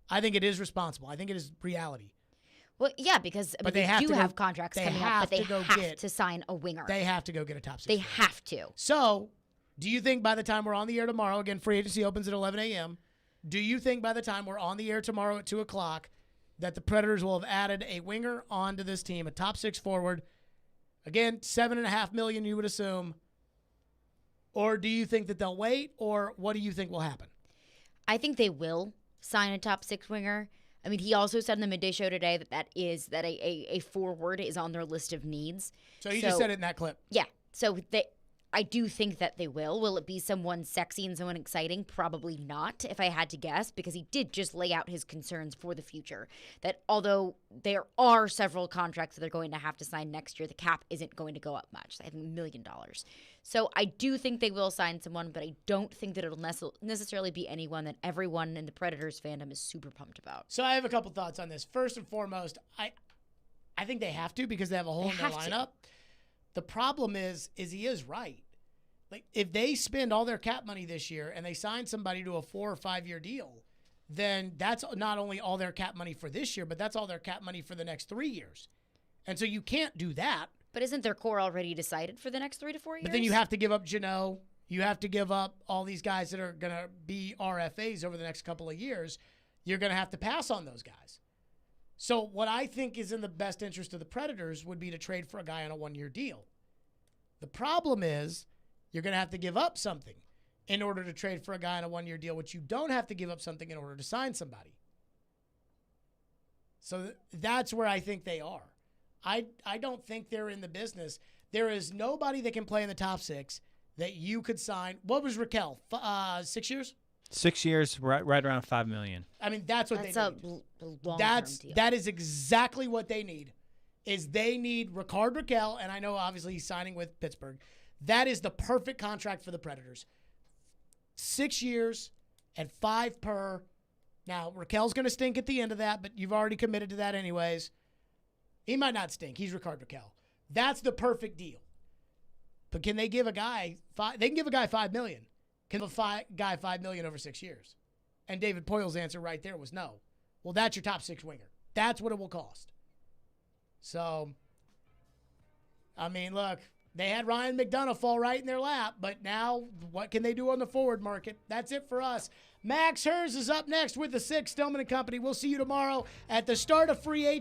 I think it is responsible. I think it is reality. Well, yeah, because they do have contracts coming up, but they have to sign a winger. They have to go get a top six. They have to. So, do you think by the time we're on the air tomorrow, again, free agency opens at 11 a.m., do you think by the time we're on the air tomorrow at 2 o'clock that the Predators will have added a winger onto this team, a top six forward? Again, $7.5 million, you would assume. Or do you think that they'll wait, or what do you think will happen? I think they will sign a top six winger. I mean, he also said in the Midday Show today that a forward is on their list of needs. So he just said it in that clip. Yeah. So I do think that they will. Will it be someone sexy and someone exciting? Probably not, if I had to guess, because he did just lay out his concerns for the future. That although there are several contracts that they're going to have to sign next year, the cap isn't going to go up much. I think $1 million. So I do think they will sign someone, but I don't think that it'll necessarily be anyone that everyone in the Predators fandom is super pumped about. So I have a couple thoughts on this. First and foremost, I think they have to, because they have a hole in their lineup. The problem is he is right. Like, if they spend all their cap money this year and they sign somebody to a 4 or 5 year deal, then that's not only all their cap money for this year, but that's all their cap money for the next 3 years. And so you can't do that. But isn't their core already decided for the next 3 to 4 years? But then you have to give up Jeannot. You have to give up all these guys that are going to be RFAs over the next couple of years. You're going to have to pass on those guys. So what I think is in the best interest of the Predators would be to trade for a guy on a 1 year deal. The problem is you're going to have to give up something in order to trade for a guy on a 1 year deal, which you don't have to give up something in order to sign somebody. So that's where I think they are. I don't think they're in the business. There is nobody that can play in the top 6 that you could sign. What was Raquel? 6 years? 6 years, right around $5 million. I mean, that's what That's they a need. long-term deal. That is exactly what they need. They need Ricard Raquel, and I know obviously he's signing with Pittsburgh. That is the perfect contract for the Predators. 6 years at $5 per. Now, Raquel's going to stink at the end of that, but you've already committed to that anyways. He might not stink. He's Ricard Raquel. That's the perfect deal. But can they give a guy they can give a guy $5 million. Can give a guy $5 million over 6 years? And David Poyle's answer right there was no. Well, that's your top 6 winger. That's what it will cost. So, I mean, look, they had Ryan McDonough fall right in their lap, but now what can they do on the forward market? That's it for us. Max Hers is up next with the 6, Stillman & Company. We'll see you tomorrow at the start of free agency.